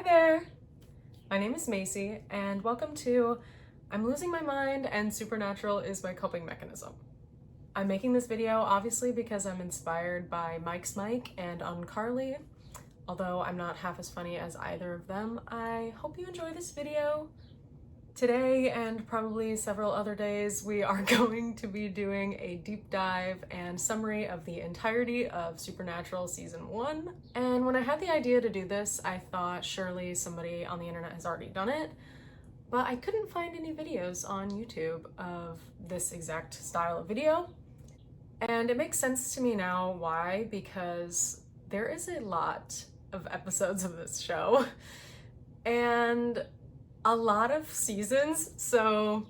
Hi there! My name is Macy, and welcome to I'm Losing My Mind and Supernatural is My Coping Mechanism. I'm making this video obviously because I'm inspired by Mike's Mike and UnCarly. Although I'm not half as funny as either of them, I hope you enjoy this video. Today, and probably several other days, we are going to be doing a deep dive and summary of the entirety of Supernatural Season 1. And when I had the idea to do this, I thought surely somebody on the internet has already done it, but I couldn't find any videos on YouTube of this exact style of video. And it makes sense to me now why, because there is a lot of episodes of this show, and a lot of seasons, so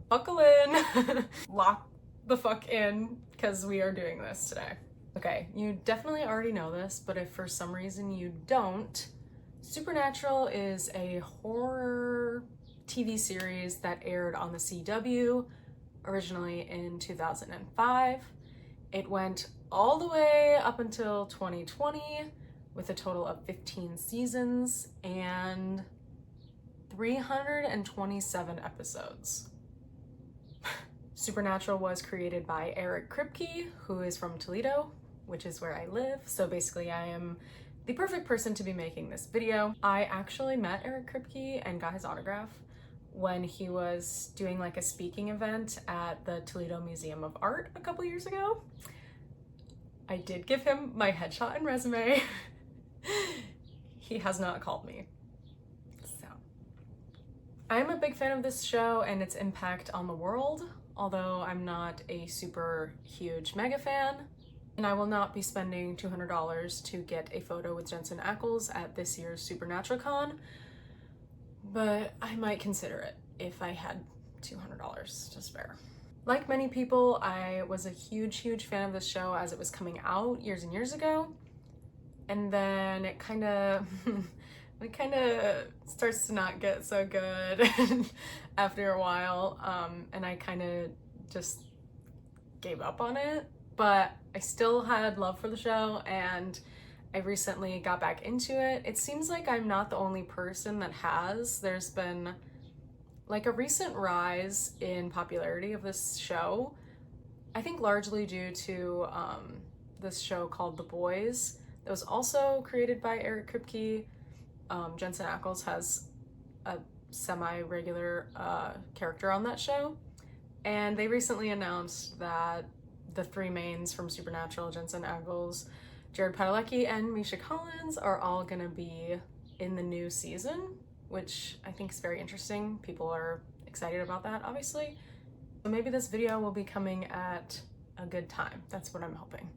buckle in, lock the fuck in, because we are doing this today. Okay, you definitely already know this, but if for some reason you don't, Supernatural is a horror TV series that aired on the CW originally in 2005. It went all the way up until 2020 with a total of 15 seasons and 327 episodes. Supernatural was created by Eric Kripke, who is from Toledo, which is where I live. So basically I am the perfect person to be making this video. I actually met Eric Kripke and got his autograph when he was doing like a speaking event at the Toledo Museum of Art a couple years ago. I did give him my headshot and resume. He has not called me. I'm a big fan of this show and its impact on the world, although I'm not a super huge mega fan, and I will not be spending $200 to get a photo with Jensen Ackles at this year's Supernatural Con, but I might consider it if I had $200 to spare. Like many people, I was a huge fan of this show as it was coming out years and years ago, and then it kind of starts to not get so good after a while, and I kind of just gave up on it, but I still had love for the show and I recently got back into it. It seems like I'm not the only person that has. There's been like a recent rise in popularity of this show, I think largely due to this show called The Boys that was also created by Eric Kripke. Jensen Ackles has a semi-regular character on that show, and they recently announced that the three mains from Supernatural, Jensen Ackles, Jared Padalecki, and Misha Collins, are all gonna be in the new season, which I think is very interesting. People are excited about that, obviously. So maybe this video will be coming at a good time. That's what I'm hoping.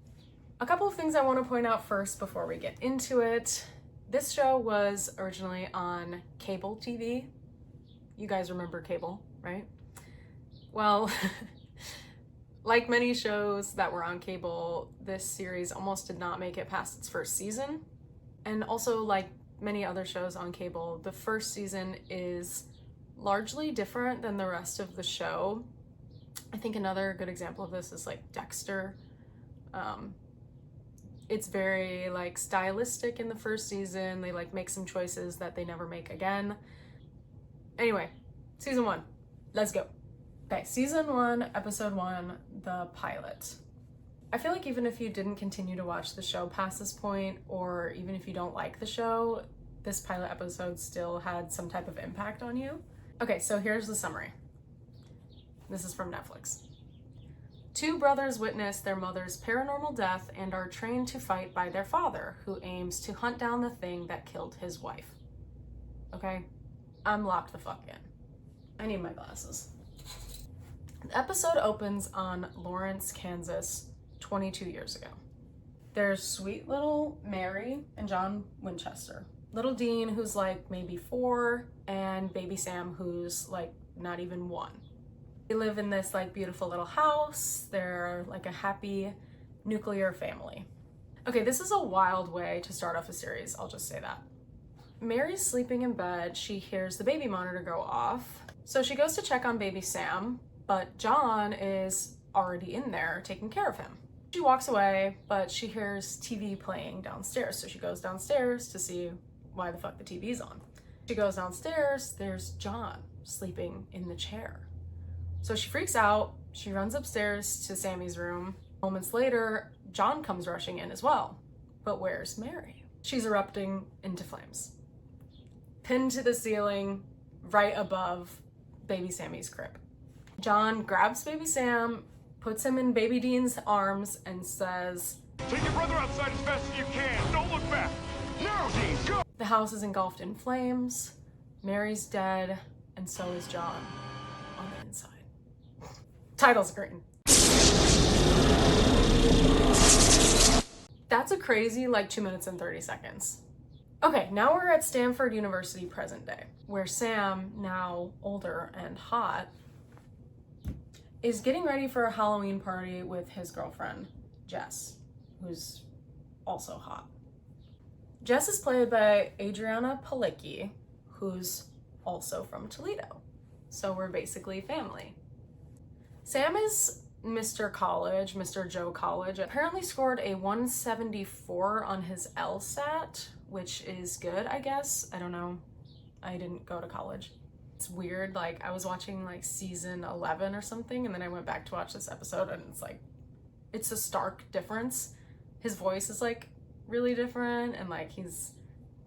A couple of things I want to point out first before we get into it. This show was originally on cable TV. You guys remember cable, right? Well, like many shows that were on cable, this series almost did not make it past its first season. And also, like many other shows on cable, the first season is largely different than the rest of the show. I think another good example of this is like Dexter. It's very like stylistic in the first season. They like make some choices that they never make again. Anyway, season 1, let's go. Okay, season 1, episode 1, the pilot. I feel like even if you didn't continue to watch the show past this point, or even if you don't like the show, this pilot episode still had some type of impact on you. Okay, so here's the summary. This is from Netflix. 2 brothers witness their mother's paranormal death and are trained to fight by their father, who aims to hunt down the thing that killed his wife. Okay, I'm locked the fuck in. I need my glasses. The episode opens on Lawrence, Kansas, 22 years ago. There's sweet little Mary and John Winchester. Little Dean, who's like maybe 4, and baby Sam, who's like not even 1. They live in this like beautiful little house. They're like a happy nuclear family. Okay, this is a wild way to start off a series, I'll just say that. Mary's sleeping in bed. She hears the baby monitor go off. So she goes to check on baby Sam, but John is already in there taking care of him. She walks away, but she hears TV playing downstairs. So she goes downstairs to see why the fuck the TV's on. She goes downstairs, there's John sleeping in the chair. So she freaks out, she runs upstairs to Sammy's room. Moments later, John comes rushing in as well. But where's Mary? She's erupting into flames. Pinned to the ceiling, right above baby Sammy's crib. John grabs baby Sam, puts him in baby Dean's arms, and says, "Take your brother outside as fast as you can. Don't look back. Now, Dean, go!" The house is engulfed in flames. Mary's dead, and so is John on the inside. Title screen. That's a crazy 2 minutes and 30 seconds. Okay, now we're at Stanford University present day, where Sam, now older and hot, is getting ready for a Halloween party with his girlfriend, Jess, who's also hot. Jess is played by Adriana Palicki, who's also from Toledo. So we're basically family. Sam is Mr. College, Mr. Joe College. Apparently scored a 174 on his LSAT, which is good, I guess. I don't know. I didn't go to college. It's weird. I was watching season 11 or something, and then I went back to watch this episode, and it's a stark difference. His voice is really different, and he's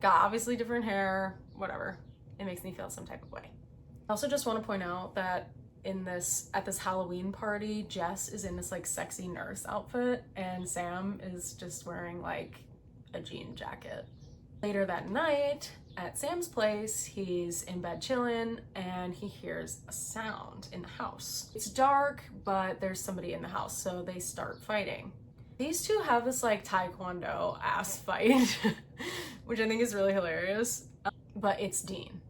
got obviously different hair, whatever. It makes me feel some type of way. I also just want to point out that at this Halloween party, Jess is in this sexy nurse outfit, and Sam is just wearing a jean jacket. Later that night, at Sam's place, he's in bed chilling, and he hears a sound in the house. It's dark, but there's somebody in the house, so they start fighting. These two have this taekwondo ass fight, which I think is really hilarious, but it's Dean.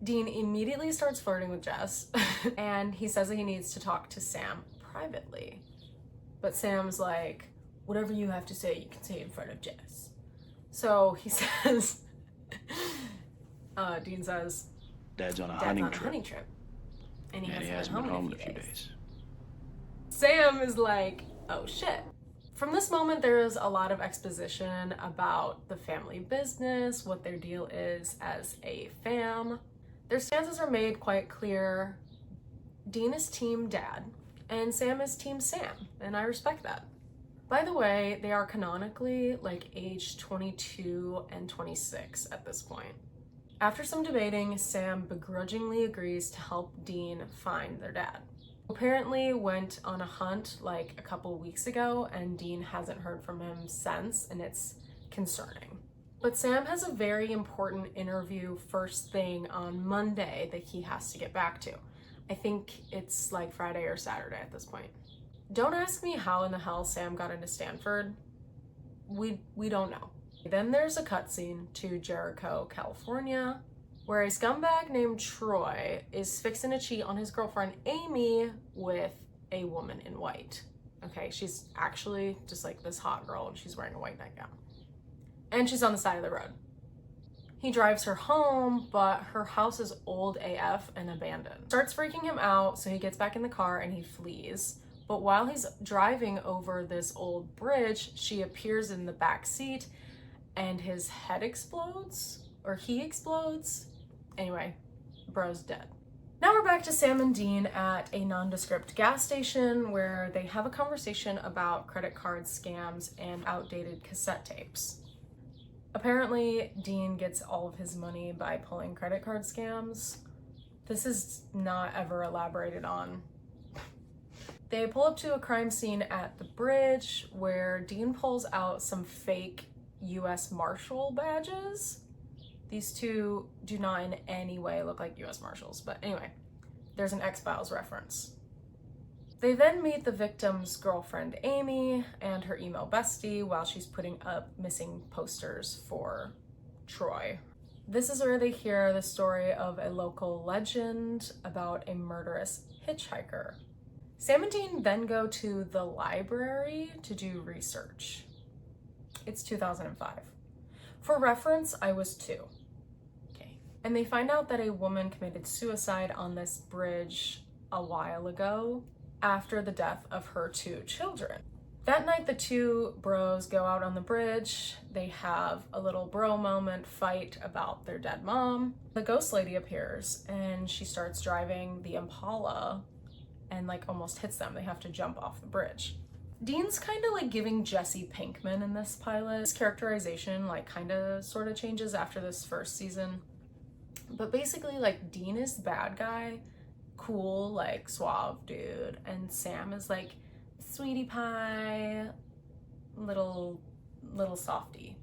Dean immediately starts flirting with Jess, and he says that he needs to talk to Sam privately. But Sam's like, whatever you have to say, you can say in front of Jess. So he says, Dean says, Dad's on a hunting trip. And he hasn't been home in a few days. Sam is like, oh shit. From this moment, there is a lot of exposition about the family business, what their deal is as a fam. Their stances are made quite clear. Dean is team dad, and Sam is team Sam, and I respect that. By the way, they are canonically age 22 and 26 at this point. After some debating, Sam begrudgingly agrees to help Dean find their dad. Apparently went on a hunt a couple weeks ago, and Dean hasn't heard from him since, and it's concerning. But Sam has a very important interview first thing on Monday that he has to get back to. I think it's Friday or Saturday at this point. Don't ask me how in the hell Sam got into Stanford. We don't know. Then there's a cutscene to Jericho, California, where a scumbag named Troy is fixing to cheat on his girlfriend Amy with a woman in white. Okay, she's actually just this hot girl, and she's wearing a white nightgown. And she's on the side of the road. He drives her home, but her house is old AF and abandoned. Starts freaking him out, so he gets back in the car and he flees. But while he's driving over this old bridge, she appears in the back seat, and his head explodes, or he explodes. Anyway, bro's dead. Now we're back to Sam and Dean at a nondescript gas station where they have a conversation about credit card scams and outdated cassette tapes. Apparently, Dean gets all of his money by pulling credit card scams. This is not ever elaborated on. They pull up to a crime scene at the bridge where Dean pulls out some fake US Marshal badges. These two do not in any way look like US Marshals, but anyway, there's an X-Files reference. They then meet the victim's girlfriend, Amy, and her emo bestie while she's putting up missing posters for Troy. This is where they hear the story of a local legend about a murderous hitchhiker. Sam and Dean then go to the library to do research. It's 2005. For reference, I was 2. Okay. And they find out that a woman committed suicide on this bridge a while ago after the death of her 2 children. That night, the two bros go out on the bridge. They have a little bro moment fight about their dead mom. The ghost lady appears and she starts driving the Impala and like almost hits them. They have to jump off the bridge. Dean's kind of like giving Jesse Pinkman in this pilot. His characterization like kind of sort of changes after this first season. But basically like Dean is the bad guy, cool, like suave dude, and Sam is like sweetie pie, little softy.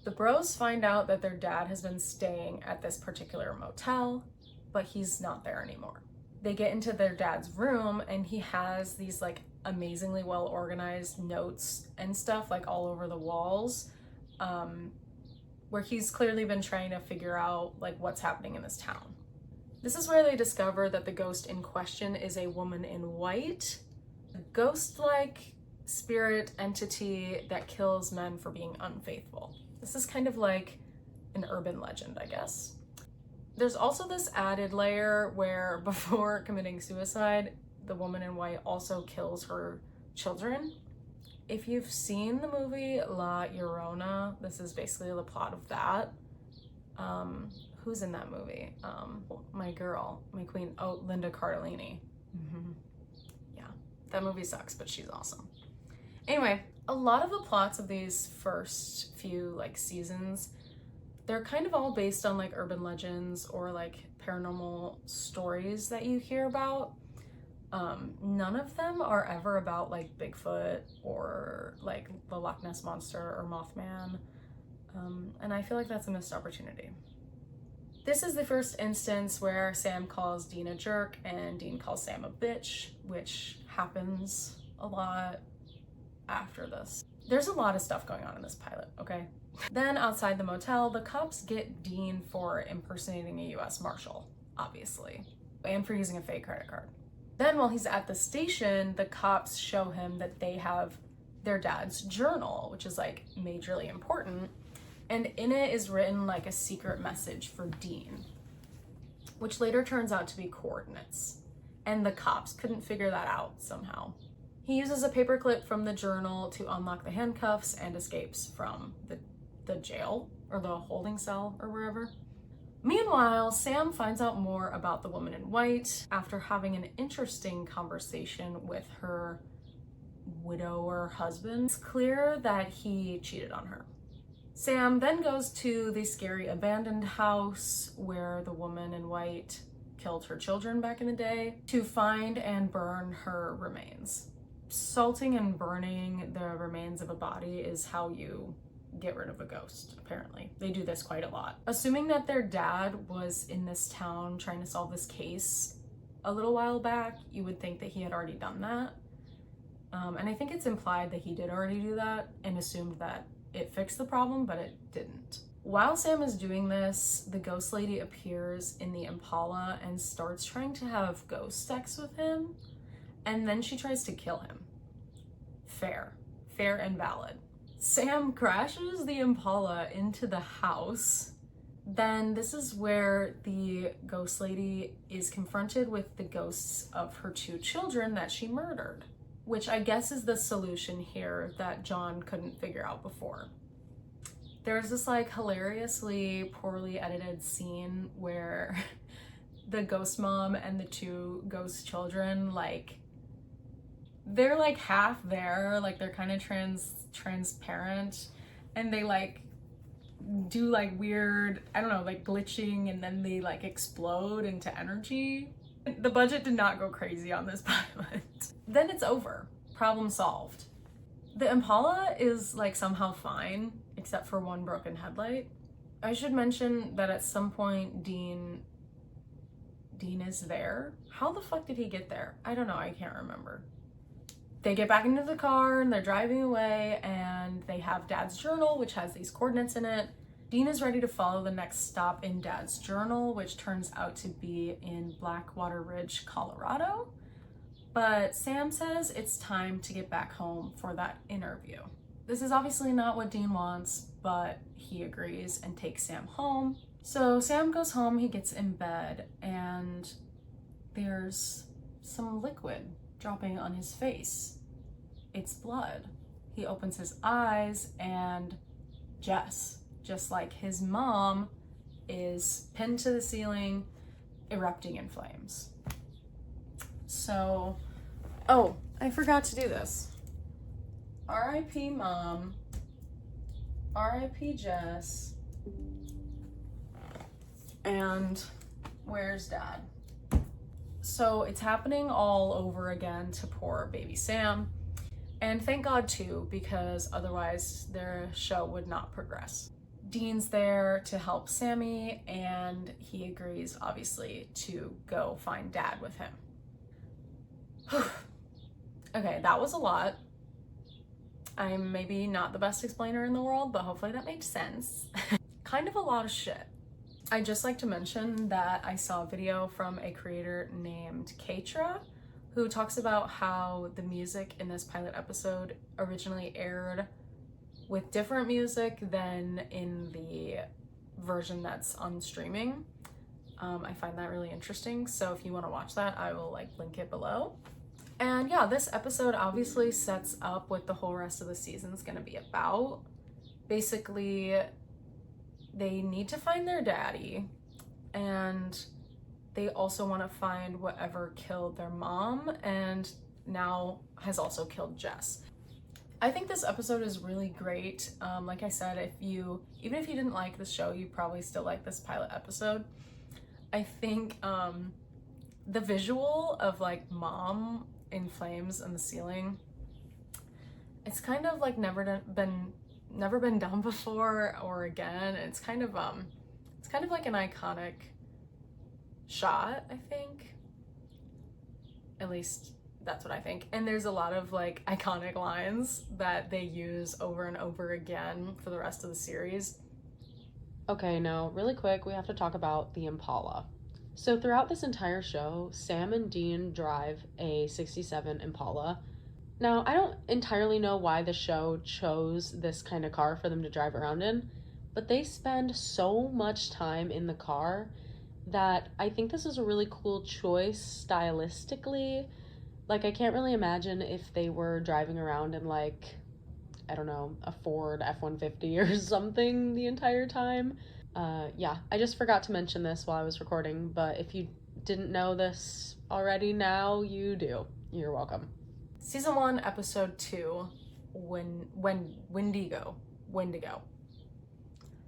The bros find out that their dad has been staying at this particular motel, but he's not there anymore. They get into their dad's room and he has these like amazingly well organized notes and stuff like all over the walls, where he's clearly been trying to figure out like what's happening in this town. This is where they discover that the ghost in question is a woman in white, a ghost-like spirit entity that kills men for being unfaithful. This is kind of like an urban legend, I guess. There's also this added layer where before committing suicide, the woman in white also kills her children. If you've seen the movie La Llorona, this is basically the plot of that. Who's in that movie? My girl, my queen, Linda Cardellini. Yeah, that movie sucks, but she's awesome. Anyway, a lot of the plots of these first few like seasons, they're kind of all based on like urban legends or like paranormal stories that you hear about. None of them are ever about like Bigfoot or like the Loch Ness Monster or Mothman. And I feel like that's a missed opportunity. This is the first instance where Sam calls Dean a jerk and Dean calls Sam a bitch, which happens a lot after this. There's a lot of stuff going on in this pilot, okay? Then outside the motel, the cops get Dean for impersonating a US Marshal, obviously, and for using a fake credit card. Then while he's at the station, the cops show him that they have their dad's journal, which is like majorly important. And in it is written like a secret message for Dean, which later turns out to be coordinates. And the cops couldn't figure that out somehow. He uses a paperclip from the journal to unlock the handcuffs and escapes from the jail or the holding cell or wherever. Meanwhile, Sam finds out more about the woman in white after having an interesting conversation with her widower husband. It's clear that he cheated on her. Sam then goes to the scary abandoned house where the woman in white killed her children back in the day to find and burn her remains. Salting and burning the remains of a body is how you get rid of a ghost, apparently. They do this quite a lot. Assuming that their dad was in this town trying to solve this case a little while back, you would think that he had already done that. And I think it's implied that he did already do that and assumed that it fixed the problem, but it didn't. While Sam is doing this, the ghost lady appears in the Impala and starts trying to have ghost sex with him, and then she tries to kill him. Fair and valid. Sam crashes the Impala into the house. Then this is where the ghost lady is confronted with the ghosts of her two children that she murdered, which I guess is the solution here that John couldn't figure out before. There's this like hilariously poorly edited scene where the ghost mom and the two ghost children, like, they're like half there, like they're kind of transparent, and they like do like weird, I don't know, like glitching, and then they like explode into energy. The budget did not go crazy on this pilot. Then it's over. Problem solved. The Impala is like somehow fine, except for one broken headlight. I should mention that at some point Dean is there. How the fuck did he get there? I don't know, I can't remember. They get back into the car and they're driving away, and they have Dad's journal, which has these coordinates in it. Dean is ready to follow the next stop in Dad's journal, which turns out to be in Blackwater Ridge, Colorado. But Sam says it's time to get back home for that interview. This is obviously not what Dean wants, but he agrees and takes Sam home. So Sam goes home, he gets in bed, and there's some liquid dropping on his face. it's blood. He opens his eyes and Jess, just like his mom, is pinned to the ceiling, erupting in flames. So, oh, I forgot to do this. R.I.P. Mom, R.I.P. Jess, and where's Dad? So it's happening all over again to poor baby Sam. And thank God too, because otherwise their show would not progress. Dean's there to help Sammy, and he agrees, obviously, to go find Dad with him. Okay, that was a lot. I'm maybe not the best explainer in the world, but hopefully that made sense. Kind of a lot of shit. I'd just like to mention that I saw a video from a creator named Keitra, who talks about how the music in this pilot episode originally aired with different music than in the version that's on streaming. I find that really interesting, so if you want to watch that, I will link it below. And yeah, this episode obviously sets up what the whole rest of the season's gonna be about. Basically, they need to find their daddy, and they also want to find whatever killed their mom and now has also killed Jess. I think this episode is really great. Like I said, even if you didn't like the show, you probably still like this pilot episode. I think the visual of mom in flames on the ceiling, it's kind of never been done before or again. It's kind of like an iconic shot, I think. At least that's what I think. And there's a lot of iconic lines that they use over and over again for the rest of the series. Okay, now really quick, we have to talk about the Impala. So throughout this entire show, Sam and Dean drive a 67 Impala. Now, I don't entirely know why the show chose this kind of car for them to drive around in, but they spend so much time in the car that I think this is a really cool choice stylistically. I can't really imagine if they were driving around in I don't know, a Ford F-150 or something the entire time. Yeah, I just forgot to mention this while I was recording, but if you didn't know this already, now you do. You're welcome. Season 1, Episode 2, Wendigo.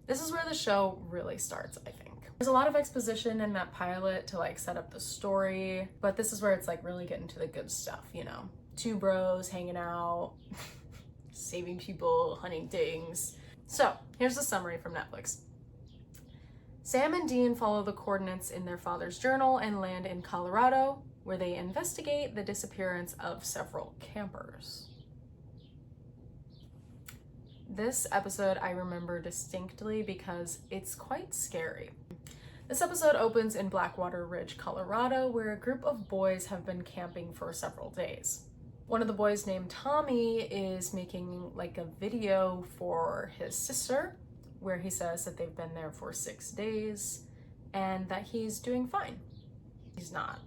This is where the show really starts, I think. There's a lot of exposition in that pilot to set up the story, but this is where it's really getting to the good stuff, you know? Two bros hanging out, saving people, hunting things. So, here's the summary from Netflix. Sam and Dean follow the coordinates in their father's journal and land in Colorado, where they investigate the disappearance of several campers. This episode I remember distinctly because it's quite scary. This episode opens in Blackwater Ridge, Colorado, where a group of boys have been camping for several days. One of the boys, named Tommy, is making a video for his sister, where he says that they've been there for 6 days and that he's doing fine. He's not.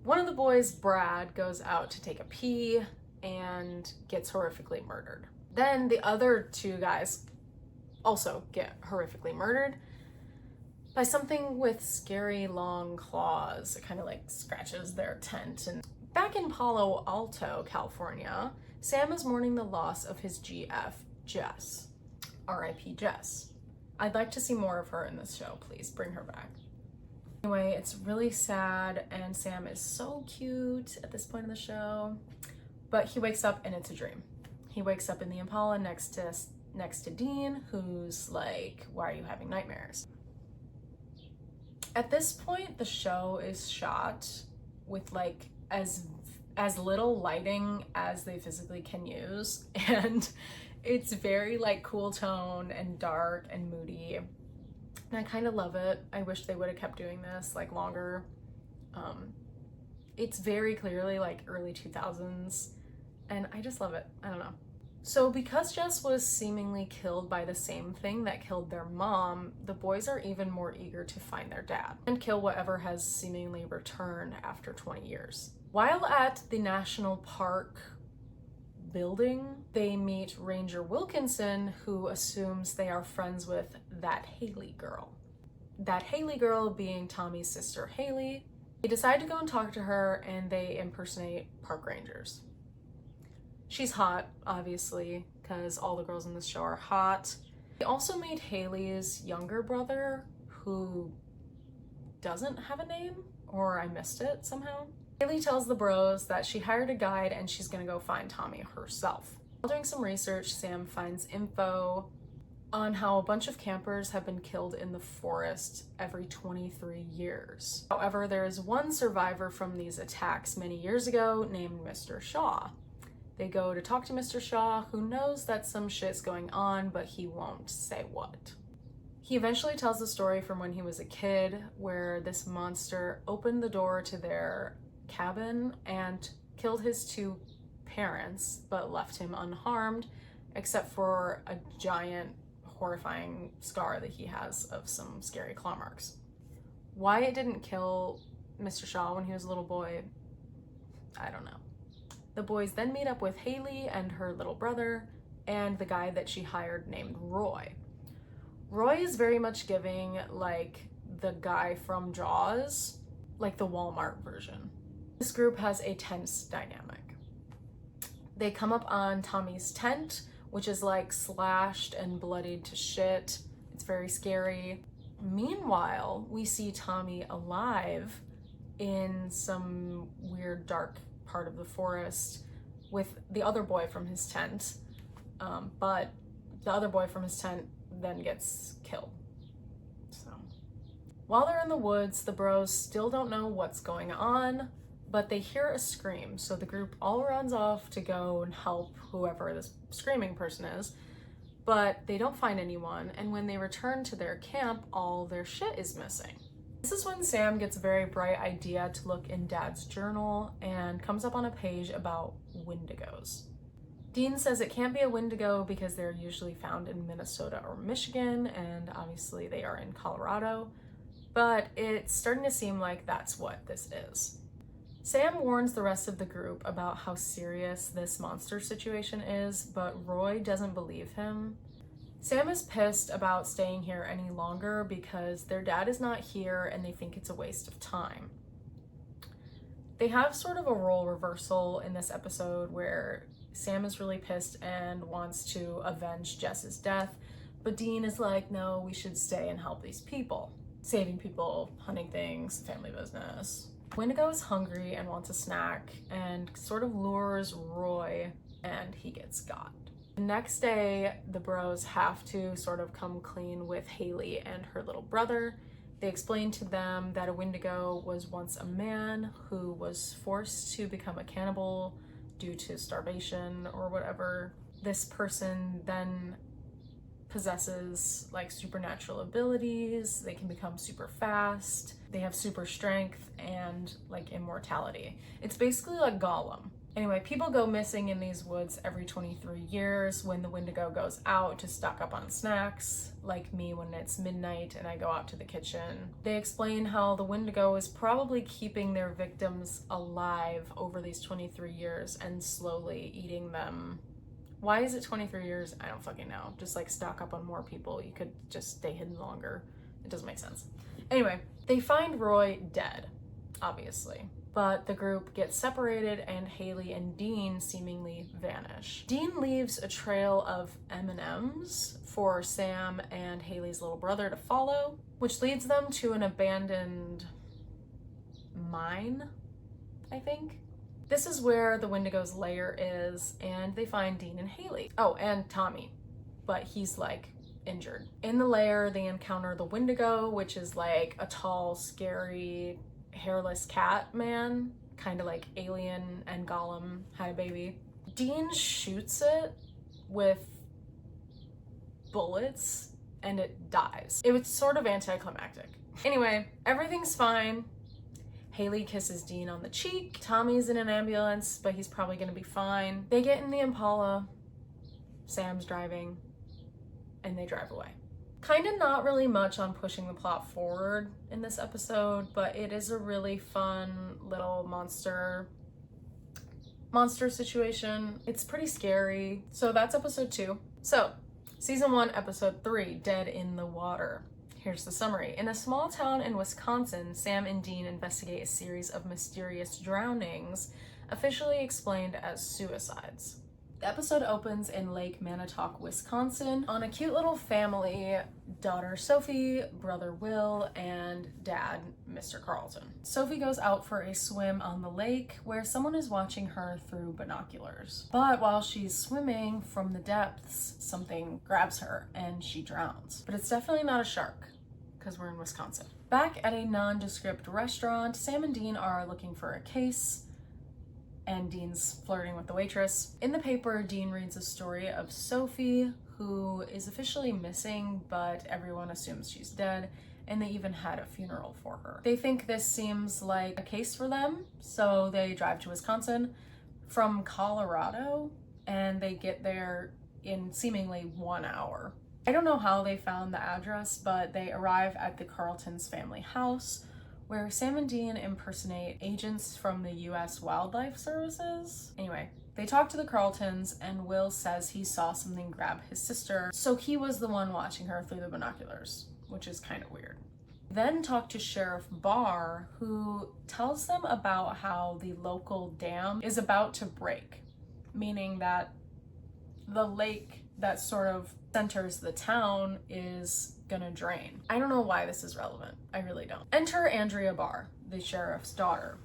One of the boys, Brad, goes out to take a pee and gets horrifically murdered. Then the other two guys also get horrifically murdered by something with scary long claws. It kind of scratches their tent. And back in Palo Alto, California, Sam is mourning the loss of his GF, Jess. R.I.P. Jess. I'd like to see more of her in this show, please. Bring her back. Anyway, it's really sad, and Sam is so cute at this point in the show, but he wakes up and it's a dream. He wakes up in the Impala next to Dean, who's like, why are you having nightmares? At this point, the show is shot with as little lighting as they physically can use, and it's very cool tone and dark and moody. And I kind of love it. I wish they would have kept doing this longer. It's very clearly early 2000s, and I just love it. I don't know. So because Jess was seemingly killed by the same thing that killed their mom, the boys are even more eager to find their dad and kill whatever has seemingly returned after 20 years. While at the national park building, they meet Ranger Wilkinson, who assumes they are friends with that Haley girl. That Haley girl being Tommy's sister Haley. They decide to go and talk to her, and they impersonate park rangers. She's hot, obviously, because all the girls in this show are hot. They also meet Haley's younger brother, who doesn't have a name, or I missed it somehow. Haley tells the bros that she hired a guide and she's gonna go find Tommy herself. While doing some research, Sam finds info on how a bunch of campers have been killed in the forest every 23 years. However, there is one survivor from these attacks many years ago named Mr. Shaw. They go to talk to Mr. Shaw, who knows that some shit's going on, but he won't say what. He eventually tells the story from when he was a kid, where this monster opened the door to their cabin and killed his two parents, but left him unharmed, except for a giant horrifying scar that he has of some scary claw marks. Why it didn't kill Mr. Shaw when he was a little boy, I don't know. The boys then meet up with Haley and her little brother and the guy that she hired named Roy. Roy is very much giving like the guy from Jaws, like the Walmart version. This group has a tense dynamic. They come up on Tommy's tent, which is like slashed and bloodied to shit. It's very scary. Meanwhile, we see Tommy alive in some weird dark part of the forest with the other boy from his tent. But the other boy from his tent then gets killed. So while they're in the woods, the bros still don't know what's going on, but they hear a scream, so the group all runs off to go and help whoever this screaming person is, but they don't find anyone, and when they return to their camp, all their shit is missing. This is when Sam gets a very bright idea to look in Dad's journal and comes up on a page about wendigos. Dean says it can't be a wendigo because they're usually found in Minnesota or Michigan, and obviously they are in Colorado, but it's starting to seem like that's what this is. Sam warns the rest of the group about how serious this monster situation is, but Roy doesn't believe him. Sam is pissed about staying here any longer because their dad is not here and they think it's a waste of time. They have sort of a role reversal in this episode where Sam is really pissed and wants to avenge Jess's death, but Dean is like, no, we should stay and help these people. Saving people, hunting things, family business. Wendigo is hungry and wants a snack and sort of lures Roy, and he gets got. The next day, the bros have to sort of come clean with Haley and her little brother. They explain to them that a Wendigo was once a man who was forced to become a cannibal due to starvation or whatever. This person then possesses like supernatural abilities. They can become super fast. They have super strength and like immortality. It's basically like Gollum. Anyway, people go missing in these woods every 23 years when the Wendigo goes out to stock up on snacks, like me when it's midnight and I go out to the kitchen. They explain how the Wendigo is probably keeping their victims alive over these 23 years and slowly eating them. Why is it 23 years? I don't fucking know. Just like stock up on more people. You could just stay hidden longer. It doesn't make sense. Anyway, they find Roy dead, obviously. But the group gets separated and Haley and Dean seemingly vanish. Dean leaves a trail of M&Ms for Sam and Haley's little brother to follow, which leads them to an abandoned mine, I think. This is where the Wendigo's lair is, and they find Dean and Haley. Oh, and Tommy, but he's like injured. In the lair, they encounter the Wendigo, which is like a tall, scary, hairless cat man, kind of like Alien and Gollum had a baby. Dean shoots it with bullets and it dies. It was sort of anticlimactic. Anyway, everything's fine. Haley kisses Dean on the cheek. Tommy's in an ambulance, but he's probably gonna be fine. They get in the Impala. Sam's driving, and they drive away. Kind of not really much on pushing the plot forward in this episode, but it is a really fun little monster monster situation. It's pretty scary. So that's episode 2. So, season 1, episode 3, Dead in the Water. Here's the summary. In a small town in Wisconsin, Sam and Dean investigate a series of mysterious drownings, officially explained as suicides. The episode opens in Lake Manitowoc, Wisconsin, on a cute little family, daughter Sophie, brother Will, and dad, Mr. Carlton. Sophie goes out for a swim on the lake where someone is watching her through binoculars. But while she's swimming from the depths, something grabs her and she drowns. But it's definitely not a shark, because we're in Wisconsin. Back at a nondescript restaurant, Sam and Dean are looking for a case, and Dean's flirting with the waitress. In the paper, Dean reads a story of Sophie, who is officially missing, but everyone assumes she's dead, and they even had a funeral for her. They think this seems like a case for them, so they drive to Wisconsin from Colorado, and they get there in seemingly 1 hour. I don't know how they found the address, but they arrive at the Carltons' family house, where Sam and Dean impersonate agents from the US Wildlife Services. Anyway, they talk to the Carltons, and Will says he saw something grab his sister, so he was the one watching her through the binoculars, which is kind of weird. Then talk to Sheriff Barr, who tells them about how the local dam is about to break, meaning that the lake that sort of centers the town is gonna drain. I don't know why this is relevant. I really don't. Enter Andrea Barr, the sheriff's daughter.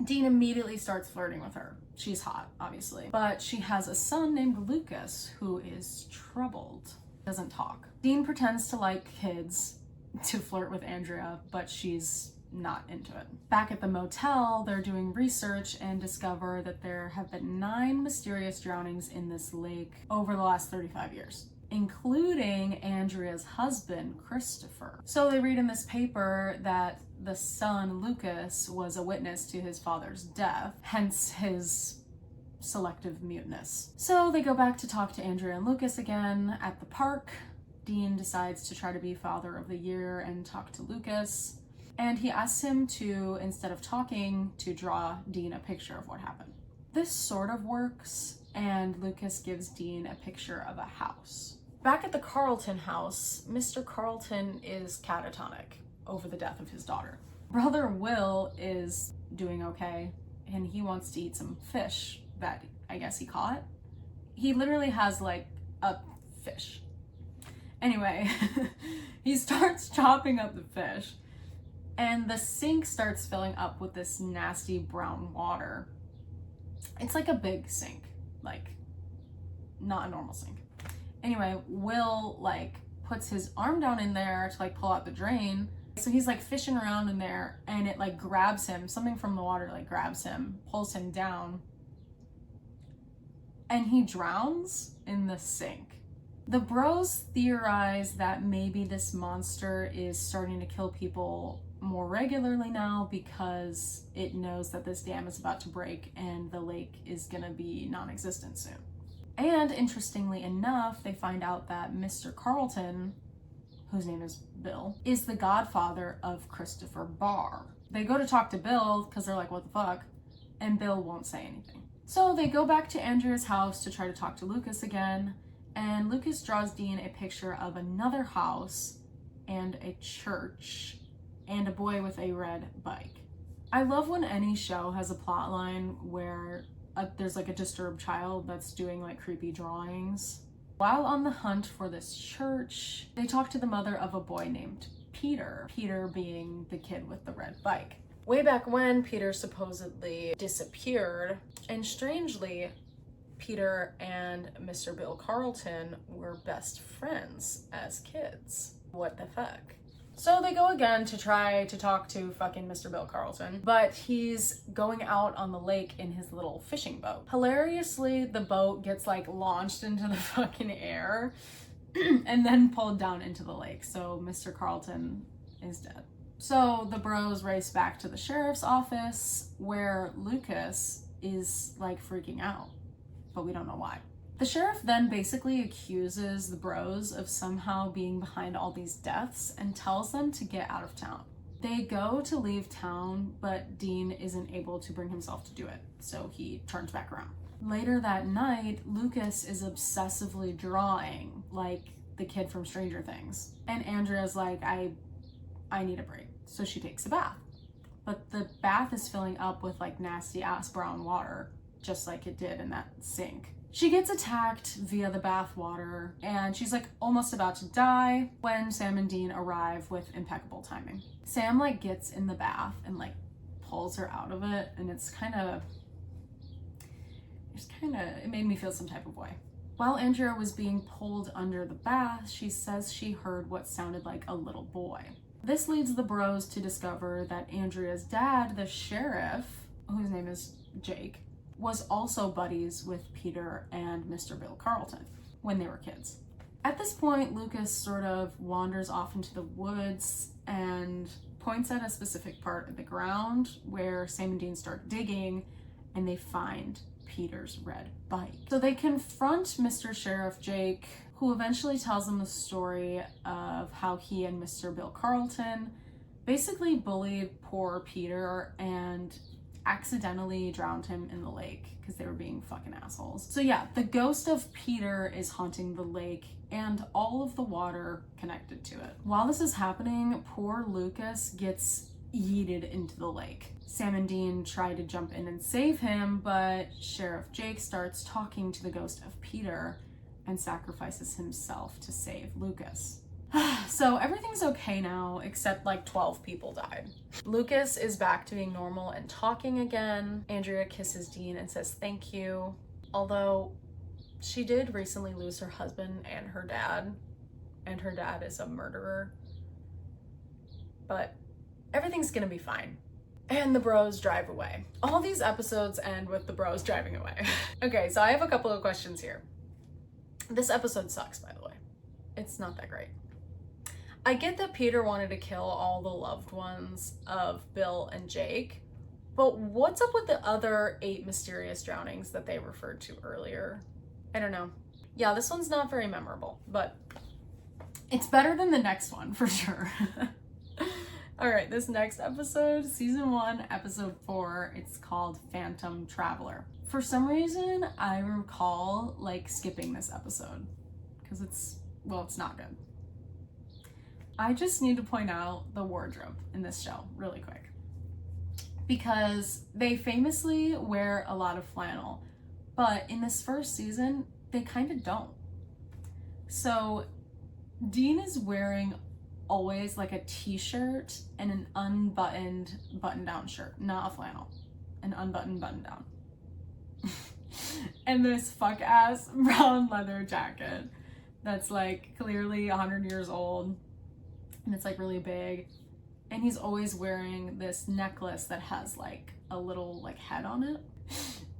Dean immediately starts flirting with her. She's hot, obviously, but she has a son named Lucas who is troubled, doesn't talk. Dean pretends to like kids to flirt with Andrea, but she's not into it. Back at the motel, they're doing research and discover that there have been 9 mysterious drownings in this lake over the last 35 years, including Andrea's husband, Christopher. So they read in this paper that the son, Lucas, was a witness to his father's death, hence his selective muteness. So they go back to talk to Andrea and Lucas again at the park. Dean decides to try to be father of the year and talk to Lucas. And he asks him to, instead of talking, to draw Dean a picture of what happened. This sort of works, and Lucas gives Dean a picture of a house. Back at the Carlton house, Mr. Carlton is catatonic over the death of his daughter. Brother Will is doing okay, and he wants to eat some fish that I guess he caught. He literally has like a fish. Anyway, he starts chopping up the fish, and the sink starts filling up with this nasty brown water. It's like a big sink, like not a normal sink. Anyway, Will like puts his arm down in there to like pull out the drain. So he's like fishing around in there, and it like grabs him, something from the water like grabs him, pulls him down, and he drowns in the sink. The bros theorize that maybe this monster is starting to kill people more regularly now because it knows that this dam is about to break and the lake is gonna be non-existent soon. And interestingly enough, they find out that Mr. Carlton, whose name is Bill, is the godfather of Christopher Barr. They go to talk to Bill because they're like, what the fuck? And Bill won't say anything. So they go back to Andrea's house to try to talk to Lucas again, and Lucas draws Dean a picture of another house and a church and a boy with a red bike. I love when any show has a plot line where there's like a disturbed child that's doing like creepy drawings. While on the hunt for this church, they talk to the mother of a boy named Peter, Peter being the kid with the red bike. Way back when, Peter supposedly disappeared, and strangely, Peter and Mr. Bill Carlton were best friends as kids. What the fuck? So they go again to try to talk to fucking Mr. Bill Carlton, but he's going out on the lake in his little fishing boat. Hilariously, the boat gets like launched into the fucking air and then pulled down into the lake. So Mr. Carlton is dead. So the bros race back to the sheriff's office where Lucas is like freaking out, but we don't know why. The sheriff then basically accuses the bros of somehow being behind all these deaths and tells them to get out of town. They go to leave town, but Dean isn't able to bring himself to do it, so he turns back around. Later that night, Lucas is obsessively drawing, like the kid from Stranger Things. And Andrea's like, I need a break. So she takes a bath. But the bath is filling up with like nasty ass brown water, just like it did in that sink. She gets attacked via the bath water, and she's like almost about to die when Sam and Dean arrive with impeccable timing. Sam like gets in the bath and like pulls her out of it, and it made me feel some type of way. While Andrea was being pulled under the bath, she says she heard what sounded like a little boy. This leads the bros to discover that Andrea's dad, the sheriff, whose name is Jake, was also buddies with Peter and Mr. Bill Carlton when they were kids. At this point, Lucas sort of wanders off into the woods and points at a specific part of the ground where Sam and Dean start digging, and they find Peter's red bike. So they confront Mr. Sheriff Jake, who eventually tells them the story of how he and Mr. Bill Carlton basically bullied poor Peter and accidentally drowned him in the lake because they were being fucking assholes. So yeah, the ghost of Peter is haunting the lake and all of the water connected to it. While this is happening, poor Lucas gets yeeted into the lake. Sam and Dean try to jump in and save him, but Sheriff Jake starts talking to the ghost of Peter and sacrifices himself to save Lucas. So everything's okay now, except like 12 people died. Lucas is back to being normal and talking again. Andrea kisses Dean and says thank you, although she did recently lose her husband and her dad is a murderer. But everything's gonna be fine. And the bros drive away. All these episodes end with the bros driving away. Okay, so I have a couple of questions here. This episode sucks, by the way. It's not that great. I get that Peter wanted to kill all the loved ones of Bill and Jake, but what's up with the other 8 mysterious drownings that they referred to earlier? I don't know. Yeah, this one's not very memorable, but it's better than the next one for sure. All right, this next episode, season 1, episode 4, it's called Phantom Traveler. For some reason, I recall like skipping this episode because it's not good. I just need to point out the wardrobe in this show really quick because they famously wear a lot of flannel, but in this first season, they kind of don't. So Dean is wearing always like a t-shirt and an unbuttoned button-down shirt, not a flannel, an unbuttoned button-down. And this fuck-ass brown leather jacket that's like clearly 100 years old, and it's like really big, and he's always wearing this necklace that has like a little like head on it.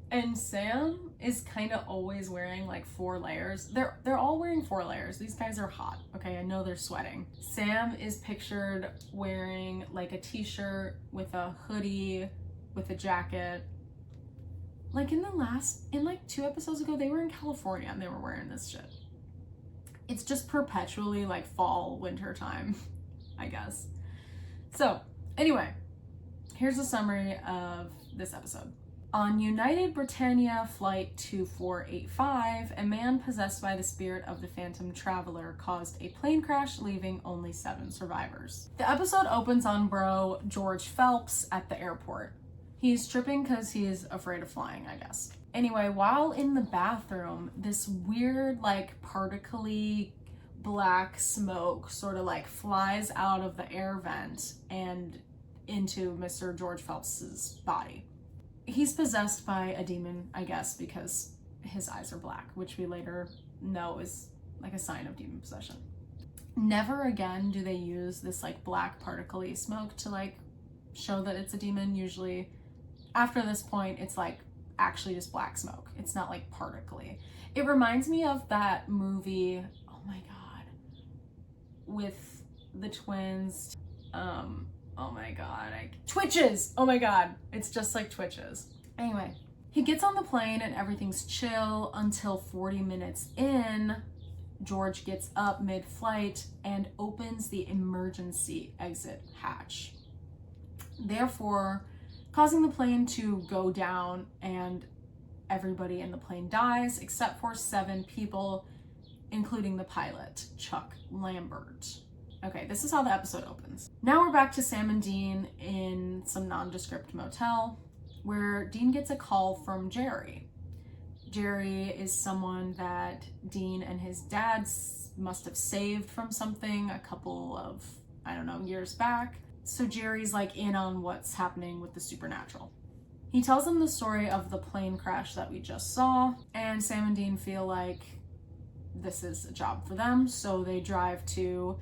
And Sam is kind of always wearing like 4 layers. They're all wearing 4 layers. These guys are hot, okay? I know they're sweating. Sam is pictured wearing like a t-shirt with a hoodie with a jacket. Like in like 2 episodes ago, they were in California and they were wearing this shit. It's just perpetually like fall, winter time, I guess. So anyway, here's a summary of this episode. On United Britannia Flight 2485, a man possessed by the spirit of the Phantom Traveler caused a plane crash, leaving only 7 survivors. The episode opens on bro George Phelps at the airport. He's tripping because he's afraid of flying, I guess. Anyway, while in the bathroom, this weird, like, particly black smoke sort of like flies out of the air vent and into Mr. George Phelps's body. He's possessed by a demon, I guess, because his eyes are black, which we later know is like a sign of demon possession. Never again do they use this like black particly smoke to like show that it's a demon. Usually after this point, it's like actually just black smoke. It's not like particly. It reminds me of that movie, oh my God, with the twins. Oh my God, Twitches! Oh my God, it's just like Twitches. Anyway, he gets on the plane and everything's chill until 40 minutes in, George gets up mid-flight and opens the emergency exit hatch. therefore causing the plane to go down, and everybody in the plane dies except for 7 people, including the pilot, Chuck Lambert. Okay, this is how the episode opens. Now we're back to Sam and Dean in some nondescript motel where Dean gets a call from Jerry. Jerry is someone that Dean and his dad must have saved from something a couple of, I don't know, years back. So Jerry's like in on what's happening with the supernatural. He tells them the story of the plane crash that we just saw, and Sam and Dean feel like this is a job for them, so they drive to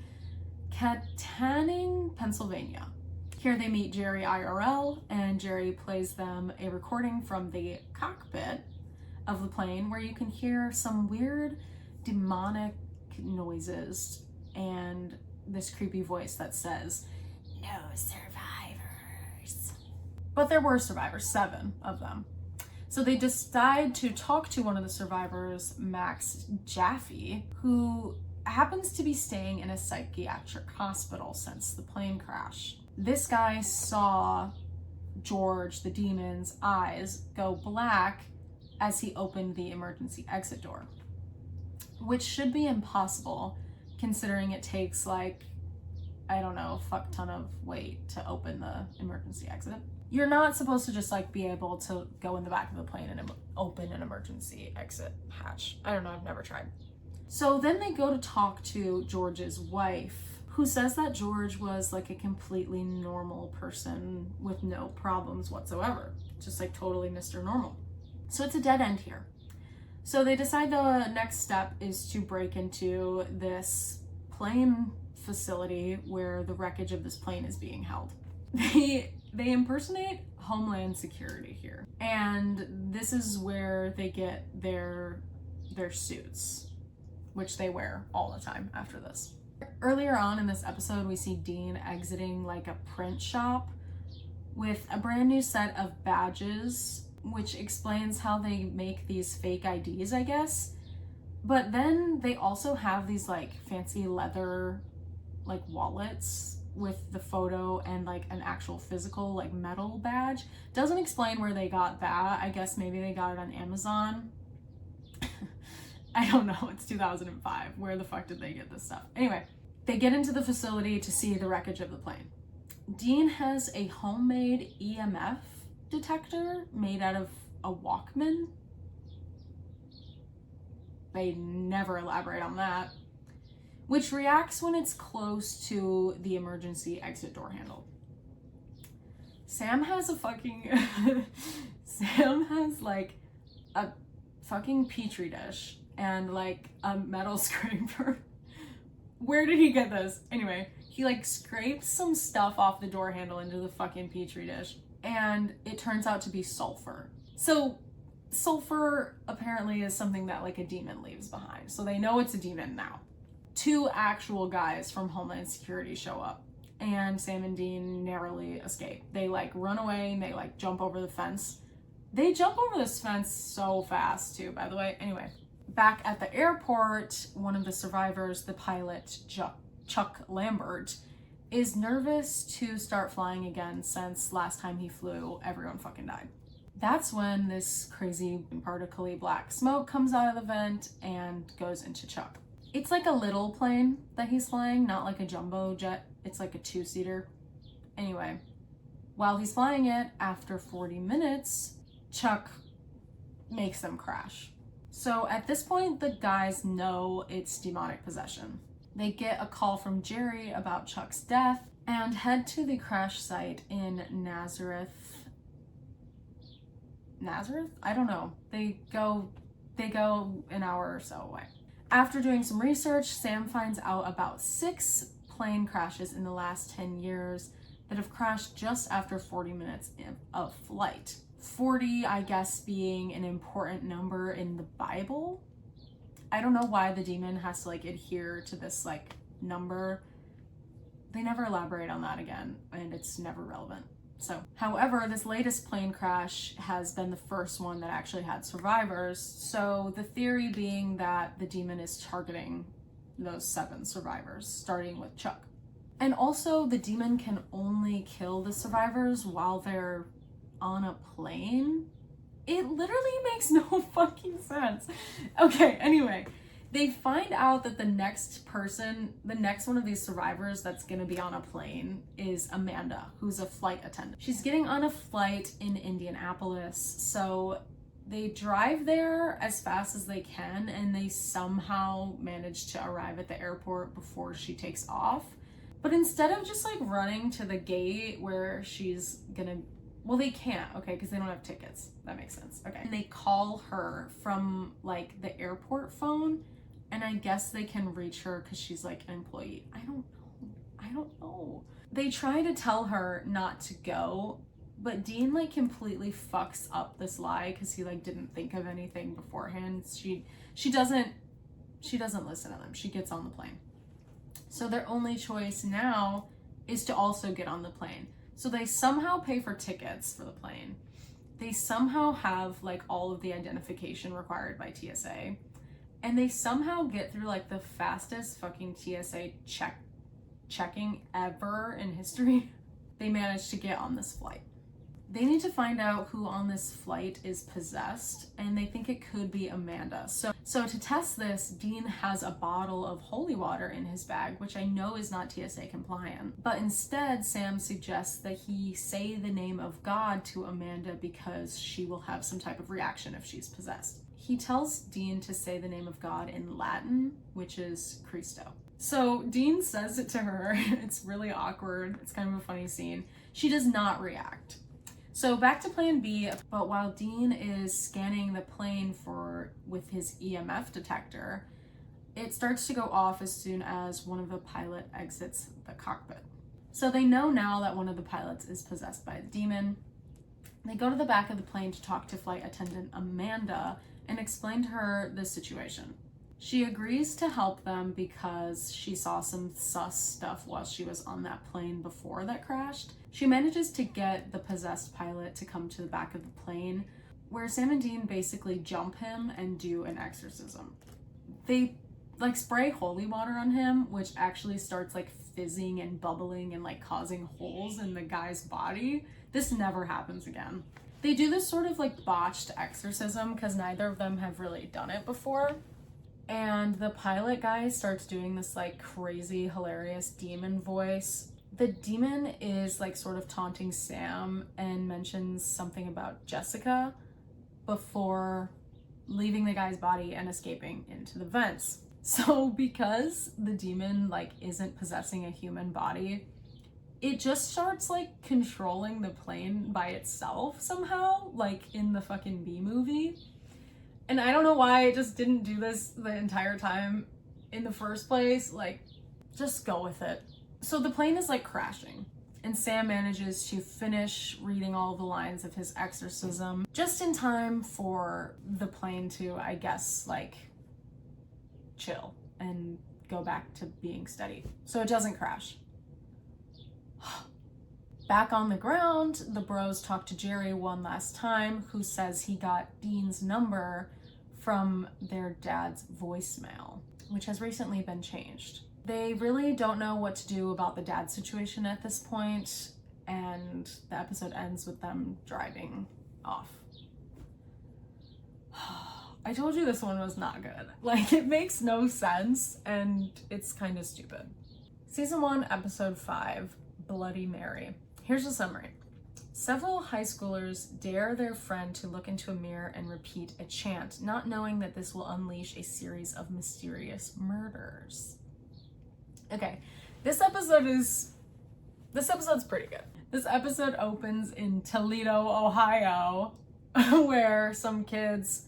Katanning, Pennsylvania. Here they meet Jerry IRL, and Jerry plays them a recording from the cockpit of the plane where you can hear some weird demonic noises and this creepy voice that says, "No survivors." But there were survivors, 7 of them. So they decide to talk to one of the survivors, Max Jaffe, who happens to be staying in a psychiatric hospital since the plane crash. This guy saw George, the demon's eyes, go black as he opened the emergency exit door, which should be impossible considering it takes like, I don't know, a fuck ton of weight to open the emergency exit. You're not supposed to just like be able to go in the back of the plane and open an emergency exit hatch. I don't know, I've never tried. So then they go to talk to George's wife, who says that George was like a completely normal person with no problems whatsoever, just like totally Mr. Normal. So it's a dead end here. So they decide the next step is to break into this plane facility where the wreckage of this plane is being held. They impersonate Homeland Security here, and this is where they get their suits, which they wear all the time after this. Earlier on in this episode, we see Dean exiting like a print shop with a brand new set of badges, which explains how they make these fake IDs, I guess. But then they also have these like fancy leather like wallets with the photo and like an actual physical like metal badge. Doesn't explain where they got that. I guess maybe they got it on Amazon. I don't know, it's 2005. Where the fuck did they get this stuff? Anyway, they get into the facility to see the wreckage of the plane. Dean has a homemade EMF detector made out of a Walkman. They never elaborate on that. Which reacts when it's close to the emergency exit door handle. Sam has a fucking... Sam has like a fucking petri dish and like a metal scraper. Where did he get this? Anyway, he like scrapes some stuff off the door handle into the fucking petri dish, and it turns out to be sulfur. So sulfur apparently is something that like a demon leaves behind. So they know it's a demon now. 2 actual guys from Homeland Security show up, and Sam and Dean narrowly escape. They like run away and they like jump over the fence. They jump over this fence so fast too, by the way. Anyway, back at the airport, one of the survivors, the pilot Chuck Lambert, is nervous to start flying again since last time he flew, everyone fucking died. That's when this crazy particly black smoke comes out of the vent and goes into Chuck. It's like a little plane that he's flying, not like a jumbo jet. It's like a 2-seater. Anyway, while he's flying it, after 40 minutes, Chuck makes them crash. So at this point, the guys know it's demonic possession. They get a call from Jerry about Chuck's death and head to the crash site in Nazareth? I don't know. They go an hour or so away. After doing some research, Sam finds out about 6 plane crashes in the last 10 years that have crashed just after 40 minutes of flight. 40, I guess, being an important number in the Bible. I don't know why the demon has to like adhere to this like number. They never elaborate on that again, and it's never relevant. So, however, this latest plane crash has been the first one that actually had survivors. So the theory being that the demon is targeting those 7 survivors, starting with Chuck. And also, the demon can only kill the survivors while they're on a plane. It literally makes no fucking sense. Okay, anyway, they find out that the next one of these survivors that's gonna be on a plane is Amanda, who's a flight attendant. She's getting on a flight in Indianapolis, so they drive there as fast as they can, and they somehow manage to arrive at the airport before she takes off. But instead of just like running to the gate where she's gonna, well, they can't, okay, because they don't have tickets. That makes sense. Okay. And they call her from like the airport phone, and I guess they can reach her because she's like an employee. I don't know. They try to tell her not to go, but Dean like completely fucks up this lie because he like didn't think of anything beforehand. She doesn't listen to them. She gets on the plane. So their only choice now is to also get on the plane. So they somehow pay for tickets for the plane. They somehow have like all of the identification required by TSA. And they somehow get through like the fastest fucking TSA checking ever in history. They manage to get on this flight. They need to find out who on this flight is possessed, and they think it could be Amanda. So to test this, Dean has a bottle of holy water in his bag, which I know is not TSA compliant. But instead, Sam suggests that he say the name of God to Amanda because she will have some type of reaction if she's possessed. He tells Dean to say the name of God in Latin, which is Christo. So Dean says it to her. It's really awkward. It's kind of a funny scene. She does not react. So back to plan B, but while Dean is scanning the plane with his EMF detector, it starts to go off as soon as one of the pilot exits the cockpit. So they know now that one of the pilots is possessed by the demon. They go to the back of the plane to talk to flight attendant Amanda and explain to her the situation. She agrees to help them because she saw some sus stuff while she was on that plane before that crashed. She manages to get the possessed pilot to come to the back of the plane, where Sam and Dean basically jump him and do an exorcism. They like spray holy water on him, which actually starts like fizzing and bubbling and like causing holes in the guy's body. This never happens again. They do this sort of like botched exorcism because neither of them have really done it before. And the pilot guy starts doing this like crazy, hilarious demon voice. The demon is like sort of taunting Sam and mentions something about Jessica before leaving the guy's body and escaping into the vents. So because the demon like isn't possessing a human body, it just starts like controlling the plane by itself somehow, like in the fucking B movie. And I don't know why it just didn't do this the entire time in the first place. Like, just go with it. So the plane is like crashing, and Sam manages to finish reading all the lines of his exorcism just in time for the plane to, I guess, like chill and go back to being steady. So it doesn't crash. Back on the ground, the bros talk to Jerry one last time, who says he got Dean's number from their dad's voicemail, which has recently been changed. They really don't know what to do about the dad situation at this point, and the episode ends with them driving off. I told you this one was not good. Like, it makes no sense, and it's kind of stupid. Season 1, Episode 5, Bloody Mary. Here's a summary. Several high schoolers dare their friend to look into a mirror and repeat a chant, not knowing that this will unleash a series of mysterious murders. Okay, this episode's pretty good. This episode opens in Toledo, Ohio, where some kids,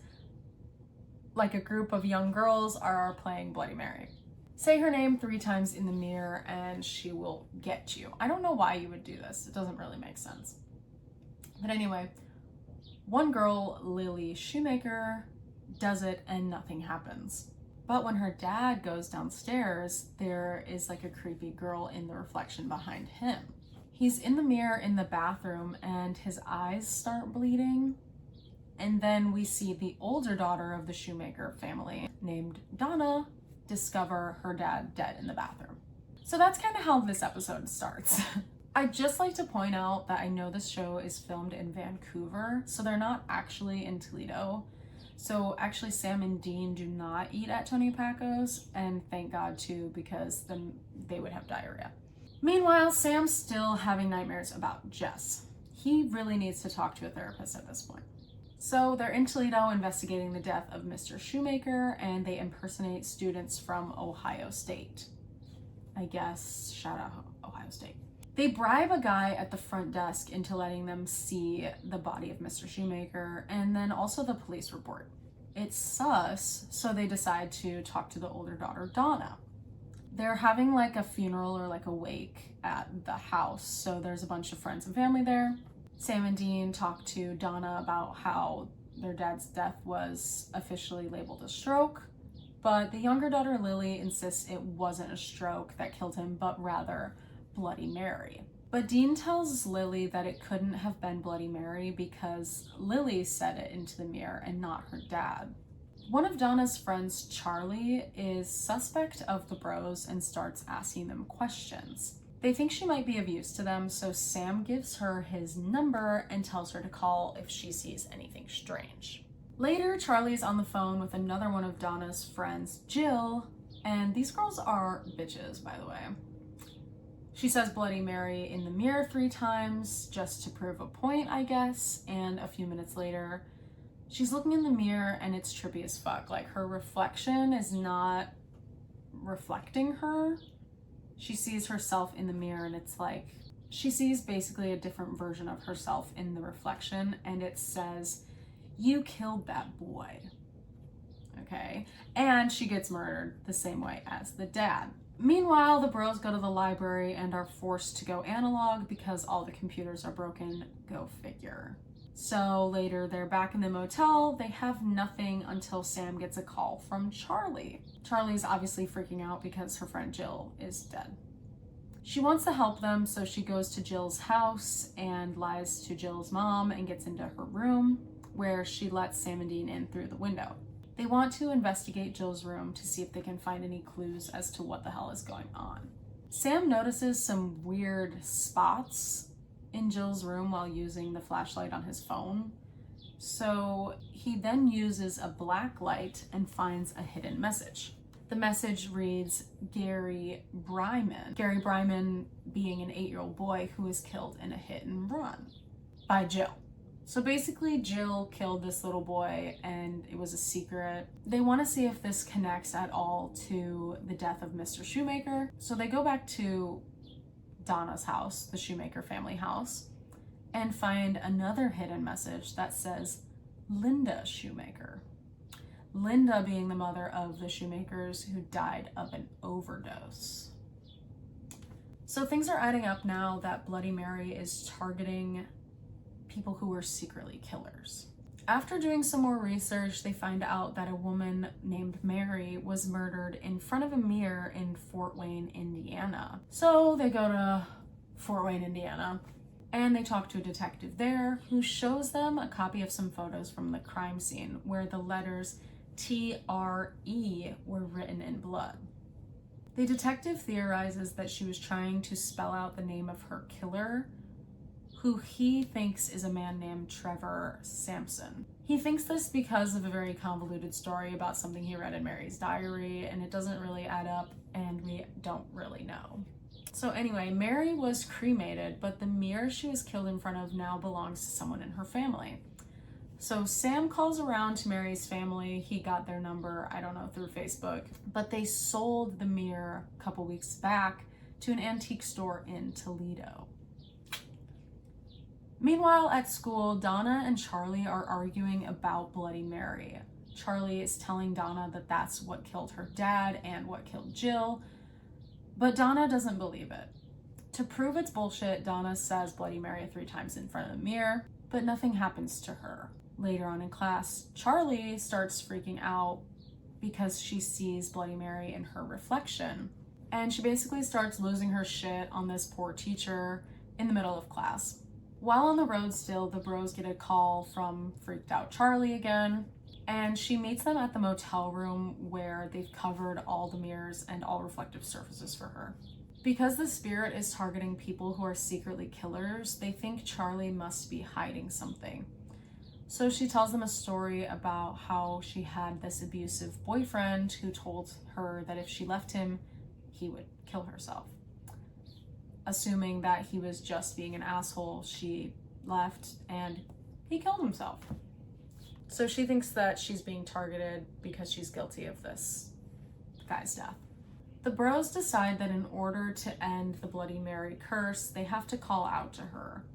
like a group of young girls, are playing Bloody Mary. Say her name 3 times in the mirror and she will get you. I don't know why you would do this. It doesn't really make sense. But anyway, one girl, Lily Shoemaker, does it and nothing happens. But when her dad goes downstairs, there is like a creepy girl in the reflection behind him. He's in the mirror in the bathroom and his eyes start bleeding. And then we see the older daughter of the Shoemaker family, named Donna, discover her dad dead in the bathroom. So that's kind of how this episode starts. I'd just like to point out that I know this show is filmed in Vancouver, so they're not actually in Toledo. So actually Sam and Dean do not eat at Tony Paco's, and thank God too, because then they would have diarrhea. Meanwhile, Sam's still having nightmares about Jess. He really needs to talk to a therapist at this point. So they're in Toledo investigating the death of Mr. Shoemaker, and they impersonate students from Ohio State. I guess, shout out Ohio State. They bribe a guy at the front desk into letting them see the body of Mr. Shoemaker, and then also the police report. It's sus, so they decide to talk to the older daughter, Donna. They're having like a funeral or like a wake at the house, so there's a bunch of friends and family there. Sam and Dean talk to Donna about how their dad's death was officially labeled a stroke, but the younger daughter, Lily, insists it wasn't a stroke that killed him, but rather Bloody Mary. But Dean tells Lily that it couldn't have been Bloody Mary because Lily said it into the mirror and not her dad. One of Donna's friends, Charlie, is suspect of the bros and starts asking them questions. They think she might be of use to them, so Sam gives her his number and tells her to call if she sees anything strange. Later, Charlie's on the phone with another one of Donna's friends, Jill, and these girls are bitches, by the way. She says Bloody Mary in the mirror 3 times, just to prove a point, I guess, and a few minutes later, she's looking in the mirror and it's trippy as fuck. Like, her reflection is not reflecting her. She sees herself in the mirror and it's like, she sees basically a different version of herself in the reflection, and it says, "You killed that boy." Okay? And she gets murdered the same way as the dad. Meanwhile, the bros go to the library and are forced to go analog because all the computers are broken. Go figure. So later they're back in the motel. They have nothing until Sam gets a call from Charlie. Charlie's obviously freaking out because her friend Jill is dead. She wants to help them, so she goes to Jill's house and lies to Jill's mom and gets into her room, where she lets Sam and Dean in through the window. They want to investigate Jill's room to see if they can find any clues as to what the hell is going on. Sam notices some weird spots in Jill's room while using the flashlight on his phone. So he then uses a black light and finds a hidden message. The message reads, Gary Bryman. Gary Bryman being an 8-year-old boy who was killed in a hit and run by Jill. So basically Jill killed this little boy and it was a secret. They want to see if this connects at all to the death of Mr. Shoemaker. So they go back to Donna's house, the Shoemaker family house, and find another hidden message that says Linda Shoemaker. Linda being the mother of the Shoemakers who died of an overdose. So things are adding up now that Bloody Mary is targeting people who were secretly killers. After doing some more research, they find out that a woman named Mary was murdered in front of a mirror in Fort Wayne, Indiana. So they go to Fort Wayne, Indiana, and they talk to a detective there who shows them a copy of some photos from the crime scene where the letters TRE were written in blood. The detective theorizes that she was trying to spell out the name of her killer, who he thinks is a man named Trevor Sampson. He thinks this because of a very convoluted story about something he read in Mary's diary, and it doesn't really add up, and we don't really know. So anyway, Mary was cremated, but the mirror she was killed in front of now belongs to someone in her family. So Sam calls around to Mary's family. He got their number, I don't know, through Facebook, but they sold the mirror a couple weeks back to an antique store in Toledo. Meanwhile, at school, Donna and Charlie are arguing about Bloody Mary. Charlie is telling Donna that that's what killed her dad and what killed Jill, but Donna doesn't believe it. To prove it's bullshit, Donna says Bloody Mary 3 times in front of the mirror, but nothing happens to her. Later on in class, Charlie starts freaking out because she sees Bloody Mary in her reflection, and she basically starts losing her shit on this poor teacher in the middle of class. While on the road still, the bros get a call from freaked out Charlie again, and she meets them at the motel room where they've covered all the mirrors and all reflective surfaces for her. Because the spirit is targeting people who are secretly killers, they think Charlie must be hiding something. So she tells them a story about how she had this abusive boyfriend who told her that if she left him, he would kill herself. Assuming that he was just being an asshole, she left and he killed himself. So she thinks that she's being targeted because she's guilty of this guy's death. The bros decide that in order to end the Bloody Mary curse, they have to call out to her.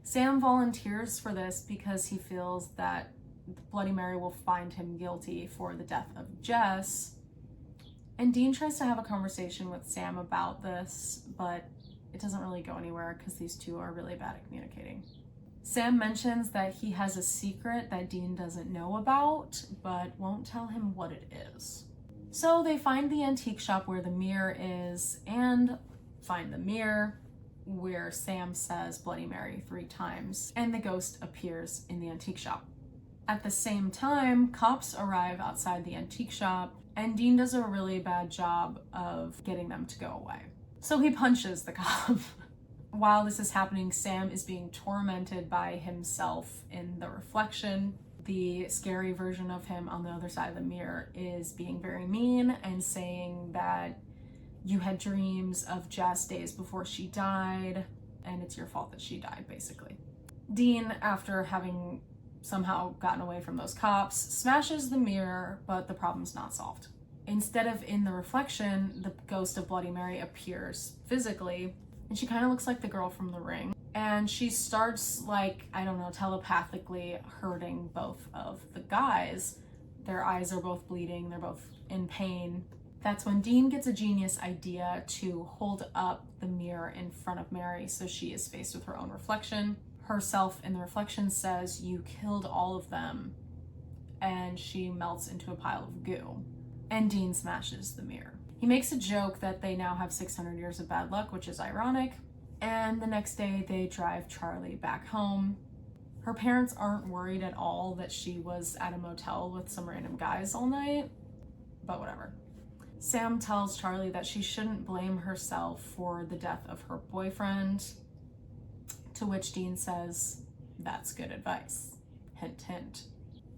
Sam volunteers for this because he feels that Bloody Mary will find him guilty for the death of Jess. And Dean tries to have a conversation with Sam about this, but it doesn't really go anywhere because these two are really bad at communicating. Sam mentions that he has a secret that Dean doesn't know about, but won't tell him what it is. So they find the antique shop where the mirror is and find the mirror where Sam says Bloody Mary 3 times, and the ghost appears in the antique shop. At the same time, cops arrive outside the antique shop, and Dean does a really bad job of getting them to go away. So he punches the cop. While this is happening, Sam is being tormented by himself in the reflection. The scary version of him on the other side of the mirror is being very mean and saying that you had dreams of Jess days before she died, and it's your fault that she died, basically. Dean, after having somehow gotten away from those cops, smashes the mirror, but the problem's not solved. Instead of in the reflection, the ghost of Bloody Mary appears physically, and she kind of looks like the girl from The Ring. And she starts, telepathically hurting both of the guys. Their eyes are both bleeding, they're both in pain. That's when Dean gets a genius idea to hold up the mirror in front of Mary so she is faced with her own reflection. Herself in the reflection says, "You killed all of them," and she melts into a pile of goo. And Dean smashes the mirror. He makes a joke that they now have 600 years of bad luck, which is ironic. And the next day they drive Charlie back home. Her parents aren't worried at all that she was at a motel with some random guys all night, but whatever. Sam tells Charlie that she shouldn't blame herself for the death of her boyfriend, to which Dean says, "That's good advice." Hint, hint.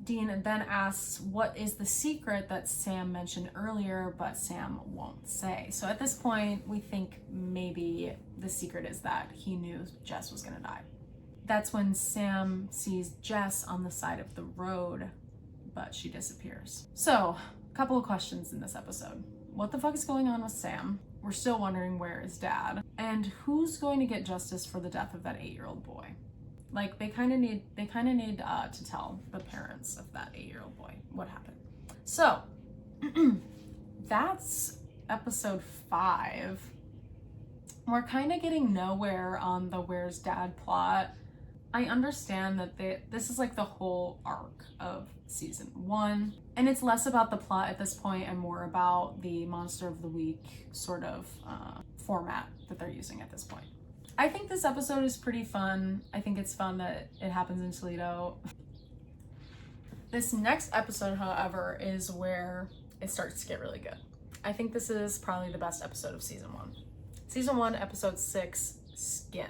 Dean then asks what is the secret that Sam mentioned earlier, but Sam won't say. So at this point, we think maybe the secret is that he knew Jess was gonna die. That's when Sam sees Jess on the side of the road, but she disappears. So, a couple of questions in this episode. What the fuck is going on with Sam? We're still wondering where is Dad? And who's going to get justice for the death of that 8-year-old boy? Like, they kind of need to tell the parents of that 8-year-old boy what happened. So, that's episode 5. We're kind of getting nowhere on the Where's Dad plot. I understand that this is like the whole arc of season 1, and it's less about the plot at this point and more about the Monster of the Week sort of format that they're using at this point. I think this episode is pretty fun. I think it's fun that it happens in Toledo. This next episode, however, is where it starts to get really good. I think this is probably the best episode of season 1. Season 1, episode 6, Skin.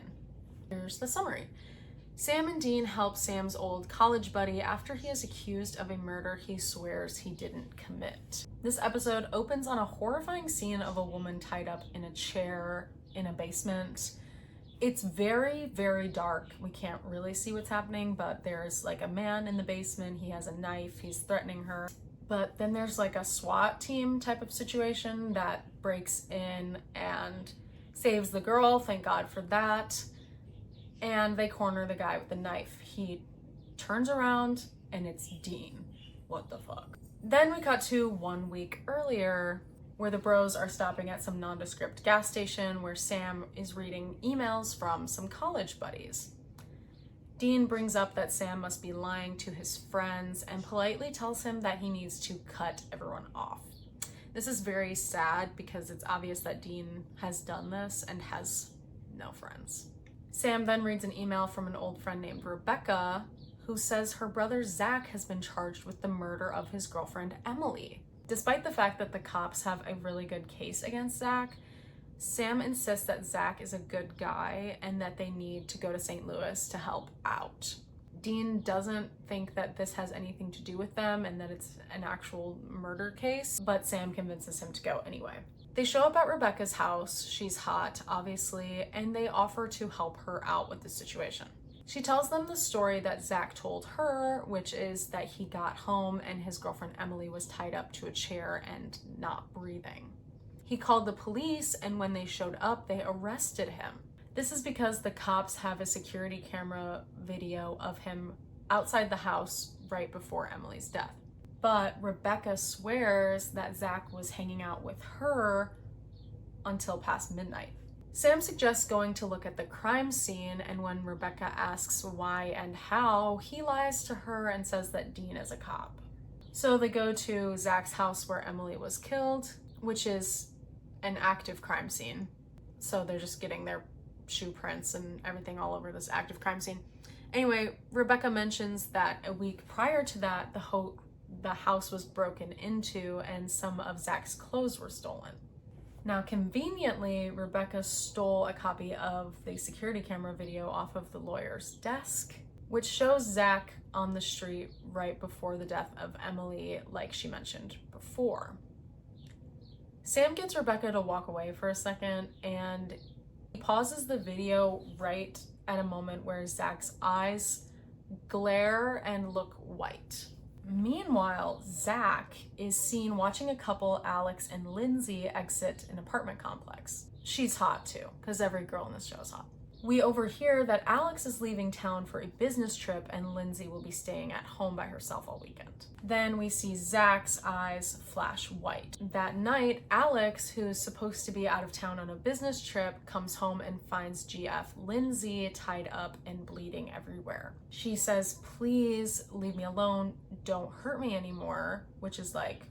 Here's the summary. Sam and Dean help Sam's old college buddy after he is accused of a murder he swears he didn't commit. This episode opens on a horrifying scene of a woman tied up in a chair in a basement. It's very, very dark. We can't really see what's happening, but there's like a man in the basement. He has a knife. He's threatening her. But then there's like a SWAT team type of situation that breaks in and saves the girl. Thank God for that. And they corner the guy with the knife. He turns around and it's Dean. What the fuck? Then we cut to 1 week earlier, where the bros are stopping at some nondescript gas station where Sam is reading emails from some college buddies. Dean brings up that Sam must be lying to his friends and politely tells him that he needs to cut everyone off. This is very sad because it's obvious that Dean has done this and has no friends. Sam then reads an email from an old friend named Rebecca, who says her brother Zach has been charged with the murder of his girlfriend Emily. Despite the fact that the cops have a really good case against Zach, Sam insists that Zach is a good guy and that they need to go to St. Louis to help out. Dean doesn't think that this has anything to do with them and that it's an actual murder case, but Sam convinces him to go anyway. They show up at Rebecca's house. She's hot, obviously, and they offer to help her out with the situation. She tells them the story that Zach told her, which is that he got home and his girlfriend Emily was tied up to a chair and not breathing. He called the police, and when they showed up, they arrested him. This is because the cops have a security camera video of him outside the house right before Emily's death. But Rebecca swears that Zach was hanging out with her until past midnight. Sam suggests going to look at the crime scene, and when Rebecca asks why and how, he lies to her and says that Dean is a cop. So they go to Zach's house where Emily was killed, which is an active crime scene. So they're just getting their shoe prints and everything all over this active crime scene. Anyway, Rebecca mentions that a week prior to that, the house was broken into and some of Zach's clothes were stolen. Now, conveniently, Rebecca stole a copy of the security camera video off of the lawyer's desk, which shows Zach on the street right before the death of Emily, like she mentioned before. Sam gets Rebecca to walk away for a second, and he pauses the video right at a moment where Zach's eyes glare and look white. Meanwhile, Zach is seen watching a couple, Alex and Lindsay, exit an apartment complex. She's hot too, because every girl in this show is hot. We overhear that Alex is leaving town for a business trip and Lindsay will be staying at home by herself all weekend. Then we see Zach's eyes flash white. That night, Alex, who's supposed to be out of town on a business trip, comes home and finds GF Lindsay tied up and bleeding everywhere. She says, "Please leave me alone, don't hurt me anymore," which is like,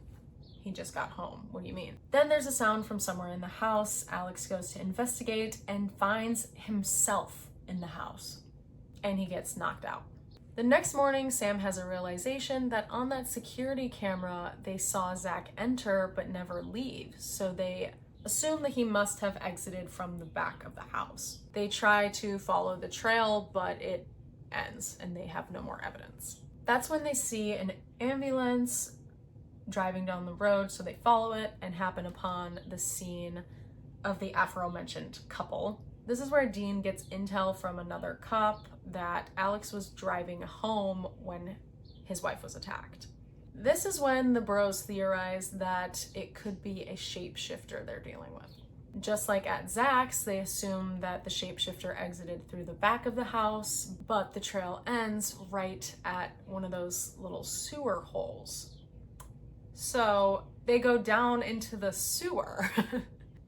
he just got home. What do you mean? Then there's a sound from somewhere in the house. Alex goes to investigate and finds himself in the house, and he gets knocked out. The next morning, Sam has a realization that on that security camera, they saw Zach enter but never leave, so they assume that he must have exited from the back of the house. They try to follow the trail, but it ends and they have no more evidence. That's when they see an ambulance driving down the road, so they follow it and happen upon the scene of the aforementioned couple. This is where Dean gets intel from another cop that Alex was driving home when his wife was attacked. This is when the bros theorize that it could be a shapeshifter they're dealing with. Just like at Zach's, they assume that the shapeshifter exited through the back of the house, but the trail ends right at one of those little sewer holes. So they go down into the sewer.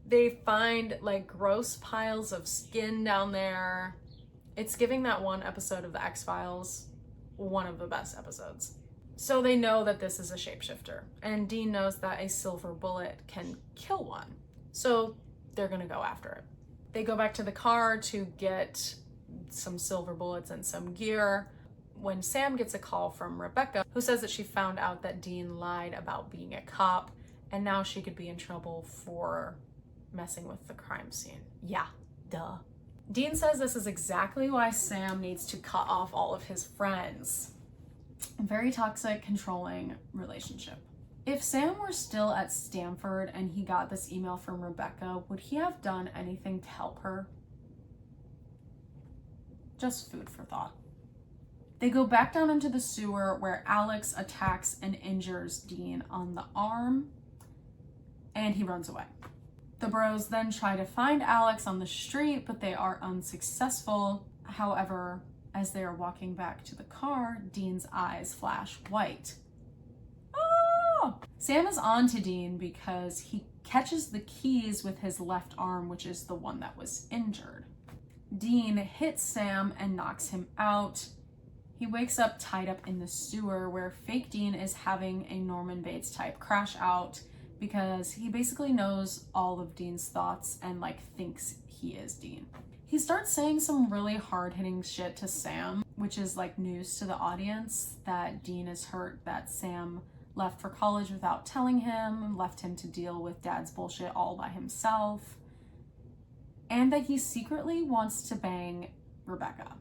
They find like gross piles of skin down there. It's giving that one episode of the X-Files, one of the best episodes. So they know that this is a shapeshifter, and Dean knows that a silver bullet can kill one. So they're gonna go after it. They go back to the car to get some silver bullets and some gear when Sam gets a call from Rebecca, who says that she found out that Dean lied about being a cop, and now she could be in trouble for messing with the crime scene. Yeah, duh. Dean says this is exactly why Sam needs to cut off all of his friends. A very toxic, controlling relationship. If Sam were still at Stanford and he got this email from Rebecca, would he have done anything to help her? Just food for thought. They go back down into the sewer where Alex attacks and injures Dean on the arm, and he runs away. The bros then try to find Alex on the street, but they are unsuccessful. However, as they are walking back to the car, Dean's eyes flash white. Oh! Sam is on to Dean because he catches the keys with his left arm, which is the one that was injured. Dean hits Sam and knocks him out. He wakes up tied up in the sewer where fake Dean is having a Norman Bates type crash out because he basically knows all of Dean's thoughts and like thinks he is Dean. He starts saying some really hard-hitting shit to Sam, which is like news to the audience, that Dean is hurt that Sam left for college without telling him, left him to deal with dad's bullshit all by himself. and that he secretly wants to bang Rebecca.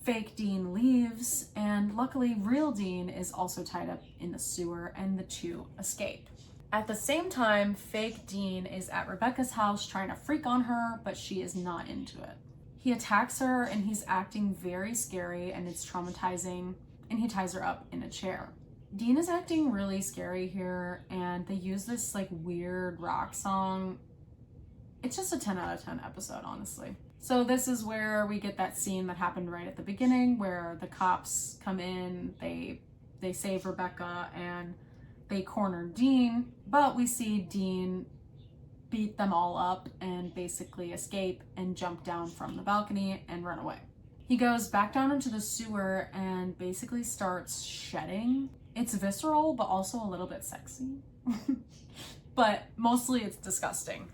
Fake Dean leaves, and luckily real Dean is also tied up in the sewer, and the two escape. At the same time, fake Dean is at Rebecca's house trying to freak on her, but she is not into it. He attacks her and he's acting very scary, and it's traumatizing, and he ties her up in a chair. Dean is acting really scary here, and they use this like weird rock song. It's just a 10 out of 10 episode, honestly. So this is where we get that scene that happened right at the beginning where the cops come in, they save Rebecca, and they corner Dean, but we see Dean beat them all up and basically escape and jump down from the balcony and run away. He goes back down into the sewer and basically starts shedding. It's visceral, but also a little bit sexy. But mostly it's disgusting.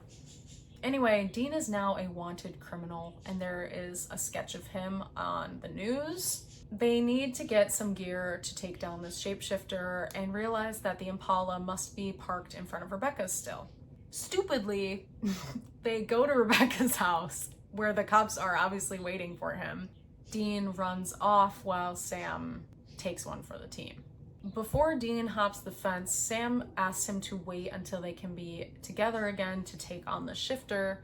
Anyway, Dean is now a wanted criminal, and there is a sketch of him on the news. They need to get some gear to take down this shapeshifter and realize that the Impala must be parked in front of Rebecca's still. Stupidly, they go to Rebecca's house where the cops are obviously waiting for him. Dean runs off while Sam takes one for the team. Before Dean hops the fence, Sam asks him to wait until they can be together again to take on the shifter.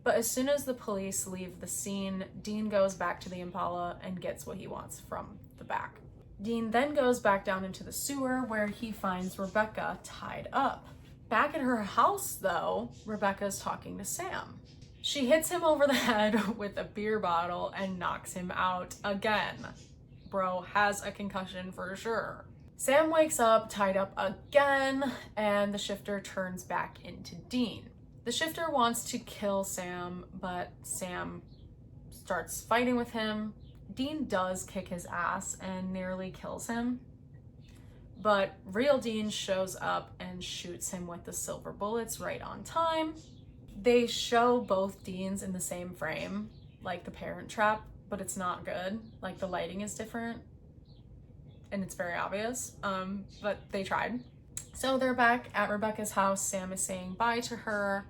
But as soon as the police leave the scene, Dean goes back to the Impala and gets what he wants from the back. Dean then goes back down into the sewer where he finds Rebecca tied up. Back at her house, though, Rebecca's talking to Sam. She hits him over the head with a beer bottle and knocks him out again. Bro has a concussion for sure. Sam wakes up tied up again, and the shifter turns back into Dean. The shifter wants to kill Sam, but Sam starts fighting with him. Dean does kick his ass and nearly kills him, but real Dean shows up and shoots him with the silver bullets right on time. They show both Deans in the same frame, like the Parent Trap, but it's not good. Like, the lighting is different and it's very obvious, but they tried. So they're back at Rebecca's house. Sam is saying bye to her.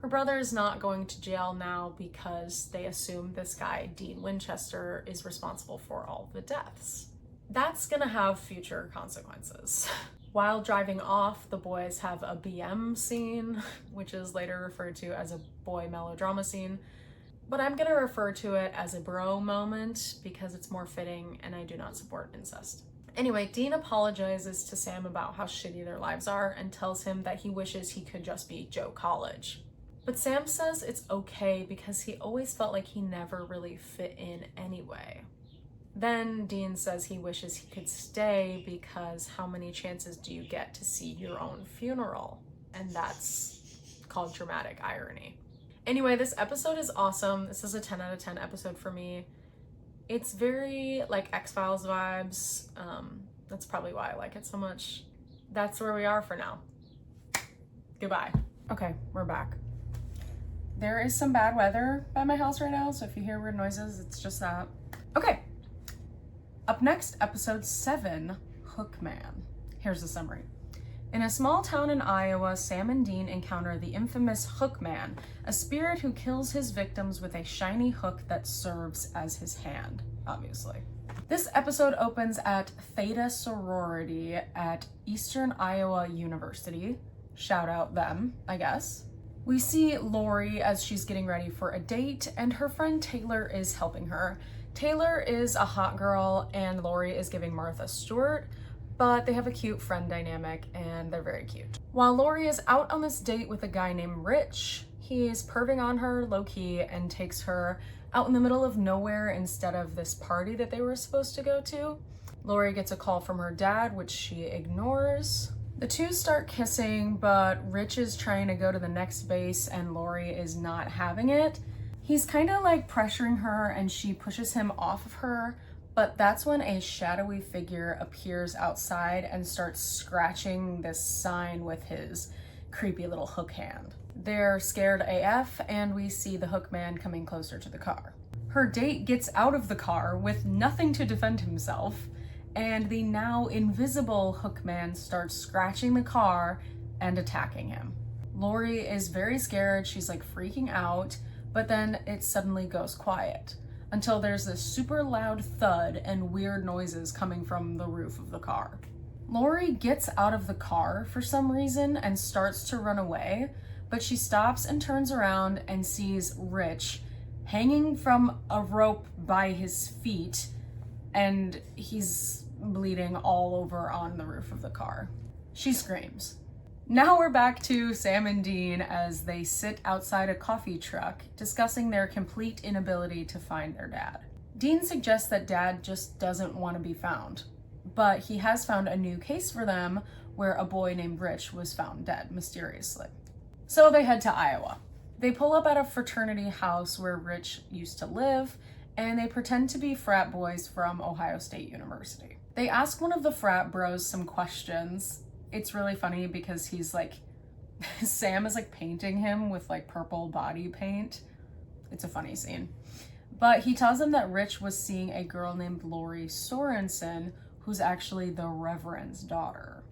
Her brother is not going to jail now because they assume this guy, Dean Winchester, is responsible for all the deaths. That's gonna have future consequences. While driving off, the boys have a BM scene, which is later referred to as a boy melodrama scene, but I'm gonna refer to it as a bro moment because it's more fitting and I do not support incest. Anyway, Dean apologizes to Sam about how shitty their lives are and tells him that he wishes he could just be Joe College. But Sam says it's okay because he always felt like he never really fit in anyway. Then Dean says he wishes he could stay because how many chances do you get to see your own funeral? And that's called dramatic irony. Anyway, this episode is awesome. This is a 10 out of 10 episode for me. It's very like X-Files vibes. That's probably why I like it so much. That's where we are for now. Goodbye. Okay, we're back. There is some bad weather by my house right now, so if you hear weird noises, it's just that. Okay. Up next, episode 7, Hookman. Here's the summary. In a small town in Iowa, Sam and Dean encounter the infamous Hookman, a spirit who kills his victims with a shiny hook that serves as his hand, obviously. This episode opens at Theta Sorority at Eastern Iowa University. Shout out them, I guess. We see Lori as she's getting ready for a date, and her friend Taylor is helping her. Taylor is a hot girl, and Lori is giving Martha Stewart, but they have a cute friend dynamic, and they're very cute. While Lori is out on this date with a guy named Rich, he's perving on her low-key and takes her out in the middle of nowhere instead of this party that they were supposed to go to. Lori gets a call from her dad, which she ignores. The two start kissing, but Rich is trying to go to the next base and Lori is not having it. He's kind of like pressuring her and she pushes him off of her, but that's when a shadowy figure appears outside and starts scratching this sign with his creepy little hook hand. They're scared AF and we see the Hookman coming closer to the car. Her date gets out of the car with nothing to defend himself, and the now invisible Hookman starts scratching the car and attacking him. Lori is very scared, she's like freaking out, but then it suddenly goes quiet until there's this super loud thud and weird noises coming from the roof of the car. Lori gets out of the car for some reason and starts to run away, but she stops and turns around and sees Rich hanging from a rope by his feet, and he's bleeding all over on the roof of the car. She screams. Now we're back to Sam and Dean as they sit outside a coffee truck discussing their complete inability to find their dad. Dean suggests that Dad just doesn't want to be found, but he has found a new case for them where a boy named Rich was found dead mysteriously. So they head to Iowa. They pull up at a fraternity house where Rich used to live, and they pretend to be frat boys from Ohio State University. They ask one of the frat bros some questions. It's really funny because he's like, Sam is like painting him with like purple body paint. It's a funny scene. But he tells them that Rich was seeing a girl named Lori Sorensen, who's actually the Reverend's daughter.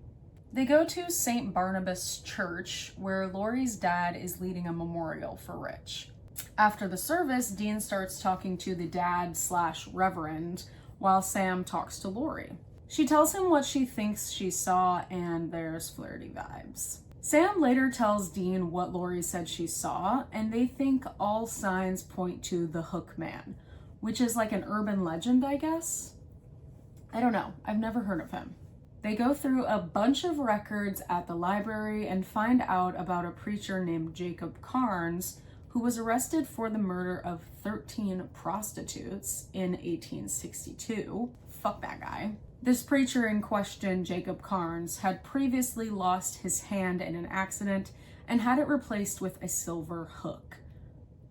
They go to St. Barnabas Church, where Lori's dad is leading a memorial for Rich. After the service, Dean starts talking to the dad/reverend while Sam talks to Lori. She tells him what she thinks she saw, and there's flirty vibes. Sam later tells Dean what Lori said she saw, and they think all signs point to the Hook Man, which is like an urban legend, I guess? I don't know. I've never heard of him. They go through a bunch of records at the library and find out about a preacher named Jacob Carnes, who was arrested for the murder of 13 prostitutes in 1862. Fuck that guy. This preacher in question, Jacob Carnes, had previously lost his hand in an accident and had it replaced with a silver hook.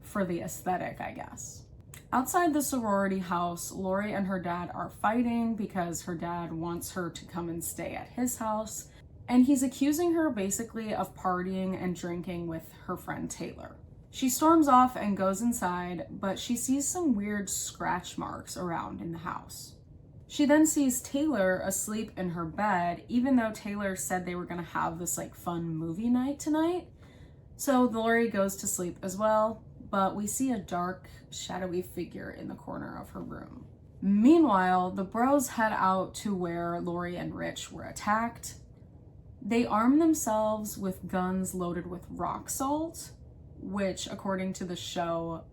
For the aesthetic, I guess. Outside the sorority house, Lori and her dad are fighting because her dad wants her to come and stay at his house, and he's accusing her basically of partying and drinking with her friend Taylor. She storms off and goes inside, but she sees some weird scratch marks around in the house. She then sees Taylor asleep in her bed, even though Taylor said they were gonna have this like fun movie night tonight. So Lori goes to sleep as well, but we see a dark, shadowy figure in the corner of her room. Meanwhile, the bros head out to where Lori and Rich were attacked. They arm themselves with guns loaded with rock salt, which, according to the show,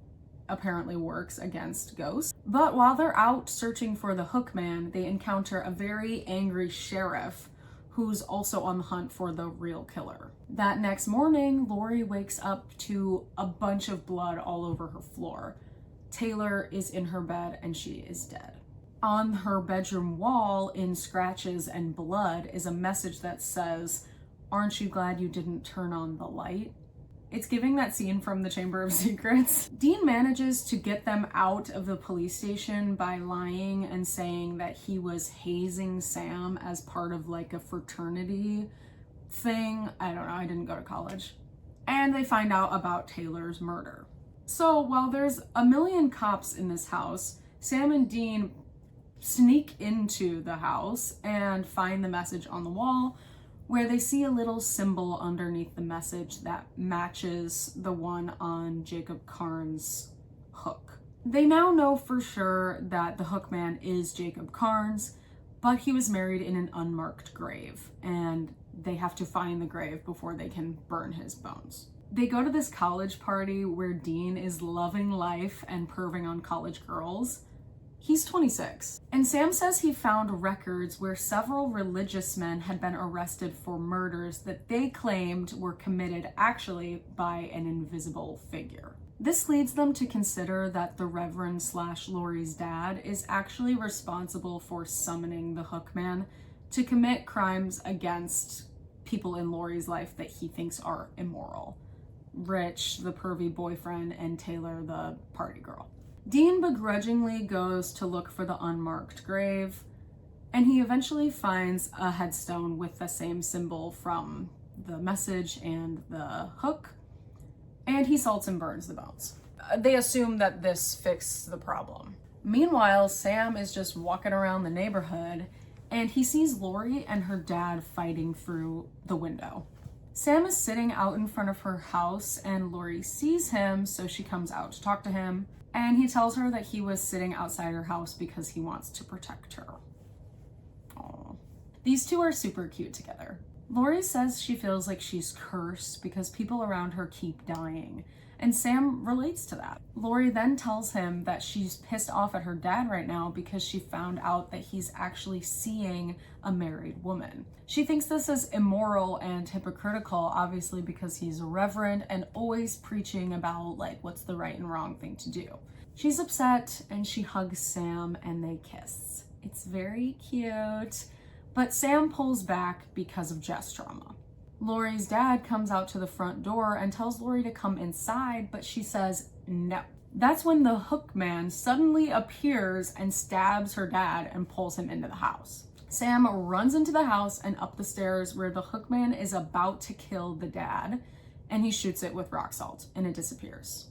apparently works against ghosts. But while they're out searching for the Hook Man, they encounter a very angry sheriff who's also on the hunt for the real killer. That next morning, Lori wakes up to a bunch of blood all over her floor. Taylor is in her bed and she is dead. On her bedroom wall, in scratches and blood, is a message that says, "Aren't you glad you didn't turn on the light?" It's giving that scene from the Chamber of Secrets. Dean manages to get them out of the police station by lying and saying that he was hazing Sam as part of like a fraternity thing. I don't know, I didn't go to college. And they find out about Taylor's murder. So while there's a million cops in this house, Sam and Dean sneak into the house and find the message on the wall, where they see a little symbol underneath the message that matches the one on Jacob Carnes' hook. They now know for sure that the Hook Man is Jacob Carnes, but he was married in an unmarked grave, and they have to find the grave before they can burn his bones. They go to this college party where Dean is loving life and perving on college girls. He's 26. And Sam says he found records where several religious men had been arrested for murders that they claimed were committed actually by an invisible figure. This leads them to consider that the Reverend/Lori's dad is actually responsible for summoning the Hook Man to commit crimes against people in Lori's life that he thinks are immoral. Rich, the pervy boyfriend, and Taylor, the party girl. Dean begrudgingly goes to look for the unmarked grave, and he eventually finds a headstone with the same symbol from the message and the hook, and he salts and burns the bones. They assume that this fixed the problem. Meanwhile, Sam is just walking around the neighborhood, and he sees Lori and her dad fighting through the window. Sam is sitting out in front of her house and Lori sees him, so she comes out to talk to him. And he tells her that he was sitting outside her house because he wants to protect her. Aww. These two are super cute together. Lori says she feels like she's cursed because people around her keep dying, and Sam relates to that. Lori then tells him that she's pissed off at her dad right now because she found out that he's actually seeing a married woman. She thinks this is immoral and hypocritical, obviously because he's a reverend and always preaching about like what's the right and wrong thing to do. She's upset and she hugs Sam and they kiss. It's very cute. But Sam pulls back because of Jess trauma. Lori's dad comes out to the front door and tells Lori to come inside, but she says no. That's when the hook man suddenly appears and stabs her dad and pulls him into the house. Sam runs into the house and up the stairs where the hook man is about to kill the dad, and he shoots it with rock salt and it disappears.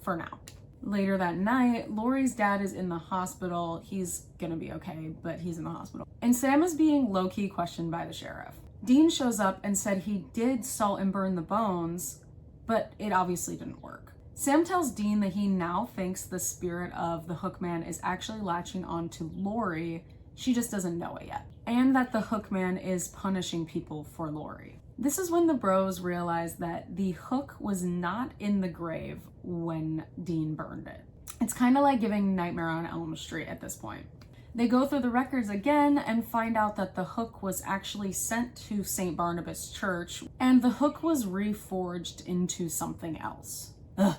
For now. Later that night, Lori's dad is in the hospital. He's gonna be okay, but he's in the hospital. And Sam is being low-key questioned by the sheriff. Dean shows up and said he did salt and burn the bones, but it obviously didn't work. Sam tells Dean that he now thinks the spirit of the hookman is actually latching on to Lori. She just doesn't know it yet. And that the hookman is punishing people for Lori. This is when the bros realize that the hook was not in the grave when Dean burned it. It's kind of like giving Nightmare on Elm Street at this point. They go through the records again and find out that the hook was actually sent to St. Barnabas Church, and the hook was reforged into something else. Ugh.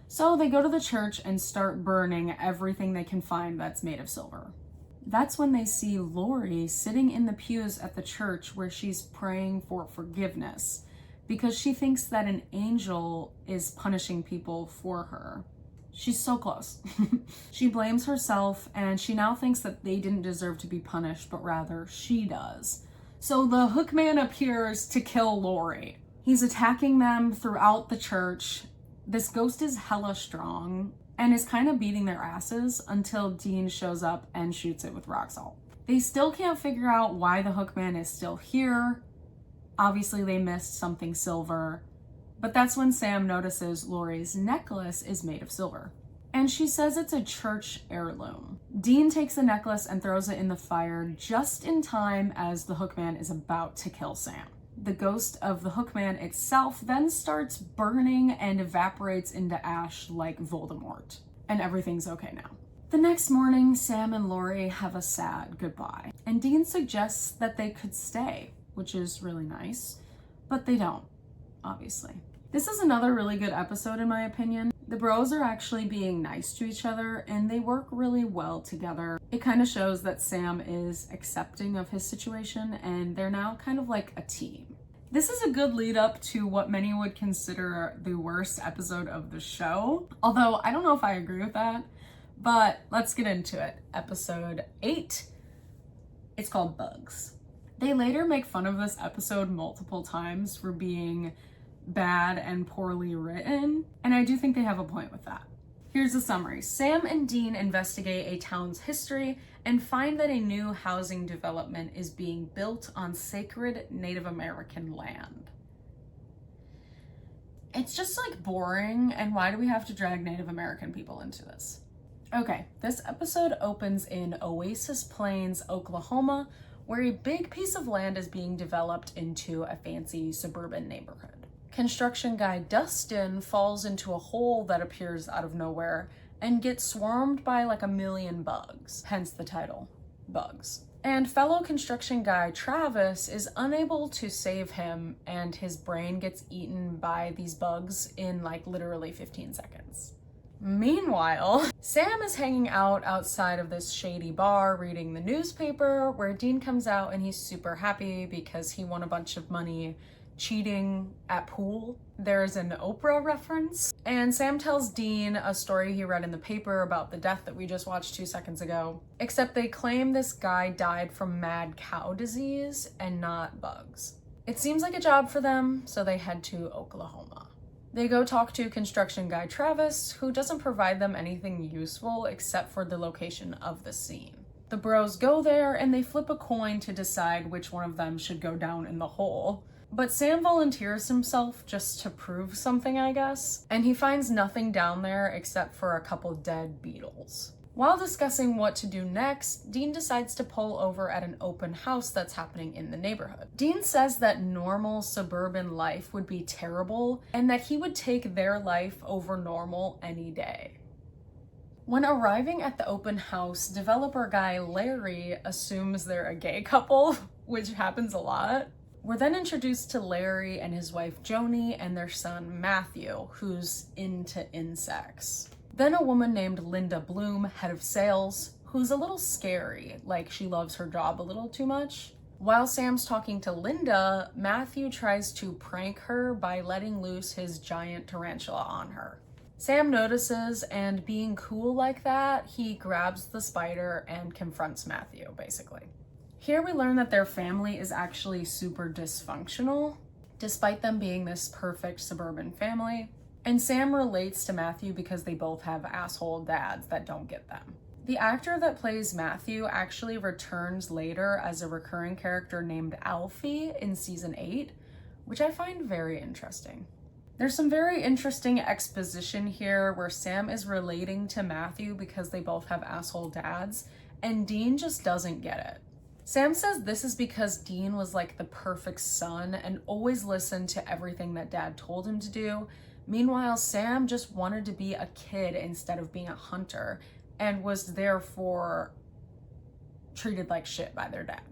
So they go to the church and start burning everything they can find that's made of silver. That's when they see Lori sitting in the pews at the church where she's praying for forgiveness because she thinks that an angel is punishing people for her. She's so close. She blames herself and she now thinks that they didn't deserve to be punished, but rather she does. So the hookman appears to kill Lori. He's attacking them throughout the church. This ghost is hella strong and is kind of beating their asses until Dean shows up and shoots it with rock salt. They still can't figure out why the hookman is still here. Obviously they missed something silver, but that's when Sam notices Lori's necklace is made of silver. And she says it's a church heirloom. Dean takes the necklace and throws it in the fire just in time as the hookman is about to kill Sam. The ghost of the hookman itself then starts burning and evaporates into ash like Voldemort. And everything's okay now. The next morning, Sam and Lori have a sad goodbye. And Dean suggests that they could stay, which is really nice. But they don't, obviously. This is another really good episode in my opinion. The bros are actually being nice to each other and they work really well together. It kind of shows that Sam is accepting of his situation and they're now kind of like a team. This is a good lead up to what many would consider the worst episode of the show. Although I don't know if I agree with that, but let's get into it. Episode 8, it's called Bugs. They later make fun of this episode multiple times for being bad and poorly written, and I do think they have a point with that. Here's the summary. Sam and Dean investigate a town's history and find that a new housing development is being built on sacred Native American land. It's just like boring, and why do we have to drag Native American people into this? Okay, this episode opens in Oasis Plains, Oklahoma, where a big piece of land is being developed into a fancy suburban neighborhood. Construction guy Dustin falls into a hole that appears out of nowhere and gets swarmed by like a million bugs, hence the title, Bugs. And fellow construction guy Travis is unable to save him and his brain gets eaten by these bugs in like literally 15 seconds. Meanwhile, Sam is hanging out outside of this shady bar reading the newspaper where Dean comes out and he's super happy because he won a bunch of money cheating at pool. There's an Oprah reference, and Sam tells Dean a story he read in the paper about the death that we just watched 2 seconds ago, except they claim this guy died from mad cow disease and not bugs. It seems like a job for them, so they head to Oklahoma. They go talk to construction guy Travis, who doesn't provide them anything useful except for the location of the scene. The bros go there and they flip a coin to decide which one of them should go down in the hole. But Sam volunteers himself just to prove something, I guess, and he finds nothing down there except for a couple dead beetles. While discussing what to do next, Dean decides to pull over at an open house that's happening in the neighborhood. Dean says that normal suburban life would be terrible and that he would take their life over normal any day. When arriving at the open house, developer guy Larry assumes they're a gay couple, which happens a lot. We're then introduced to Larry and his wife Joni and their son Matthew, who's into insects. Then a woman named Linda Bloom, head of sales, who's a little scary, like she loves her job a little too much. While Sam's talking to Linda, Matthew tries to prank her by letting loose his giant tarantula on her. Sam notices, and being cool like that, he grabs the spider and confronts Matthew, basically. Here we learn that their family is actually super dysfunctional, despite them being this perfect suburban family. And Sam relates to Matthew because they both have asshole dads that don't get them. The actor that plays Matthew actually returns later as a recurring character named Alfie in season 8, which I find very interesting. There's some very interesting exposition here where Sam is relating to Matthew because they both have asshole dads, and Dean just doesn't get it. Sam says this is because Dean was like the perfect son and always listened to everything that dad told him to do. Meanwhile, Sam just wanted to be a kid instead of being a hunter and was therefore treated like shit by their dad.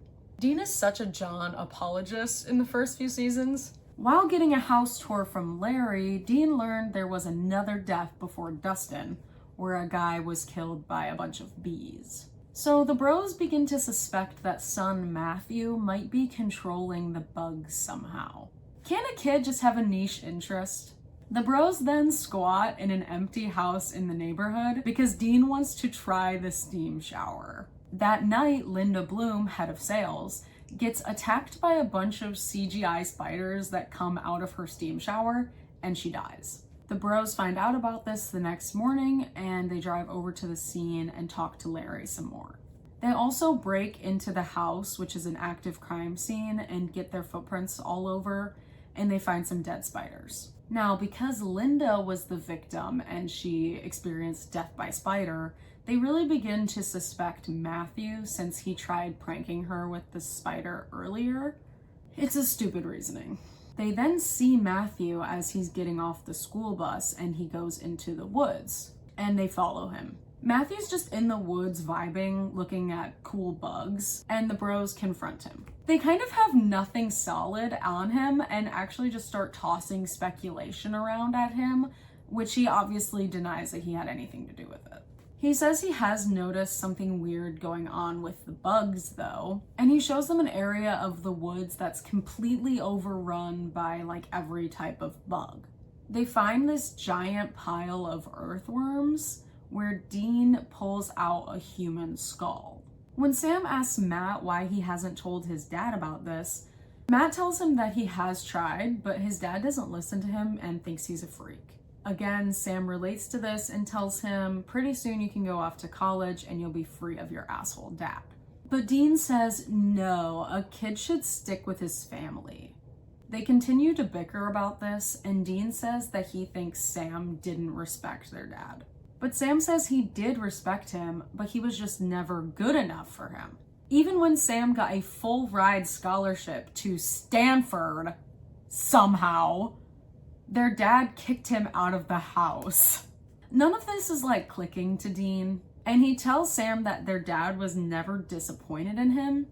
Dean is such a John apologist in the first few seasons. While getting a house tour from Larry, Dean learned there was another death before Dustin, where a guy was killed by a bunch of bees. So the bros begin to suspect that son Matthew might be controlling the bugs somehow. Can a kid just have a niche interest? The bros then squat in an empty house in the neighborhood because Dean wants to try the steam shower. That night, Linda Bloom, head of sales, gets attacked by a bunch of CGI spiders that come out of her steam shower, and she dies. The bros find out about this the next morning, and they drive over to the scene and talk to Larry some more. They also break into the house, which is an active crime scene, and get their footprints all over, and they find some dead spiders. Now, because Linda was the victim and she experienced death by spider, they really begin to suspect Matthew since he tried pranking her with the spider earlier. It's a stupid reasoning. They then see Matthew as he's getting off the school bus and he goes into the woods, and they follow him. Matthew's just in the woods vibing, looking at cool bugs, and the bros confront him. They kind of have nothing solid on him and actually just start tossing speculation around at him, which he obviously denies that he had anything to do with it. He says he has noticed something weird going on with the bugs though, and he shows them an area of the woods that's completely overrun by like every type of bug. They find this giant pile of earthworms where Dean pulls out a human skull. When Sam asks Matt why he hasn't told his dad about this, Matt tells him that he has tried, but his dad doesn't listen to him and thinks he's a freak. Again, Sam relates to this and tells him pretty soon you can go off to college and you'll be free of your asshole dad. But Dean says no, a kid should stick with his family. They continue to bicker about this, and Dean says that he thinks Sam didn't respect their dad. But Sam says he did respect him, but he was just never good enough for him. Even when Sam got a full ride scholarship to Stanford, somehow, their dad kicked him out of the house. None of this is like clicking to Dean, and he tells Sam that their dad was never disappointed in him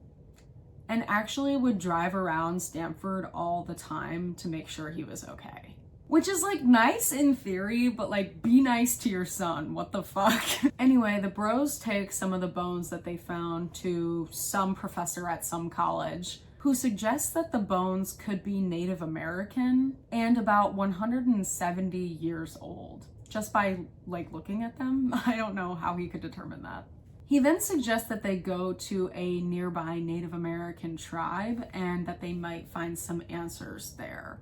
and actually would drive around Stanford all the time to make sure he was okay. Which is like nice in theory, but like be nice to your son, what the fuck? Anyway, the bros take some of the bones that they found to some professor at some college who suggests that the bones could be Native American and about 170 years old. Just by like looking at them, I don't know how he could determine that. He then suggests that they go to a nearby Native American tribe and that they might find some answers there.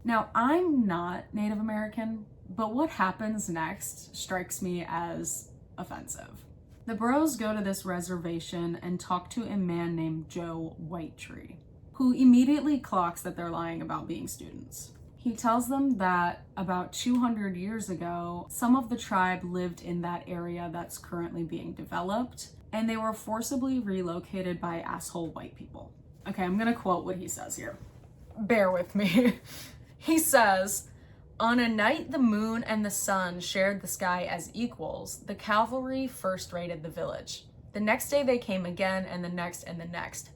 Now, I'm not Native American, but what happens next strikes me as offensive. The bros go to this reservation and talk to a man named Joe Whitetree. who immediately clocks that they're lying about being students. He tells them that about 200 years ago, some of the tribe lived in that area that's currently being developed, and they were forcibly relocated by asshole white people. Okay, I'm gonna quote what he says here. Bear with me. He says, "On a night the moon and the sun shared the sky as equals, the cavalry first raided the village. The next day they came again, and the next,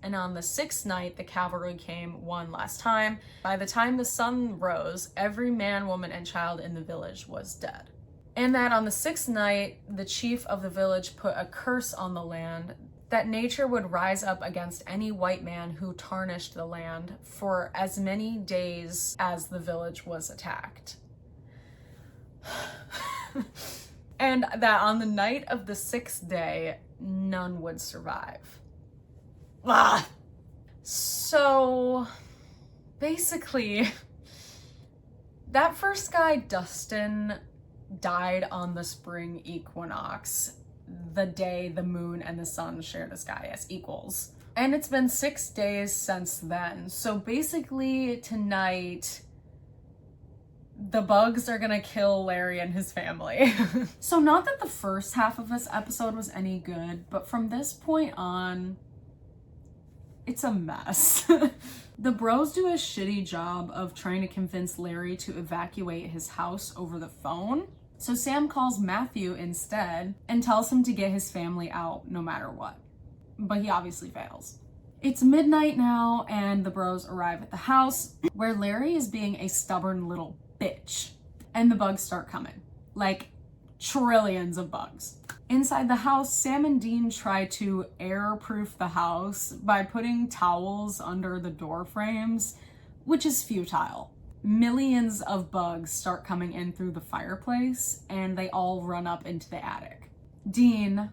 and on the sixth night the cavalry came one last time. By the time the sun rose, every man, woman, and child in the village was dead. And that on the sixth night the chief of the village put a curse on the land, that nature would rise up against any white man who tarnished the land for as many days as the village was attacked. And that on the night of the sixth day, none would survive." Ah! So basically, that first guy, Dustin, died on the spring equinox, the day the moon and the sun share the sky as equals. And it's been 6 days since then. So basically, tonight, the bugs are gonna kill Larry and his family. So not that the first half of this episode was any good, but from this point on, it's a mess. The bros do a shitty job of trying to convince Larry to evacuate his house over the phone. So Sam calls Matthew instead and tells him to get his family out no matter what. But he obviously fails. It's midnight now, and the bros arrive at the house where Larry is being a stubborn little bitch. And the bugs start coming. Like trillions of bugs. Inside the house, Sam and Dean try to air-proof the house by putting towels under the door frames, which is futile. Millions of bugs start coming in through the fireplace, and they all run up into the attic. Dean,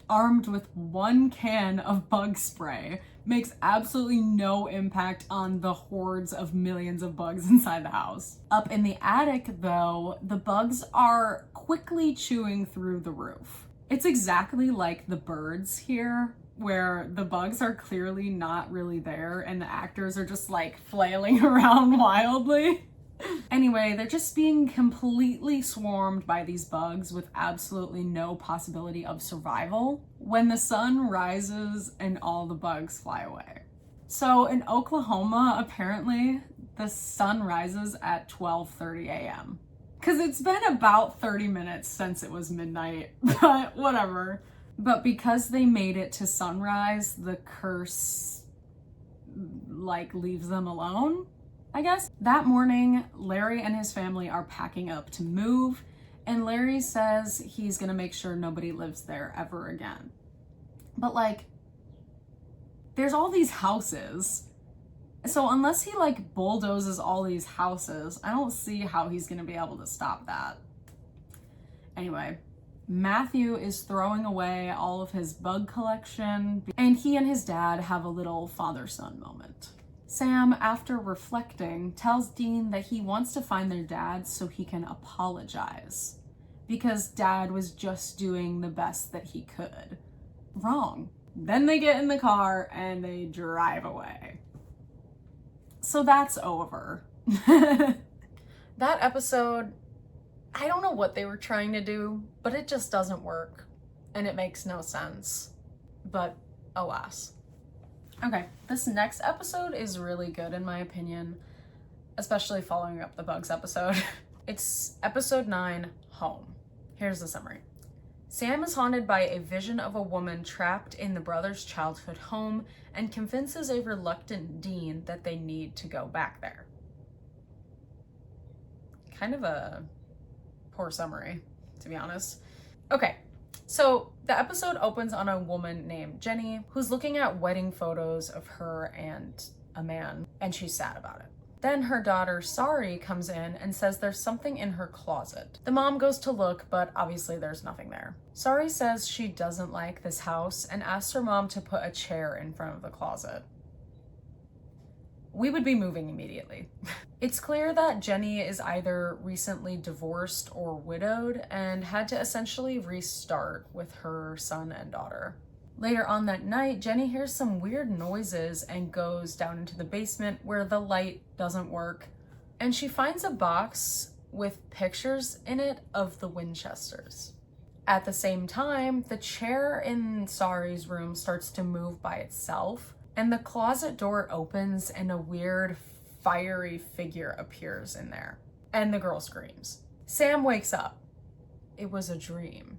armed with 1 can of bug spray, makes absolutely no impact on the hordes of millions of bugs inside the house. Up in the attic, though, the bugs are quickly chewing through the roof. It's exactly like the birds here, where the bugs are clearly not really there and the actors are just like flailing around wildly. Anyway, they're just being completely swarmed by these bugs with absolutely no possibility of survival when the sun rises and all the bugs fly away. So in Oklahoma, apparently the sun rises at 12:30 a.m. Because it's been about 30 minutes since it was midnight, but whatever. But because they made it to sunrise, the curse like leaves them alone, I guess. That morning, Larry and his family are packing up to move, and Larry says he's gonna make sure nobody lives there ever again. But like, there's all these houses. So unless he like bulldozes all these houses, I don't see how he's gonna be able to stop that. Anyway, Matthew is throwing away all of his bug collection, and he and his dad have a little father-son moment. Sam, after reflecting, tells Dean that he wants to find their dad so he can apologize, because dad was just doing the best that he could. Wrong. Then they get in the car and they drive away. So that's over. That episode, I don't know what they were trying to do, but it just doesn't work. And it makes no sense. But alas. Okay, this next episode is really good in my opinion, especially following up the bugs episode. It's episode 9, Home. Here's the summary. Sam is haunted by a vision of a woman trapped in the brothers' childhood home and convinces a reluctant Dean that they need to go back there. Kind of a poor summary, to be honest. Okay, so the episode opens on a woman named Jenny who's looking at wedding photos of her and a man, and she's sad about it. Then her daughter, Sari, comes in and says there's something in her closet. The mom goes to look, but obviously there's nothing there. Sari says she doesn't like this house and asks her mom to put a chair in front of the closet. We would be moving immediately. It's clear that Jenny is either recently divorced or widowed and had to essentially restart with her son and daughter. Later on that night, Jenny hears some weird noises and goes down into the basement where the light doesn't work. And she finds a box with pictures in it of the Winchesters. At the same time, the chair in Sari's room starts to move by itself, and the closet door opens and a weird, fiery figure appears in there. And the girl screams. Sam wakes up. It was a dream.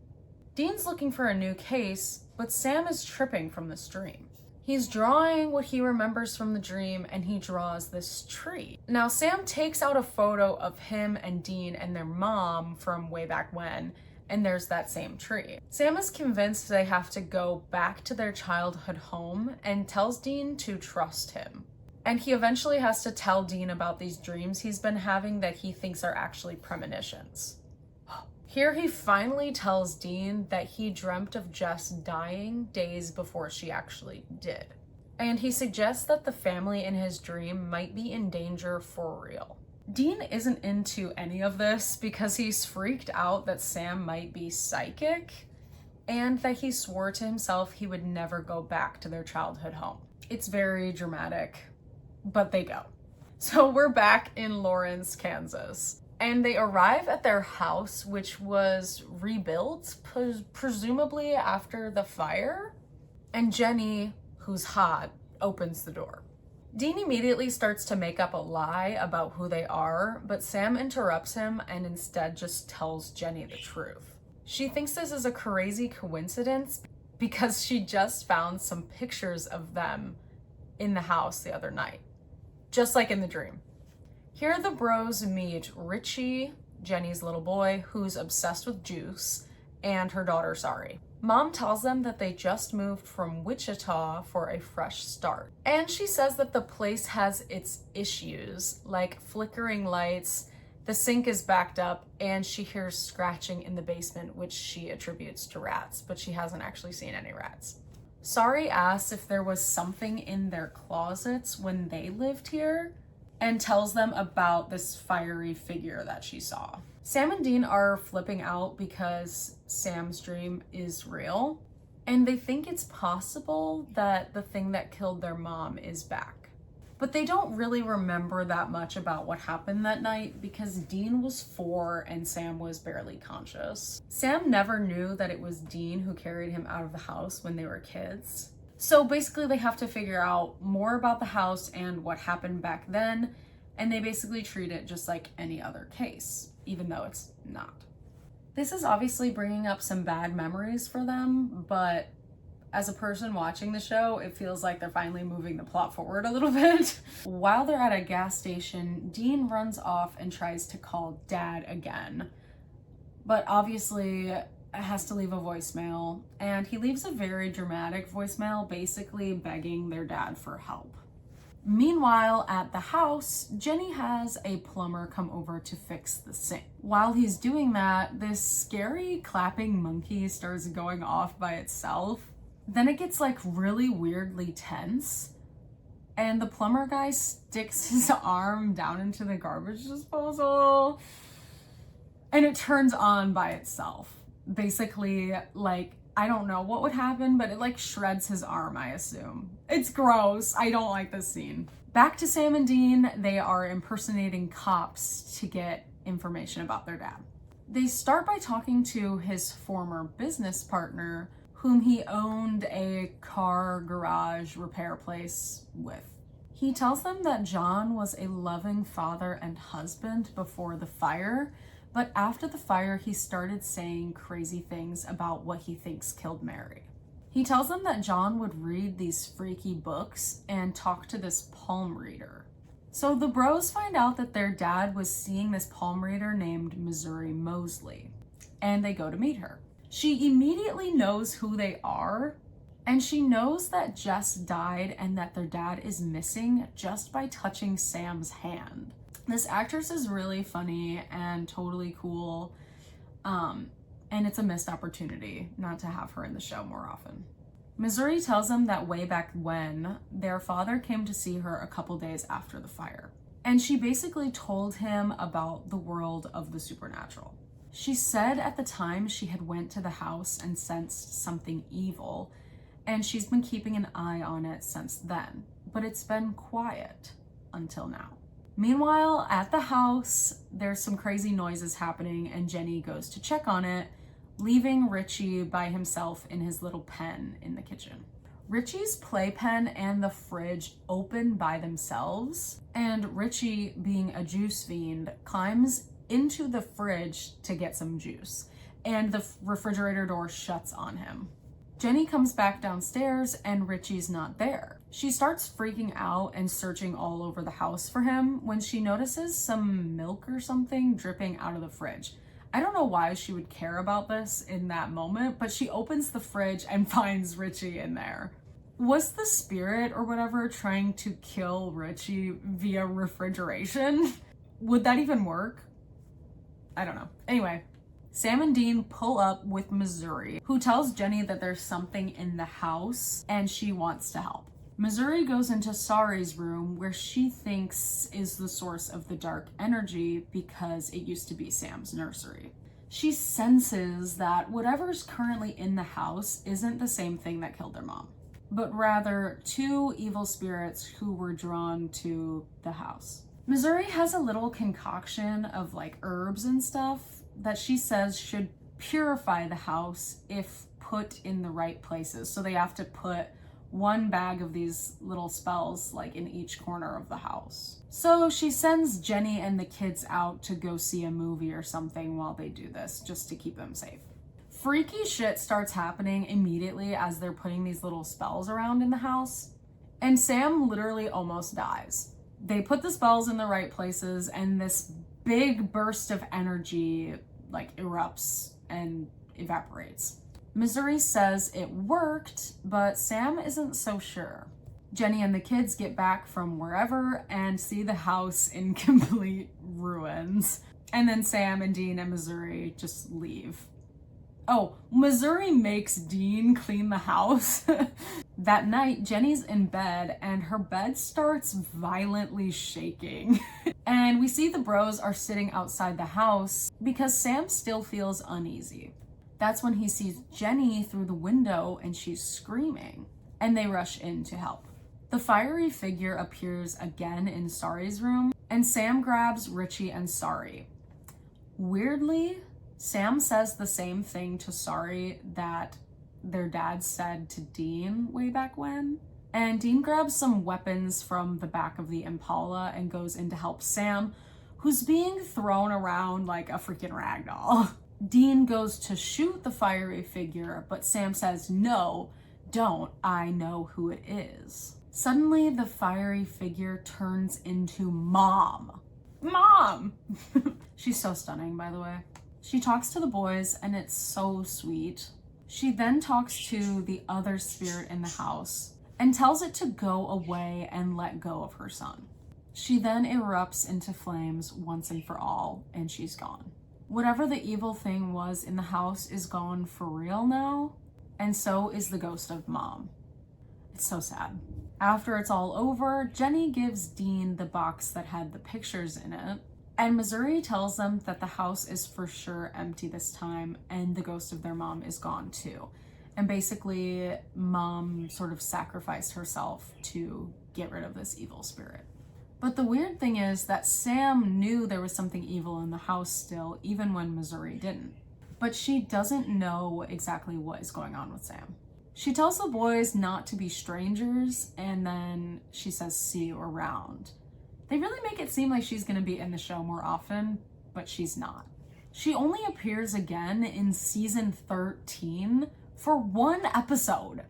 Dean's looking for a new case, but Sam is tripping from this dream. He's drawing what he remembers from the dream, and he draws this tree. Now, Sam takes out a photo of him and Dean and their mom from way back when, and there's that same tree. Sam is convinced they have to go back to their childhood home and tells Dean to trust him. And he eventually has to tell Dean about these dreams he's been having that he thinks are actually premonitions. Here he finally tells Dean that he dreamt of Jess dying days before she actually did. And he suggests that the family in his dream might be in danger for real. Dean isn't into any of this because he's freaked out that Sam might be psychic and that he swore to himself he would never go back to their childhood home. It's very dramatic, but they go. So we're back in Lawrence, Kansas. And they arrive at their house, which was rebuilt, presumably after the fire. And Jenny, who's hot, opens the door. Dean immediately starts to make up a lie about who they are, but Sam interrupts him and instead just tells Jenny the truth. She thinks this is a crazy coincidence because she just found some pictures of them in the house the other night, just like in the dream. Here the bros meet Richie, Jenny's little boy, who's obsessed with juice, and her daughter Sari. Mom tells them that they just moved from Wichita for a fresh start. And she says that the place has its issues, like flickering lights, the sink is backed up, and she hears scratching in the basement, which she attributes to rats, but she hasn't actually seen any rats. Sari asks if there was something in their closets when they lived here, and tells them about this fiery figure that she saw. Sam and Dean are flipping out because Sam's dream is real, and they think it's possible that the thing that killed their mom is back. But they don't really remember that much about what happened that night because Dean was 4 and Sam was barely conscious. Sam never knew that it was Dean who carried him out of the house when they were kids. So basically they have to figure out more about the house and what happened back then, and they basically treat it just like any other case, even though it's not. This is obviously bringing up some bad memories for them, but as a person watching the show, it feels like they're finally moving the plot forward a little bit. While they're at a gas station, Dean runs off and tries to call Dad again, but obviously has to leave a voicemail, and he leaves a very dramatic voicemail basically begging their dad for help. Meanwhile, at the house, Jenny has a plumber come over to fix the sink. While he's doing that, this scary clapping monkey starts going off by itself. Then it gets like really weirdly tense, and the plumber guy sticks his arm down into the garbage disposal, and it turns on by itself. Basically, like, I don't know what would happen, but it like shreds his arm, I assume. It's gross. I don't like this scene. Back to Sam and Dean, they are impersonating cops to get information about their dad. They start by talking to his former business partner, whom he owned a car garage repair place with. He tells them that John was a loving father and husband before the fire, but after the fire, he started saying crazy things about what he thinks killed Mary. He tells them that John would read these freaky books and talk to this palm reader. So the bros find out that their dad was seeing this palm reader named Missouri Mosley, and they go to meet her. She immediately knows who they are, and she knows that Jess died and that their dad is missing just by touching Sam's hand. This actress is really funny and totally cool, and it's a missed opportunity not to have her in the show more often. Missouri tells them that way back when, their father came to see her a couple days after the fire, and she basically told him about the world of the supernatural. She said at the time she had went to the house and sensed something evil, and she's been keeping an eye on it since then, but it's been quiet until now. Meanwhile, at the house, there's some crazy noises happening, and Jenny goes to check on it, leaving Richie by himself in his little pen in the kitchen. Richie's playpen and the fridge open by themselves, and Richie, being a juice fiend, climbs into the fridge to get some juice, and the refrigerator door shuts on him. Jenny comes back downstairs and Richie's not there. She starts freaking out and searching all over the house for him when she notices some milk or something dripping out of the fridge. I don't know why she would care about this in that moment, but she opens the fridge and finds Richie in there. Was the spirit or whatever trying to kill Richie via refrigeration? Would that even work? I don't know. Anyway, Sam and Dean pull up with Missouri, who tells Jenny that there's something in the house and she wants to help. Missouri goes into Sari's room, where she thinks is the source of the dark energy because it used to be Sam's nursery. She senses that whatever's currently in the house isn't the same thing that killed their mom, but rather two evil spirits who were drawn to the house. Missouri has a little concoction of like herbs and stuff that she says should purify the house if put in the right places. So they have to put one bag of these little spells like in each corner of the house. So she sends Jenny and the kids out to go see a movie or something while they do this, just to keep them safe. Freaky shit starts happening immediately as they're putting these little spells around in the house, and Sam literally almost dies. They put the spells in the right places, and this big burst of energy like erupts and evaporates. Missouri says it worked, but Sam isn't so sure. Jenny and the kids get back from wherever and see the house in complete ruins. And then Sam and Dean and Missouri just leave. Oh, Missouri makes Dean clean the house. That night, Jenny's in bed and her bed starts violently shaking. And we see the bros are sitting outside the house because Sam still feels uneasy. That's when he sees Jenny through the window and she's screaming, and they rush in to help. The fiery figure appears again in Sari's room, and Sam grabs Richie and Sari. Weirdly, Sam says the same thing to Sari that their dad said to Dean way back when. And Dean grabs some weapons from the back of the Impala and goes in to help Sam, who's being thrown around like a freaking ragdoll. Dean goes to shoot the fiery figure, but Sam says, "No, don't, I know who it is." Suddenly, the fiery figure turns into Mom. Mom! She's so stunning, by the way. She talks to the boys, and it's so sweet. She then talks to the other spirit in the house and tells it to go away and let go of her son. She then erupts into flames once and for all, and she's gone. Whatever the evil thing was in the house is gone for real now, and so is the ghost of Mom. It's so sad. After it's all over, Jenny gives Dean the box that had the pictures in it, and Missouri tells them that the house is for sure empty this time, and the ghost of their mom is gone too. And basically, Mom sort of sacrificed herself to get rid of this evil spirit. But the weird thing is that Sam knew there was something evil in the house still, even when Missouri didn't. But she doesn't know exactly what is going on with Sam. She tells the boys not to be strangers, and then she says, "See you around." They really make it seem like she's going to be in the show more often, but she's not. She only appears again in season 13 for one episode.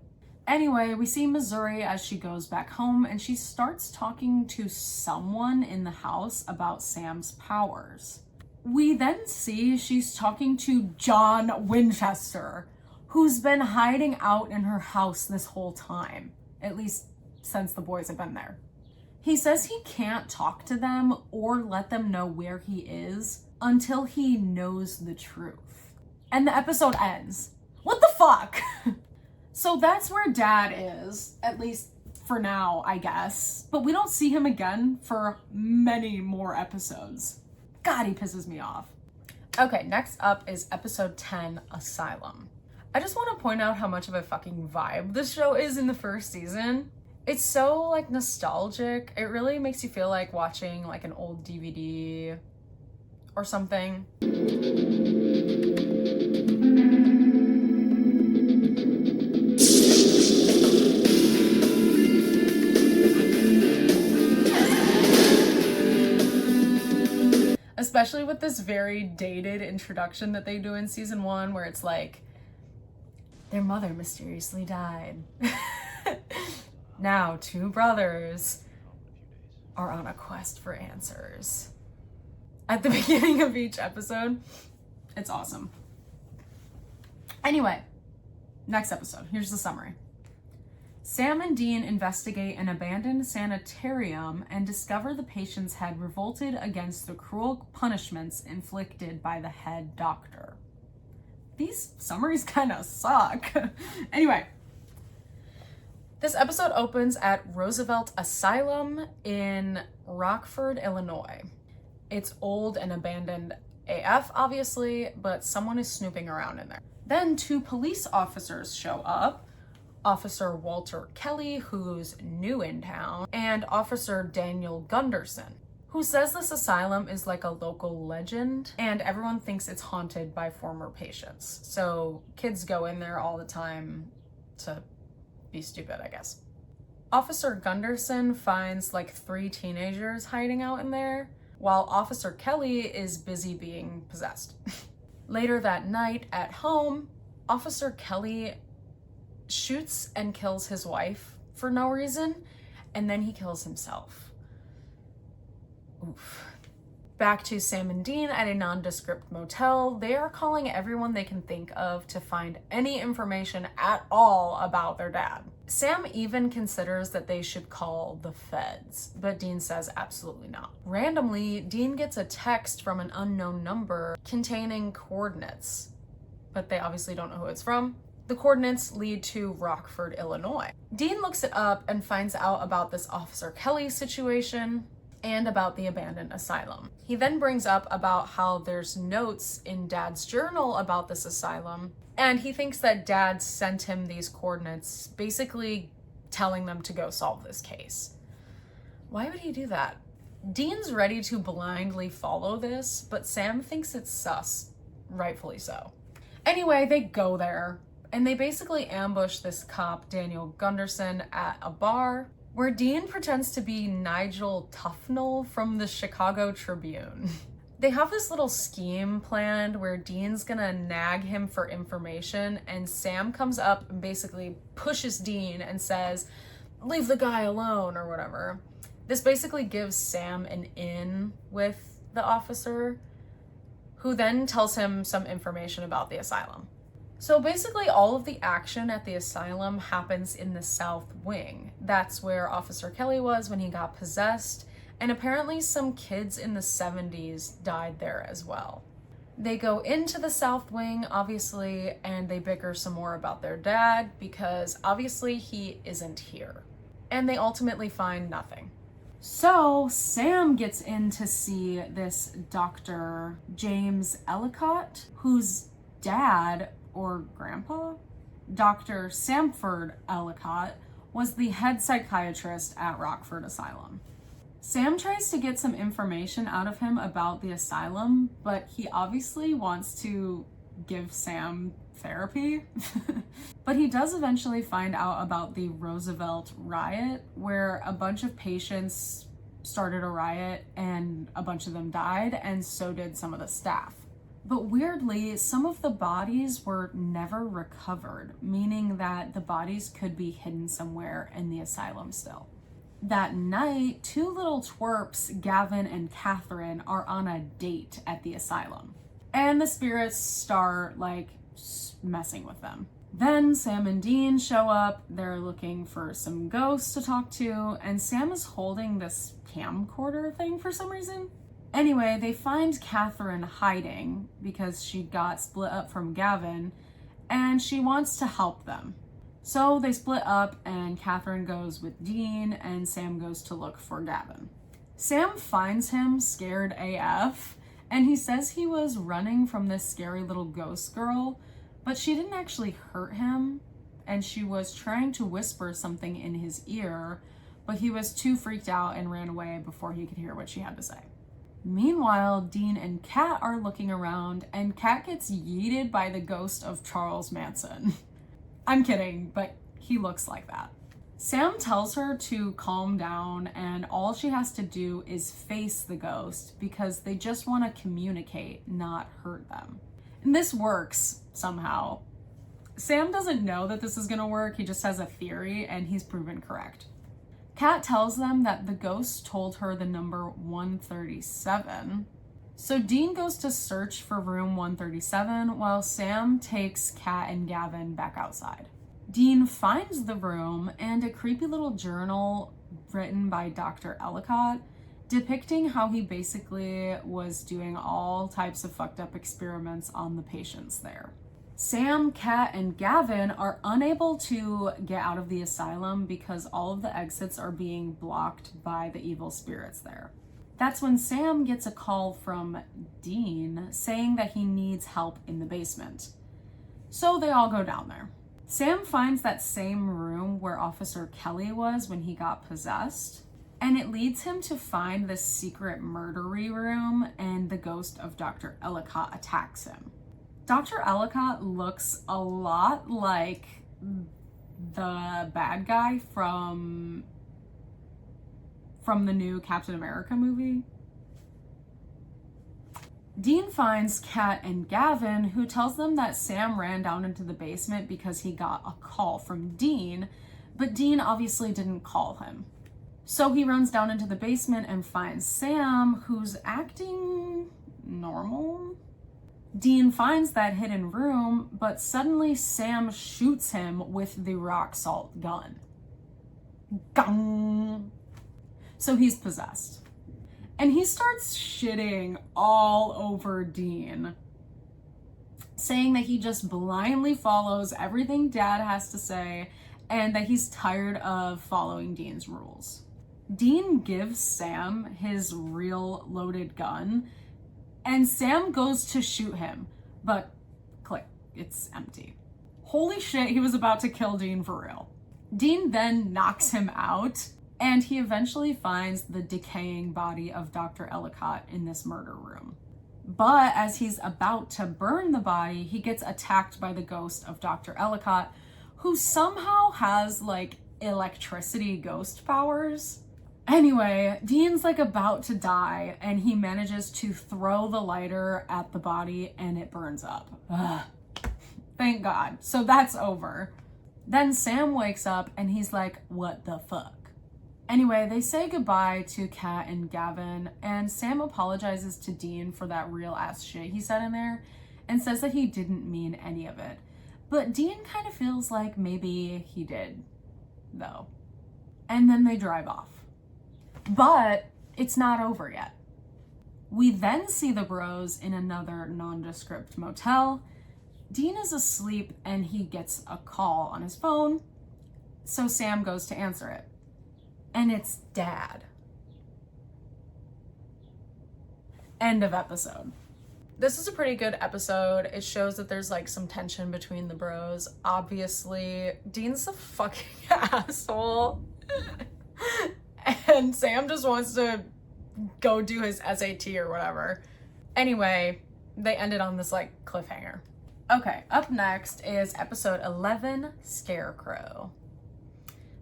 Anyway, we see Missouri as she goes back home, and she starts talking to someone in the house about Sam's powers. We then see she's talking to John Winchester, who's been hiding out in her house this whole time, at least since the boys have been there. He says he can't talk to them or let them know where he is until he knows the truth. And the episode ends. What the fuck? So that's where Dad is, at least for now, I guess. But we don't see him again for many more episodes. God, he pisses me off. Okay, next up is episode 10, Asylum. I just want to point out how much of a fucking vibe this show is in the first season. It's so like nostalgic. It really makes you feel like watching like an old DVD or something. Especially with this very dated introduction that they do in season 1, where it's like, their mother mysteriously died. Now 2 brothers are on a quest for answers. At the beginning of each episode. It's awesome. Anyway, next episode. Here's the summary. Sam and Dean investigate an abandoned sanitarium and discover the patients had revolted against the cruel punishments inflicted by the head doctor. These summaries kind of suck. Anyway, this episode opens at Roosevelt Asylum in Rockford, Illinois. It's old and abandoned AF, obviously, but someone is snooping around in there. Then 2 police officers show up. Officer Walter Kelly, who's new in town, and Officer Daniel Gunderson, who says this asylum is like a local legend and everyone thinks it's haunted by former patients. So kids go in there all the time to be stupid, I guess. Officer Gunderson finds like 3 teenagers hiding out in there, while Officer Kelly is busy being possessed. Later that night at home, Officer Kelly shoots and kills his wife for no reason, and then he kills himself. Oof. Back to Sam and Dean at a nondescript motel. They are calling everyone they can think of to find any information at all about their dad. Sam even considers that they should call the feds, but Dean says absolutely not. Randomly, Dean gets a text from an unknown number containing coordinates, but they obviously don't know who it's from. The coordinates lead to Rockford, Illinois. Dean looks it up and finds out about this Officer Kelly situation and about the abandoned asylum. He then brings up about how there's notes in Dad's journal about this asylum, and he thinks that Dad sent him these coordinates, basically telling them to go solve this case. Why would he do that? Dean's ready to blindly follow this, but Sam thinks it's sus, rightfully so. Anyway, they go there, and they basically ambush this cop, Daniel Gunderson, at a bar where Dean pretends to be Nigel Tufnell from the Chicago Tribune. They have this little scheme planned where Dean's gonna nag him for information, and Sam comes up and basically pushes Dean and says, "Leave the guy alone," or whatever. This basically gives Sam an in with the officer, who then tells him some information about the asylum. So basically all of the action at the asylum happens in the South Wing. That's where Officer Kelly was when he got possessed, and apparently some kids in the 70s died there as well. They go into the South Wing, obviously, and they bicker some more about their dad because obviously he isn't here. And they ultimately find nothing. So Sam gets in to see this Dr. James Ellicott, whose dad or grandpa, Dr. Samford Ellicott, was the head psychiatrist at Rockford Asylum. Sam tries to get some information out of him about the asylum, but he obviously wants to give Sam therapy. But he does eventually find out about the Roosevelt riot, where a bunch of patients started a riot and a bunch of them died, and so did some of the staff. But weirdly, some of the bodies were never recovered, meaning that the bodies could be hidden somewhere in the asylum still. That night, 2 little twerps, Gavin and Catherine, are on a date at the asylum. And the spirits start, messing with them. Then Sam and Dean show up. They're looking for some ghosts to talk to, and Sam is holding this camcorder thing for some reason. Anyway, they find Catherine hiding because she got split up from Gavin, and she wants to help them. So they split up, and Catherine goes with Dean, and Sam goes to look for Gavin. Sam finds him scared AF, and he says he was running from this scary little ghost girl, but she didn't actually hurt him, and she was trying to whisper something in his ear, but he was too freaked out and ran away before he could hear what she had to say. Meanwhile, Dean and Kat are looking around, and Kat gets yeeted by the ghost of Charles Manson. I'm kidding, but he looks like that. Sam tells her to calm down, and all she has to do is face the ghost because they just want to communicate, not hurt them. And this works somehow. Sam doesn't know that this is going to work, he just has a theory, and he's proven correct. Kat tells them that the ghost told her the number 137. So Dean goes to search for room 137 while Sam takes Kat and Gavin back outside. Dean finds the room and a creepy little journal written by Dr. Ellicott depicting how he basically was doing all types of fucked up experiments on the patients there. Sam, Kat, and Gavin are unable to get out of the asylum because all of the exits are being blocked by the evil spirits there. That's when Sam gets a call from Dean saying that he needs help in the basement. So they all go down there. Sam finds that same room where Officer Kelly was when he got possessed, and it leads him to find the secret murdery room, and the ghost of Dr. Ellicott attacks him. Dr. Ellicott looks a lot like the bad guy from the new Captain America movie. Dean finds Kat and Gavin, who tells them that Sam ran down into the basement because he got a call from Dean, but Dean obviously didn't call him. So he runs down into the basement and finds Sam, who's acting normal. Dean finds that hidden room, but suddenly Sam shoots him with the rock salt gun. Gong! So he's possessed. And he starts shitting all over Dean, saying that he just blindly follows everything Dad has to say and that he's tired of following Dean's rules. Dean gives Sam his real loaded gun, and Sam goes to shoot him, but click, it's empty. Holy shit, he was about to kill Dean for real. Dean then knocks him out, and he eventually finds the decaying body of Dr. Ellicott in this murder room. But as he's about to burn the body, he gets attacked by the ghost of Dr. Ellicott, who somehow has like electricity ghost powers. Anyway, Dean's like about to die, and he manages to throw the lighter at the body and it burns up. Ugh. Thank God. So that's over. Then Sam wakes up and he's like, what the fuck? Anyway, they say goodbye to Kat and Gavin, and Sam apologizes to Dean for that real ass shit he said in there and says that he didn't mean any of it. But Dean kind of feels like maybe he did, though. And then they drive off. But it's not over yet. We then see the bros in another nondescript motel. Dean is asleep and he gets a call on his phone, so Sam goes to answer it. And it's Dad. End of episode. This is a pretty good episode. It shows that there's like some tension between the bros. Obviously, Dean's a fucking asshole. And Sam just wants to go do his SAT or whatever. Anyway, they ended on this like cliffhanger. Okay, up next is episode 11, Scarecrow.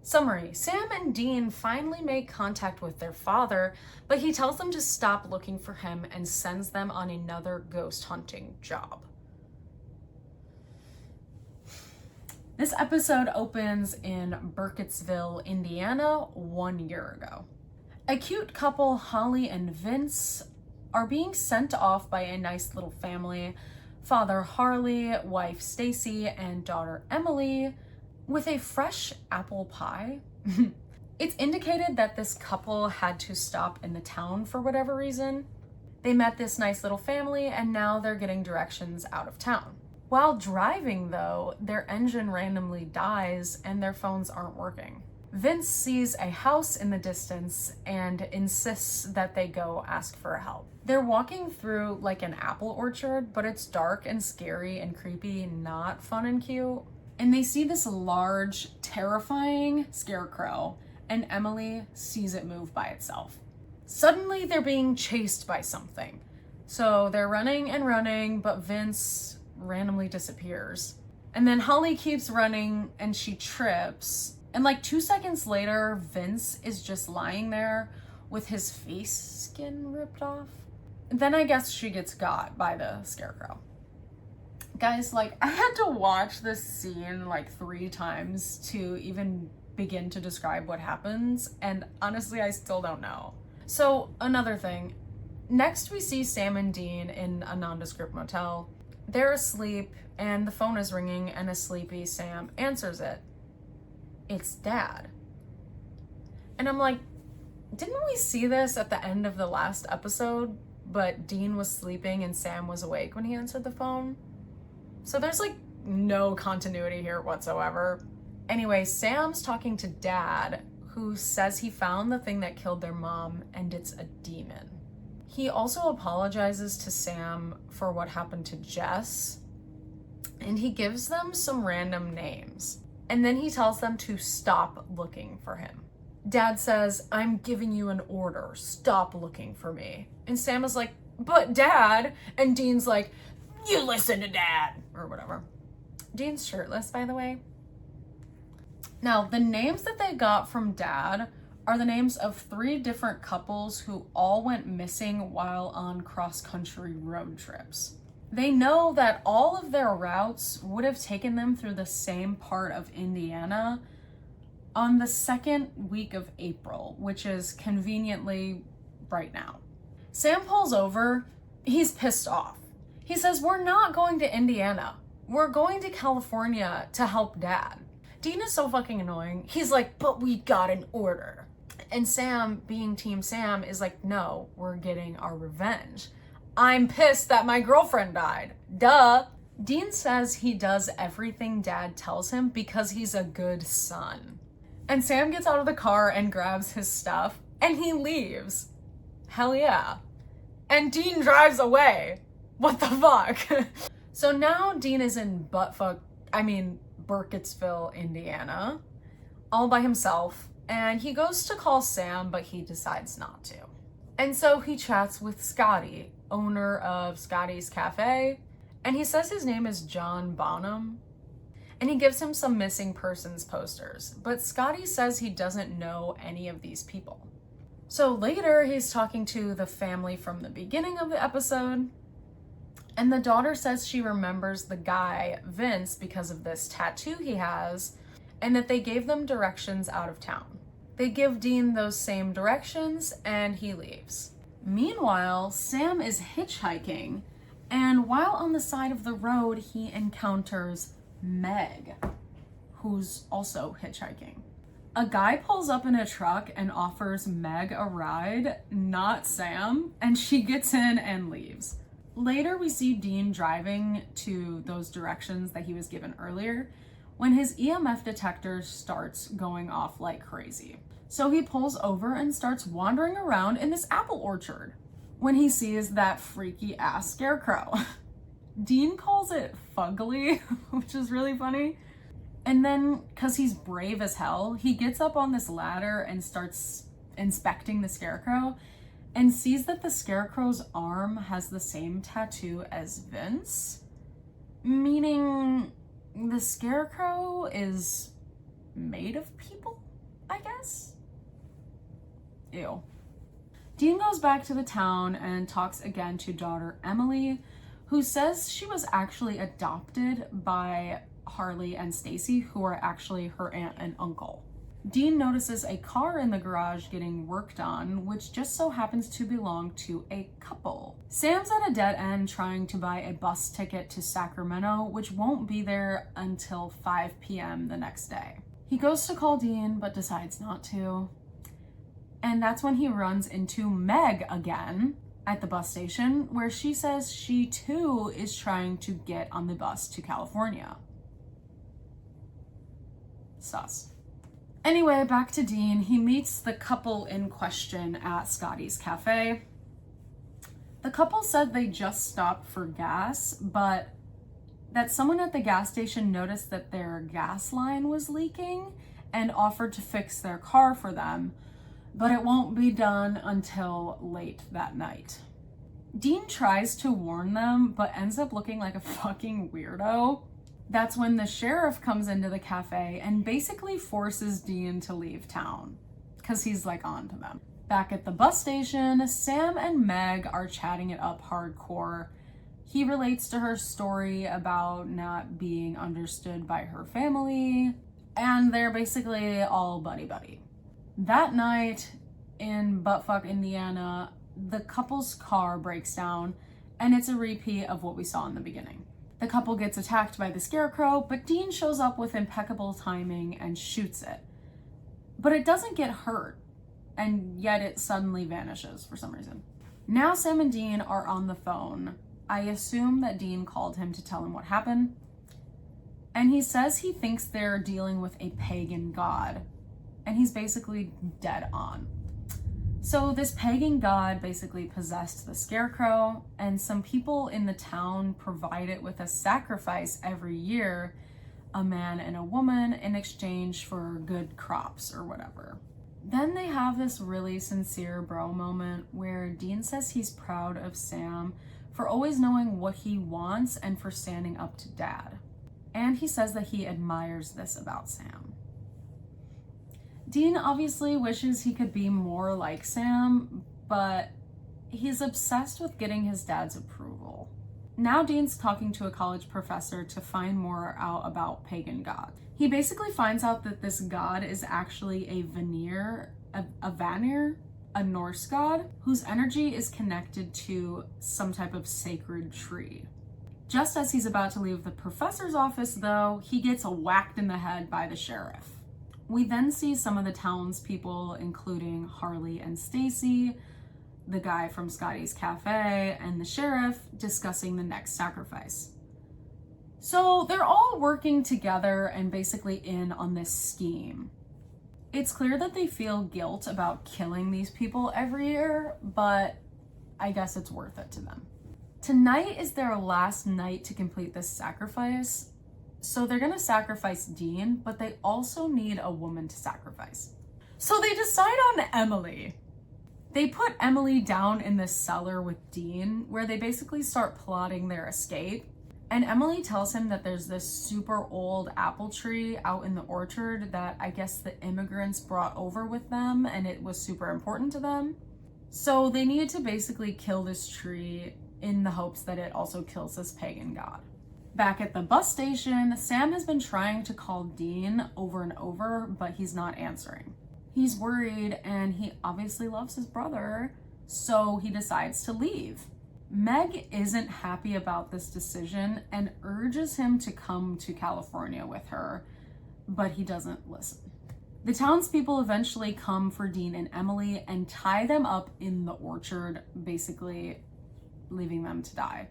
Summary: Sam and Dean finally make contact with their father, but he tells them to stop looking for him and sends them on another ghost hunting job. This episode opens in Burkittsville, Indiana, 1 year ago. A cute couple, Holly and Vince, are being sent off by a nice little family, Father Harley, wife Stacy, and daughter Emily, with a fresh apple pie. It's indicated that this couple had to stop in the town for whatever reason. They met this nice little family and now they're getting directions out of town. While driving though, their engine randomly dies and their phones aren't working. Vince sees a house in the distance and insists that they go ask for help. They're walking through like an apple orchard, but it's dark and scary and creepy, not fun and cute. And they see this large, terrifying scarecrow, and Emily sees it move by itself. Suddenly, they're being chased by something. So they're running and running, but Vince randomly disappears. And then Holly keeps running and she trips. And like 2 seconds later, Vince is just lying there with his face skin ripped off. And then I guess she gets got by the scarecrow. Guys, like, I had to watch this scene like 3 times to even begin to describe what happens. And honestly, I still don't know. So another thing, next we see Sam and Dean in a nondescript motel. They're asleep and the phone is ringing and a sleepy Sam answers it. It's Dad. And I'm like, didn't we see this at the end of the last episode? But Dean was sleeping and Sam was awake when he answered the phone. So there's like no continuity here whatsoever. Anyway, Sam's talking to Dad, who says he found the thing that killed their mom and it's a demon. He also apologizes to Sam for what happened to Jess, and he gives them some random names. And then he tells them to stop looking for him. Dad says, I'm giving you an order. Stop looking for me. And Sam is like, but Dad. And Dean's like, you listen to Dad. Or whatever. Dean's shirtless, by the way. Now, the names that they got from Dad are the names of 3 different couples who all went missing while on cross-country road trips. They know that all of their routes would have taken them through the same part of Indiana on the 2nd week of April, which is conveniently right now. Sam pulls over. He's pissed off. He says, we're not going to Indiana. We're going to California to help Dad. Dean is so fucking annoying. He's like, but we got an order. And Sam, being Team Sam, is like, no, we're getting our revenge. I'm pissed that my girlfriend died. Duh. Dean says he does everything Dad tells him because he's a good son. And Sam gets out of the car and grabs his stuff and he leaves. Hell yeah. And Dean drives away. What the fuck? So now Dean is in Burkittsville, Indiana, all by himself. And he goes to call Sam, but he decides not to. And so he chats with Scotty, owner of Scotty's Cafe, and he says his name is John Bonham, and he gives him some missing persons posters, but Scotty says he doesn't know any of these people. So later he's talking to the family from the beginning of the episode, and the daughter says she remembers the guy, Vince, because of this tattoo he has, and that they gave them directions out of town. They give Dean those same directions and he leaves. Meanwhile, Sam is hitchhiking, and while on the side of the road, he encounters Meg, who's also hitchhiking. A guy pulls up in a truck and offers Meg a ride, not Sam, and she gets in and leaves. Later, we see Dean driving to those directions that he was given earlier when his EMF detector starts going off like crazy. So he pulls over and starts wandering around in this apple orchard when he sees that freaky ass scarecrow. Dean calls it fugly, which is really funny. And then, because he's brave as hell, he gets up on this ladder and starts inspecting the scarecrow and sees that the scarecrow's arm has the same tattoo as Vince, meaning the scarecrow is made of people, I guess? Ew. Dean goes back to the town and talks again to daughter Emily, who says she was actually adopted by Harley and Stacy, who are actually her aunt and uncle. Dean notices a car in the garage getting worked on, which just so happens to belong to a couple. Sam's at a dead end trying to buy a bus ticket to Sacramento, which won't be there until 5 p.m. the next day. He goes to call Dean, but decides not to. And that's when he runs into Meg again at the bus station, where she says she too is trying to get on the bus to California. Sus. Anyway, back to Dean. He meets the couple in question at Scotty's cafe. The couple said they just stopped for gas, but that someone at the gas station noticed that their gas line was leaking and offered to fix their car for them, but it won't be done until late that night. Dean tries to warn them, but ends up looking like a fucking weirdo. That's when the sheriff comes into the cafe and basically forces Dean to leave town, because he's like on to them. Back at the bus station, Sam and Meg are chatting it up hardcore. He relates to her story about not being understood by her family, and they're basically all buddy-buddy. That night in Buttfuck, Indiana, the couple's car breaks down, and it's a repeat of what we saw in the beginning. The couple gets attacked by the Scarecrow, but Dean shows up with impeccable timing and shoots it. But it doesn't get hurt, and yet it suddenly vanishes for some reason. Now Sam and Dean are on the phone. I assume that Dean called him to tell him what happened. And he says he thinks they're dealing with a pagan god. And he's basically dead on. So this pagan god basically possessed the Scarecrow, and some people in the town provide it with a sacrifice every year, a man and a woman, in exchange for good crops or whatever. Then they have this really sincere bro moment where Dean says he's proud of Sam for always knowing what he wants and for standing up to Dad. And he says that he admires this about Sam. Dean obviously wishes he could be more like Sam, but he's obsessed with getting his dad's approval. Now Dean's talking to a college professor to find more out about pagan gods. He basically finds out that this god is actually a Vanir, a Norse god, whose energy is connected to some type of sacred tree. Just as he's about to leave the professor's office, though, he gets whacked in the head by the sheriff. We then see some of the townspeople, including Harley and Stacy, the guy from Scotty's cafe, and the sheriff, discussing the next sacrifice. So they're all working together and basically in on this scheme. It's clear that they feel guilt about killing these people every year, but I guess it's worth it to them. Tonight is their last night to complete this sacrifice. So they're gonna sacrifice Dean, but they also need a woman to sacrifice. So they decide on Emily. They put Emily down in this cellar with Dean, where they basically start plotting their escape. And Emily tells him that there's this super old apple tree out in the orchard that I guess the immigrants brought over with them, and it was super important to them. So they need to basically kill this tree in the hopes that it also kills this pagan god. Back at the bus station, Sam has been trying to call Dean over and over, but he's not answering. He's worried, and he obviously loves his brother, so he decides to leave. Meg isn't happy about this decision and urges him to come to California with her, but he doesn't listen. The townspeople eventually come for Dean and Emily and tie them up in the orchard, basically leaving them to die.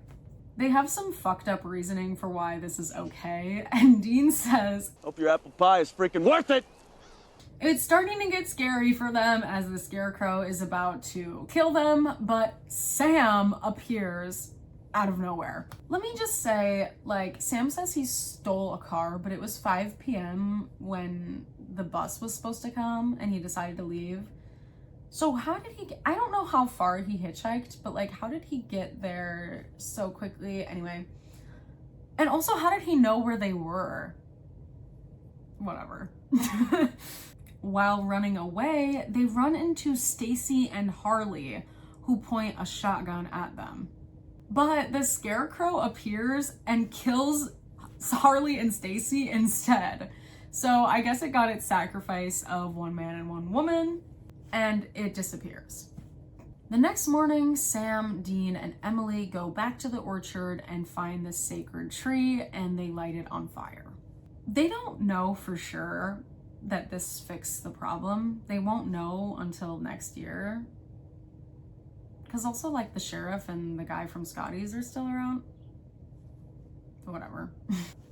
They have some fucked up reasoning for why this is okay, and Dean says, Hope your apple pie is freaking worth it! it's starting to get scary for them as the Scarecrow is about to kill them, but Sam appears out of nowhere. Let me just say, Sam says he stole a car, but it was 5 p.m. when the bus was supposed to come and he decided to leave. So how did he I don't know how far he hitchhiked, but how did he get there so quickly? Anyway. And also, how did he know where they were? Whatever. While running away, they run into Stacy and Harley, who point a shotgun at them. But the Scarecrow appears and kills Harley and Stacy instead. So I guess it got its sacrifice of one man and one woman, and it disappears. The next morning, Sam, Dean, and Emily go back to the orchard and find the sacred tree, and they light it on fire. They don't know for sure that this fixed the problem. They won't know until next year. Because also, the sheriff and the guy from Scotty's are still around. Whatever.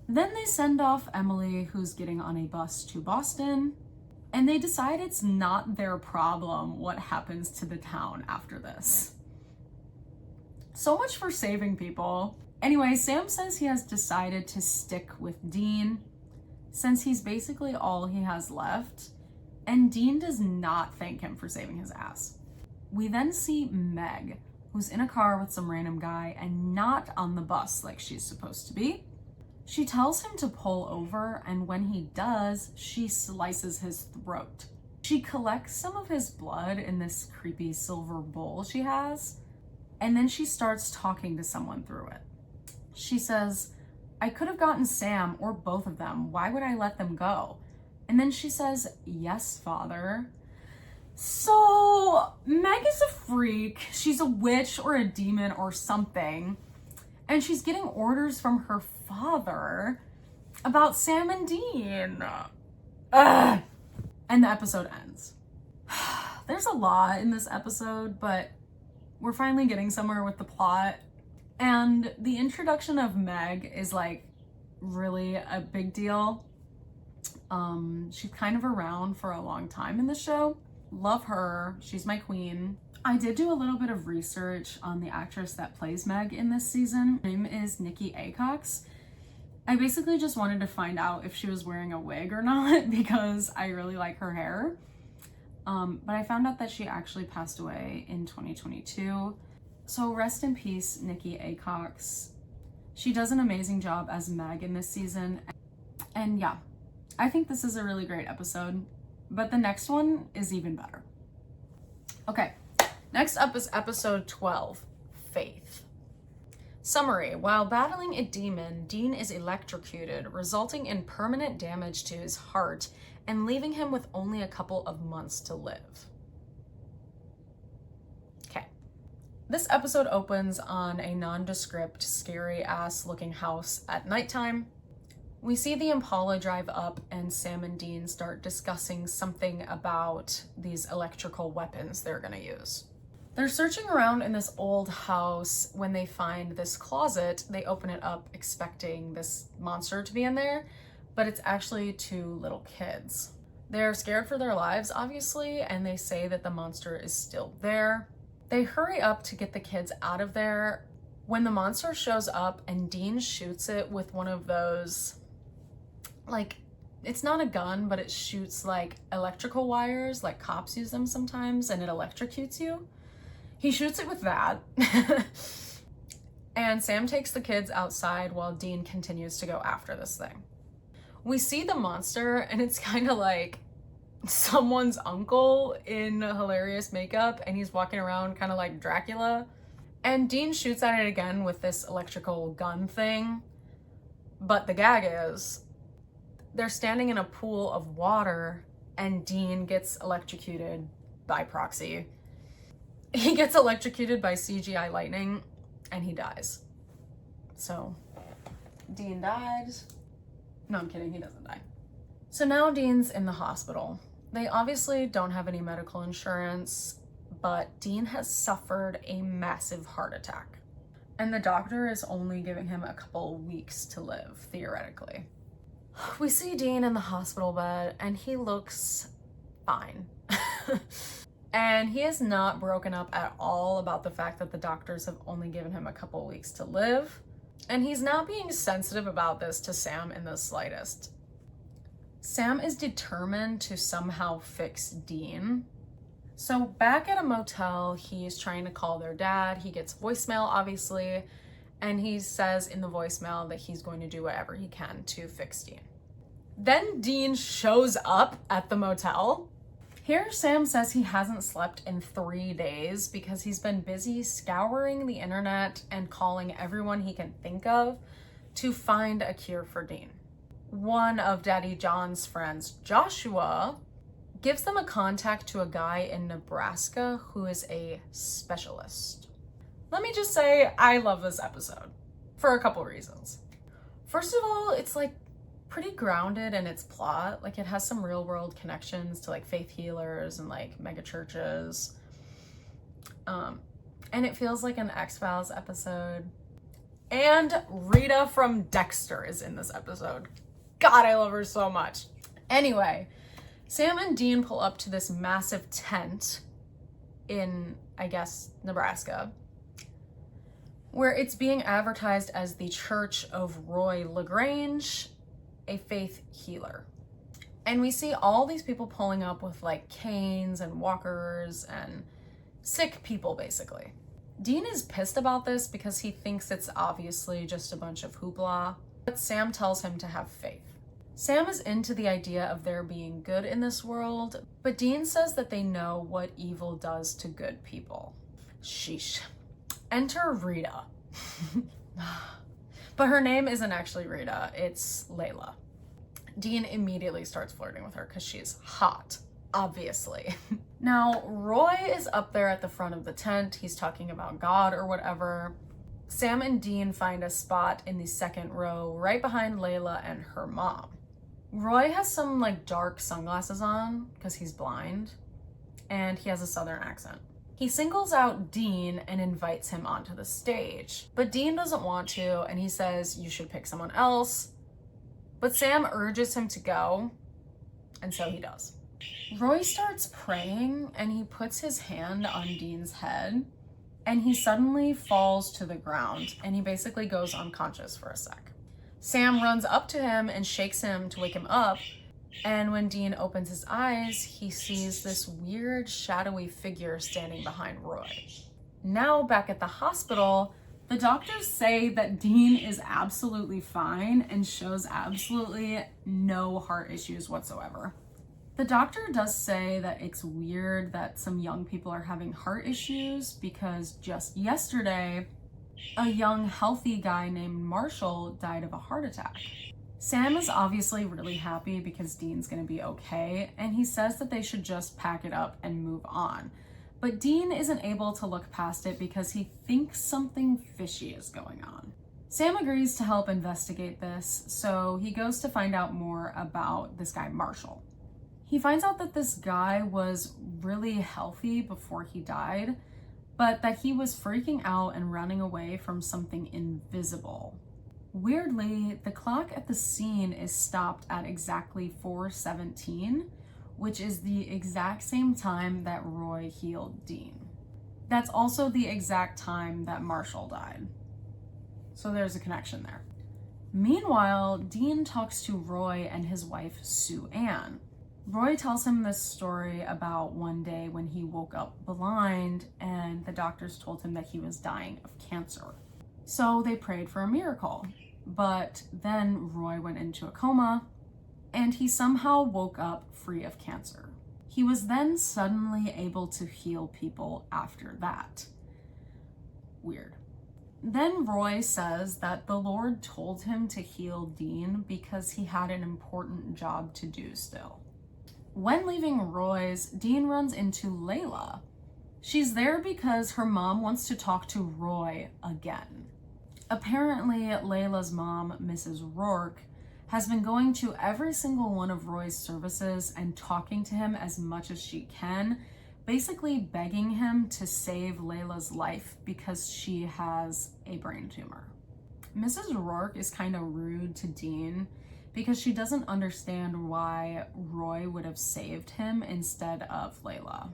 Then they send off Emily, who's getting on a bus to Boston. And they decide it's not their problem what happens to the town after this. So much for saving people. Anyway, Sam says he has decided to stick with Dean since he's basically all he has left, and Dean does not thank him for saving his ass. We then see Meg, who's in a car with some random guy and not on the bus like she's supposed to be. She tells him to pull over, and when he does, she slices his throat. She collects some of his blood in this creepy silver bowl she has, and then she starts talking to someone through it. She says, "I could have gotten Sam or both of them. Why would I let them go?" And then she says, "Yes, Father." So Meg is a freak. She's a witch or a demon or something. And she's getting orders from her father about Sam and Dean. Ugh. And the episode ends. There's a lot in this episode, but we're finally getting somewhere with the plot. And the introduction of Meg is like really a big deal. She's kind of around for a long time in the show. Love her. She's my queen. I did do a little bit of research on the actress that plays Meg in this season. Her name is Nikki Acox. I basically just wanted to find out if she was wearing a wig or not because I really like her hair. But I found out that she actually passed away in 2022. So rest in peace, Nikki Acox. She does an amazing job as Meg in this season. And yeah, I think this is a really great episode, but the next one is even better. Okay, next up is episode 12, Faith. Summary: while battling a demon, Dean is electrocuted, resulting in permanent damage to his heart and leaving him with only a couple of months to live. Okay. This episode opens on a nondescript, scary-ass looking house at nighttime. We see the Impala drive up and Sam and Dean start discussing something about these electrical weapons they're gonna use. They're searching around in this old house. When they find this closet, they open it up expecting this monster to be in there, but it's actually two little kids. They're scared for their lives, obviously, and they say that the monster is still there. They hurry up to get the kids out of there when the monster shows up and Dean shoots it with one of those, like, it's not a gun, but it shoots like electrical wires, like cops use them sometimes, and it electrocutes you. He shoots it with that. And Sam takes the kids outside while Dean continues to go after this thing. We see the monster, and it's kind of like someone's uncle in hilarious makeup, and he's walking around kind of like Dracula. And Dean shoots at it again with this electrical gun thing. But the gag is, they're standing in a pool of water, and Dean gets electrocuted by proxy. He gets electrocuted by CGI lightning, and he dies. So, Dean dies. No, I'm kidding, he doesn't die. So now Dean's in the hospital. They obviously don't have any medical insurance, but Dean has suffered a massive heart attack. And the doctor is only giving him a couple weeks to live, theoretically. We see Dean in the hospital bed, and he looks fine. And he is not broken up at all about the fact that the doctors have only given him a couple weeks to live. And he's not being sensitive about this to Sam in the slightest. Sam is determined to somehow fix Dean. So back at a motel, he's trying to call their dad. He gets voicemail, obviously, and he says in the voicemail that he's going to do whatever he can to fix Dean. Then Dean shows up at the motel. Here, Sam says he hasn't slept in 3 days because he's been busy scouring the internet and calling everyone he can think of to find a cure for Dean. One of Daddy John's friends, Joshua, gives them a contact to a guy in Nebraska who is a specialist. Let me just say, I love this episode for a couple reasons. First of all, it's like pretty grounded in its plot. Like, it has some real world connections to like faith healers and like mega churches. And it feels like an X-Files episode. And Rita from Dexter is in this episode. God, I love her so much. Anyway, Sam and Dean pull up to this massive tent in, I guess, Nebraska, where it's being advertised as the Church of Roy LaGrange, a faith healer. And we see all these people pulling up with like canes and walkers and sick people, basically. Dean is pissed about this because he thinks it's obviously just a bunch of hoopla, but Sam tells him to have faith. Sam is into the idea of there being good in this world, but Dean says that they know what evil does to good people. Sheesh. Enter Rita. But her name isn't actually Rita, it's Layla. Dean immediately starts flirting with her because she's hot, obviously. Now, Roy is up there at the front of the tent. He's talking about God or whatever. Sam and Dean find a spot in the second row right behind Layla and her mom. Roy has some like dark sunglasses on because he's blind, and he has a southern accent. He singles out Dean and invites him onto the stage, but Dean doesn't want to, and he says you should pick someone else, but Sam urges him to go, and so he does. Roy starts praying, and he puts his hand on Dean's head, and he suddenly falls to the ground, and he basically goes unconscious for a sec. Sam runs up to him and shakes him to wake him up, and when Dean opens his eyes, he sees this weird shadowy figure standing behind Roy. Now back at the hospital, the doctors say that Dean is absolutely fine and shows absolutely no heart issues whatsoever. The doctor does say that it's weird that some young people are having heart issues because just yesterday, a young, healthy guy named Marshall died of a heart attack. Sam is obviously really happy because Dean's gonna be okay, and he says that they should just pack it up and move on. But Dean isn't able to look past it because he thinks something fishy is going on. Sam agrees to help investigate this, so he goes to find out more about this guy Marshall. He finds out that this guy was really healthy before he died, but that he was freaking out and running away from something invisible. Weirdly, the clock at the scene is stopped at exactly 4:17, which is the exact same time that Roy healed Dean. That's also the exact time that Marshall died. So there's a connection there. Meanwhile, Dean talks to Roy and his wife, Sue Ann. Roy tells him this story about one day when he woke up blind and the doctors told him that he was dying of cancer. So they prayed for a miracle, but then Roy went into a coma and he somehow woke up free of cancer. He was then suddenly able to heal people after that. Weird. Then Roy says that the Lord told him to heal Dean because he had an important job to do still. When leaving Roy's, Dean runs into Layla. She's there because her mom wants to talk to Roy again. Apparently, Layla's mom, Mrs. Rourke, has been going to every single one of Roy's services and talking to him as much as she can, basically begging him to save Layla's life because she has a brain tumor. Mrs. Rourke is kind of rude to Dean because she doesn't understand why Roy would have saved him instead of Layla.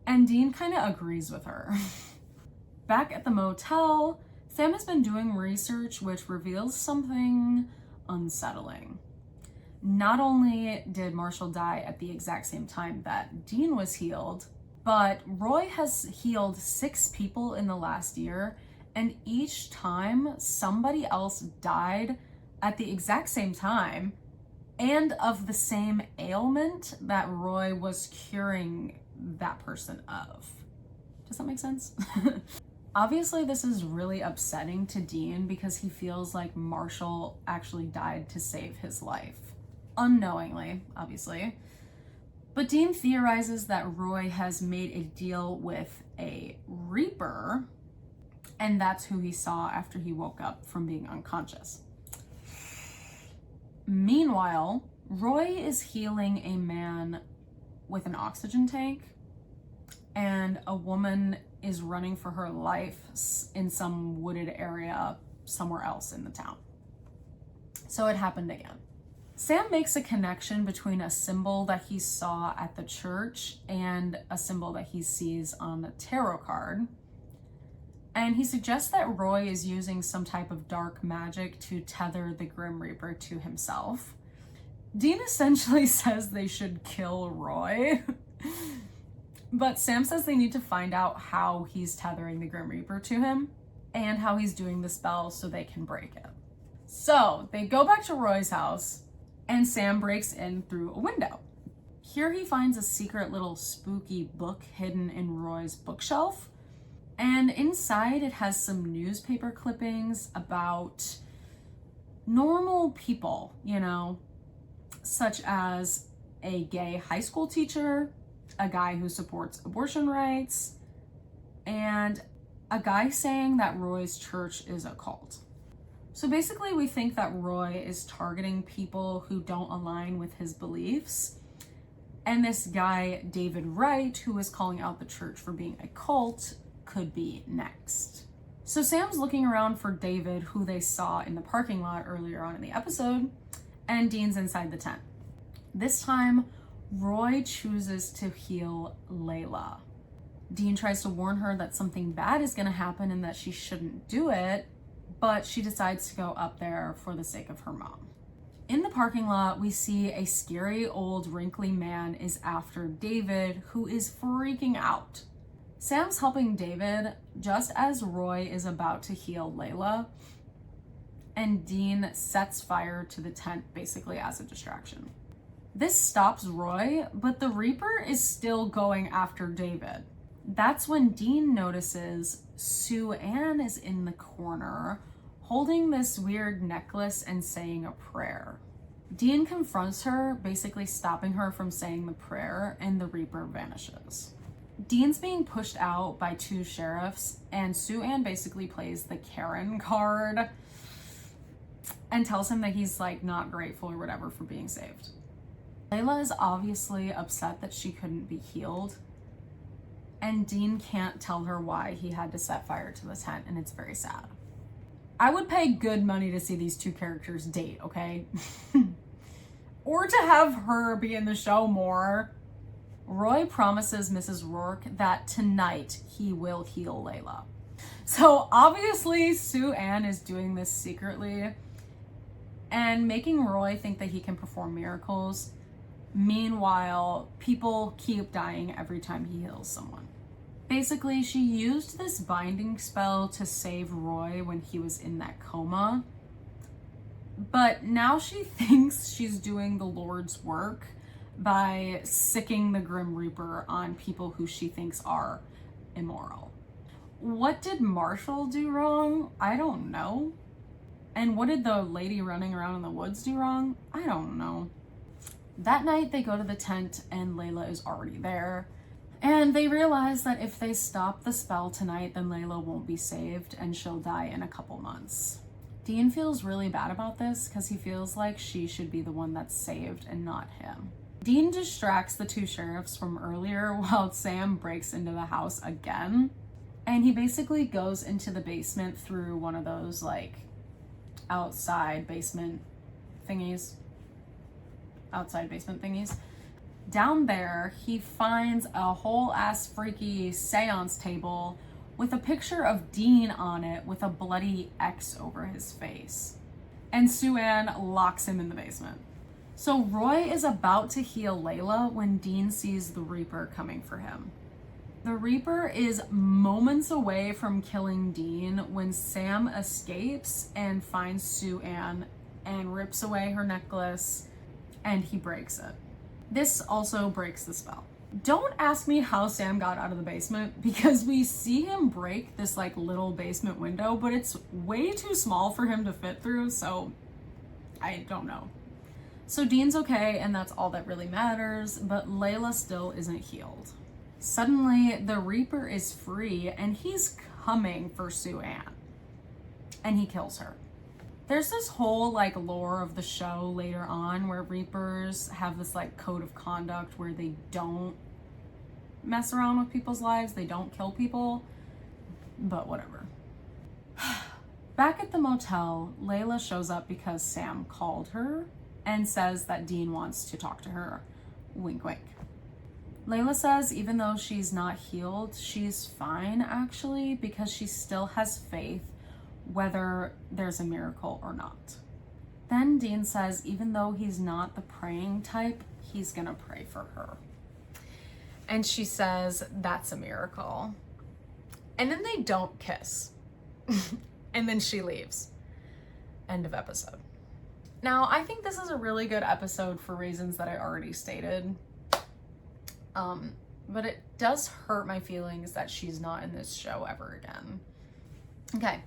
And Dean kind of agrees with her. Back at the motel, Sam has been doing research which reveals something unsettling. Not only did Marshall die at the exact same time that Dean was healed, but Roy has healed 6 people in the last year, and each time somebody else died at the exact same time and of the same ailment that Roy was curing that person of. Does that make sense? Obviously, this is really upsetting to Dean because he feels like Marshall actually died to save his life. Unknowingly, obviously. But Dean theorizes that Roy has made a deal with a Reaper, and that's who he saw after he woke up from being unconscious. Meanwhile, Roy is healing a man with an oxygen tank, and a woman is running for her life in some wooded area somewhere else in the town. So it happened again. Sam makes a connection between a symbol that he saw at the church and a symbol that he sees on a tarot card. And he suggests that Roy is using some type of dark magic to tether the Grim Reaper to himself. Dean essentially says they should kill Roy. But Sam says they need to find out how he's tethering the Grim Reaper to him and how he's doing the spell so they can break it. So they go back to Roy's house and Sam breaks in through a window. Here he finds a secret little spooky book hidden in Roy's bookshelf. And inside it has some newspaper clippings about normal people, you know, such as a gay high school teacher, a guy who supports abortion rights, and a guy saying that Roy's church is a cult. So basically we think that Roy is targeting people who don't align with his beliefs. And this guy, David Wright, who is calling out the church for being a cult, could be next. So Sam's looking around for David, who they saw in the parking lot earlier on in the episode, and Dean's inside the tent. This time, Roy chooses to heal Layla. Dean tries to warn her that something bad is going to happen and that she shouldn't do it, but she decides to go up there for the sake of her mom. In the parking lot, we see a scary old wrinkly man is after David, who is freaking out. Sam's helping David just as Roy is about to heal Layla, and Dean sets fire to the tent basically as a distraction. This stops Roy, but the Reaper is still going after David. That's when Dean notices Sue Ann is in the corner holding this weird necklace and saying a prayer. Dean confronts her, basically stopping her from saying the prayer, and the Reaper vanishes. Dean's being pushed out by two sheriffs, and Sue Ann basically plays the Karen card and tells him that he's like not grateful or whatever for being saved. Layla is obviously upset that she couldn't be healed, and Dean can't tell her why he had to set fire to the tent, and it's very sad. I would pay good money to see these two characters date, okay? Or to have her be in the show more. Roy promises Mrs. Rourke that tonight he will heal Layla. So obviously Sue Ann is doing this secretly and making Roy think that he can perform miracles. Meanwhile, people keep dying every time he heals someone. Basically, she used this binding spell to save Roy when he was in that coma. But now she thinks she's doing the Lord's work by sicking the Grim Reaper on people who she thinks are immoral. What did Marshall do wrong? I don't know. And what did the lady running around in the woods do wrong? I don't know. That night they go to the tent and Layla is already there. And they realize that if they stop the spell tonight, then Layla won't be saved and she'll die in a couple months. Dean feels really bad about this because he feels like she should be the one that's saved and not him. Dean distracts the two sheriffs from earlier while Sam breaks into the house again. And he basically goes into the basement through one of those like outside basement thingies. Down there, he finds a whole ass freaky seance table with a picture of Dean on it with a bloody X over his face. And Sue Ann locks him in the basement. So Roy is about to heal Layla when Dean sees the Reaper coming for him. The Reaper is moments away from killing Dean when Sam escapes and finds Sue Ann and rips away her necklace, and he breaks it. This also breaks the spell. Don't ask me how Sam got out of the basement because we see him break this like little basement window, but it's way too small for him to fit through, so I don't know. So Dean's okay, and that's all that really matters, but Layla still isn't healed. Suddenly, the Reaper is free, and he's coming for Sue Ann, and he kills her. There's this whole like lore of the show later on where Reapers have this like code of conduct where they don't mess around with people's lives, they don't kill people, but whatever. Back at the motel, Layla shows up because Sam called her, and says that Dean wants to talk to her. Wink, wink. Layla says even though she's not healed, she's fine actually, because she still has faith whether there's a miracle or not. Then Dean says even though he's not the praying type, he's gonna pray for her. And she says that's a miracle. And then they don't kiss. And then she leaves. End of episode. Now, I think this is a really good episode for reasons that I already stated. But it does hurt my feelings that she's not in this show ever again. Okay.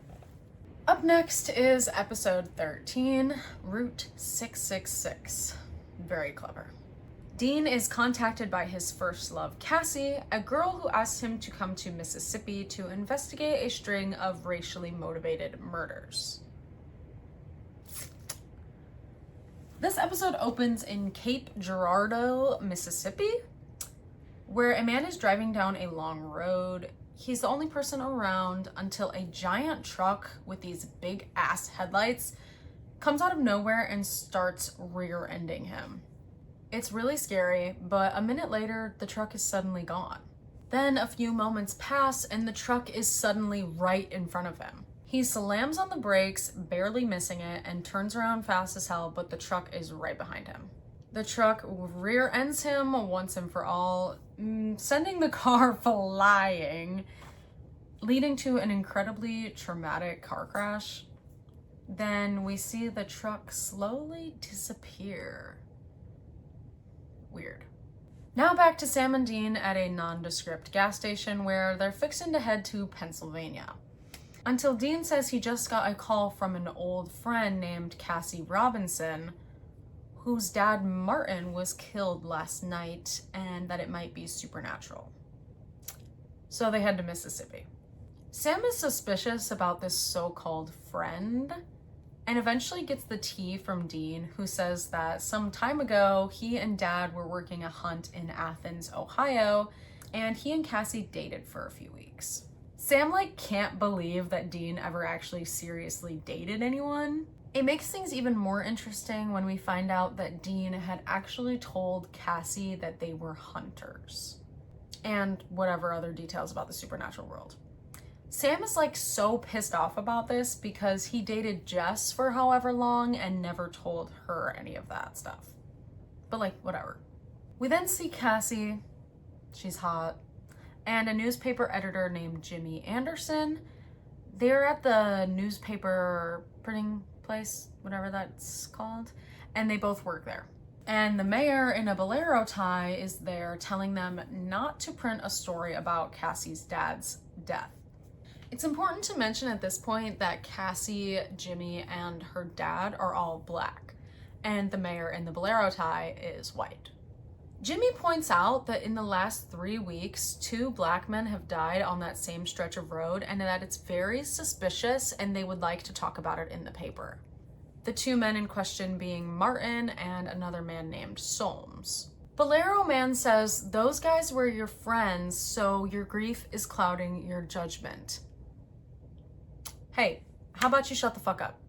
Up next is episode 13, Route 666. Very clever. Dean is contacted by his first love, Cassie, a girl who asks him to come to Mississippi to investigate a string of racially motivated murders. This episode opens in Cape Girardeau, Mississippi, where a man is driving down a long road. He's the only person around until a giant truck with these big ass headlights comes out of nowhere and starts rear-ending him. It's really scary, but a minute later, the truck is suddenly gone. Then a few moments pass and the truck is suddenly right in front of him. He slams on the brakes, barely missing it, and turns around fast as hell, but the truck is right behind him. The truck rear ends him once and for all, sending the car flying, leading to an incredibly traumatic car crash. Then we see the truck slowly disappear. Weird. Now back to Sam and Dean at a nondescript gas station where they're fixing to head to Pennsylvania. Until Dean says he just got a call from an old friend named Cassie Robinson, whose dad Martin was killed last night, and that it might be supernatural. So they head to Mississippi. Sam is suspicious about this so-called friend, and eventually gets the tea from Dean, who says that some time ago, he and Dad were working a hunt in Athens, Ohio, and he and Cassie dated for a few weeks. Sam, can't believe that Dean ever actually seriously dated anyone. It makes things even more interesting when we find out that Dean had actually told Cassie that they were hunters. And whatever other details about the supernatural world. Sam is so pissed off about this because he dated Jess for however long and never told her any of that stuff. But whatever. We then see Cassie, she's hot, and a newspaper editor named Jimmy Anderson. They're at the newspaper printing place, whatever that's called, and they both work there. And the mayor in a bolero tie is there telling them not to print a story about Cassie's dad's death. It's important to mention at this point that Cassie, Jimmy, and her dad are all black, and the mayor in the bolero tie is white. Jimmy points out that in the last 3 weeks, 2 black men have died on that same stretch of road, and that it's very suspicious and they would like to talk about it in the paper. The 2 men in question being Martin and another man named Solms. Bolero Man says, those guys were your friends, so your grief is clouding your judgment. Hey, how about you shut the fuck up?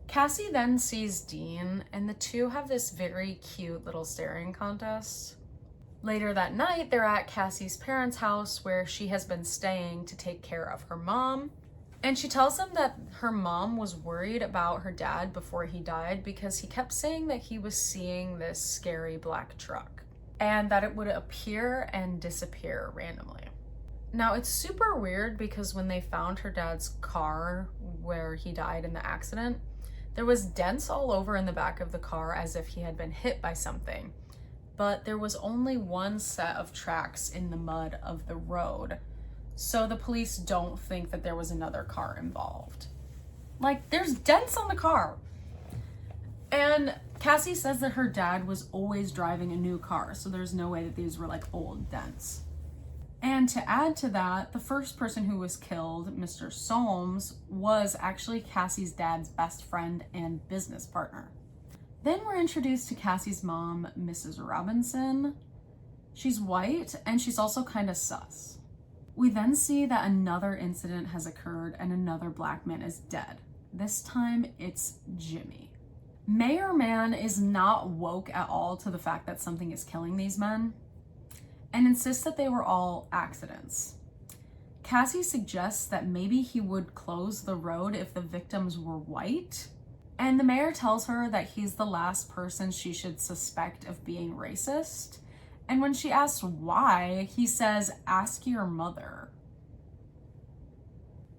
Cassie then sees Dean, and the two have this very cute little staring contest. Later that night, they're at Cassie's parents' house where she has been staying to take care of her mom. And she tells them that her mom was worried about her dad before he died because he kept saying that he was seeing this scary black truck and that it would appear and disappear randomly. Now, it's super weird because when they found her dad's car where he died in the accident, there was dents all over in the back of the car as if he had been hit by something, but there was only one set of tracks in the mud of the road, so the police don't think that there was another car involved. There's dents on the car. And Cassie says that her dad was always driving a new car, so there's no way that these were old dents. And to add to that, the first person who was killed, Mr. Solms, was actually Cassie's dad's best friend and business partner. Then we're introduced to Cassie's mom, Mrs. Robinson. She's white, and she's also kind of sus. We then see that another incident has occurred and another black man is dead. This time, it's Jimmy. Mayor Man is not woke at all to the fact that something is killing these men and insists that they were all accidents. Cassie suggests that maybe he would close the road if the victims were white, and the mayor tells her that he's the last person she should suspect of being racist. And when she asks why, he says, "Ask your mother."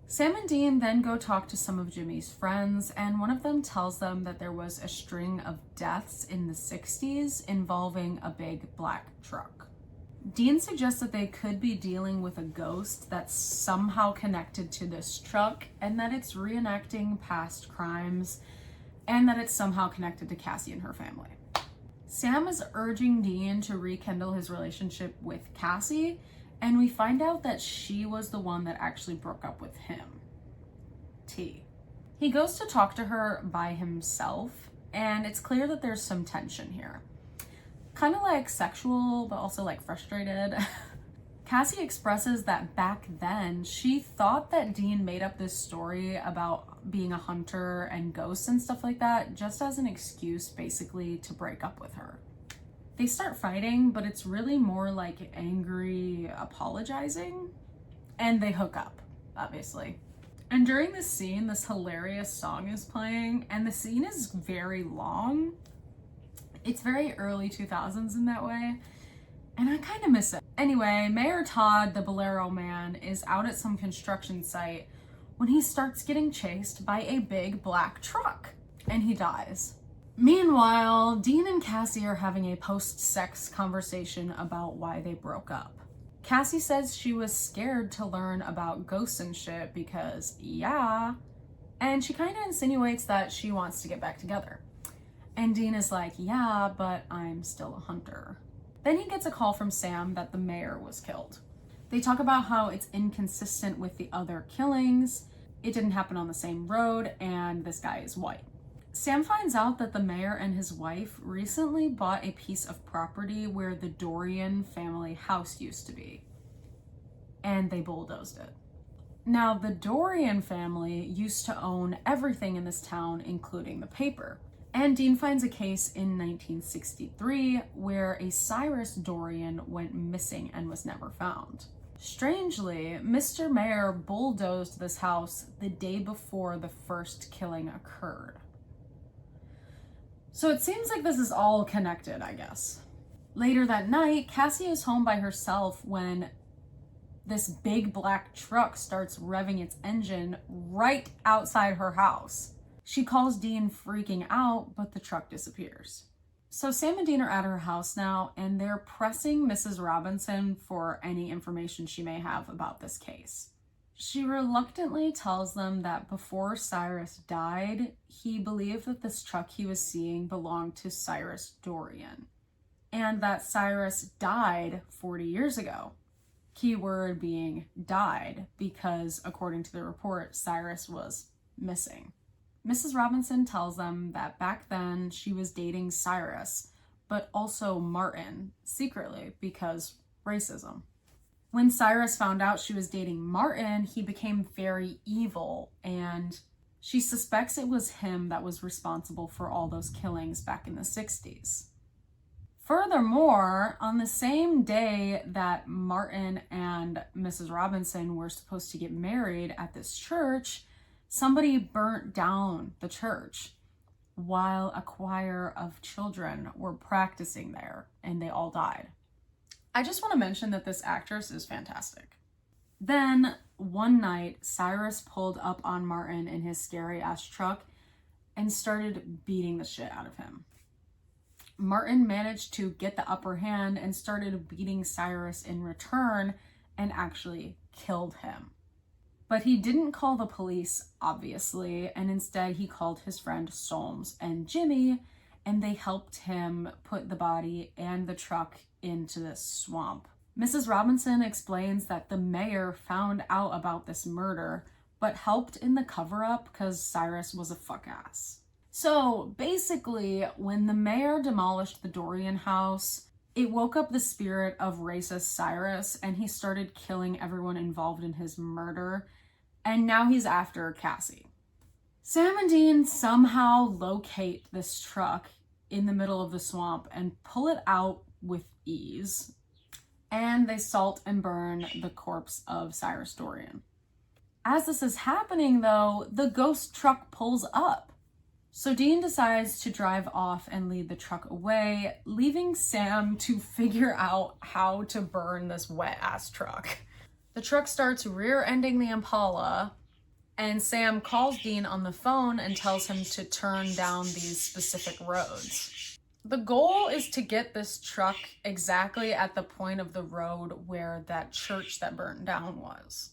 Sam and Dean then go talk to some of Jimmy's friends, and one of them tells them that there was a string of deaths in the 60s involving a big black truck. Dean suggests that they could be dealing with a ghost that's somehow connected to this truck, and that it's reenacting past crimes, and that it's somehow connected to Cassie and her family. Sam is urging Dean to rekindle his relationship with Cassie, and we find out that she was the one that actually broke up with him. T. He goes to talk to her by himself, and it's clear that there's some tension here. Kind of like sexual, but also like frustrated. Cassie expresses that back then, she thought that Dean made up this story about being a hunter and ghosts and stuff like that, just as an excuse basically to break up with her. They start fighting, but it's really more like angry apologizing, and they hook up, obviously. And during this scene, this hilarious song is playing, and the scene is very long. It's very early 2000s in that way, and I kind of miss it. Anyway, Mayor Todd, the Bolero man, is out at some construction site when he starts getting chased by a big black truck, and he dies. Meanwhile, Dean and Cassie are having a post-sex conversation about why they broke up. Cassie says she was scared to learn about ghosts and shit because, yeah, and she kind of insinuates that she wants to get back together. And Dean is like, yeah, but I'm still a hunter. Then he gets a call from Sam that the mayor was killed. They talk about how it's inconsistent with the other killings, it didn't happen on the same road, and this guy is white. Sam finds out that the mayor and his wife recently bought a piece of property where the Dorian family house used to be, and they bulldozed it. Now, the Dorian family used to own everything in this town, including the paper. And Dean finds a case in 1963 where a Cyrus Dorian went missing and was never found. Strangely, Mr. Mayor bulldozed this house the day before the first killing occurred. So it seems like this is all connected, I guess. Later that night, Cassie is home by herself when this big black truck starts revving its engine right outside her house. She calls Dean freaking out, but the truck disappears. So Sam and Dean are at her house now, and they're pressing Mrs. Robinson for any information she may have about this case. She reluctantly tells them that before Cyrus died, he believed that this truck he was seeing belonged to Cyrus Dorian, and that Cyrus died 40 years ago. Keyword being died, because according to the report, Cyrus was missing. Mrs. Robinson tells them that back then she was dating Cyrus, but also Martin, secretly, because racism. When Cyrus found out she was dating Martin, he became very evil, and she suspects it was him that was responsible for all those killings back in the 60s. Furthermore, on the same day that Martin and Mrs. Robinson were supposed to get married at this church, somebody burnt down the church while a choir of children were practicing there, and they all died. I just want to mention that this actress is fantastic. Then, one night, Cyrus pulled up on Martin in his scary-ass truck and started beating the shit out of him. Martin managed to get the upper hand and started beating Cyrus in return and actually killed him. But he didn't call the police, obviously, and instead he called his friend Solms and Jimmy, and they helped him put the body and the truck into this swamp. Mrs. Robinson explains that the mayor found out about this murder, but helped in the cover-up because Cyrus was a fuck-ass. So basically, when the mayor demolished the Dorian house, it woke up the spirit of racist Cyrus, and he started killing everyone involved in his murder, and now he's after Cassie. Sam and Dean somehow locate this truck in the middle of the swamp and pull it out with ease. And they salt and burn the corpse of Cyrus Dorian. As this is happening, though, the ghost truck pulls up. So Dean decides to drive off and lead the truck away, leaving Sam to figure out how to burn this wet-ass truck. The truck starts rear-ending the Impala, and Sam calls Dean on the phone and tells him to turn down these specific roads. The goal is to get this truck exactly at the point of the road where that church that burned down was.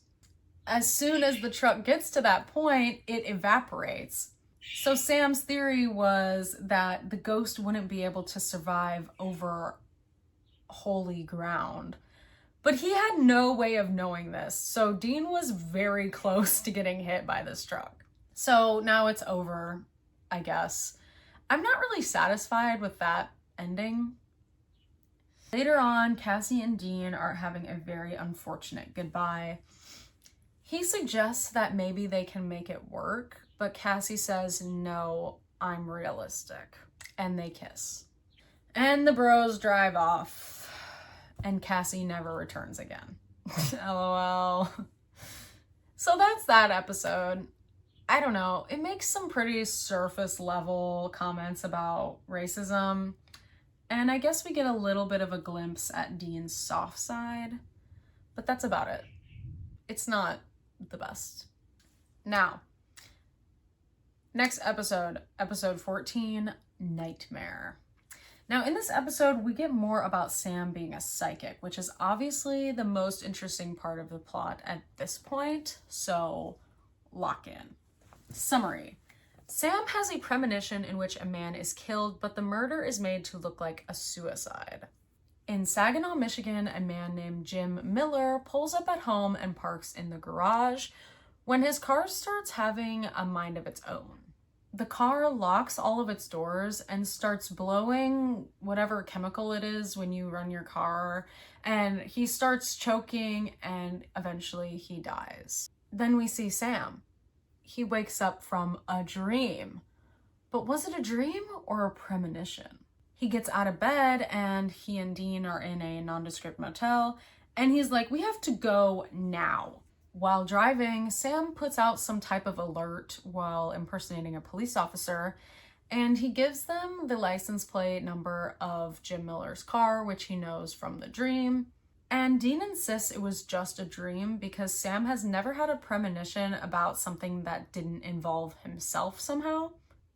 As soon as the truck gets to that point, it evaporates. So Sam's theory was that the ghost wouldn't be able to survive over holy ground. But he had no way of knowing this, so Dean was very close to getting hit by this truck. So now it's over, I guess. I'm not really satisfied with that ending. Later on, Cassie and Dean are having a very unfortunate goodbye. He suggests that maybe they can make it work, but Cassie says, no, I'm realistic. And they kiss. And the bros drive off. And Cassie never returns again. LOL. So that's that episode. I don't know. It makes some pretty surface level comments about racism. And I guess we get a little bit of a glimpse at Dean's soft side. But that's about it. It's not the best. Now, next episode, episode 14, Nightmare. Now, in this episode, we get more about Sam being a psychic, which is obviously the most interesting part of the plot at this point, so lock in. Summary. Sam has a premonition in which a man is killed, but the murder is made to look like a suicide. In Saginaw, Michigan, a man named Jim Miller pulls up at home and parks in the garage when his car starts having a mind of its own. The car locks all of its doors and starts blowing whatever chemical it is when you run your car, and he starts choking and eventually he dies. Then we see Sam. He wakes up from a dream. But was it a dream or a premonition? He gets out of bed and he and Dean are in a nondescript motel, and he's like, we have to go now. While driving, Sam puts out some type of alert while impersonating a police officer, and he gives them the license plate number of Jim Miller's car, which he knows from the dream. And Dean insists it was just a dream because Sam has never had a premonition about something that didn't involve himself somehow.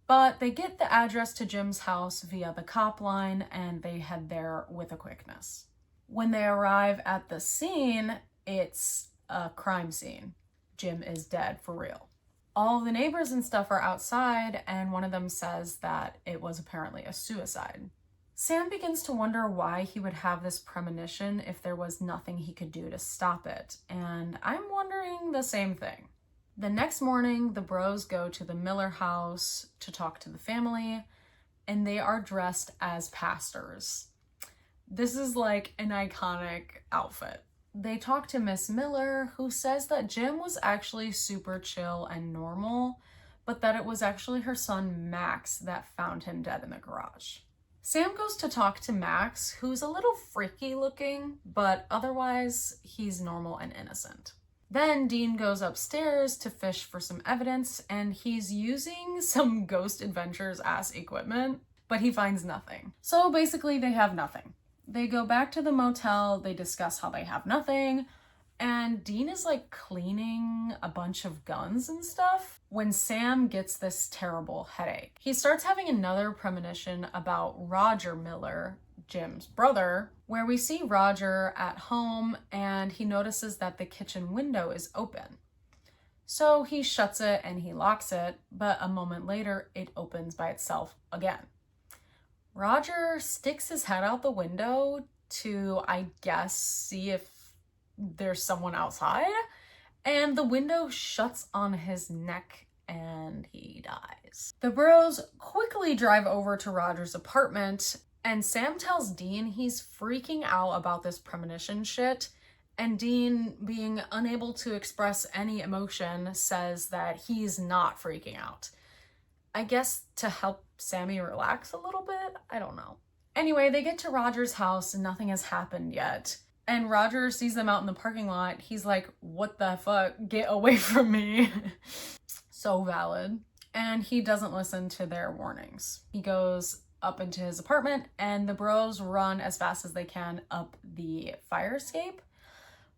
But they get the address to Jim's house via the cop line, and they head there with a quickness. When they arrive at the scene, it's a crime scene. Jim is dead for real. All the neighbors and stuff are outside, and one of them says that it was apparently a suicide. Sam begins to wonder why he would have this premonition if there was nothing he could do to stop it, and I'm wondering the same thing. The next morning, the bros go to the Miller house to talk to the family, and they are dressed as pastors. This is like an iconic outfit. They talk to Miss Miller, who says that Jim was actually super chill and normal, but that it was actually her son Max that found him dead in the garage. Sam goes to talk to Max, who's a little freaky looking, but otherwise he's normal and innocent. Then Dean goes upstairs to fish for some evidence, and he's using some Ghost Adventures-ass equipment, but he finds nothing. So basically they have nothing. They go back to the motel, they discuss how they have nothing, and Dean is like cleaning a bunch of guns and stuff when Sam gets this terrible headache. He starts having another premonition about Roger Miller, Jim's brother, where we see Roger at home and he notices that the kitchen window is open. So he shuts it and he locks it, but a moment later it opens by itself again. Roger sticks his head out the window to, I guess, see if there's someone outside, and the window shuts on his neck and he dies. The bros quickly drive over to Roger's apartment, and Sam tells Dean he's freaking out about this premonition shit And Dean, being unable to express any emotion, says that he's not freaking out. I guess to help Sammy relax a little bit? I don't know. Anyway, they get to Roger's house and nothing has happened yet. And Roger sees them out in the parking lot. He's like, what the fuck? Get away from me. So valid. And he doesn't listen to their warnings. He goes up into his apartment and the bros run as fast as they can up the fire escape.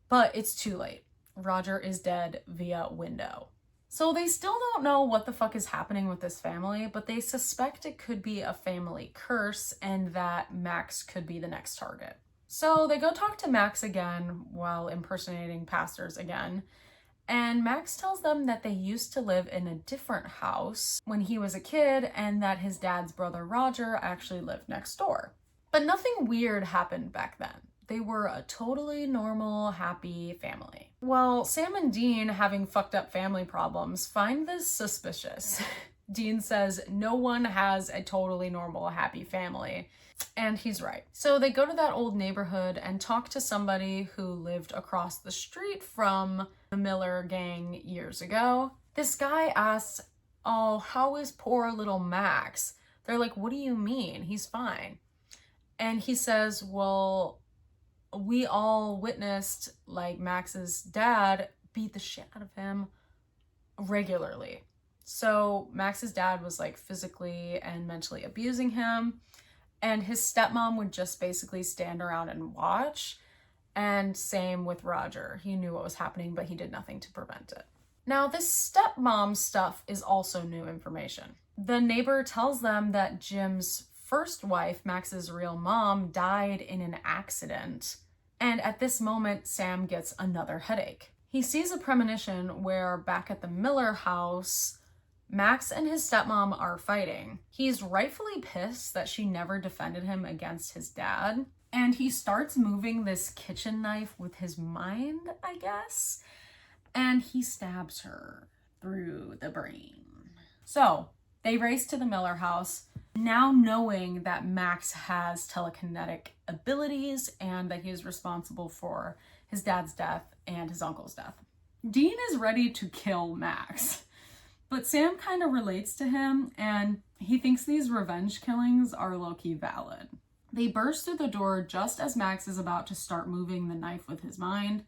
But it's too late. Roger is dead via window. So they still don't know what the fuck is happening with this family, but they suspect it could be a family curse and that Max could be the next target. So they go talk to Max again while impersonating pastors again. And Max tells them that they used to live in a different house when he was a kid and that his dad's brother Roger actually lived next door. But nothing weird happened back then. They were a totally normal, happy family. Well, Sam and Dean, having fucked up family problems, find this suspicious. Dean says no one has a totally normal, happy family. And he's right. So they go to that old neighborhood and talk to somebody who lived across the street from the Miller gang years ago. This guy asks, oh, how is poor little Max? They're like, what do you mean? He's fine. And he says, well, we all witnessed like Max's dad beat the shit out of him regularly. So Max's dad was like physically and mentally abusing him. And his stepmom would just basically stand around and watch. And same with Roger. He knew what was happening, but he did nothing to prevent it. Now, this stepmom stuff is also new information. The neighbor tells them that Jim's first wife, Max's real mom, died in an accident. And at this moment, Sam gets another headache. He sees a premonition where back at the Miller house, Max and his stepmom are fighting. He's rightfully pissed that she never defended him against his dad. And he starts moving this kitchen knife with his mind, I guess. And he stabs her through the brain. So they race to the Miller house, now knowing that Max has telekinetic abilities and that he is responsible for his dad's death and his uncle's death. Dean is ready to kill Max. But Sam kind of relates to him, and he thinks these revenge killings are low-key valid. They burst through the door just as Max is about to start moving the knife with his mind,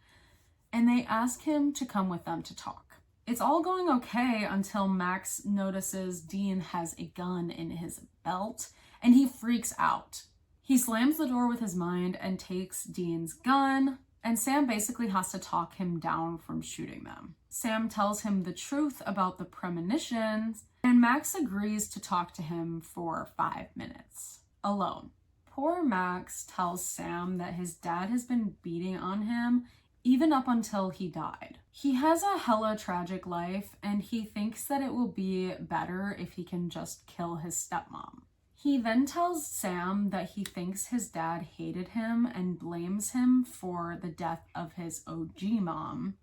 and they ask him to come with them to talk. It's all going okay until Max notices Dean has a gun in his belt, and he freaks out. He slams the door with his mind and takes Dean's gun, and Sam basically has to talk him down from shooting them. Sam tells him the truth about the premonitions, and Max agrees to talk to him for 5 minutes, alone. Poor Max tells Sam that his dad has been beating on him even up until he died. He has a hella tragic life, and he thinks that it will be better if he can just kill his stepmom. He then tells Sam that he thinks his dad hated him and blames him for the death of his OG mom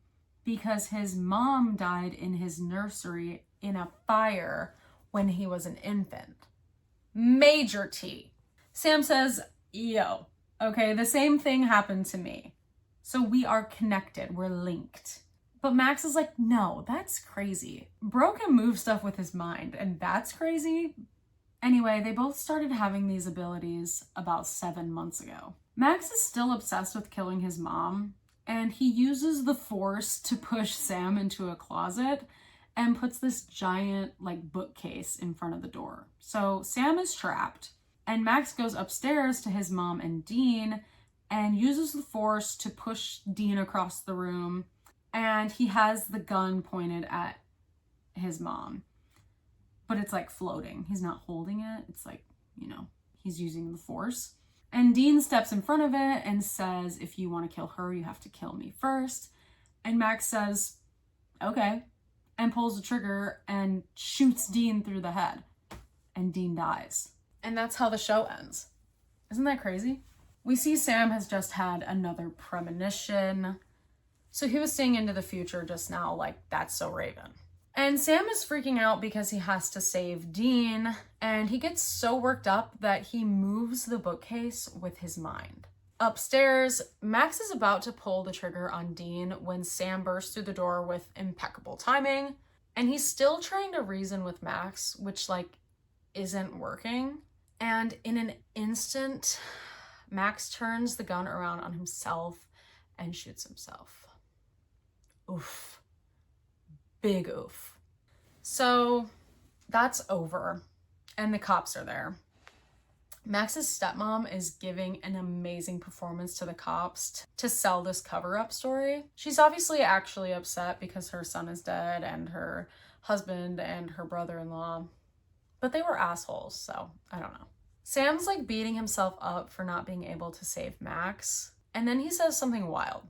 because his mom died in his nursery in a fire when he was an infant. Major T. Sam says, yo, okay, the same thing happened to me. So we are connected, we're linked. But Max is like, no, that's crazy. Bro can move stuff with his mind, and that's crazy. Anyway, they both started having these abilities about 7 months ago. Max is still obsessed with killing his mom, and he uses the Force to push Sam into a closet and puts this giant bookcase in front of the door. So Sam is trapped, and Max goes upstairs to his mom and Dean and uses the Force to push Dean across the room, and he has the gun pointed at his mom. But it's floating. He's not holding it. It's he's using the Force. And Dean steps in front of it and says, if you want to kill her, you have to kill me first. And Max says, okay, and pulls the trigger and shoots Dean through the head. And Dean dies. And that's how the show ends. Isn't that crazy? We see Sam has just had another premonition. So he was seeing into the future just now, that's so Raven. And Sam is freaking out because he has to save Dean, and he gets so worked up that he moves the bookcase with his mind. Upstairs, Max is about to pull the trigger on Dean when Sam bursts through the door with impeccable timing, and he's still trying to reason with Max, which, like, isn't working. And in an instant, Max turns the gun around on himself and shoots himself. Oof. Big oof. So that's over, and the cops are there. Max's stepmom is giving an amazing performance to the cops to sell this cover-up story. She's obviously actually upset because her son is dead and her husband and her brother-in-law, but they were assholes, so I don't know. Sam's like beating himself up for not being able to save Max, and then he says something wild.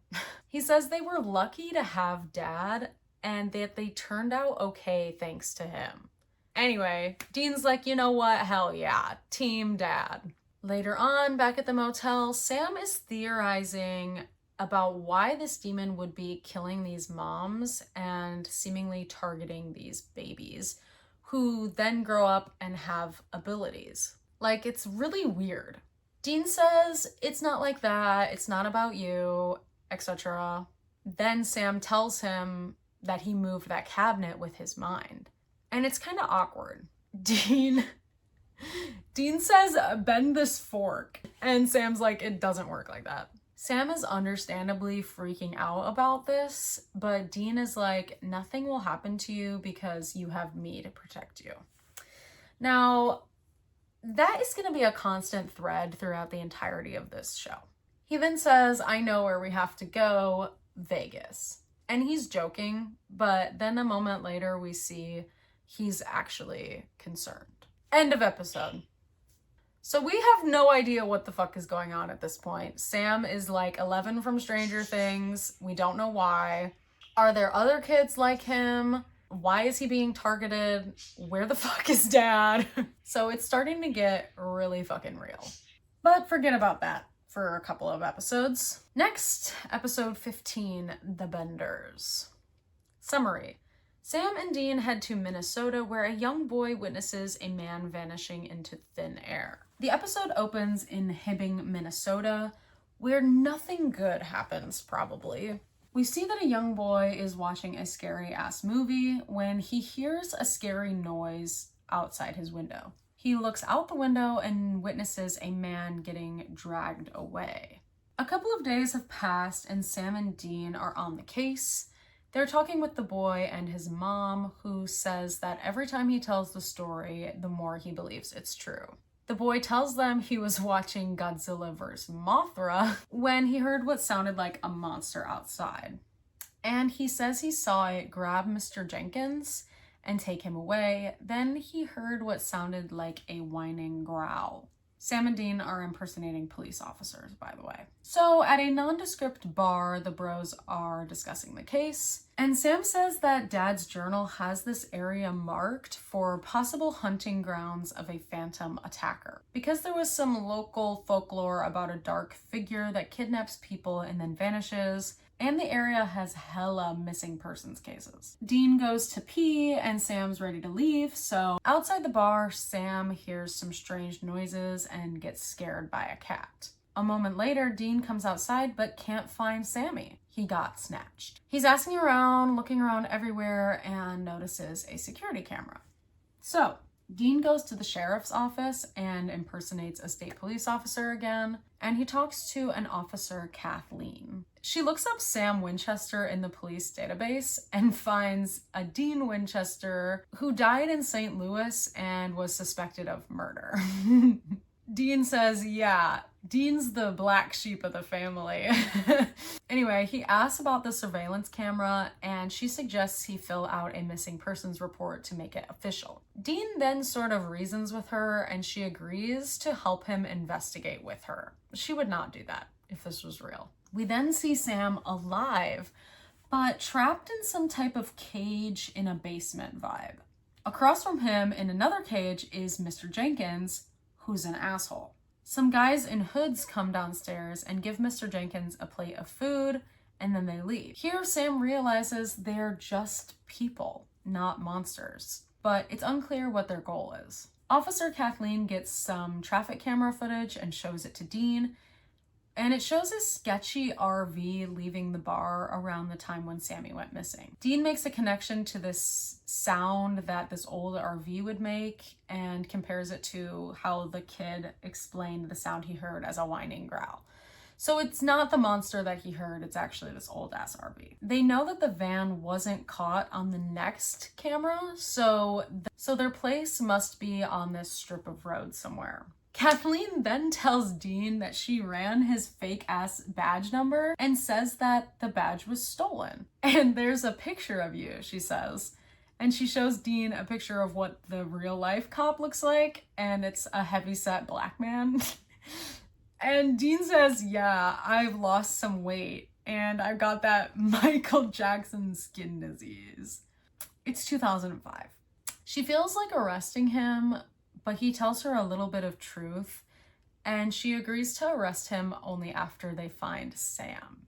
He says they were lucky to have Dad and that they turned out okay thanks to him. Anyway, Dean's like, you know what? Hell yeah, team Dad. Later on, back at the motel, Sam is theorizing about why this demon would be killing these moms and seemingly targeting these babies, who then grow up and have abilities. Like, it's really weird. Dean says, it's not like that, it's not about you, etc. Then Sam tells him that he moved that cabinet with his mind. And it's kind of awkward. Dean says, bend this fork. And Sam's like, it doesn't work like that. Sam is understandably freaking out about this, but Dean is like, nothing will happen to you because you have me to protect you. Now, that is going to be a constant thread throughout the entirety of this show. He then says, I know where we have to go, Vegas. And he's joking, but then a moment later we see he's actually concerned. End of episode. So we have no idea what the fuck is going on at this point. Sam is like 11 from Stranger Things. We don't know why. Are there other kids like him? Why is he being targeted? Where the fuck is Dad? So it's starting to get really fucking real. But forget about that for a couple of episodes. Next, episode 15, The Benders. Summary. Sam and Dean head to Minnesota, where a young boy witnesses a man vanishing into thin air. The episode opens in Hibbing, Minnesota, where nothing good happens, probably. We see that a young boy is watching a scary-ass movie when he hears a scary noise outside his window. He looks out the window and witnesses a man getting dragged away. A couple of days have passed and Sam and Dean are on the case. They're talking with the boy and his mom, who says that every time he tells the story, the more he believes it's true. The boy tells them he was watching Godzilla vs. Mothra when he heard what sounded like a monster outside. And he says he saw it grab Mr. Jenkins and take him away. Then he heard what sounded like a whining growl. Sam and Dean are impersonating police officers, by the way. So at a nondescript bar, the bros are discussing the case. And Sam says that Dad's journal has this area marked for possible hunting grounds of a phantom attacker, because there was some local folklore about a dark figure that kidnaps people and then vanishes, and the area has hella missing persons cases. Dean goes to pee and Sam's ready to leave, so outside the bar, Sam hears some strange noises and gets scared by a cat. A moment later, Dean comes outside but can't find Sammy. He got snatched. He's asking around, looking around everywhere, and notices a security camera. So, Dean goes to the sheriff's office and impersonates a state police officer again, and he talks to an officer, Kathleen. She looks up Sam Winchester in the police database and finds a Dean Winchester who died in St. Louis and was suspected of murder. Dean says, yeah, Dean's the black sheep of the family. Anyway, he asks about the surveillance camera and she suggests he fill out a missing persons report to make it official. Dean then sort of reasons with her and she agrees to help him investigate with her. She would not do that if this was real. We then see Sam alive, but trapped in some type of cage in a basement vibe. Across from him in another cage is Mr. Jenkins, who's an asshole. Some guys in hoods come downstairs and give Mr. Jenkins a plate of food, and then they leave. Here, Sam realizes they're just people, not monsters, but it's unclear what their goal is. Officer Kathleen gets some traffic camera footage and shows it to Dean, And it shows a sketchy RV leaving the bar around the time when Sammy went missing. Dean makes a connection to this sound that this old RV would make and compares it to how the kid explained the sound he heard as a whining growl. So it's not the monster that he heard, it's actually this old ass RV. They know that the van wasn't caught on the next camera, so their place must be on this strip of road somewhere. Kathleen then tells Dean that she ran his fake ass badge number and says that the badge was stolen. And there's a picture of you, she says. And she shows Dean a picture of what the real life cop looks like, and it's a heavyset black man. And Dean says, yeah, I've lost some weight and I've got that Michael Jackson skin disease. It's 2005. She feels like arresting him, but he tells her a little bit of truth, and she agrees to arrest him only after they find Sam.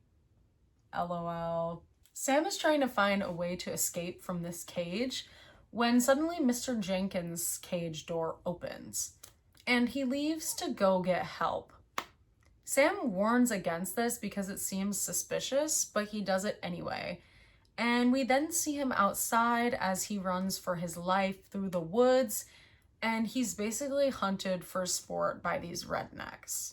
LOL. Sam is trying to find a way to escape from this cage when suddenly Mr. Jenkins' cage door opens, and he leaves to go get help. Sam warns against this because it seems suspicious, but he does it anyway. And we then see him outside as he runs for his life through the woods, and he's basically hunted for sport by these rednecks.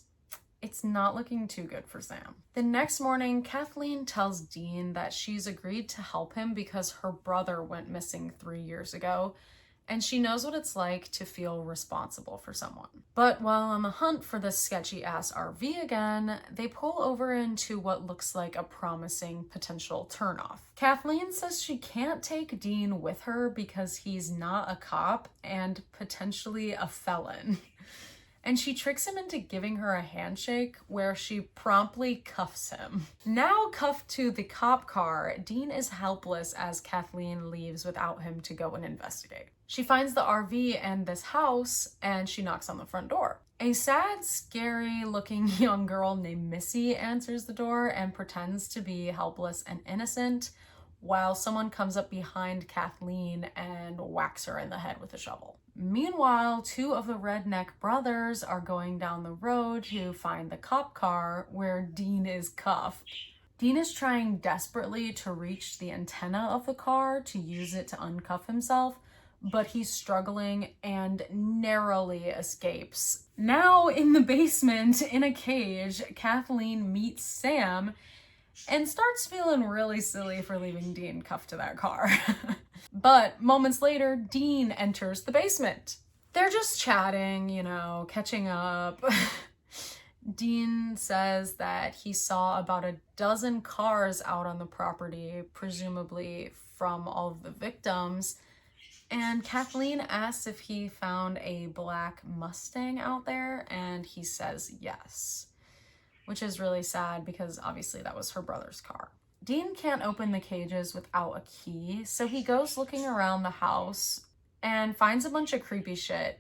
It's not looking too good for Sam. The next morning, Kathleen tells Dean that she's agreed to help him because her brother went missing 3 years ago, and she knows what it's like to feel responsible for someone. But while on the hunt for this sketchy-ass RV again, they pull over into what looks like a promising potential turnoff. Kathleen says she can't take Dean with her because he's not a cop and potentially a felon. And she tricks him into giving her a handshake where she promptly cuffs him. Now cuffed to the cop car, Dean is helpless as Kathleen leaves without him to go and investigate. She finds the RV and this house, and she knocks on the front door. A sad, scary-looking young girl named Missy answers the door and pretends to be helpless and innocent, while someone comes up behind Kathleen and whacks her in the head with a shovel. Meanwhile, 2 of the redneck brothers are going down the road to find the cop car where Dean is cuffed. Dean is trying desperately to reach the antenna of the car to use it to uncuff himself, but he's struggling and narrowly escapes. Now in the basement, in a cage, Kathleen meets Sam and starts feeling really silly for leaving Dean cuffed to that car. But moments later, Dean enters the basement. They're just chatting, catching up. Dean says that he saw about a dozen cars out on the property, presumably from all of the victims. And Kathleen asks if he found a black Mustang out there, and he says yes, which is really sad because obviously that was her brother's car. Dean can't open the cages without a key, so he goes looking around the house and finds a bunch of creepy shit,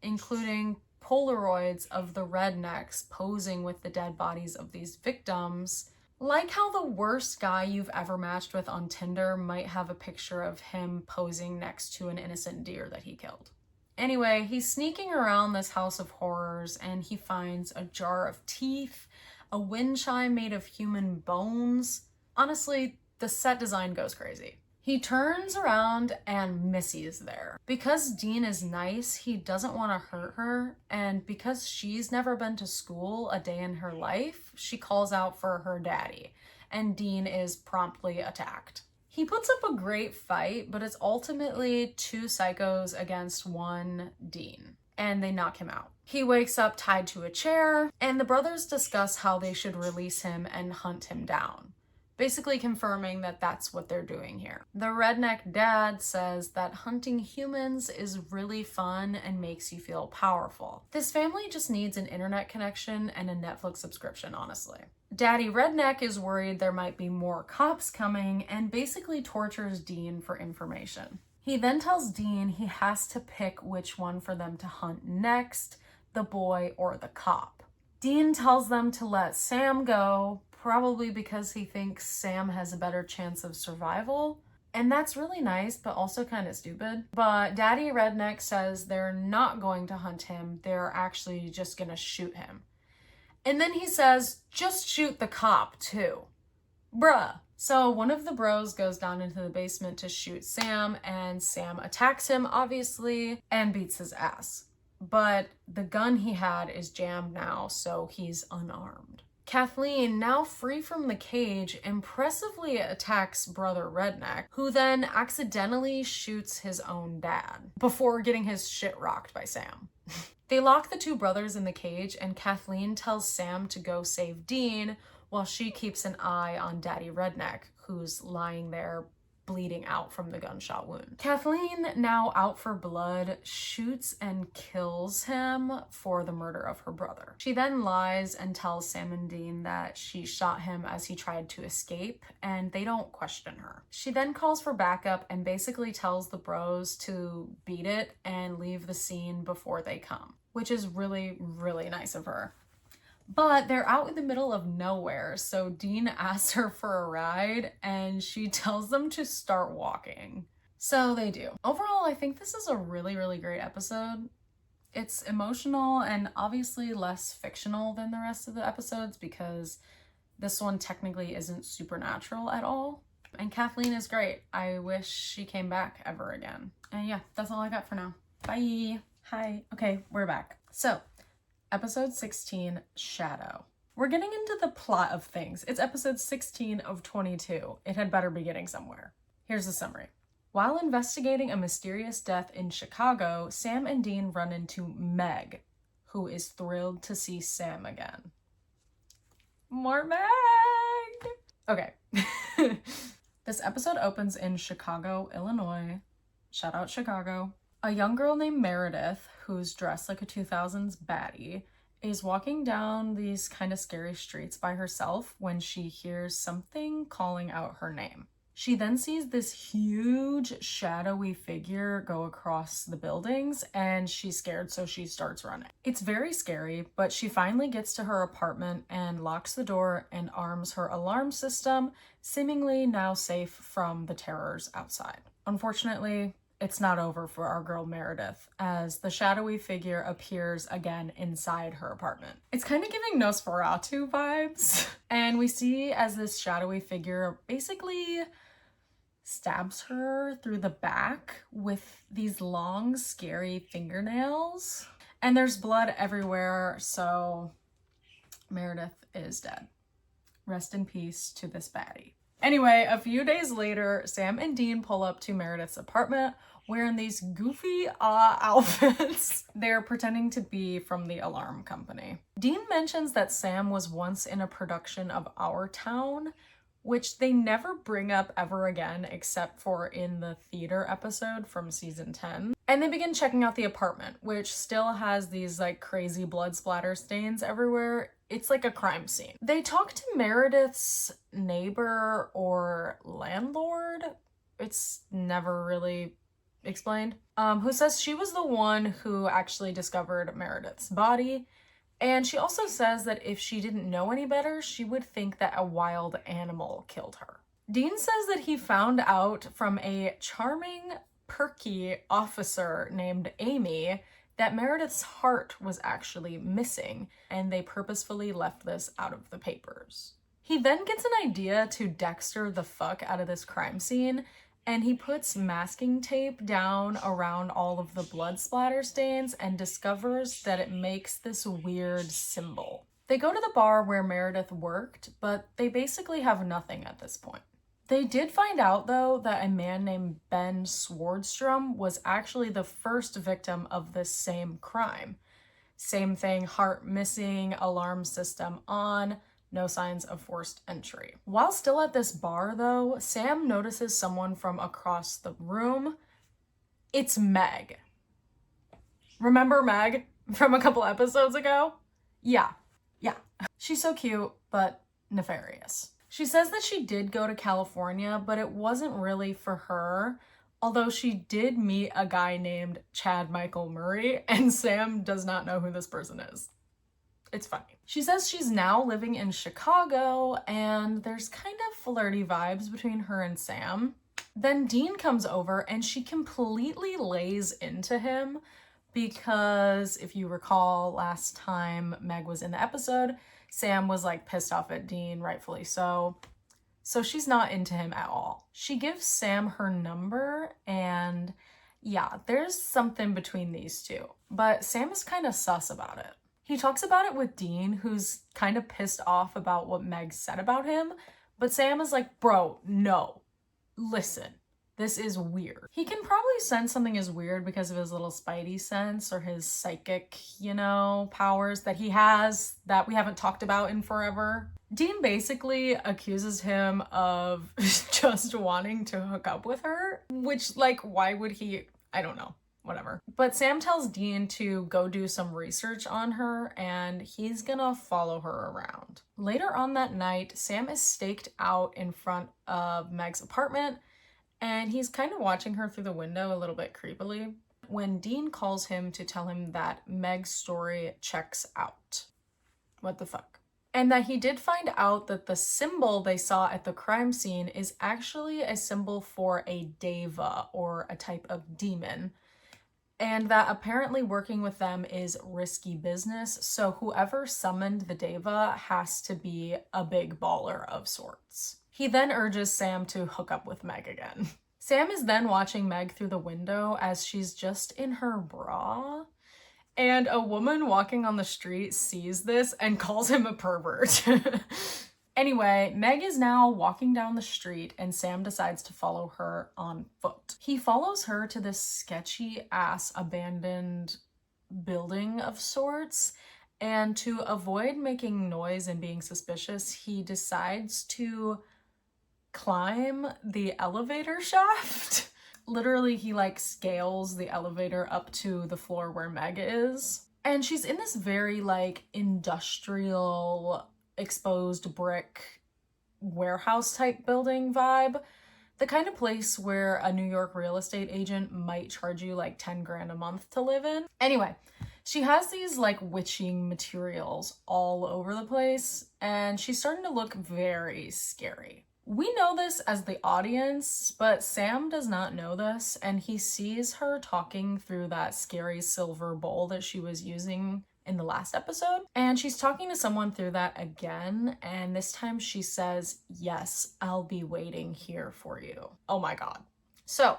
including Polaroids of the rednecks posing with the dead bodies of these victims. Like how the worst guy you've ever matched with on Tinder might have a picture of him posing next to an innocent deer that he killed. Anyway, he's sneaking around this house of horrors and he finds a jar of teeth, a wind chime made of human bones. Honestly, the set design goes crazy. He turns around and Missy's there. Because Dean is nice, he doesn't want to hurt her, and because she's never been to school a day in her life, she calls out for her daddy, and Dean is promptly attacked. He puts up a great fight, but it's ultimately 2 psychos against 1 Dean, and they knock him out. He wakes up tied to a chair, and the brothers discuss how they should release him and hunt him down, basically confirming that that's what they're doing here. The redneck dad says that hunting humans is really fun and makes you feel powerful. This family just needs an internet connection and a Netflix subscription, honestly. Daddy Redneck is worried there might be more cops coming and basically tortures Dean for information. He then tells Dean he has to pick which one for them to hunt next, the boy or the cop. Dean tells them to let Sam go, probably because he thinks Sam has a better chance of survival. And that's really nice, but also kind of stupid. But Daddy Redneck says they're not going to hunt him, they're actually just gonna shoot him. And then he says, just shoot the cop too. Bruh. So one of the bros goes down into the basement to shoot Sam, and Sam attacks him, obviously, and beats his ass. But the gun he had is jammed now, so he's unarmed. Kathleen, now free from the cage, impressively attacks Brother Redneck, who then accidentally shoots his own dad before getting his shit rocked by Sam. They lock the two brothers in the cage, and Kathleen tells Sam to go save Dean while she keeps an eye on Daddy Redneck, who's lying there bleeding out from the gunshot wound. Kathleen, now out for blood, shoots and kills him for the murder of her brother. She then lies and tells Sam and Dean that she shot him as he tried to escape, and they don't question her. She then calls for backup and basically tells the bros to beat it and leave the scene before they come, which is really, really nice of her. But they're out in the middle of nowhere, so Dean asks her for a ride, and she tells them to start walking. So they do. Overall, I think this is a really, really great episode. It's emotional and obviously less fictional than the rest of the episodes because this one technically isn't supernatural at all. And Kathleen is great. I wish she came back ever again. And yeah, that's all I got for now. Bye. Hi. Okay, we're back. So, Episode 16, Shadow. We're getting into the plot of things. It's episode 16 of 22. It had better be getting somewhere. Here's the summary. While investigating a mysterious death in Chicago, Sam and Dean run into Meg, who is thrilled to see Sam again. More Meg! Okay. This episode opens in Chicago, Illinois. Shout out Chicago. A young girl named Meredith, who's dressed like a 2000s baddie, is walking down these kind of scary streets by herself when she hears something calling out her name. She then sees this huge shadowy figure go across the buildings, and she's scared, so she starts running. It's very scary, but she finally gets to her apartment and locks the door and arms her alarm system, seemingly now safe from the terrors outside. Unfortunately, it's not over for our girl Meredith, as the shadowy figure appears again inside her apartment. It's kind of giving Nosferatu vibes, and we see as this shadowy figure basically stabs her through the back with these long, scary fingernails. And there's blood everywhere, so Meredith is dead. Rest in peace to this baddie. Anyway, a few days later, Sam and Dean pull up to Meredith's apartment wearing these goofy outfits. They're pretending to be from the alarm company. Dean mentions that Sam was once in a production of Our Town, which they never bring up ever again except for in the theater episode from season 10. And they begin checking out the apartment, which still has these like crazy blood splatter stains everywhere. It's like a crime scene. They talk to Meredith's neighbor or landlord. It's never really explained. Who says she was the one who actually discovered Meredith's body. And she also says that if she didn't know any better, she would think that a wild animal killed her. Dean says that he found out from a charming, perky officer named Amy that Meredith's heart was actually missing, and they purposefully left this out of the papers. He then gets an idea to Dexter the fuck out of this crime scene, and he puts masking tape down around all of the blood splatter stains and discovers that it makes this weird symbol. They go to the bar where Meredith worked, but they basically have nothing at this point. They did find out, though, that a man named Ben Swardstrom was actually the first victim of this same crime. Same thing, heart missing, alarm system on, no signs of forced entry. While still at this bar, though, Sam notices someone from across the room. It's Meg. Remember Meg from a couple episodes ago? Yeah. She's so cute, but nefarious. She says that she did go to California, but it wasn't really for her, although she did meet a guy named Chad Michael Murray, and Sam does not know who this person is. It's funny. She says she's now living in Chicago, and there's kind of flirty vibes between her and Sam. Then Dean comes over, and she completely lays into him because, if you recall last time Meg was in the episode, Sam was like pissed off at Dean, rightfully so. So she's not into him at all. She gives Sam her number, and yeah, there's something between these two. But Sam is kind of sus about it. He talks about it with Dean, who's kind of pissed off about what Meg said about him. But Sam is like, bro, no. Listen, this is weird. He can probably sense something is weird because of his little spidey sense or his psychic, powers that he has that we haven't talked about in forever. Dean basically accuses him of just wanting to hook up with her, which, like, why would he? I don't know. Whatever. But Sam tells Dean to go do some research on her, and he's gonna follow her around. Later on that night, Sam is staked out in front of Meg's apartment, and he's kind of watching her through the window a little bit creepily when Dean calls him to tell him that Meg's story checks out. What the fuck? And that he did find out that the symbol they saw at the crime scene is actually a symbol for a deva, or a type of demon. And that apparently working with them is risky business, so whoever summoned the deva has to be a big baller of sorts. He then urges Sam to hook up with Meg again. Sam is then watching Meg through the window as she's just in her bra, and a woman walking on the street sees this and calls him a pervert. Anyway, Meg is now walking down the street, and Sam decides to follow her on foot. He follows her to this sketchy-ass abandoned building of sorts, and to avoid making noise and being suspicious, he decides to climb the elevator shaft. Literally, he like scales the elevator up to the floor where Meg is. And she's in this very like industrial exposed brick warehouse type building vibe. The kind of place where a New York real estate agent might charge you like 10 grand a month to live in. Anyway, she has these like witching materials all over the place, and she's starting to look very scary. We know this as the audience, but Sam does not know this, and he sees her talking through that scary silver bowl that she was using in the last episode. And she's talking to someone through that again, and this time she says, "Yes, I'll be waiting here for you." Oh my god. So,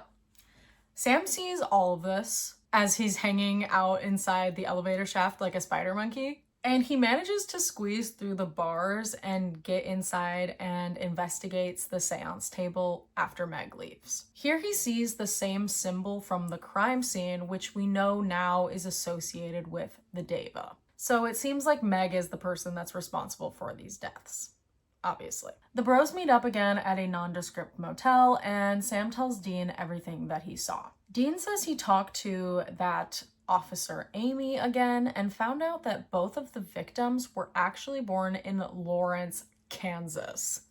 Sam sees all of this as he's hanging out inside the elevator shaft like a spider monkey. And he manages to squeeze through the bars and get inside and investigates the seance table after Meg leaves. Here he sees the same symbol from the crime scene, which we know now is associated with the Deva. So it seems like Meg is the person that's responsible for these deaths, obviously. The bros meet up again at a nondescript motel, and Sam tells Dean everything that he saw. Dean says he talked to that Officer Amy again and found out that both of the victims were actually born in Lawrence, Kansas.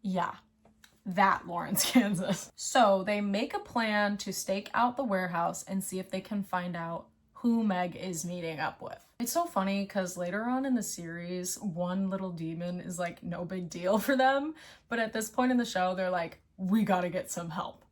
Yeah, that Lawrence, Kansas. So they make a plan to stake out the warehouse and see if they can find out who Meg is meeting up with. It's so funny because later on in the series, one little demon is like no big deal for them, but at this point in the show, they're like, we gotta get some help.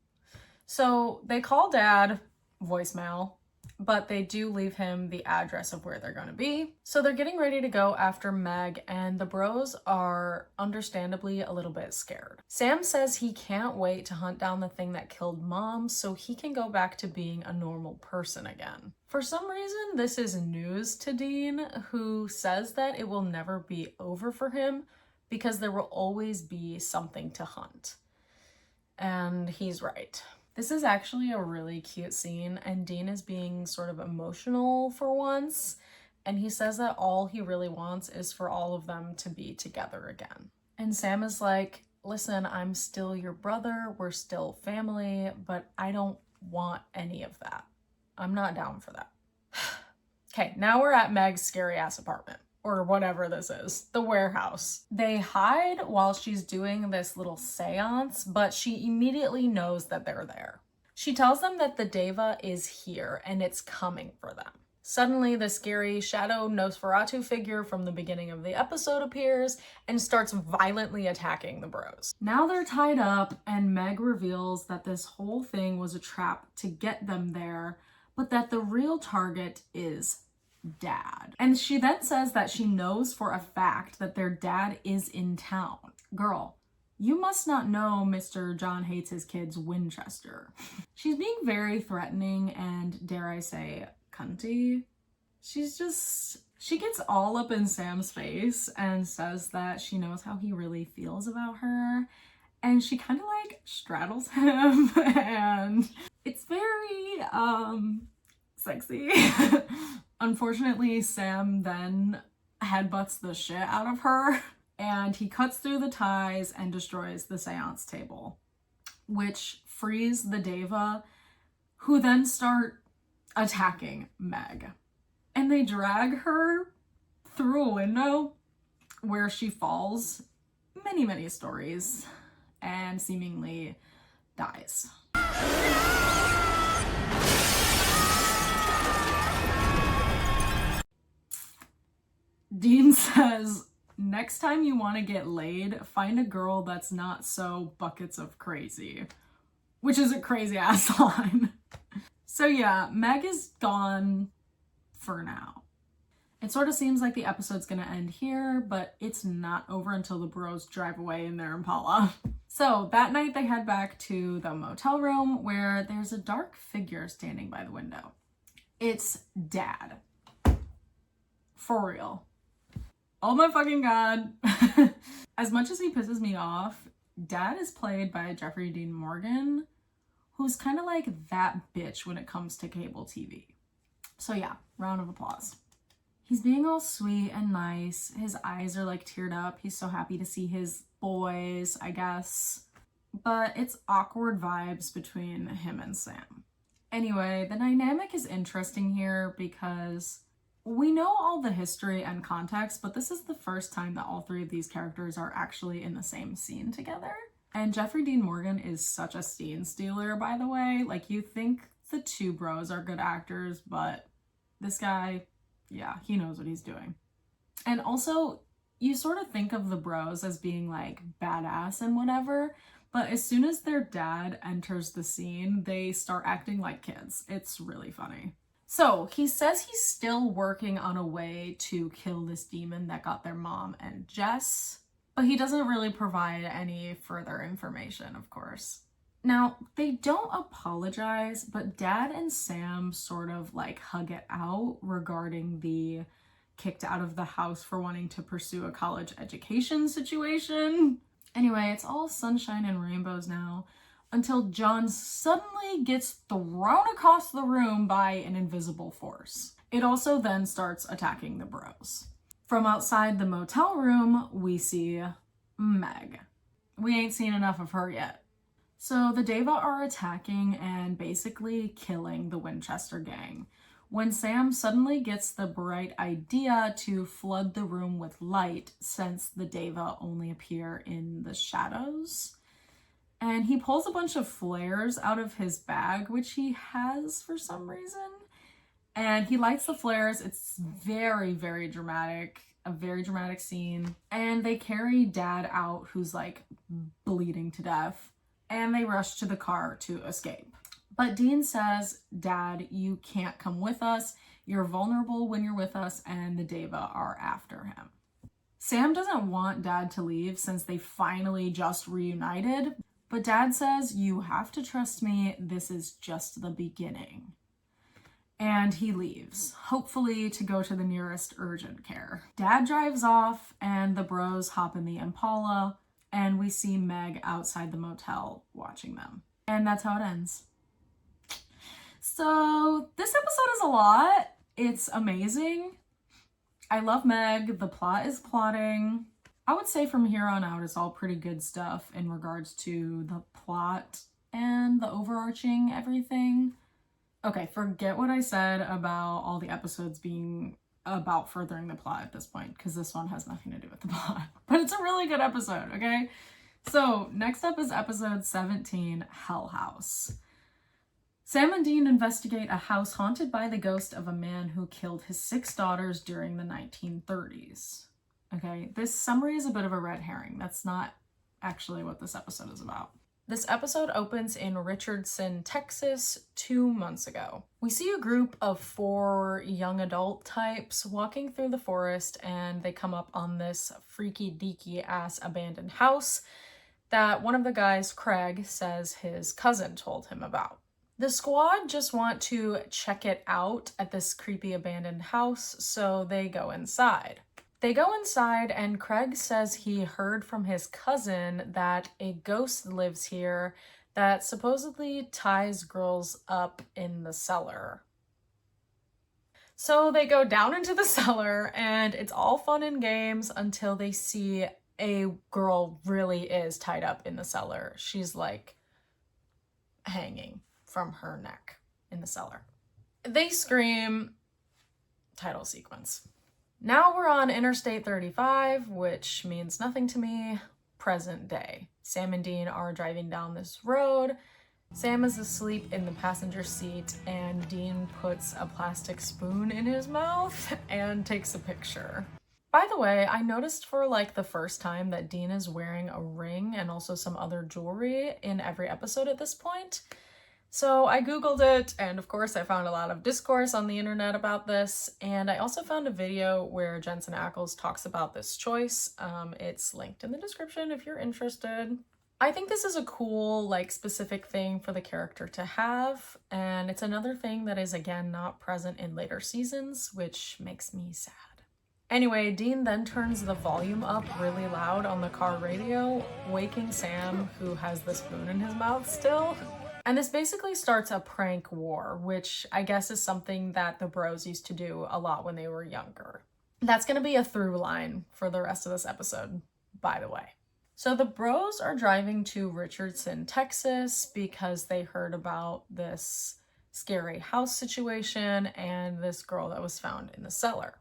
So they call Dad, voicemail, but they do leave him the address of where they're going to be. So they're getting ready to go after Meg, and the bros are understandably a little bit scared. Sam says he can't wait to hunt down the thing that killed Mom so he can go back to being a normal person again. For some reason, this is news to Dean, who says that it will never be over for him because there will always be something to hunt. And he's right. This is actually a really cute scene, and Dean is being sort of emotional for once, and he says that all he really wants is for all of them to be together again. And Sam is like, listen, I'm still your brother, we're still family, but I don't want any of that. I'm not down for that. Okay, now we're at Meg's scary ass apartment, or whatever this is, the warehouse. They hide while she's doing this little seance, but she immediately knows that they're there. She tells them that the Deva is here and it's coming for them. Suddenly, the scary shadow Nosferatu figure from the beginning of the episode appears and starts violently attacking the bros. Now they're tied up, and Meg reveals that this whole thing was a trap to get them there, but that the real target is dad. And she then says that she knows for a fact that their dad is in town. Girl, you must not know Mr. John hates his kids Winchester. She's being very threatening and, dare I say, cunty. She gets all up in Sam's face and says that she knows how he really feels about her. And she kind of like straddles him and it's very, sexy. Unfortunately, Sam then headbutts the shit out of her and he cuts through the ties and destroys the seance table, which frees the Deva, who then start attacking Meg. And they drag her through a window where she falls many, many stories and seemingly dies. Dean says, next time you want to get laid, find a girl that's not so buckets of crazy. Which is a crazy ass line. So yeah, Meg is gone for now. It sort of seems like the episode's gonna end here, but it's not over until the bros drive away in their Impala. So that night they head back to the motel room where there's a dark figure standing by the window. It's Dad. For real. Oh my fucking god. As much as he pisses me off, Dad is played by Jeffrey Dean Morgan, who's kind of like that bitch when it comes to cable TV. So yeah, round of applause. He's being all sweet and nice. His eyes are like teared up. He's so happy to see his boys, I guess. But it's awkward vibes between him and Sam. Anyway, the dynamic is interesting here because we know all the history and context, but this is the first time that all three of these characters are actually in the same scene together. And Jeffrey Dean Morgan is such a scene stealer, by the way. Like, you think the two bros are good actors, but this guy, yeah, he knows what he's doing. And also, you sort of think of the bros as being like badass and whatever, but as soon as their dad enters the scene, they start acting like kids. It's really funny. So he says he's still working on a way to kill this demon that got their mom and Jess, but he doesn't really provide any further information, of course. Now, they don't apologize, but Dad and Sam sort of like hug it out regarding the kicked out of the house for wanting to pursue a college education situation. Anyway, it's all sunshine and rainbows now until John suddenly gets thrown across the room by an invisible force. It also then starts attacking the bros. From outside the motel room, we see Meg. We ain't seen enough of her yet. So the Deva are attacking and basically killing the Winchester gang when Sam suddenly gets the bright idea to flood the room with light since the Deva only appear in the shadows. And he pulls a bunch of flares out of his bag, which he has for some reason. And he lights the flares. It's very, very dramatic. A very dramatic scene. And they carry Dad out, who's like bleeding to death. And they rush to the car to escape. But Dean says, Dad, you can't come with us. You're vulnerable when you're with us, and the Deva are after him. Sam doesn't want Dad to leave since they finally just reunited. But Dad says, you have to trust me, this is just the beginning. And he leaves, hopefully to go to the nearest urgent care. Dad drives off and the bros hop in the Impala and we see Meg outside the motel watching them. And that's how it ends. So this episode is a lot. It's amazing. I love Meg. The plot is plotting. I would say from here on out, it's all pretty good stuff in regards to the plot and the overarching everything. Okay, forget what I said about all the episodes being about furthering the plot at this point, because this one has nothing to do with the plot. But it's a really good episode, okay? So, next up is episode 17, Hell House. Sam and Dean investigate a house haunted by the ghost of a man who killed his 6 daughters during the 1930s. Okay, this summary is a bit of a red herring. That's not actually what this episode is about. This episode opens in Richardson, Texas, 2 months ago. We see a group of 4 young adult types walking through the forest, and they come up on this freaky deaky ass abandoned house that one of the guys, Craig, says his cousin told him about. The squad just want to check it out at this creepy abandoned house, so they go inside. They go inside, and Craig says he heard from his cousin that a ghost lives here that supposedly ties girls up in the cellar. So they go down into the cellar, and it's all fun and games until they see a girl really is tied up in the cellar. She's like hanging from her neck in the cellar. They scream. Title sequence. Now we're on Interstate 35, which means nothing to me. Present day. Sam and Dean are driving down this road. Sam is asleep in the passenger seat, and Dean puts a plastic spoon in his mouth and takes a picture. By the way, I noticed for like the first time that Dean is wearing a ring and also some other jewelry in every episode at this point. So I googled it, and of course I found a lot of discourse on the internet about this, and I also found a video where Jensen Ackles talks about this choice. It's linked in the description if you're interested. I think this is a cool, like, specific thing for the character to have, and it's another thing that is, again, not present in later seasons, which makes me sad. Anyway, Dean then turns the volume up really loud on the car radio, waking Sam, who has the spoon in his mouth still. And this basically starts a prank war, which I guess is something that the bros used to do a lot when they were younger. That's going to be a through line for the rest of this episode, by the way. So the bros are driving to Richardson, Texas, because they heard about this scary house situation and this girl that was found in the cellar.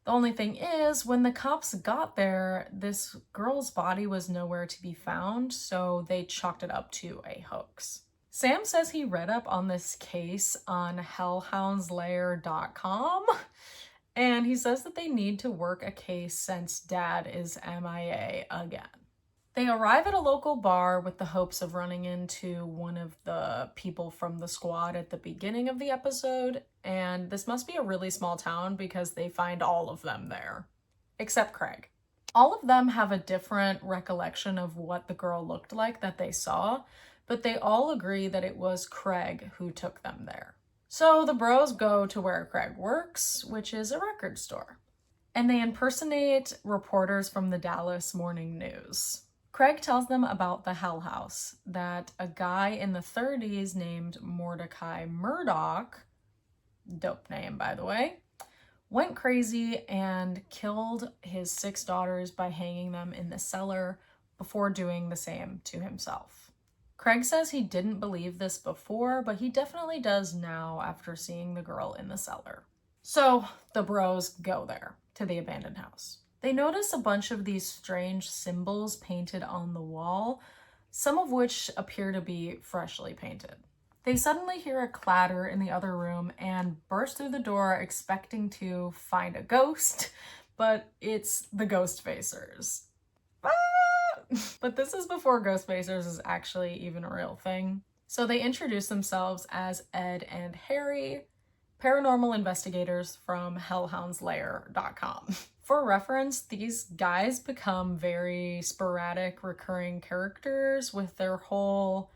The only thing is, when the cops got there, this girl's body was nowhere to be found, so they chalked it up to a hoax. Sam says he read up on this case on hellhoundslair.com, and he says that they need to work a case since Dad is MIA again. They arrive at a local bar with the hopes of running into one of the people from the squad at the beginning of the episode, and this must be a really small town because they find all of them there, except Craig. All of them have a different recollection of what the girl looked like that they saw, but they all agree that it was Craig who took them there. So the bros go to where Craig works, which is a record store, and they impersonate reporters from the Dallas Morning News. Craig tells them about the Hell House, that a guy in the 30s named Mordecai Murdoch, dope name by the way, went crazy and killed his 6 daughters by hanging them in the cellar before doing the same to himself. Craig says he didn't believe this before, but he definitely does now after seeing the girl in the cellar. So the bros go there to the abandoned house. They notice a bunch of these strange symbols painted on the wall, some of which appear to be freshly painted. They suddenly hear a clatter in the other room and burst through the door expecting to find a ghost, but it's the ghost facers. But this is before Ghostfacers is actually even a real thing. So they introduce themselves as Ed and Harry, paranormal investigators from hellhoundslair.com. For reference, these guys become very sporadic recurring characters with their whole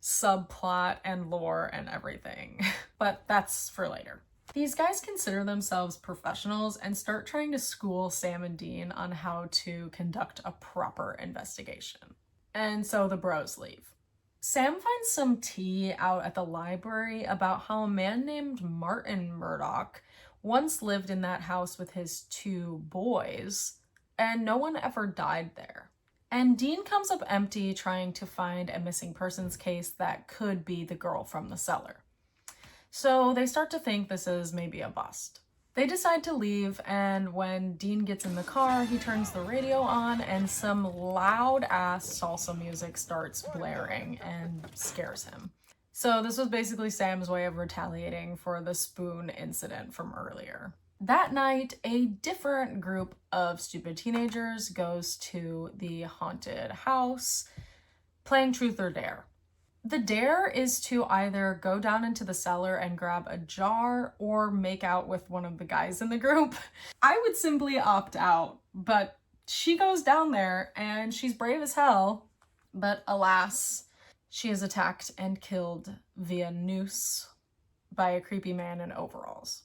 subplot and lore and everything. But that's for later. These guys consider themselves professionals and start trying to school Sam and Dean on how to conduct a proper investigation. And so the bros leave. Sam finds some tea out at the library about how a man named Martin Murdoch once lived in that house with his 2 boys, and no one ever died there. And Dean comes up empty trying to find a missing persons case that could be the girl from the cellar. So they start to think this is maybe a bust. They decide to leave, and when Dean gets in the car, he turns the radio on and some loud-ass salsa music starts blaring and scares him. So this was basically Sam's way of retaliating for the spoon incident from earlier. That night, a different group of stupid teenagers goes to the haunted house. playing truth or dare. The dare is to either go down into the cellar and grab a jar or make out with one of the guys in the group. I would simply opt out, but she goes down there and she's brave as hell. But alas, she is attacked and killed via noose by a creepy man in overalls.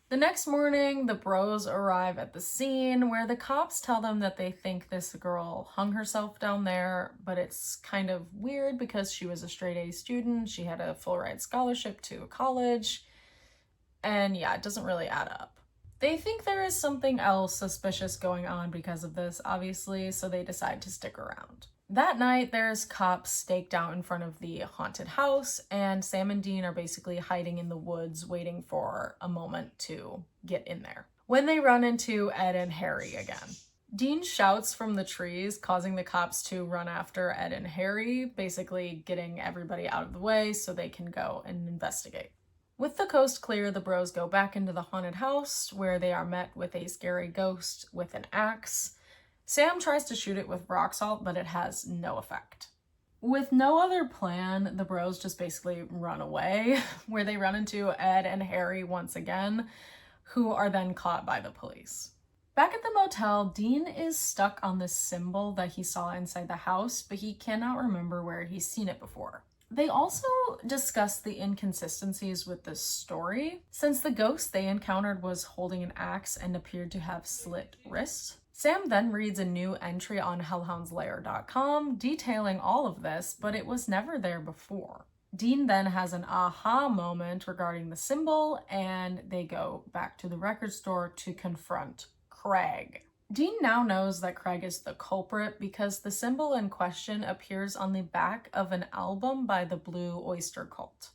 The next morning, the bros arrive at the scene where the cops tell them that they think this girl hung herself down there, but it's kind of weird because she was a straight A student, she had a full ride scholarship to college, and yeah, it doesn't really add up. They think there is something else suspicious going on because of this, obviously, so they decide to stick around. That night, there's cops staked out in front of the haunted house, and Sam and Dean are basically hiding in the woods waiting for a moment to get in there, when they run into Ed and Harry again. Dean shouts from the trees, causing the cops to run after Ed and Harry, basically getting everybody out of the way so they can go and investigate. With the coast clear, the bros go back into the haunted house, where they are met with a scary ghost with an axe. Sam tries to shoot it with rock salt, but it has no effect. With no other plan, the bros just basically run away, where they run into Ed and Harry once again, who are then caught by the police. Back at the motel, Dean is stuck on this symbol that he saw inside the house, but he cannot remember where he's seen it before. They also discuss the inconsistencies with this story, since the ghost they encountered was holding an axe and appeared to have slit wrists. Sam then reads a new entry on hellhoundslair.com detailing all of this, but it was never there before. Dean then has an aha moment regarding the symbol, and they go back to the record store to confront Craig. Dean now knows that Craig is the culprit because the symbol in question appears on the back of an album by the Blue Oyster Cult.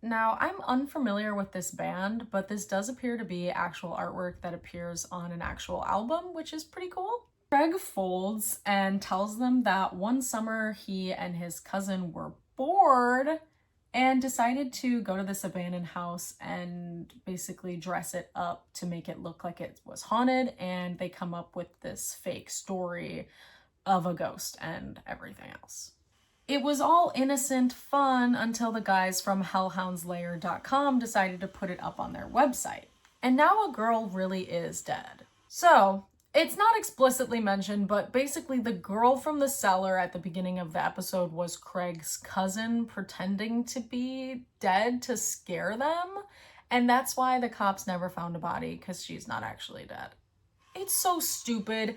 Now, I'm unfamiliar with this band, but this does appear to be actual artwork that appears on an actual album, which is pretty cool. Craig folds and tells them that one summer he and his cousin were bored and decided to go to this abandoned house and basically dress it up to make it look like it was haunted, and they come up with this fake story of a ghost and everything else. It was all innocent fun until the guys from hellhoundslair.com decided to put it up on their website. And now a girl really is dead. So, it's not explicitly mentioned, but basically the girl from the cellar at the beginning of the episode was Craig's cousin pretending to be dead to scare them. And that's why the cops never found a body, because she's not actually dead. It's so stupid.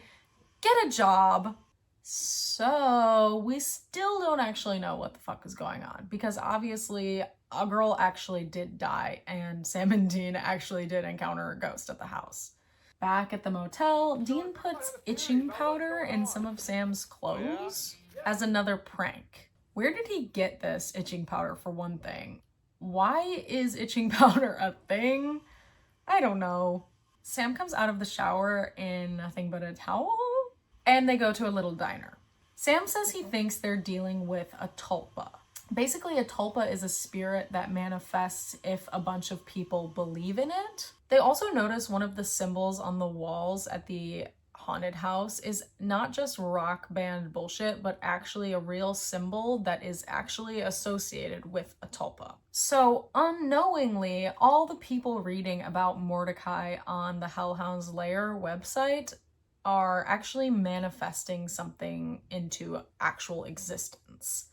Get a job. So, we still don't actually know what the fuck is going on, because obviously a girl actually did die and Sam and Dean actually did encounter a ghost at the house. Back at the motel, Dean puts itching powder in some of Sam's clothes as another prank. Where did he get this itching powder, for one thing? Why is itching powder a thing? I don't know. Sam comes out of the shower in nothing but a towel, and they go to a little diner. Sam says he thinks they're dealing with a tulpa. Basically, a tulpa is a spirit that manifests if a bunch of people believe in it. They also notice one of the symbols on the walls at the haunted house is not just rock band bullshit, but actually a real symbol that is actually associated with a tulpa. So unknowingly, all the people reading about Mordecai on the Hellhound's Lair website are actually manifesting something into actual existence.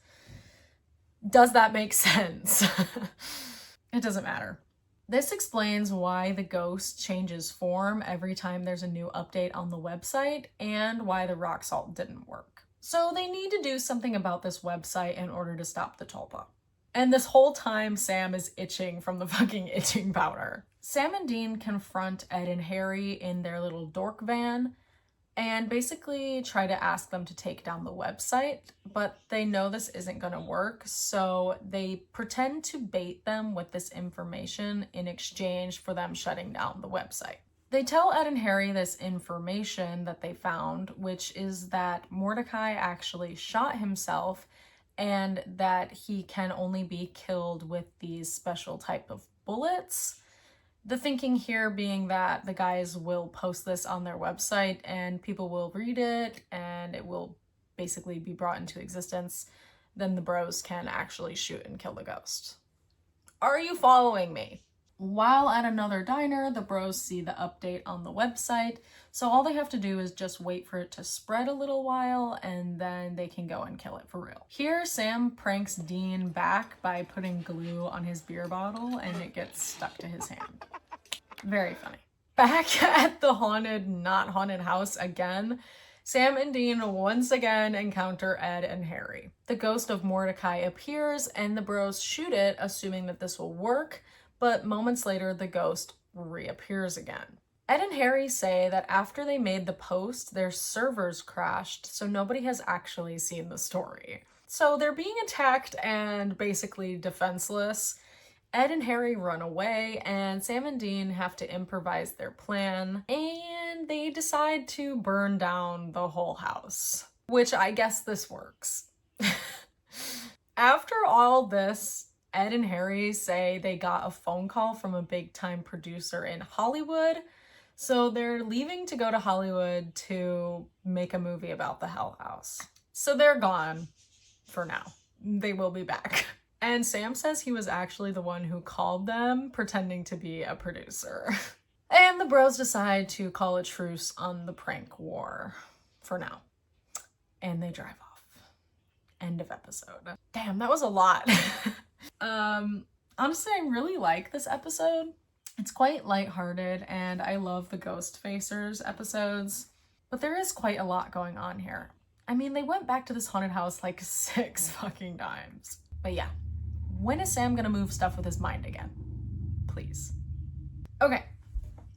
Does that make sense? It doesn't matter. This explains why the ghost changes form every time there's a new update on the website, and why the rock salt didn't work. So they need to do something about this website in order to stop the tulpa. And this whole time, Sam is itching from the fucking itching powder. Sam and Dean confront Ed and Harry in their little dork van, and basically try to ask them to take down the website, but they know this isn't going to work, so they pretend to bait them with this information in exchange for them shutting down the website. They tell Ed and Harry this information that they found, which is that Mordecai actually shot himself and that he can only be killed with these special type of bullets. The thinking here being that the guys will post this on their website and people will read it and it will basically be brought into existence, then the bros can actually shoot and kill the ghost. Are you following me? While at another diner, the bros see the update on the website, so all they have to do is just wait for it to spread a little while, and then they can go and kill it for real. Here, Sam pranks Dean back by putting glue on his beer bottle, and it gets stuck to his hand. Very funny. Back at the haunted, not haunted house again, Sam and Dean once again encounter Ed and Harry. The ghost of Mordecai appears, and the bros shoot it, assuming that this will work, but moments later, the ghost reappears again. Ed and Harry say that after they made the post, their servers crashed, so nobody has actually seen the story. So they're being attacked and basically defenseless. Ed and Harry run away, and Sam and Dean have to improvise their plan, and they decide to burn down the whole house, which I guess this works. After all this, Ed and Harry say they got a phone call from a big-time producer in Hollywood, so they're leaving to go to Hollywood to make a movie about the Hell House. So they're gone for now. They will be back. And Sam says he was actually the one who called them, pretending to be a producer. And the bros decide to call a truce on the prank war for now. And they drive off. End of episode. Damn, that was a lot. Honestly, I really like this episode. It's quite lighthearted, and I love the Ghost Facers episodes, but there is quite a lot going on here. I mean, they went back to this haunted house like 6 fucking times. But yeah, when is Sam gonna move stuff with his mind again? Please. Okay.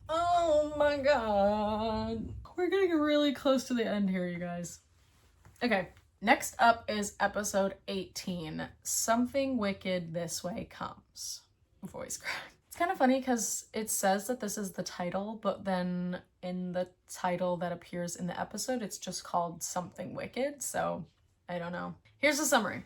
Oh my god. We're getting really close to the end here, you guys. Okay. Next up is episode 18, Something Wicked This Way Comes. Voice crack. It's kind of funny because it says that this is the title, but then in the title that appears in the episode, it's just called Something Wicked, so I don't know. Here's the summary.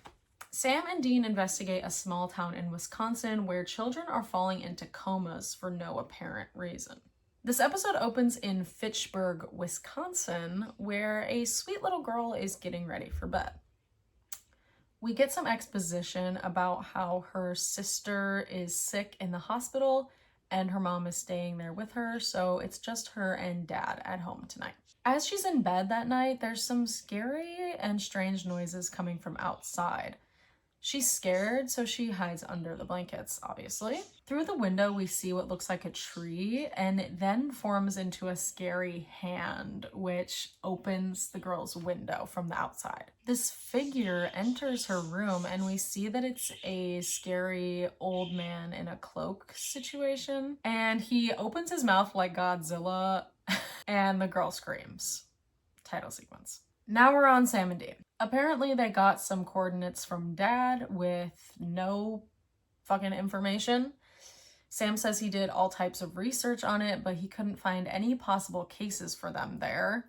Sam and Dean investigate a small town in Wisconsin where children are falling into comas for no apparent reason. This episode opens in Fitchburg, Wisconsin, where a sweet little girl is getting ready for bed. We get some exposition about how her sister is sick in the hospital and her mom is staying there with her, so it's just her and dad at home tonight. As she's in bed that night, there's some scary and strange noises coming from outside. She's scared, so she hides under the blankets, obviously. Through the window, we see what looks like a tree, and it then forms into a scary hand, which opens the girl's window from the outside. This figure enters her room, and we see that it's a scary old man in a cloak situation, and he opens his mouth like Godzilla, and the girl screams. Title sequence. Now we're on Sam and Dean. Apparently they got some coordinates from Dad with no fucking information. Sam says he did all types of research on it, but he couldn't find any possible cases for them there.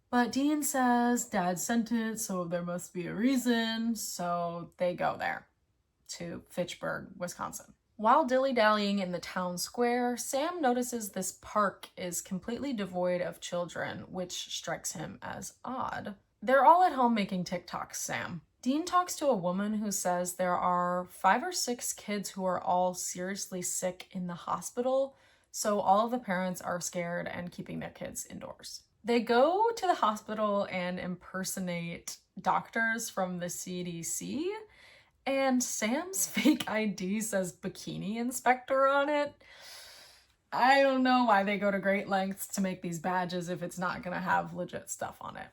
But Dean says Dad sent it, so there must be a reason, so they go there to Fitchburg, Wisconsin. While dilly-dallying in the town square, Sam notices this park is completely devoid of children, which strikes him as odd. They're all at home making TikToks, Sam. Dean talks to a woman who says there are 5 or 6 kids who are all seriously sick in the hospital, so all of the parents are scared and keeping their kids indoors. They go to the hospital and impersonate doctors from the CDC, and Sam's fake ID says Bikini Inspector on it. I don't know why they go to great lengths to make these badges if it's not gonna have legit stuff on it.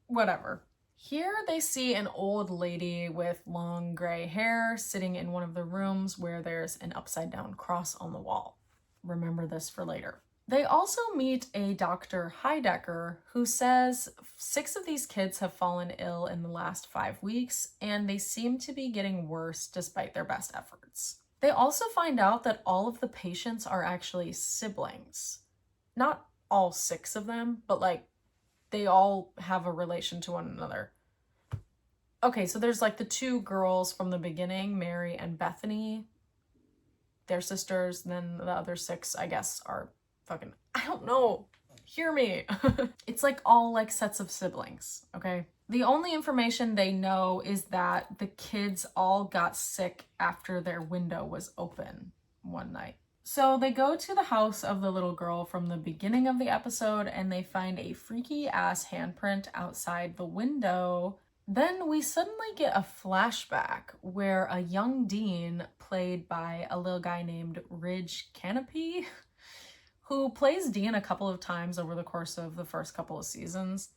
Whatever. Here they see an old lady with long gray hair sitting in one of the rooms where there's an upside down cross on the wall. Remember this for later. They also meet a Dr. Heidecker who says 6 of these kids have fallen ill in the last 5 weeks, and they seem to be getting worse despite their best efforts. They also find out that all of the patients are actually siblings. Not all 6 of them, but like they all have a relation to one another. Okay, so there's like the 2 girls from the beginning, Mary and Bethany. They're sisters, and then the other 6, I guess, are fucking, I don't know. Hear me. It's like all like sets of siblings, okay? The only information they know is that the kids all got sick after their window was open one night. So they go to the house of the little girl from the beginning of the episode and they find a freaky ass handprint outside the window. Then we suddenly get a flashback where a young Dean, played by a little guy named Ridge Canopy, who plays Dean a couple of times over the course of the first couple of seasons.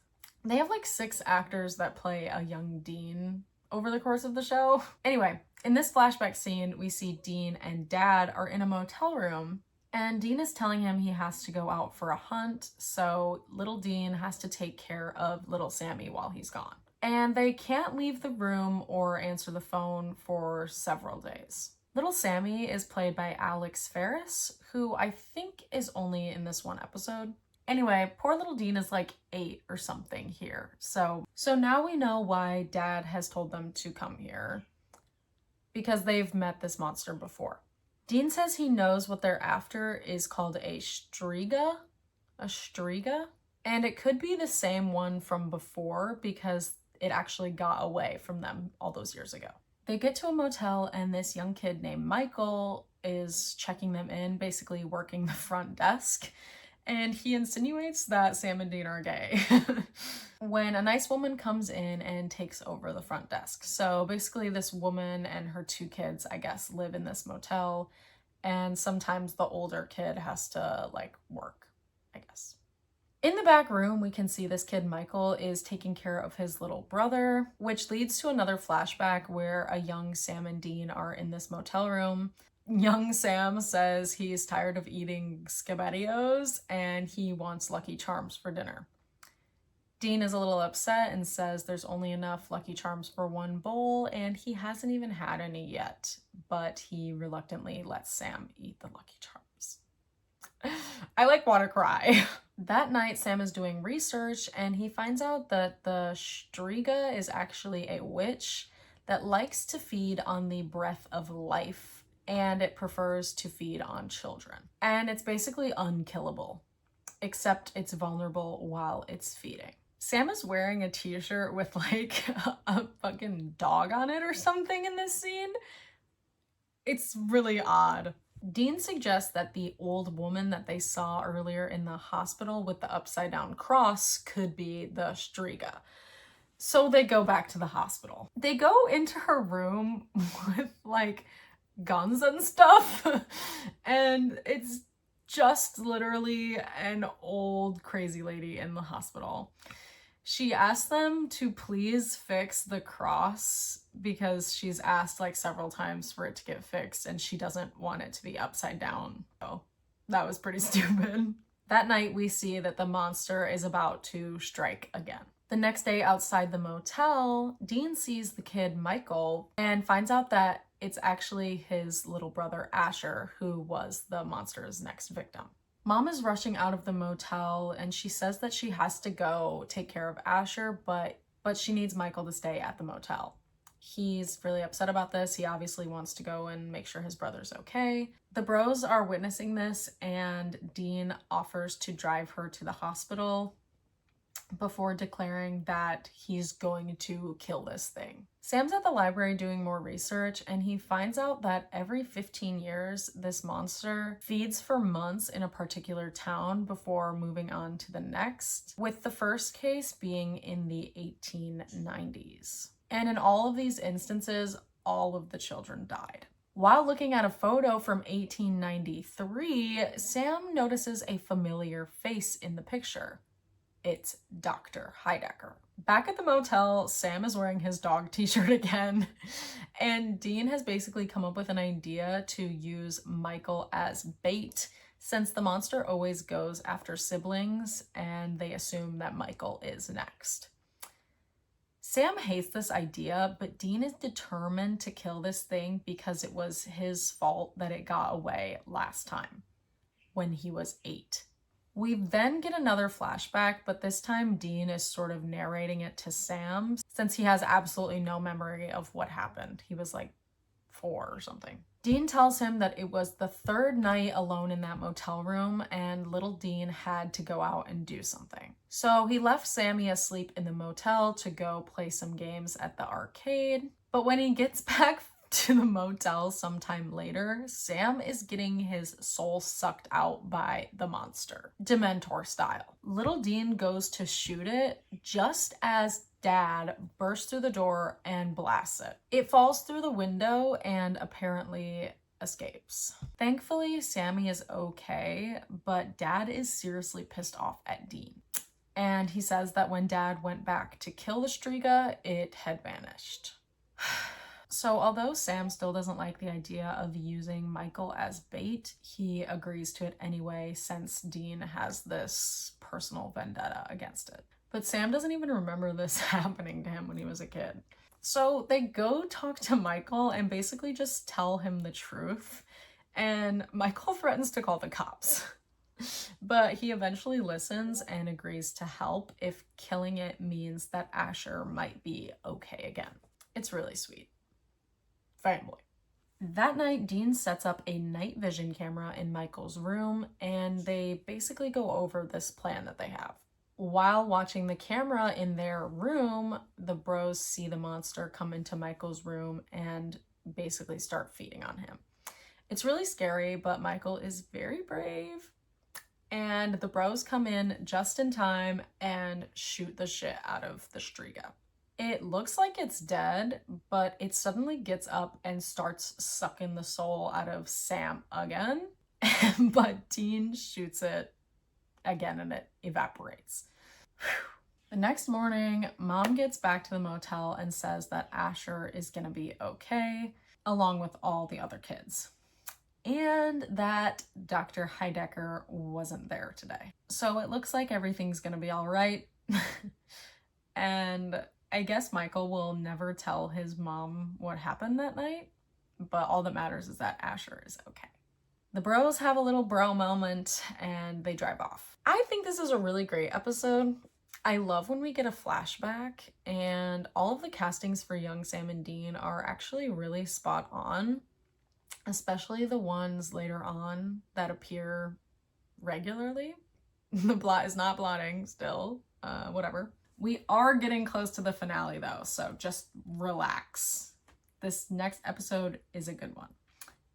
They have like 6 actors that play a young Dean over the course of the show. Anyway, in this flashback scene, we see Dean and Dad are in a motel room, and Dean is telling him he has to go out for a hunt, so little Dean has to take care of little Sammy while he's gone. And they can't leave the room or answer the phone for several days. Little Sammy is played by Alex Ferris, who I think is only in this one episode. Anyway, poor little Dean is like 8 or something here. So now we know why Dad has told them to come here, because they've met this monster before. Dean says he knows what they're after is called a striga, and it could be the same one from before because it actually got away from them all those years ago. They get to a motel and this young kid named Michael is checking them in, basically working the front desk. And he insinuates that Sam and Dean are gay when a nice woman comes in and takes over the front desk. So basically this woman and her 2 kids, I guess, live in this motel. And sometimes the older kid has to like work, I guess. In the back room, we can see this kid Michael is taking care of his little brother, which leads to another flashback where a young Sam and Dean are in this motel room. Young Sam says he's tired of eating SpaghettiOs and he wants Lucky Charms for dinner. Dean is a little upset and says there's only enough Lucky Charms for 1 bowl and he hasn't even had any yet, but he reluctantly lets Sam eat the Lucky Charms. I like want to cry. That night, Sam is doing research and he finds out that the striga is actually a witch that likes to feed on the breath of life, and it prefers to feed on children. And it's basically unkillable, except it's vulnerable while it's feeding. Sam is wearing a t-shirt with like a fucking dog on it or something in this scene. It's really odd. Dean suggests that the old woman that they saw earlier in the hospital with the upside down cross could be the striga. So they go back to the hospital. They go into her room with like guns and stuff, and it's just literally an old crazy lady in the hospital. She asked them to please fix the cross because she's asked like several times for it to get fixed and she doesn't want it to be upside down. So that was pretty stupid. That night we see that the monster is about to strike again. The next day outside the motel, Dean sees the kid Michael and finds out that it's actually his little brother Asher who was the monster's next victim. Mom is rushing out of the motel and she says that she has to go take care of Asher, but she needs Michael to stay at the motel. He's really upset about this. He obviously wants to go and make sure his brother's okay. The bros are witnessing this and Dean offers to drive her to the hospital before declaring that he's going to kill this thing. Sam's at the library doing more research and he finds out that every 15 years this monster feeds for months in a particular town before moving on to the next, with the first case being in the 1890s. And in all of these instances, all of the children died. While looking at a photo from 1893, Sam notices a familiar face in the picture. It's Dr. Heidecker. Back at the motel, Sam is wearing his dog t-shirt again, and Dean has basically come up with an idea to use Michael as bait since the monster always goes after siblings and they assume that Michael is next. Sam hates this idea, but Dean is determined to kill this thing because it was his fault that it got away last time when he was 8. We then get another flashback, but this time Dean is sort of narrating it to Sam since he has absolutely no memory of what happened. He was like 4 or something. Dean tells him that it was the 3rd night alone in that motel room and little Dean had to go out and do something. So he left Sammy asleep in the motel to go play some games at the arcade. But when he gets back to the motel sometime later, Sam is getting his soul sucked out by the monster, Dementor style. Little Dean goes to shoot it just as Dad bursts through the door and blasts it. It falls through the window and apparently escapes. Thankfully, Sammy is okay, but Dad is seriously pissed off at Dean. And he says that when Dad went back to kill the Striga, it had vanished. So although Sam still doesn't like the idea of using Michael as bait, he agrees to it anyway since Dean has this personal vendetta against it. But Sam doesn't even remember this happening to him when he was a kid. So they go talk to Michael and basically just tell him the truth. And Michael threatens to call the cops. But he eventually listens and agrees to help if killing it means that Asher might be okay again. It's really sweet. Family. That night, Dean sets up a night vision camera in Michael's room, and they basically go over this plan that they have. While watching the camera in their room, the bros see the monster come into Michael's room and basically start feeding on him. It's really scary, but Michael is very brave. And the bros come in just in time and shoot the shit out of the Striga. It looks like it's dead, but it suddenly gets up and starts sucking the soul out of Sam again. But Dean shoots it again and it evaporates. The next morning, Mom gets back to the motel and says that Asher is gonna be okay, along with all the other kids. And that Dr. Heidecker wasn't there today. So it looks like everything's gonna be all right. And I guess Michael will never tell his mom what happened that night, but all that matters is that Asher is okay. The bros have a little bro moment and they drive off. I think this is a really great episode. I love when we get a flashback, and all of the castings for young Sam and Dean are actually really spot on, especially the ones later on that appear regularly. The blot is not blotting still, whatever. We are getting close to the finale though, so just relax. This next episode is a good one.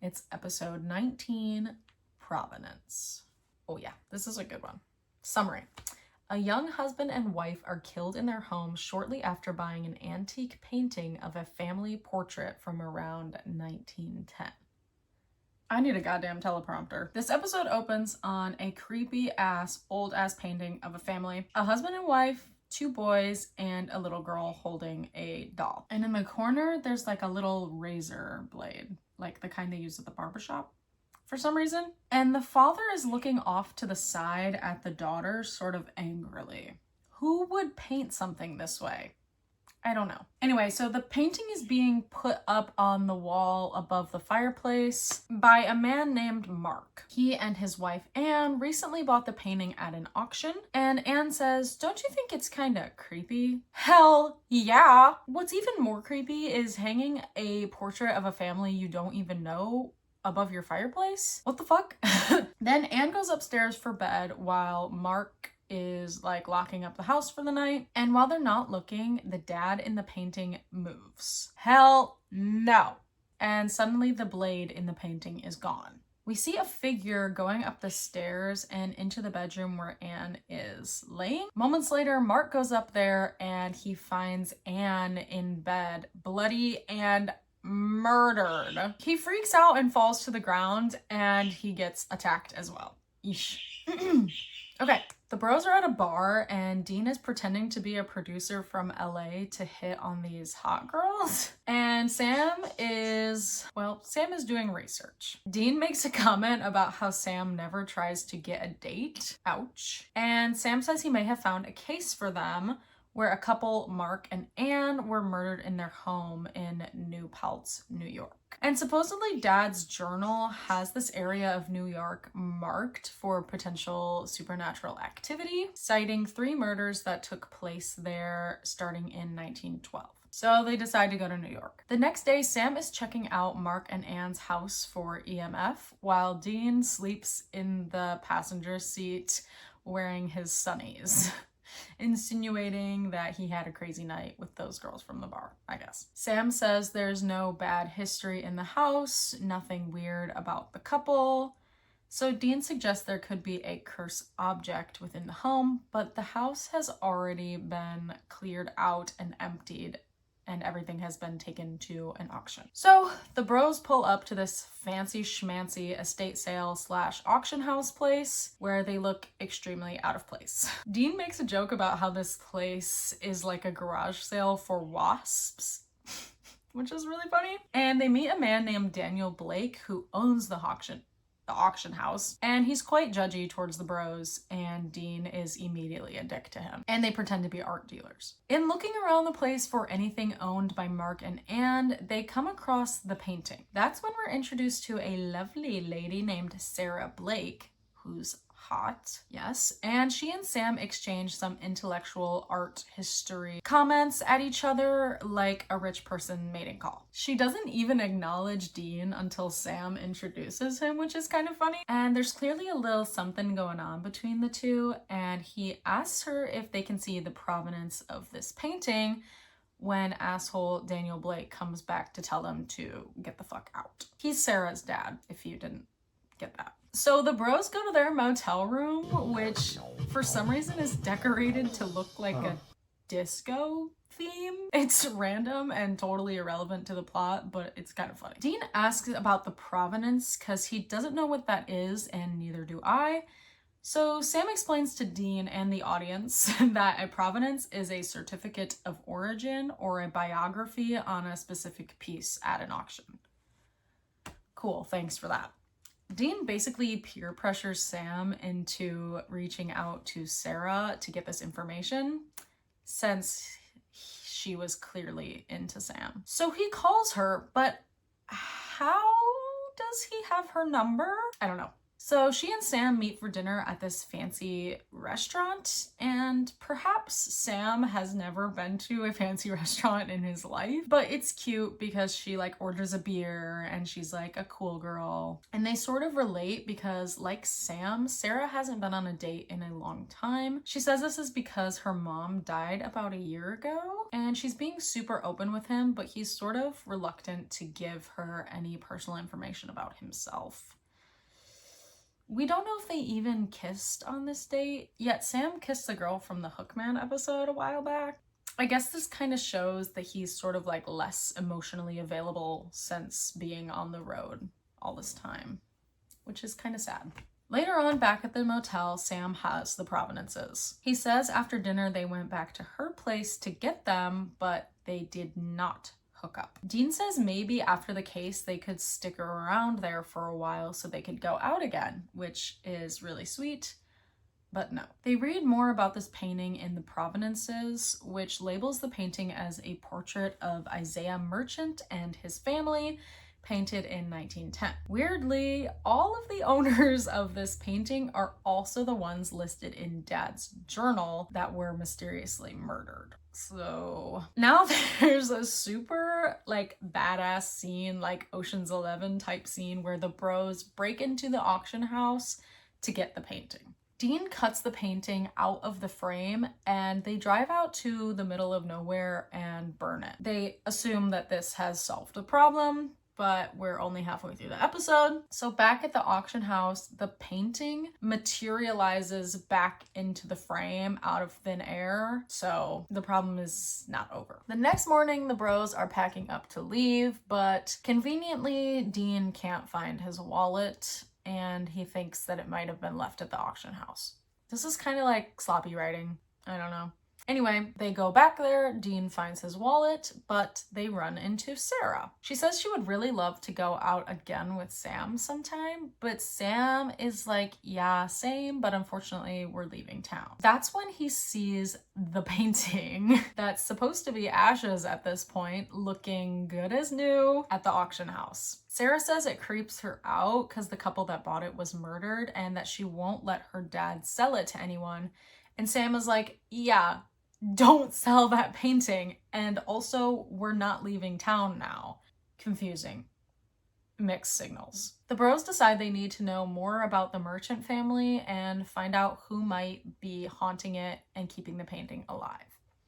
It's episode 19, Provenance. Oh yeah, this is a good one. Summary. A young husband and wife are killed in their home shortly after buying an antique painting of a family portrait from around 1910. I need a goddamn teleprompter. This episode opens on a creepy ass, old ass painting of a family, a husband and wife, 2 boys, and a little girl holding a doll. And in the corner, there's like a little razor blade, like the kind they use at the barbershop for some reason. And the father is looking off to the side at the daughter sort of angrily. Who would paint something this way? I don't know. Anyway, so the painting is being put up on the wall above the fireplace by a man named Mark. He and his wife Anne recently bought the painting at an auction, and Anne says, "Don't you think it's kinda creepy?" Hell yeah! What's even more creepy is hanging a portrait of a family you don't even know above your fireplace. What the fuck? Then Anne goes upstairs for bed while Mark is like locking up the house for the night. And while they're not looking, the dad in the painting moves. Hell no. And suddenly the blade in the painting is gone. We see a figure going up the stairs and into the bedroom where Anne is laying. Moments later, Mark goes up there and he finds Anne in bed, bloody and murdered. He freaks out and falls to the ground and he gets attacked as well. Eesh. Okay, the bros are at a bar and Dean is pretending to be a producer from LA to hit on these hot girls. And Sam is doing research. Dean makes a comment about how Sam never tries to get a date. Ouch. And Sam says he may have found a case for them where a couple, Mark and Anne, were murdered in their home in New Paltz, New York. And supposedly Dad's journal has this area of New York marked for potential supernatural activity, citing 3 murders that took place there starting in 1912. So they decide to go to New York. The next day, Sam is checking out Mark and Anne's house for EMF, while Dean sleeps in the passenger seat wearing his sunnies, insinuating that he had a crazy night with those girls from the bar, I guess. Sam says there's no bad history in the house, nothing weird about the couple. So Dean suggests there could be a cursed object within the home, but the house has already been cleared out and emptied, and everything has been taken to an auction. So the bros pull up to this fancy schmancy estate sale / auction house place where they look extremely out of place. Dean makes a joke about how this place is like a garage sale for wasps, which is really funny. And they meet a man named Daniel Blake who owns the auction house, and he's quite judgy towards the bros, and Dean is immediately a dick to him, and they pretend to be art dealers. In looking around the place for anything owned by Mark and Anne, they come across the painting. That's when we're introduced to a lovely lady named Sarah Blake, who's hot, yes, and she and Sam exchange some intellectual art history comments at each other like a rich person mating call. She doesn't even acknowledge Dean until Sam introduces him, which is kind of funny, and there's clearly a little something going on between the two, and he asks her if they can see the provenance of this painting when asshole Daniel Blake comes back to tell them to get the fuck out. He's Sarah's dad, if you didn't get that. So the bros go to their motel room, which for some reason is decorated to look like a disco theme. It's random and totally irrelevant to the plot, but it's kind of funny. Dean asks about the provenance because he doesn't know what that is, and neither do I. So Sam explains to Dean and the audience that a provenance is a certificate of origin or a biography on a specific piece at an auction. Cool, thanks for that. Dean basically peer pressures Sam into reaching out to Sarah to get this information, since she was clearly into Sam. So he calls her, but how does he have her number? I don't know. So she and Sam meet for dinner at this fancy restaurant, and perhaps Sam has never been to a fancy restaurant in his life, but it's cute because she like orders a beer and she's like a cool girl. And they sort of relate because, like Sam, Sarah hasn't been on a date in a long time. She says this is because her mom died about a year ago, and she's being super open with him, but he's sort of reluctant to give her any personal information about himself. We don't know if they even kissed on this date, yet Sam kissed the girl from the Hookman episode a while back. I guess this kind of shows that he's sort of like less emotionally available since being on the road all this time, which is kind of sad. Later on, back at the motel, Sam has the provenances. He says after dinner they went back to her place to get them, but they did not hook up. Dean says maybe after the case they could stick around there for a while so they could go out again, which is really sweet, but no. They read more about this painting in the provenances, which labels the painting as a portrait of Isaiah Merchant and his family, painted in 1910. Weirdly, all of the owners of this painting are also the ones listed in Dad's journal that were mysteriously murdered. So now there's a super like badass scene, like Ocean's 11 type scene, where the bros break into the auction house to get the painting. Dean cuts the painting out of the frame and they drive out to the middle of nowhere and burn it. They assume that this has solved the problem, but we're only halfway through the episode. So back at the auction house, the painting materializes back into the frame out of thin air. So the problem is not over. The next morning, the bros are packing up to leave, but conveniently, Dean can't find his wallet and he thinks that it might have been left at the auction house. This is kind of like sloppy writing. I don't know. Anyway, they go back there. Dean finds his wallet, but they run into Sarah. She says she would really love to go out again with Sam sometime, but Sam is like, yeah, same, but unfortunately we're leaving town. That's when he sees the painting that's supposed to be Ash's at this point, looking good as new at the auction house. Sarah says it creeps her out because the couple that bought it was murdered and that she won't let her dad sell it to anyone. And Sam is like, yeah, don't sell that painting. And also, we're not leaving town now. Confusing. Mixed signals. The bros decide they need to know more about the merchant family and find out who might be haunting it and keeping the painting alive.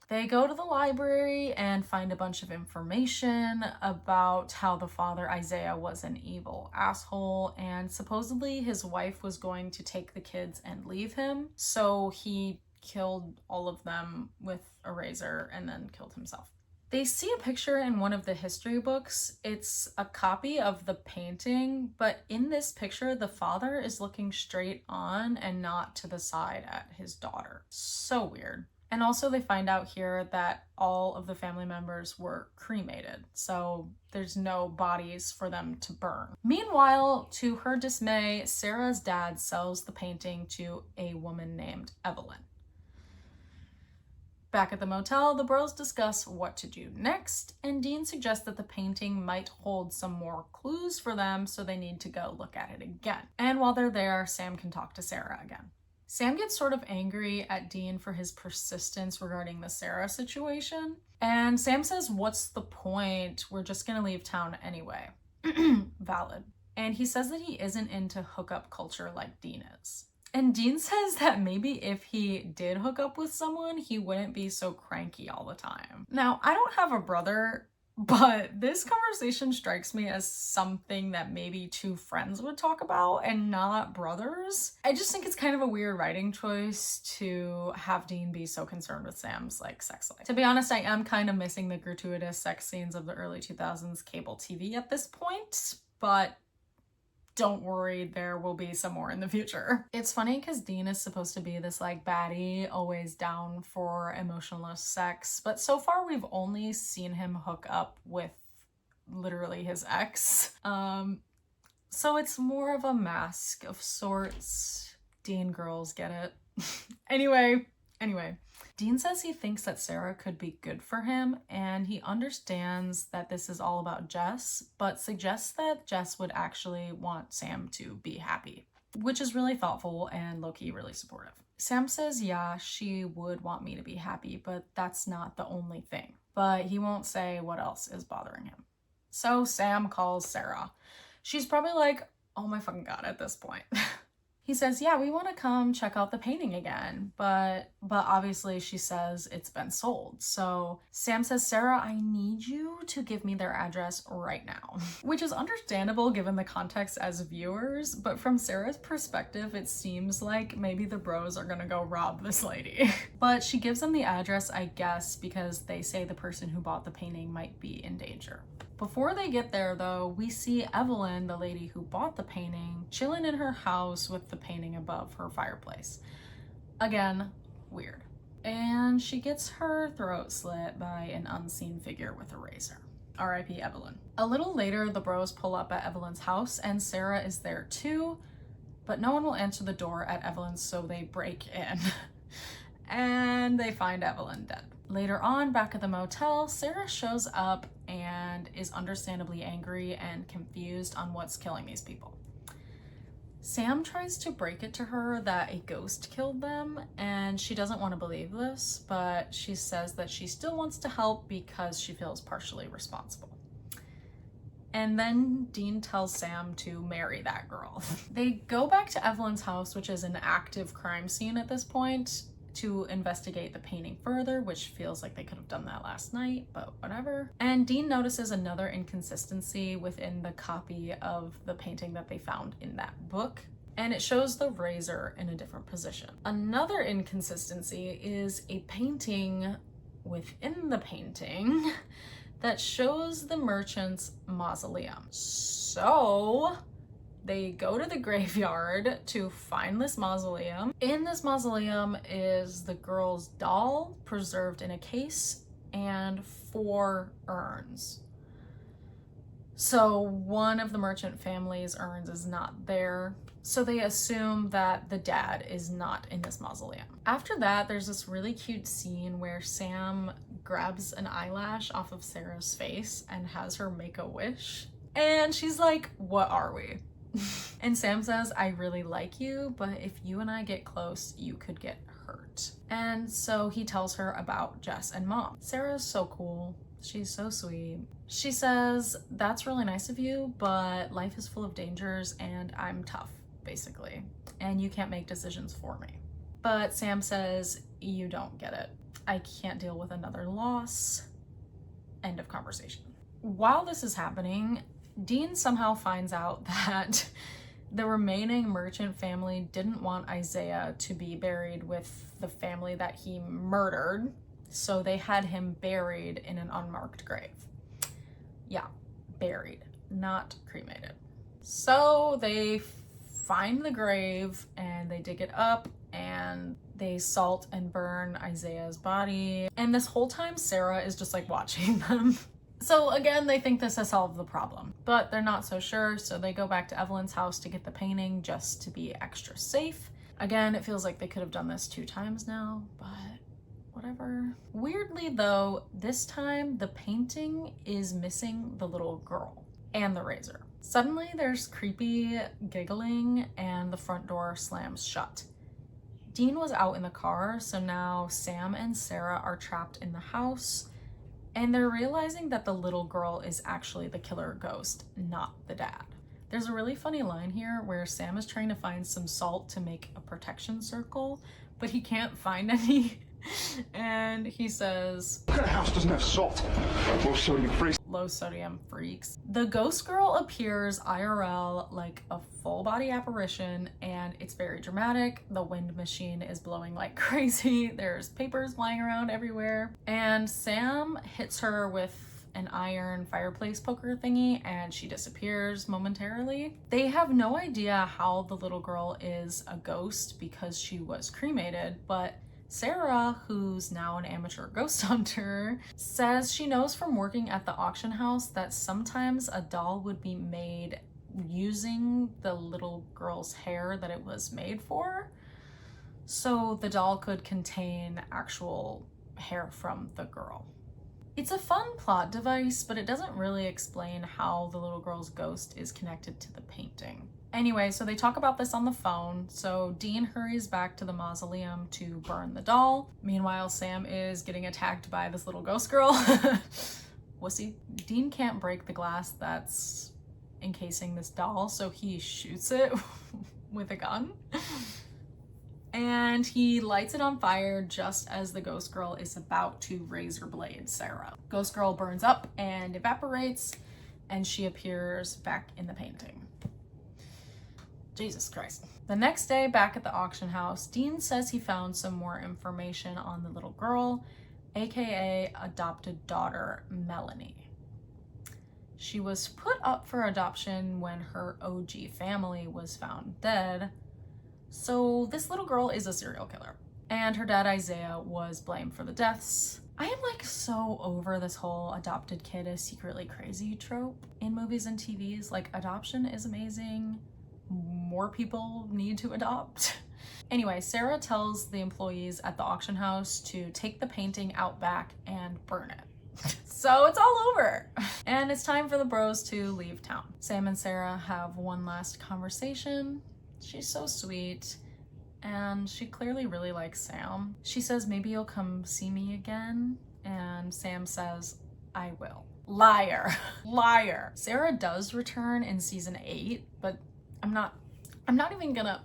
They go to the library and find a bunch of information about how the father Isaiah was an evil asshole and supposedly his wife was going to take the kids and leave him. So he killed all of them with a razor and then killed himself. They see a picture in one of the history books. It's a copy of the painting, but in this picture, the father is looking straight on and not to the side at his daughter. So weird. And also they find out here that all of the family members were cremated, so there's no bodies for them to burn. Meanwhile, to her dismay, Sarah's dad sells the painting to a woman named Evelyn. Back at the motel, the bros discuss what to do next, and Dean suggests that the painting might hold some more clues for them, so they need to go look at it again. And while they're there, Sam can talk to Sarah again. Sam gets sort of angry at Dean for his persistence regarding the Sarah situation. And Sam says, what's the point? We're just gonna leave town anyway. Valid. And he says that he isn't into hookup culture like Dean is. And Dean says that maybe if he did hook up with someone, he wouldn't be so cranky all the time. Now, I don't have a brother, but this conversation strikes me as something that maybe two friends would talk about and not brothers. I just think it's kind of a weird writing choice to have Dean be so concerned with Sam's sex life. To be honest, I am kind of missing the gratuitous sex scenes of the early 2000s cable TV at this point, but don't worry, there will be some more in the future. It's funny because Dean is supposed to be this baddie, always down for emotionless sex, but so far we've only seen him hook up with literally his ex. So it's more of a mask of sorts. Dean girls get it. Anyway, Dean says he thinks that Sarah could be good for him, and he understands that this is all about Jess, but suggests that Jess would actually want Sam to be happy, which is really thoughtful and low-key really supportive. Sam says, yeah, she would want me to be happy, but that's not the only thing. But he won't say what else is bothering him. So Sam calls Sarah. She's probably like, oh my fucking god at this point. He says, yeah, we want to come check out the painting again, but obviously she says it's been sold. So Sam says, Sarah, I need you to give me their address right now, which is understandable given the context as viewers, but from Sarah's perspective, it seems like maybe the bros are gonna go rob this lady. But she gives them the address, I guess, because they say the person who bought the painting might be in danger. Before they get there, though, we see Evelyn, the lady who bought the painting, chilling in her house with the painting above her fireplace. Again, weird. And she gets her throat slit by an unseen figure with a razor. R.I.P. Evelyn. A little later, the bros pull up at Evelyn's house, and Sarah is there too, but no one will answer the door at Evelyn's, so they break in. And they find Evelyn dead. Later on, back at the motel, Sarah shows up and is understandably angry and confused on what's killing these people. Sam tries to break it to her that a ghost killed them, and she doesn't want to believe this, but she says that she still wants to help because she feels partially responsible. And then Dean tells Sam to marry that girl. They go back to Evelyn's house, which is an active crime scene at this point, to investigate the painting further, which feels like they could have done that last night, but whatever. And Dean notices another inconsistency within the copy of the painting that they found in that book, and it shows the razor in a different position. Another inconsistency is a painting within the painting that shows the merchant's mausoleum. So They go to the graveyard to find this mausoleum. In this mausoleum is the girl's doll preserved in a case and 4 urns. So one of the merchant family's urns is not there. So they assume that the dad is not in this mausoleum. After that, there's this really cute scene where Sam grabs an eyelash off of Sarah's face and has her make a wish. And she's like, "What are we?" And Sam says, "I really like you, but if you and I get close, you could get hurt." And so he tells her about Jess and Mom. Sarah's so cool. She's so sweet. She says, "That's really nice of you, but life is full of dangers and I'm tough, basically. And you can't make decisions for me." But Sam says, "You don't get it. I can't deal with another loss." End of conversation. While this is happening, Dean somehow finds out that the remaining merchant family didn't want Isaiah to be buried with the family that he murdered, so they had him buried in an unmarked grave. Yeah, buried, not cremated. So they find the grave and they dig it up and they salt and burn Isaiah's body. And this whole time Sarah is just like watching them. So again, they think this has solved the problem, but they're not so sure, so they go back to Evelyn's house to get the painting just to be extra safe. Again, it feels like they could have done this 2 times now, but whatever. Weirdly though, this time the painting is missing the little girl and the razor. Suddenly there's creepy giggling and the front door slams shut. Dean was out in the car, so now Sam and Sarah are trapped in the house, and they're realizing that the little girl is actually the killer ghost, not the dad. There's a really funny line here where Sam is trying to find some salt to make a protection circle, but he can't find any. And he says, What kind of house doesn't have salt? Low sodium free. "Low sodium freaks." The ghost girl appears IRL like a full body apparition, and it's very dramatic. The wind machine is blowing like crazy. There's papers flying around everywhere. And Sam hits her with an iron fireplace poker thingy and she disappears momentarily. They have no idea how the little girl is a ghost because she was cremated, but Sarah, who's now an amateur ghost hunter, says she knows from working at the auction house that sometimes a doll would be made using the little girl's hair that it was made for. So the doll could contain actual hair from the girl. It's a fun plot device, but it doesn't really explain how the little girl's ghost is connected to the painting. Anyway, so they talk about this on the phone, so Dean hurries back to the mausoleum to burn the doll. Meanwhile, Sam is getting attacked by this little ghost girl. Wussy. Dean can't break the glass that's encasing this doll, so he shoots it with a gun. And he lights it on fire just as the ghost girl is about to razor blade Sarah. Ghost girl burns up and evaporates, and she appears back in the painting. Jesus Christ. The next day, back at the auction house, Dean says he found some more information on the little girl, aka adopted daughter Melanie. She was put up for adoption when her OG family was found dead. So this little girl is a serial killer, and her dad Isaiah was blamed for the deaths. I am like so over this whole adopted kid is secretly crazy trope in movies and TVs. Like, adoption is amazing. More people need to adopt. Anyway, Sarah tells the employees at the auction house to take the painting out back and burn it. So it's all over. And it's time for the bros to leave town. Sam and Sarah have one last conversation. She's so sweet, and she clearly really likes Sam. She says, "Maybe you'll come see me again," and Sam says, "I will." Liar. Liar. Sarah does return in season 8, but I'm not even gonna,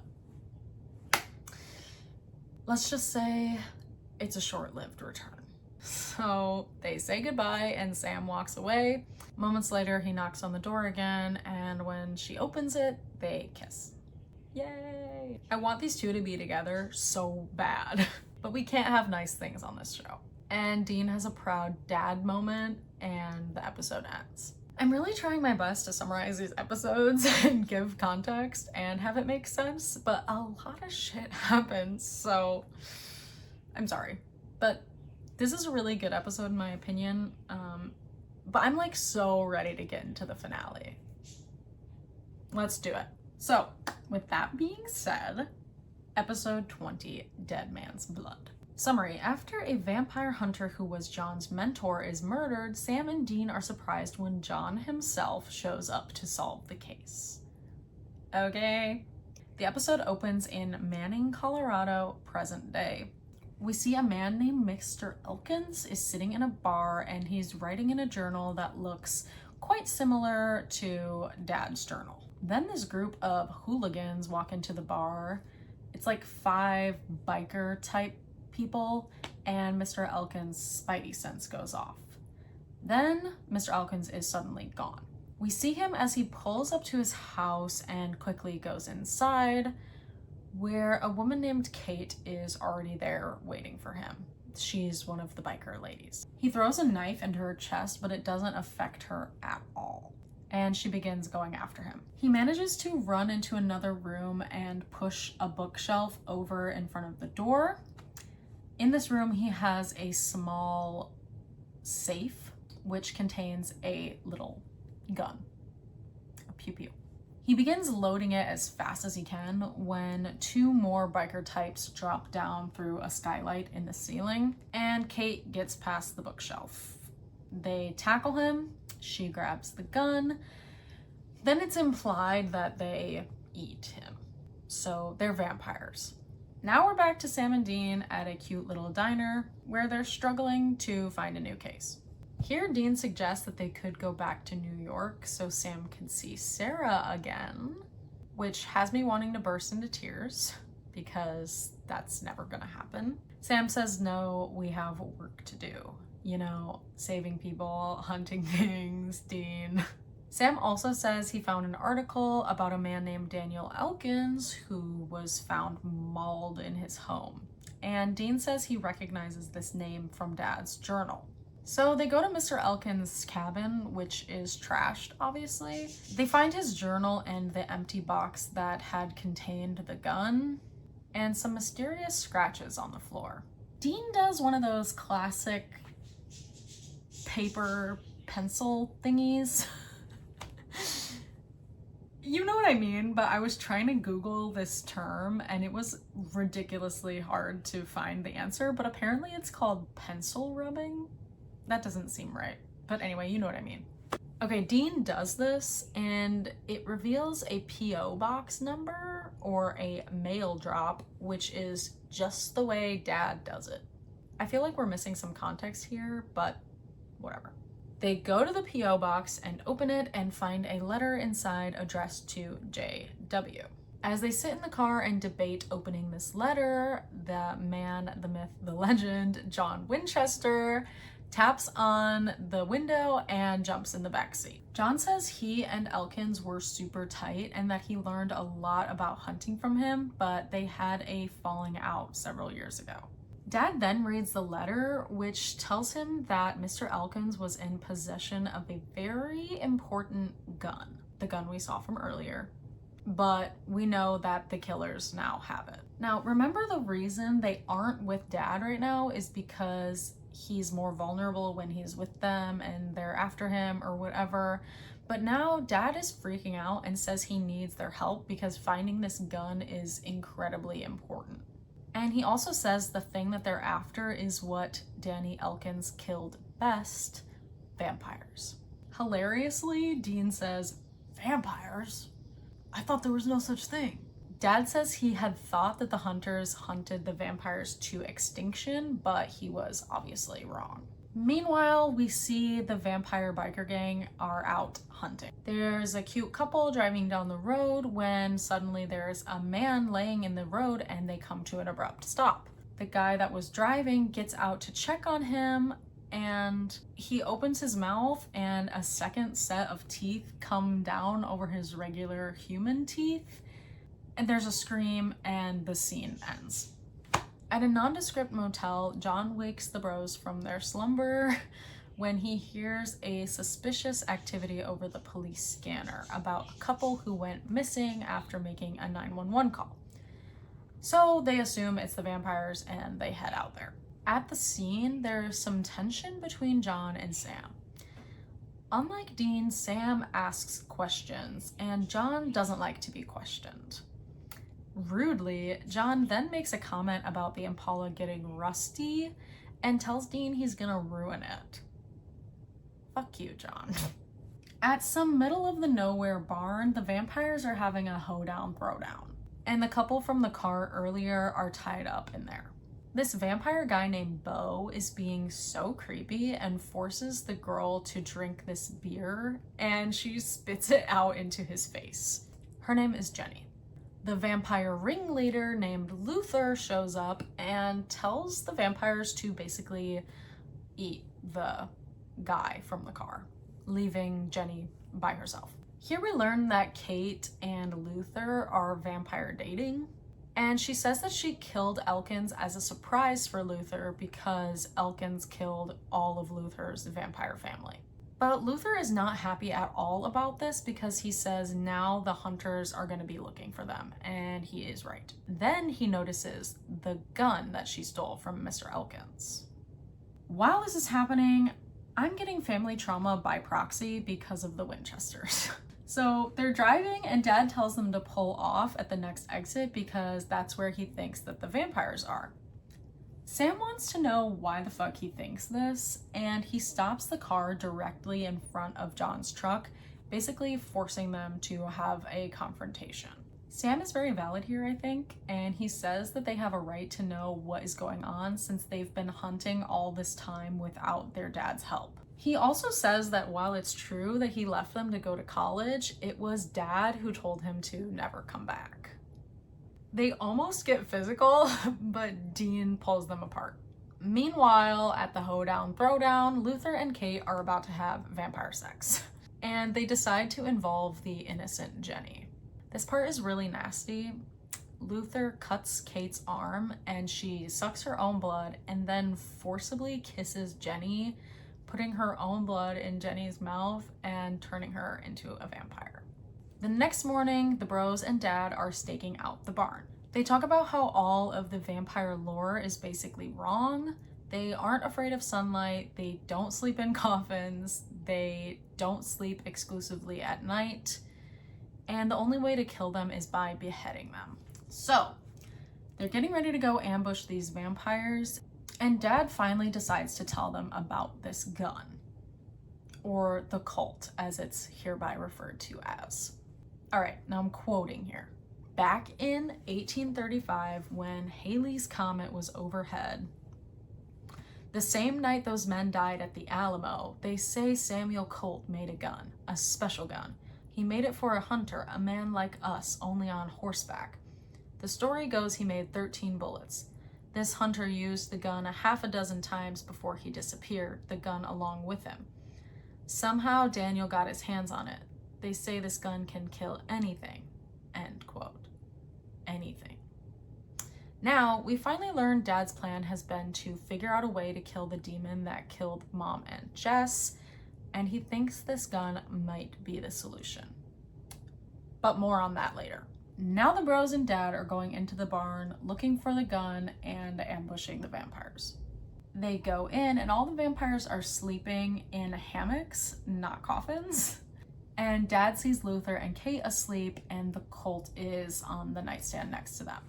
let's just say it's a short-lived return. So they say goodbye and Sam walks away. Moments later, he knocks on the door again, and when she opens it, they kiss. Yay! I want these two to be together so bad, but we can't have nice things on this show. And Dean has a proud dad moment, and the episode ends. I'm really trying my best to summarize these episodes and give context and have it make sense, but a lot of shit happens, so I'm sorry. But this is a really good episode in my opinion, but I'm like so ready to get into the finale. Let's do it. So, with that being said, episode 20, Dead Man's Blood. Summary: after a vampire hunter who was John's mentor is murdered, Sam and Dean are surprised when John himself shows up to solve the case. Okay. The episode opens in Manning, Colorado, present day. We see a man named Mr. Elkins is sitting in a bar and he's writing in a journal that looks quite similar to Dad's journal. Then this group of hooligans walk into the bar. It's like 5 biker type people, and Mr. Elkins' spidey sense goes off. Then Mr. Elkins is suddenly gone. We see him as he pulls up to his house and quickly goes inside, where a woman named Kate is already there waiting for him. She's one of the biker ladies. He throws a knife into her chest, but it doesn't affect her at all, and she begins going after him. He manages to run into another room and push a bookshelf over in front of the door. In this room, he has a small safe, which contains a little gun, a pew-pew. He begins loading it as fast as he can when 2 more biker types drop down through a skylight in the ceiling, and Kate gets past the bookshelf. They tackle him, she grabs the gun, then it's implied that they eat him. So they're vampires. Now we're back to Sam and Dean at a cute little diner where they're struggling to find a new case. Here, Dean suggests that they could go back to New York so Sam can see Sarah again, which has me wanting to burst into tears because that's never gonna happen. Sam says, no, we have work to do. You know, saving people, hunting things, Dean. Sam also says he found an article about a man named Daniel Elkins who was found mauled in his home. And Dean says he recognizes this name from Dad's journal. So they go to Mr. Elkins' cabin, which is trashed, obviously. They find his journal and the empty box that had contained the gun, and some mysterious scratches on the floor. Dean does one of those classic paper pencil thingies. You know what I mean, but I was trying to Google this term and it was ridiculously hard to find the answer, but apparently it's called pencil rubbing. That doesn't seem right, but anyway, you know what I mean. Okay, Dean does this and it reveals a P.O. box number or a mail drop, which is just the way Dad does it. I feel like we're missing some context here, but whatever. They go to the P.O. box and open it and find a letter inside addressed to J.W. As they sit in the car and debate opening this letter, the man, the myth, the legend, John Winchester, taps on the window and jumps in the backseat. John says he and Elkins were super tight and that he learned a lot about hunting from him, but they had a falling out several years ago. Dad then reads the letter, which tells him that Mr. Elkins was in possession of a very important gun, the gun we saw from earlier, but we know that the killers now have it. Now, remember the reason they aren't with Dad right now is because he's more vulnerable when he's with them and they're after him or whatever. But now Dad is freaking out and says he needs their help because finding this gun is incredibly important. And he also says the thing that they're after is what Danny Elkins killed best, vampires. Hilariously, Dean says, "Vampires? I thought there was no such thing." Dad says he had thought that the hunters hunted the vampires to extinction, but he was obviously wrong. Meanwhile, we see the vampire biker gang are out hunting. There's a cute couple driving down the road when suddenly there's a man laying in the road and they come to an abrupt stop. The guy that was driving gets out to check on him and he opens his mouth and a second set of teeth come down over his regular human teeth. And there's a scream and the scene ends. At a nondescript motel, John wakes the bros from their slumber when he hears a suspicious activity over the police scanner about a couple who went missing after making a 911 call. So they assume it's the vampires and they head out there. At the scene, there's some tension between John and Sam. Unlike Dean, Sam asks questions, and John doesn't like to be questioned. Rudely, John then makes a comment about the Impala getting rusty and tells Dean he's gonna ruin it. Fuck you, John. At some middle of the nowhere barn, the vampires are having a hoedown throwdown, and the couple from the car earlier are tied up in there. This vampire guy named Bo is being so creepy and forces the girl to drink this beer, and she spits it out into his face. Her name is Jenny. The vampire ringleader named Luther shows up and tells the vampires to basically eat the guy from the car, leaving Jenny by herself. Here we learn that Kate and Luther are vampire dating, and she says that she killed Elkins as a surprise for Luther because Elkins killed all of Luther's vampire family. But Luther is not happy at all about this because he says now the hunters are going to be looking for them, and he is right. Then he notices the gun that she stole from Mr. Elkins. While this is happening, I'm getting family trauma by proxy because of the Winchesters. So they're driving and Dad tells them to pull off at the next exit because that's where he thinks that the vampires are. Sam wants to know why the fuck he thinks this, and he stops the car directly in front of John's truck, basically forcing them to have a confrontation. Sam is very valid here, I think, and he says that they have a right to know what is going on since they've been hunting all this time without their dad's help. He also says that while it's true that he left them to go to college, it was Dad who told him to never come back. They almost get physical, but Dean pulls them apart. Meanwhile, at the hoedown throwdown, Luther and Kate are about to have vampire sex, and they decide to involve the innocent Jenny. This part is really nasty. Luther cuts Kate's arm, and she sucks her own blood and then forcibly kisses Jenny, putting her own blood in Jenny's mouth and turning her into a vampire. The next morning, the bros and Dad are staking out the barn. They talk about how all of the vampire lore is basically wrong. They aren't afraid of sunlight, they don't sleep in coffins, they don't sleep exclusively at night, and the only way to kill them is by beheading them. So, they're getting ready to go ambush these vampires, and Dad finally decides to tell them about this gun, or the cult as it's hereby referred to as. All right, now I'm quoting here. Back in 1835, when Halley's Comet was overhead, the same night those men died at the Alamo, they say Samuel Colt made a gun, a special gun. He made it for a hunter, a man like us, only on horseback. The story goes he made 13 bullets. This hunter used the gun a half a dozen times before he disappeared, the gun along with him. Somehow Daniel got his hands on it. They say this gun can kill anything. End quote. Anything. Now, we finally learned Dad's plan has been to figure out a way to kill the demon that killed Mom and Jess, and he thinks this gun might be the solution. But more on that later. Now the bros and Dad are going into the barn looking for the gun and ambushing the vampires. They go in and all the vampires are sleeping in hammocks, not coffins. And Dad sees Luther and Kate asleep and the Colt is on the nightstand next to them.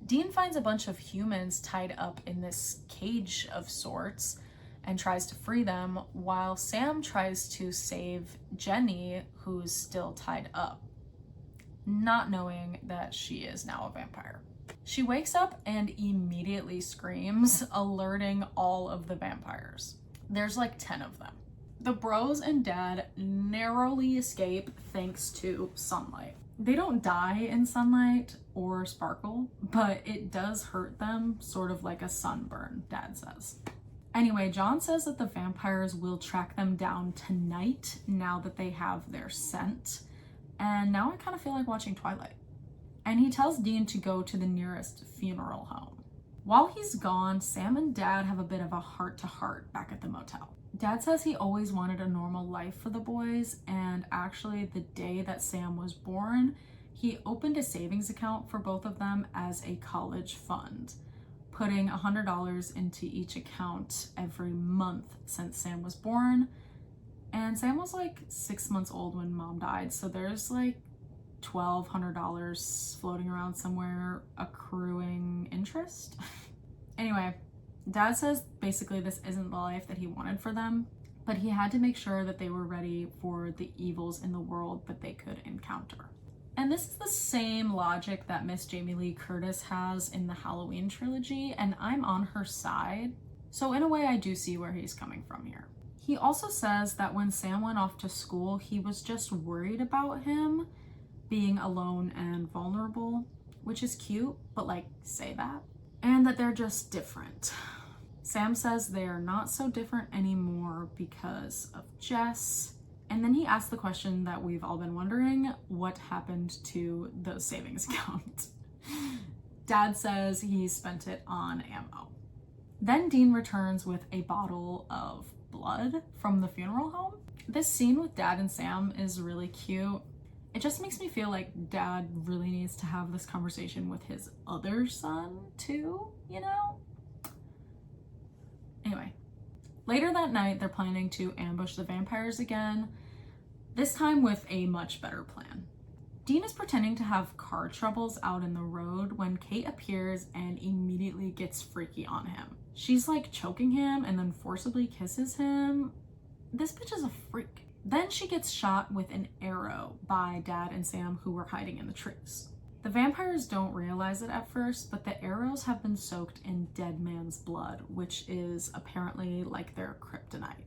Dean finds a bunch of humans tied up in this cage of sorts and tries to free them while Sam tries to save Jenny, who's still tied up, not knowing that she is now a vampire. She wakes up and immediately screams, alerting all of the vampires. There's like 10 of them. The bros and Dad narrowly escape thanks to sunlight. They don't die in sunlight or sparkle, but it does hurt them, sort of like a sunburn, Dad says. Anyway, John says that the vampires will track them down tonight now that they have their scent. And now I kind of feel like watching Twilight. And he tells Dean to go to the nearest funeral home. While he's gone, Sam and Dad have a bit of a heart-to-heart back at the motel. Dad says he always wanted a normal life for the boys, and actually the day that Sam was born, he opened a savings account for both of them as a college fund, putting $100 into each account every month since Sam was born. And Sam was like 6 months old when mom died, so there's like $1,200 floating around somewhere accruing interest. Anyway, Dad says basically this isn't the life that he wanted for them, but he had to make sure that they were ready for the evils in the world that they could encounter. And this is the same logic that Miss Jamie Lee Curtis has in the Halloween trilogy, and I'm on her side. So in a way, I do see where he's coming from here. He also says that when Sam went off to school, he was just worried about him being alone and vulnerable, which is cute, but like, say that. And that they're just different. Sam says they are not so different anymore because of Jess. And then he asks the question that we've all been wondering, what happened to the savings account? Dad says he spent it on ammo. Then Dean returns with a bottle of blood from the funeral home. This scene with Dad and Sam is really cute. It just makes me feel like Dad really needs to have this conversation with his other son too, you know? Anyway, later that night, they're planning to ambush the vampires again, this time with a much better plan. Dean is pretending to have car troubles out in the road when Kate appears and immediately gets freaky on him. She's like choking him and then forcibly kisses him. This bitch is a freak. Then she gets shot with an arrow by Dad and Sam, who were hiding in the trees. The vampires don't realize it at first, but the arrows have been soaked in dead man's blood, which is apparently like their kryptonite.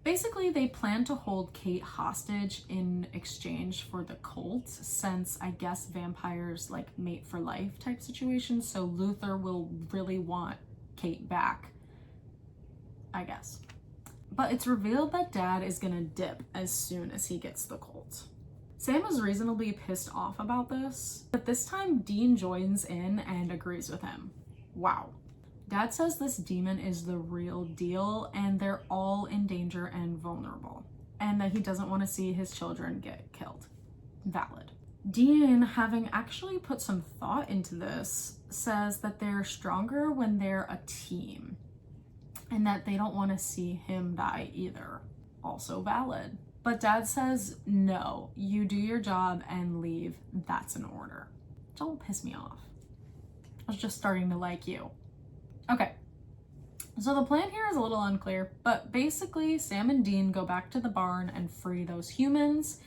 Basically, they plan to hold Kate hostage in exchange for the cult, since I guess vampires like mate for life type situations, so Luther will really want Kate back, I guess. But it's revealed that Dad is gonna dip as soon as he gets the cult. Sam is reasonably pissed off about this, but this time Dean joins in and agrees with him. Wow. Dad says this demon is the real deal and they're all in danger and vulnerable, and that he doesn't want to see his children get killed. Valid. Dean, having actually put some thought into this, says that they're stronger when they're a team, and that they don't want to see him die either. Also valid. But Dad says, no, you do your job and leave. That's an order. Don't piss me off. I was just starting to like you. Okay, so the plan here is a little unclear, but basically Sam and Dean go back to the barn and free those humans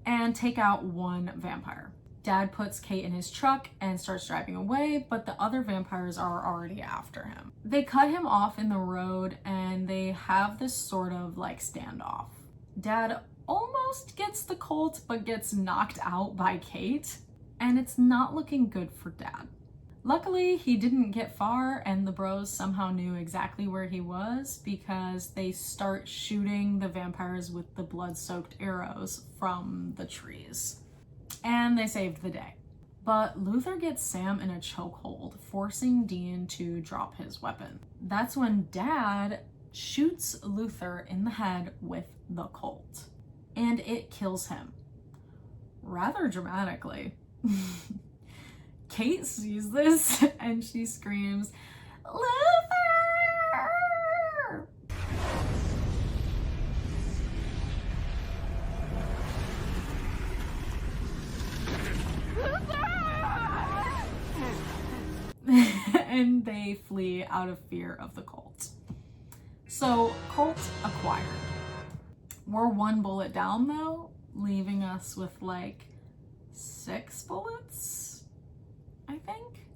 and take out one vampire. Dad puts Kate in his truck and starts driving away, but the other vampires are already after him. They cut him off in the road and they have this sort of like standoff. Dad almost gets the cult, but gets knocked out by Kate, and it's not looking good for Dad. Luckily, he didn't get far, and the bros somehow knew exactly where he was because they start shooting the vampires with the blood-soaked arrows from the trees. And they saved the day. But Luther gets Sam in a chokehold, forcing Dean to drop his weapon. That's when Dad shoots Luther in the head with the Colt, and it kills him. Rather dramatically. Kate sees this and she screams, "Luther!" And they flee out of fear of the cult. So, cult acquired. We're one bullet down though, leaving us with like 6 bullets, I think.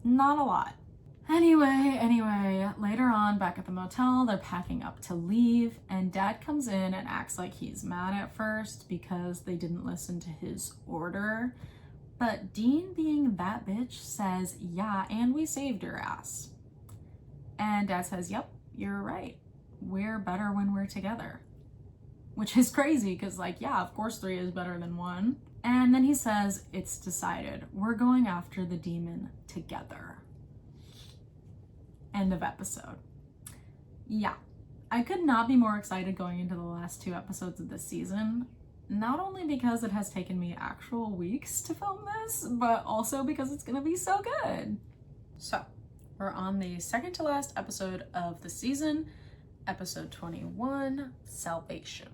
Not a lot. Anyway, later on, back at the motel, they're packing up to leave, and Dad comes in and acts like he's mad at first because they didn't listen to his order. But Dean, being that bitch, says, yeah, and we saved your ass. And Dad says, yep, you're right. We're better when we're together. Which is crazy, because like, yeah, of course 3 is better than 1. And then he says, it's decided. We're going after the demon together. End of episode. Yeah. I could not be more excited going into the last 2 episodes of this season. Not only because it has taken me actual weeks to film this, but also because it's gonna be so good. So, we're on the second to last episode of the season, episode 21, Salvation.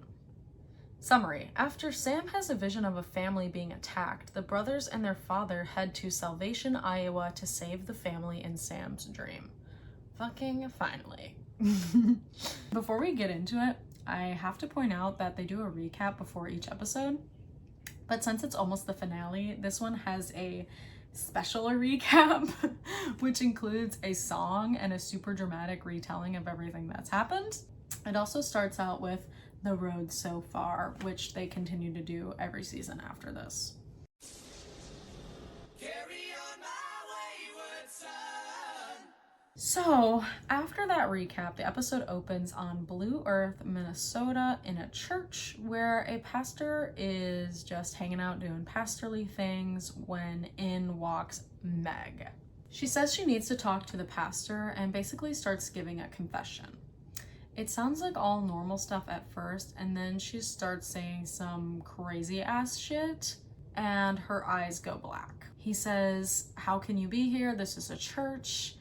Summary. After Sam has a vision of a family being attacked, the brothers and their father head to Salvation, Iowa to save the family in Sam's dream. Fucking finally. Before we get into it, I have to point out that they do a recap before each episode, but since it's almost the finale, this one has a special recap, which includes a song and a super dramatic retelling of everything that's happened. It also starts out with the road so far, which they continue to do every season after this. So, after that recap, the episode opens on Blue Earth, Minnesota, in a church where a pastor is just hanging out doing pastorly things when in walks Meg. She says she needs to talk to the pastor and basically starts giving a confession. It sounds like all normal stuff at first, and then she starts saying some crazy ass shit, and her eyes go black. He says, "How can you be here? This is a church."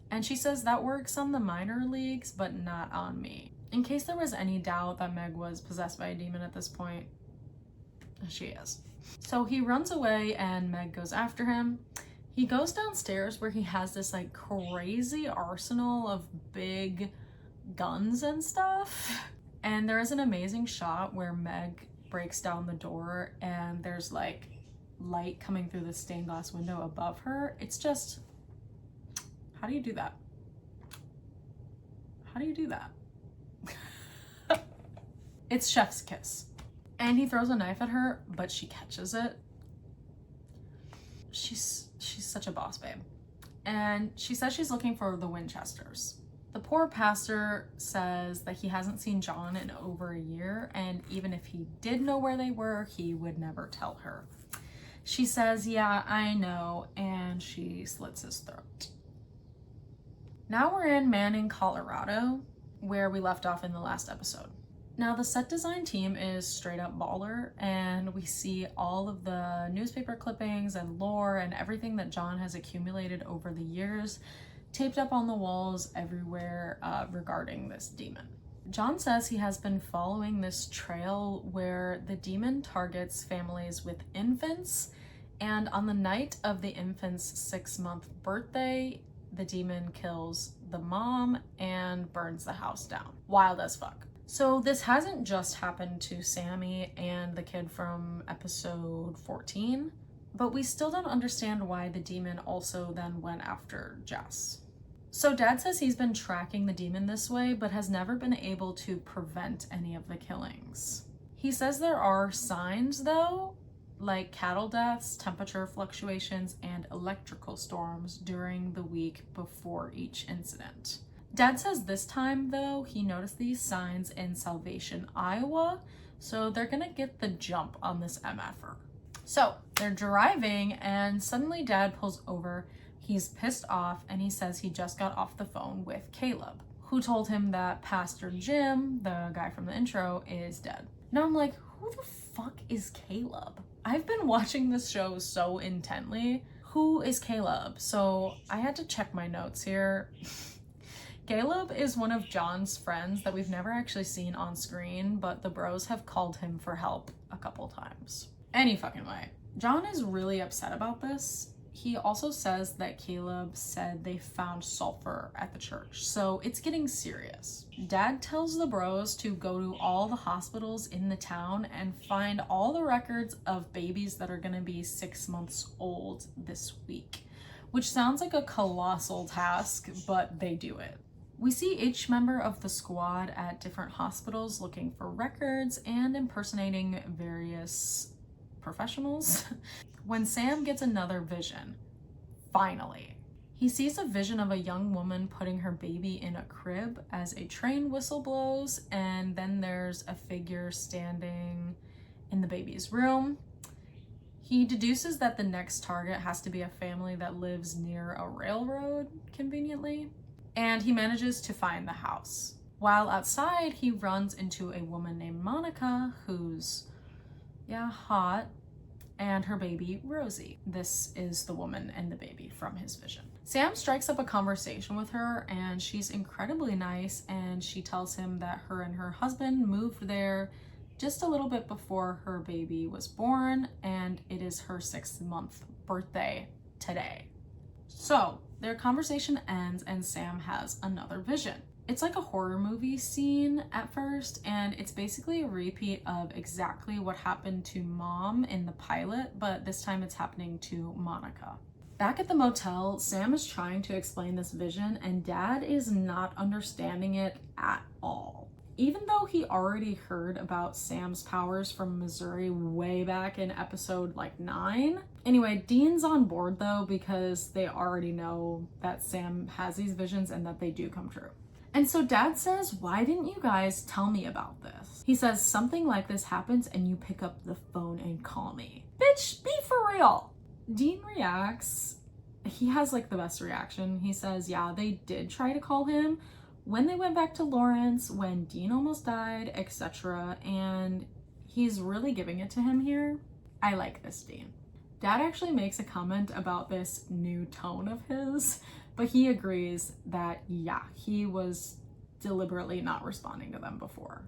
And she says that works on the minor leagues, but not on me. In case there was any doubt that Meg was possessed by a demon at this point, she is. So he runs away and Meg goes after him. He goes downstairs where he has this like crazy arsenal of big guns and stuff. And there is an amazing shot where Meg breaks down the door and there's like light coming through the stained glass window above her. It's just, how do you do that? How do you do that? It's chef's kiss. And he throws a knife at her, but she catches it. She's such a boss babe. And she says she's looking for the Winchesters. The poor pastor says that he hasn't seen John in over a year, and even if he did know where they were, he would never tell her. She says, "Yeah, I know," and she slits his throat. Now we're in Manning, Colorado, where we left off in the last episode. Now the set design team is straight up baller, and we see all of the newspaper clippings and lore and everything that John has accumulated over the years taped up on the walls everywhere regarding this demon. John says he has been following this trail where the demon targets families with infants, and on the night of the infant's 6-month birthday, the demon kills the mom and burns the house down. Wild as fuck. So this hasn't just happened to Sammy and the kid from episode 14, but we still don't understand why the demon also then went after Jess. So Dad says he's been tracking the demon this way, but has never been able to prevent any of the killings. He says there are signs though, like cattle deaths, temperature fluctuations, and electrical storms during the week before each incident. Dad says this time though, he noticed these signs in Salvation, Iowa, so they're gonna get the jump on this MFer. So they're driving and suddenly Dad pulls over. He's pissed off and he says he just got off the phone with Caleb, who told him that Pastor Jim, the guy from the intro, is dead. Now I'm like, who the fuck is Caleb? I've been watching this show so intently. Who is Caleb? So I had to check my notes here. Caleb is one of John's friends that we've never actually seen on screen, but the bros have called him for help a couple times. Any fucking way. John is really upset about this. He also says that Caleb said they found sulfur at the church, so it's getting serious. Dad tells the bros to go to all the hospitals in the town and find all the records of babies that are gonna be 6 months old this week, which sounds like a colossal task, but they do it. We see each member of the squad at different hospitals looking for records and impersonating various professionals. When Sam gets another vision, finally, he sees a vision of a young woman putting her baby in a crib as a train whistle blows, and then there's a figure standing in the baby's room. He deduces that the next target has to be a family that lives near a railroad, conveniently, and he manages to find the house. While outside, he runs into a woman named Monica who's, yeah, hot, and her baby, Rosie. This is the woman and the baby from his vision. Sam strikes up a conversation with her, and she's incredibly nice, and she tells him that her and her husband moved there just a little bit before her baby was born, and it is her 6-month birthday today. So their conversation ends, and Sam has another vision. It's like a horror movie scene at first, and it's basically a repeat of exactly what happened to Mom in the pilot, but this time it's happening to Monica. Back at the motel, Sam is trying to explain this vision, and Dad is not understanding it at all. Even though he already heard about Sam's powers from Missouri way back in episode 9. Anyway, Dean's on board though, because they already know that Sam has these visions and that they do come true. And so Dad says, why didn't you guys tell me about this? He says, something like this happens and you pick up the phone and call me. Bitch, be for real. Dean reacts. He has the best reaction. He says, yeah, they did try to call him when they went back to Lawrence, when Dean almost died, etc. And he's really giving it to him here. I like this Dean. Dad actually makes a comment about this new tone of his, but he agrees that, yeah, he was deliberately not responding to them before.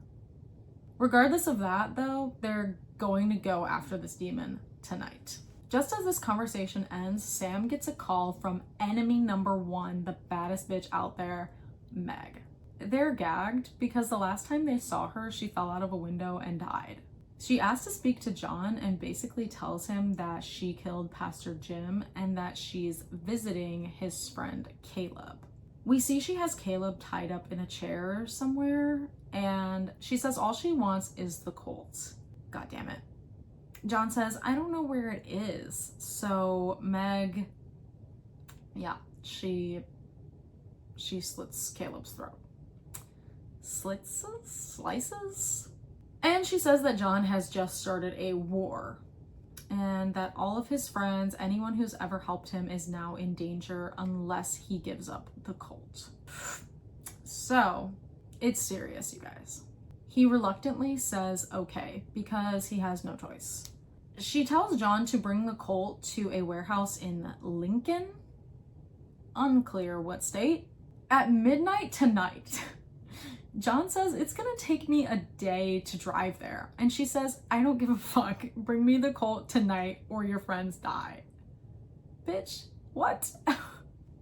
Regardless of that, though, they're going to go after this demon tonight. Just as this conversation ends, Sam gets a call from enemy number 1, the baddest bitch out there, Meg. They're gagged because the last time they saw her, she fell out of a window and died. She asks to speak to John and basically tells him that she killed Pastor Jim and that she's visiting his friend Caleb. We see she has Caleb tied up in a chair somewhere, and she says all she wants is the Colt. God damn it. John says, I don't know where it is. So Meg, yeah, she slits Caleb's throat. Slices? And she says that John has just started a war and that all of his friends, anyone who's ever helped him, is now in danger unless he gives up the Colt. So it's serious, you guys. He reluctantly says okay because he has no choice. She tells John to bring the Colt to a warehouse in Lincoln, unclear what state, at midnight tonight. John says, it's gonna take me a day to drive there. And she says, I don't give a fuck. Bring me the Colt tonight or your friends die. Bitch, what?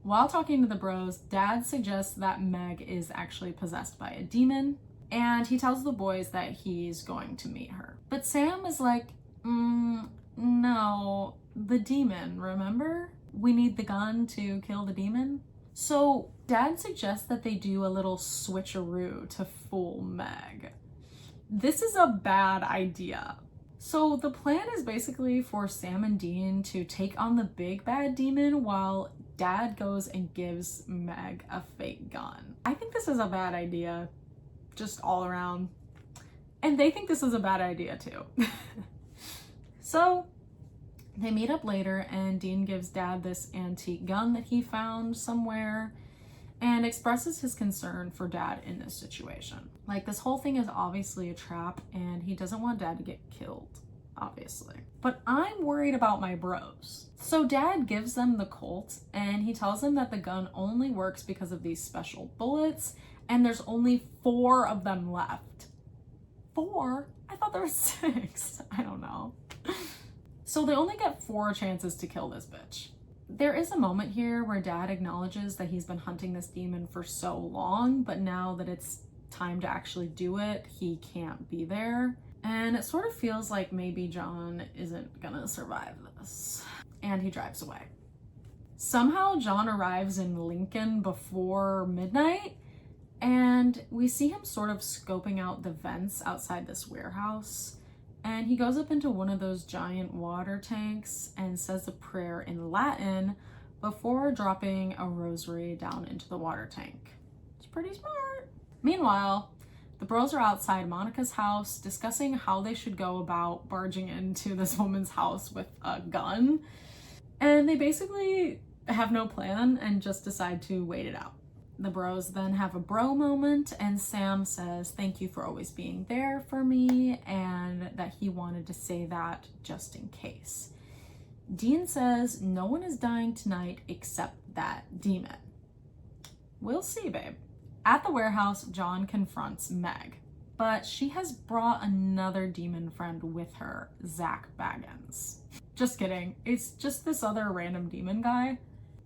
While talking to the bros, Dad suggests that Meg is actually possessed by a demon, and he tells the boys that he's going to meet her. But Sam is like, no, the demon, remember? We need the gun to kill the demon. So Dad suggests that they do a little switcheroo to fool Meg. This is a bad idea. So the plan is basically for Sam and Dean to take on the big bad demon while Dad goes and gives Meg a fake gun. I think this is a bad idea, just all around. And they think this is a bad idea too. So they meet up later and Dean gives Dad this antique gun that he found somewhere and expresses his concern for Dad in this situation. This whole thing is obviously a trap and he doesn't want Dad to get killed, obviously. But I'm worried about my bros. So Dad gives them the Colt and he tells them that the gun only works because of these special bullets and there's only 4 of them left. 4? I thought there were 6. I don't know. So they only get 4 chances to kill this bitch. There is a moment here where Dad acknowledges that he's been hunting this demon for so long, but now that it's time to actually do it, he can't be there. And it sort of feels like maybe John isn't gonna survive this. And he drives away. Somehow John arrives in Lincoln before midnight, and we see him sort of scoping out the vents outside this warehouse. And he goes up into one of those giant water tanks and says a prayer in Latin before dropping a rosary down into the water tank. It's pretty smart. Meanwhile, the bros are outside Monica's house discussing how they should go about barging into this woman's house with a gun. And they basically have no plan and just decide to wait it out. The bros then have a bro moment, and Sam says thank you for always being there for me, and that he wanted to say that just in case. Dean says no one is dying tonight except that demon. We'll see, babe. At the warehouse, John confronts Meg, but she has brought another demon friend with her, Zach Baggins. Just kidding, it's just this other random demon guy.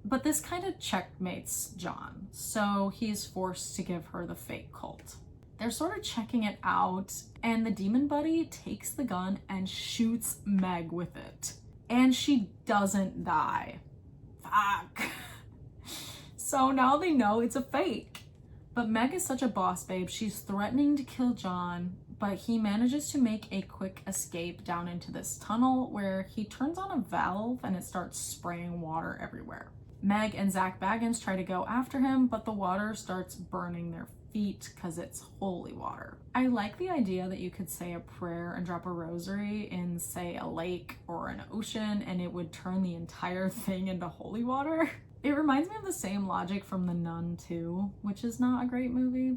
But this kind of checkmates John, so he's forced to give her the fake Colt. They're sort of checking it out, and the demon buddy takes the gun and shoots Meg with it. And she doesn't die. Fuck. So now they know it's a fake. But Meg is such a boss babe, she's threatening to kill John, but he manages to make a quick escape down into this tunnel where he turns on a valve and it starts spraying water everywhere. Meg and Zach Baggins try to go after him, but the water starts burning their feet because it's holy water. I like the idea that you could say a prayer and drop a rosary in, say, a lake or an ocean, and it would turn the entire thing into holy water. It reminds me of the same logic from The Nun 2, which is not a great movie.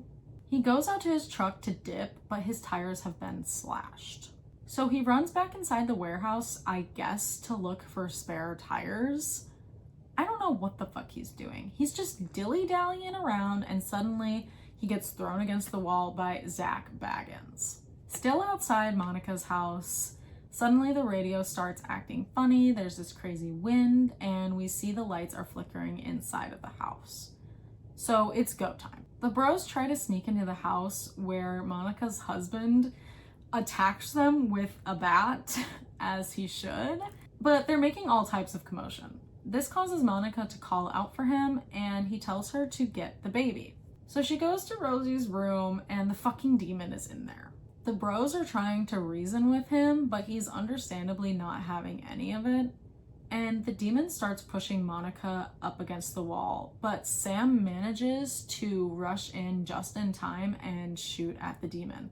He goes out to his truck to dip, but his tires have been slashed. So he runs back inside the warehouse, I guess, to look for spare tires. I don't know what the fuck he's doing. He's just dilly-dallying around, and suddenly he gets thrown against the wall by Zach Baggins. Still outside Monica's house, suddenly the radio starts acting funny, there's this crazy wind, and we see the lights are flickering inside of the house. So it's go time. The bros try to sneak into the house where Monica's husband attacks them with a bat, as he should, but they're making all types of commotion. This causes Monica to call out for him, and he tells her to get the baby. So she goes to Rosie's room, and the fucking demon is in there. The bros are trying to reason with him, but he's understandably not having any of it. And the demon starts pushing Monica up against the wall, but Sam manages to rush in just in time and shoot at the demon,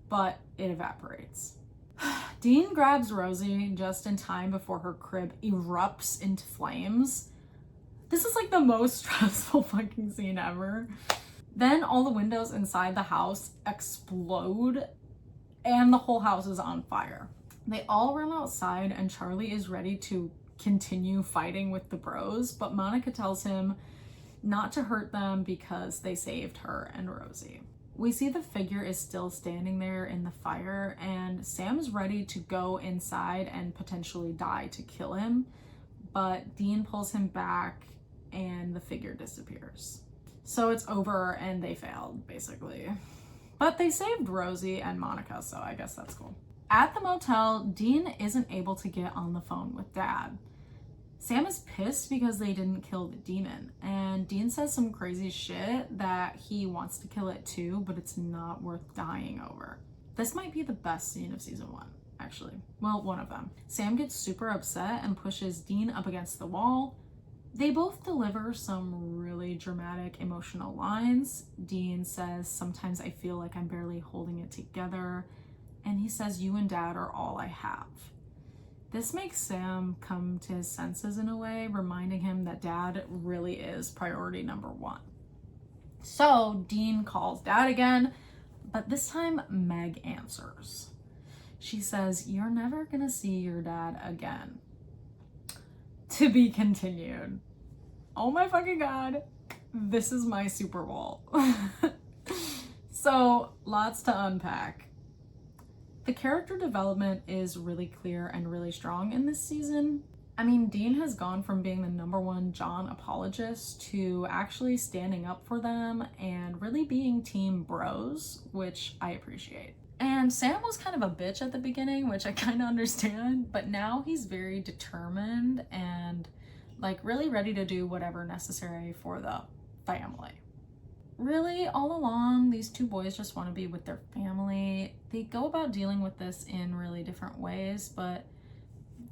but it evaporates. Dean grabs Rosie just in time before her crib erupts into flames. This is like the most stressful fucking scene ever. Then all the windows inside the house explode and the whole house is on fire. They all run outside and Charlie is ready to continue fighting with the bros, but Monica tells him not to hurt them because they saved her and Rosie. We see the figure is still standing there in the fire, and Sam's ready to go inside and potentially die to kill him, but Dean pulls him back and the figure disappears. So it's over and they failed, basically. But they saved Rosie and Monica, so I guess that's cool. At the motel, Dean isn't able to get on the phone with Dad. Sam is pissed because they didn't kill the demon, and Dean says some crazy shit that he wants to kill it too, but it's not worth dying over. This might be the best scene of season 1, actually. Well, one of them. Sam gets super upset and pushes Dean up against the wall. They both deliver some really dramatic, emotional lines. Dean says, "Sometimes I feel like I'm barely holding it together," and he says, "You and Dad are all I have." This makes Sam come to his senses in a way, reminding him that Dad really is priority number 1. So Dean calls Dad again, but this time Meg answers. She says, "You're never gonna see your dad again." To be continued. Oh my fucking God. This is my Super Bowl. So lots to unpack. The character development is really clear and really strong in this season. I mean, Dean has gone from being the #1 John apologist to actually standing up for them and really being team bros, which I appreciate. And Sam was kind of a bitch at the beginning, which I kind of understand, but now he's very determined and like really ready to do whatever necessary for the family. Really, all along, these two boys just want to be with their family. They go about dealing with this in really different ways, but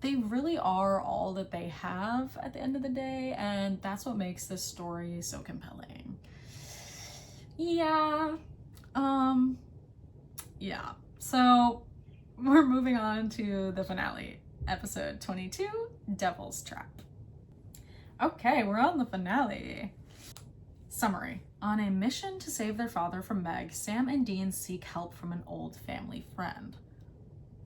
they really are all that they have at the end of the day, and that's what makes this story so compelling. Yeah. So we're moving on to the finale, episode 22, Devil's Trap. Okay, we're on the finale. Summary. On a mission to save their father from Meg, Sam and Dean seek help from an old family friend.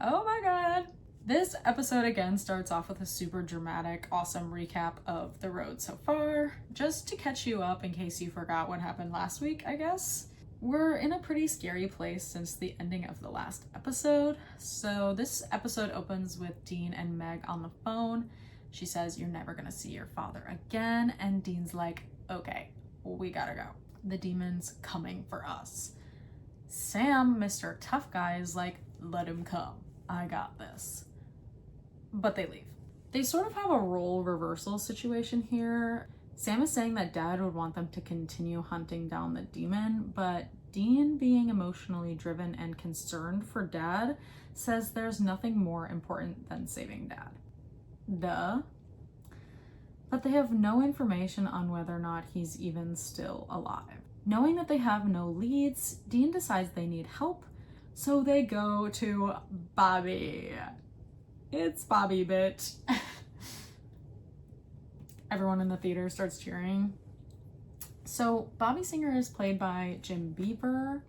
Oh my god! This episode again starts off with a super dramatic, awesome recap of the road so far. Just to catch you up in case you forgot what happened last week, I guess. We're in a pretty scary place since the ending of the last episode. So this episode opens with Dean and Meg on the phone. She says, "You're never gonna see your father again." And Dean's like, "Okay, we gotta go. The demon's coming for us." Sam, Mr. Tough Guy, is like, "Let him come. I got this." But they leave. They sort of have a role reversal situation here. Sam is saying that Dad would want them to continue hunting down the demon, but Dean, being emotionally driven and concerned for Dad, says there's nothing more important than saving Dad. Duh. But they have no information on whether or not he's even still alive. Knowing that they have no leads, Dean decides they need help, so they go to Bobby. It's Bobby, bitch. Everyone in the theater starts cheering. So Bobby Singer is played by Jim Beaver.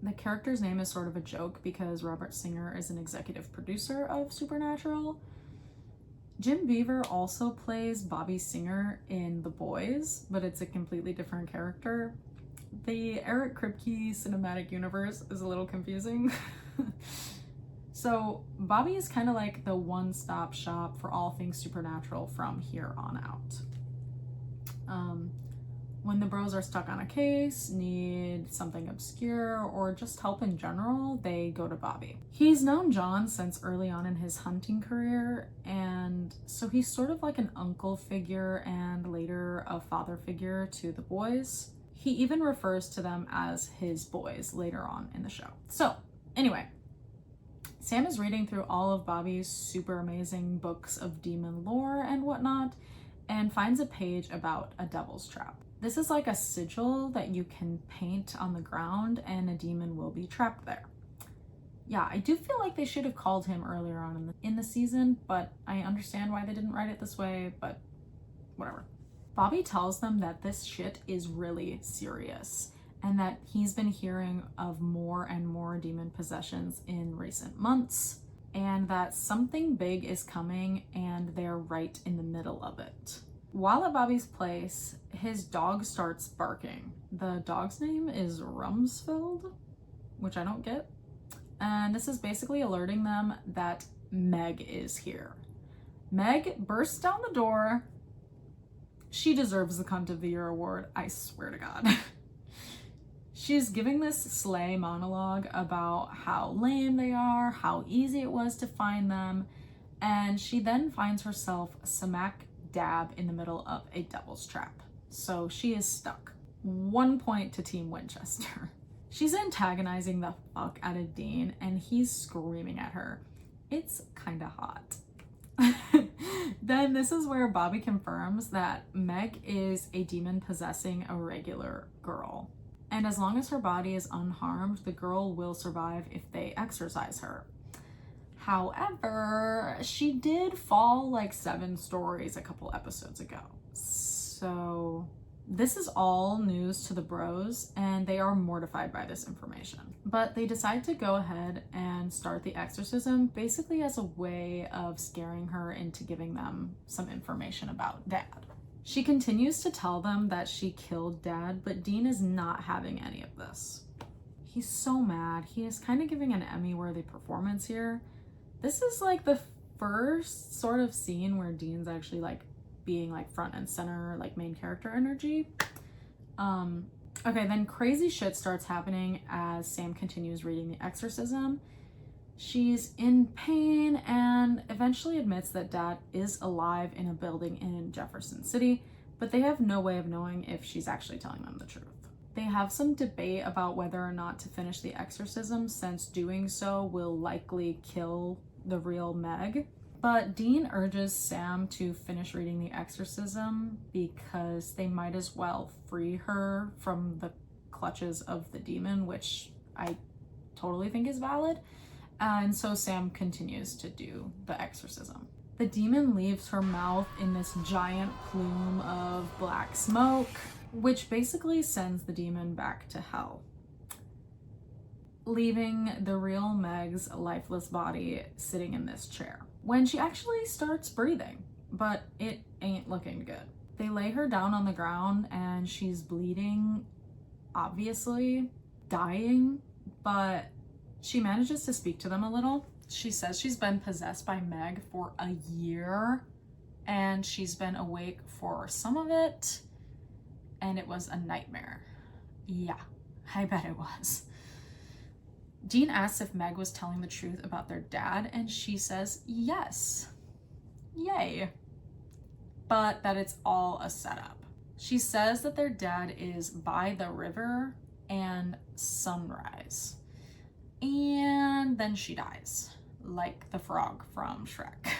The character's name is sort of a joke because Robert Singer is an executive producer of Supernatural. Jim Beaver also plays Bobby Singer in The Boys, but it's a completely different character. The Eric Kripke cinematic universe is a little confusing. So Bobby is kind of like the one-stop shop for all things Supernatural from here on out. When the bros are stuck on a case, need something obscure, or just help in general, they go to Bobby. He's known John since early on in his hunting career, and so he's sort of like an uncle figure and later a father figure to the boys. He even refers to them as his boys later on in the show. So anyway, Sam is reading through all of Bobby's super amazing books of demon lore and whatnot, and finds a page about a devil's trap. This is like a sigil that you can paint on the ground and a demon will be trapped there. Yeah, I do feel like they should have called him earlier on in the season, but I understand why they didn't write it this way, but whatever. Bobby tells them that this shit is really serious and that he's been hearing of more and more demon possessions in recent months, and that something big is coming and they're right in the middle of it. While at Bobby's place, his dog starts barking. The dog's name is Rumsfeld, which I don't get. And this is basically alerting them that Meg is here. Meg bursts down the door. She deserves the Cunt of the Year award, I swear to God. She's giving this sleigh monologue about how lame they are, how easy it was to find them, and she then finds herself smack dab in the middle of a devil's trap. So she is stuck. 1 point to Team Winchester. She's antagonizing the fuck out of Dean and he's screaming at her. It's kinda hot. Then this is where Bobby confirms that Meg is a demon possessing a regular girl. And as long as her body is unharmed, the girl will survive if they exorcise her. However, she did fall like 7 stories a couple episodes ago. So this is all news to the bros and they are mortified by this information. But they decide to go ahead and start the exorcism basically as a way of scaring her into giving them some information about Dad. She continues to tell them that she killed Dad, but Dean is not having any of this. He's so mad. He is kind of giving an Emmy-worthy performance here. This is like the first sort of scene where Dean's actually like being like front and center, like main character energy. Okay, then crazy shit starts happening as Sam continues reading the exorcism. She's in pain and eventually admits that Dad is alive in a building in Jefferson City, but they have no way of knowing if she's actually telling them the truth. They have some debate about whether or not to finish the exorcism, since doing so will likely kill the real Meg. But Dean urges Sam to finish reading the exorcism because they might as well free her from the clutches of the demon, which I totally think is valid. And so Sam continues to do the exorcism. The demon leaves her mouth in this giant plume of black smoke. which basically sends the demon back to hell, leaving the real Meg's lifeless body sitting in this chair when she actually starts breathing, but it ain't looking good. They lay her down on the ground and she's bleeding, obviously dying, but she manages to speak to them a little. She says she's been possessed by Meg for a year and she's been awake for some of it, and it was a nightmare. Yeah, I bet it was. Dean asks if Meg was telling the truth about their dad, and she says yes. Yay. But that it's all a setup. She says that their dad is by the river and sunrise. And then she dies, like the frog from Shrek.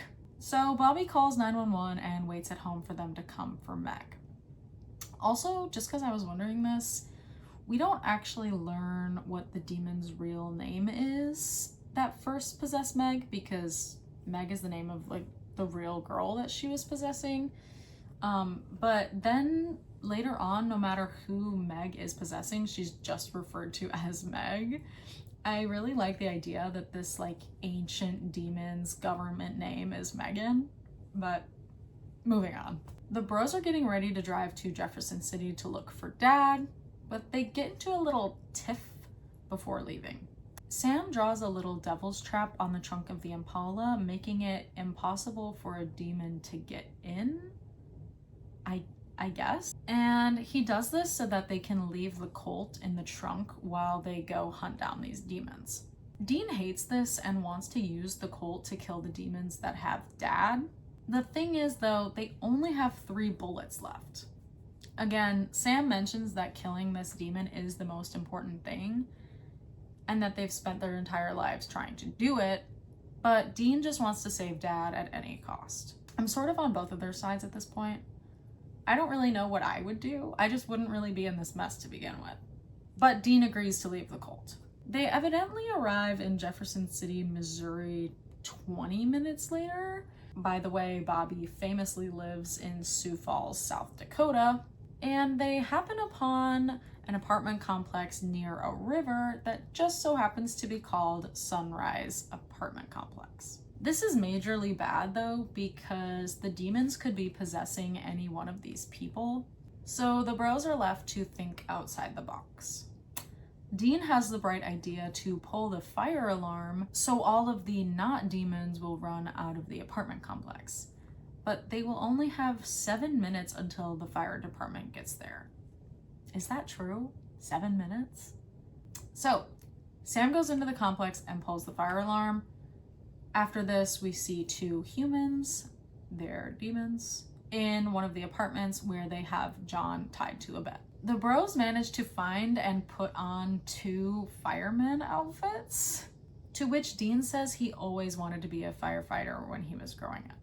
So Bobby calls 911 and waits at home for them to come for Meg. Also, just because I was wondering this, we don't actually learn what the demon's real name is that first possessed Meg, because Meg is the name of like the real girl that she was possessing. But then later on, no matter who Meg is possessing, she's just referred to as Meg. I really like the idea that this like ancient demon's government name is Megan, but moving on. The bros are getting ready to drive to Jefferson City to look for Dad, but they get into a little tiff before leaving. Sam draws a little devil's trap on the trunk of the Impala, making it impossible for a demon to get in, I guess. And he does this so that they can leave the Colt in the trunk while they go hunt down these demons. Dean hates this and wants to use the Colt to kill the demons that have Dad. The thing is, though, they only have 3 bullets left. Again, Sam mentions that killing this demon is the most important thing and that they've spent their entire lives trying to do it, but Dean just wants to save Dad at any cost. I'm sort of on both of their sides at this point. I don't really know what I would do. I just wouldn't really be in this mess to begin with. But Dean agrees to leave the Colt. They evidently arrive in Jefferson City, Missouri 20 minutes later. By the way, Bobby famously lives in Sioux Falls, South Dakota, and they happen upon an apartment complex near a river that just so happens to be called Sunrise Apartment Complex. This is majorly bad though, because the demons could be possessing any one of these people, so the bros are left to think outside the box. Dean has the bright idea to pull the fire alarm so all of the not demons will run out of the apartment complex. But they will only have 7 minutes until the fire department gets there. Is that true? 7 minutes? So, Sam goes into the complex and pulls the fire alarm. After this, we see 2 humans, they're demons, in one of the apartments where they have John tied to a bed. The bros manage to find and put on 2 fireman outfits, to which Dean says he always wanted to be a firefighter when he was growing up.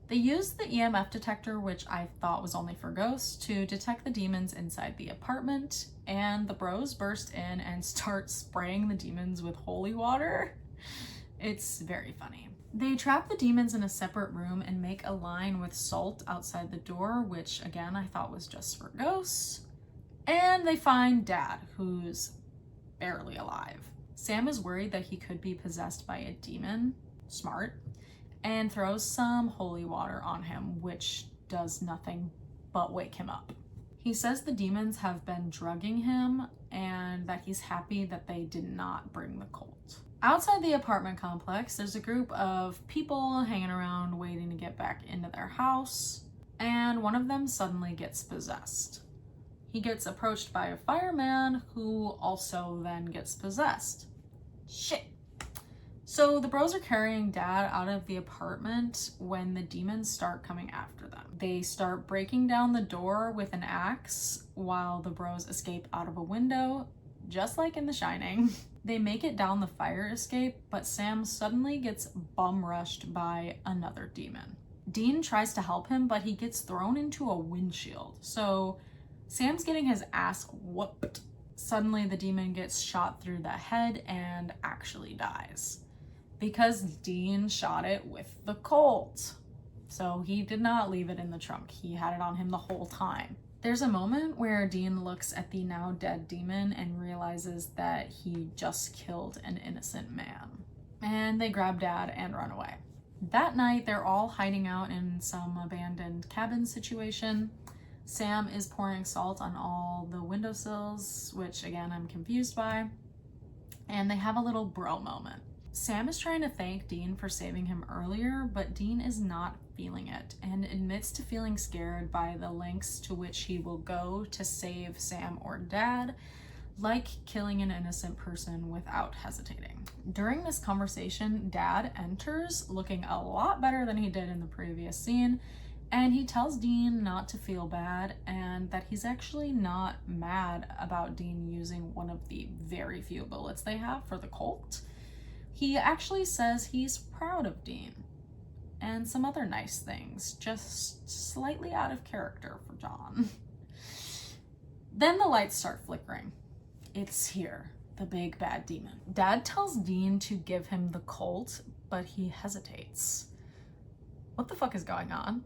They used the EMF detector, which I thought was only for ghosts, to detect the demons inside the apartment, and the bros burst in and start spraying the demons with holy water. It's very funny. They trap the demons in a separate room and make a line with salt outside the door, which again I thought was just for ghosts. And they find Dad, who's barely alive. Sam is worried that he could be possessed by a demon, smart, and throws some holy water on him, which does nothing but wake him up. He says the demons have been drugging him and that he's happy that they did not bring the Colt. Outside the apartment complex, there's a group of people hanging around waiting to get back into their house, and one of them suddenly gets possessed. He gets approached by a fireman who also then gets possessed. Shit. So the bros are carrying Dad out of the apartment when the demons start coming after them. They start breaking down the door with an axe while the bros escape out of a window, just like in The Shining. They make it down the fire escape, but Sam suddenly gets bum rushed by another demon. Dean tries to help him, but he gets thrown into a windshield. So Sam's getting his ass whooped. Suddenly the demon gets shot through the head and actually dies, because Dean shot it with the Colt. So he did not leave it in the trunk. He had it on him the whole time. There's a moment where Dean looks at the now dead demon and realizes that he just killed an innocent man. And they grab Dad and run away. That night, they're all hiding out in some abandoned cabin situation. Sam is pouring salt on all the windowsills, which again, I'm confused by. And they have a little bro moment. Sam is trying to thank Dean for saving him earlier, but Dean is not feeling it and admits to feeling scared by the lengths to which he will go to save Sam or Dad, like killing an innocent person without hesitating. During this conversation, Dad enters looking a lot better than he did in the previous scene, and he tells Dean not to feel bad and that he's actually not mad about Dean using one of the very few bullets they have for the Colt. He actually says he's proud of Dean and some other nice things, just slightly out of character for John. Then the lights start flickering. It's here, the big bad demon. Dad tells Dean to give him the Colt, but he hesitates. What the fuck is going on?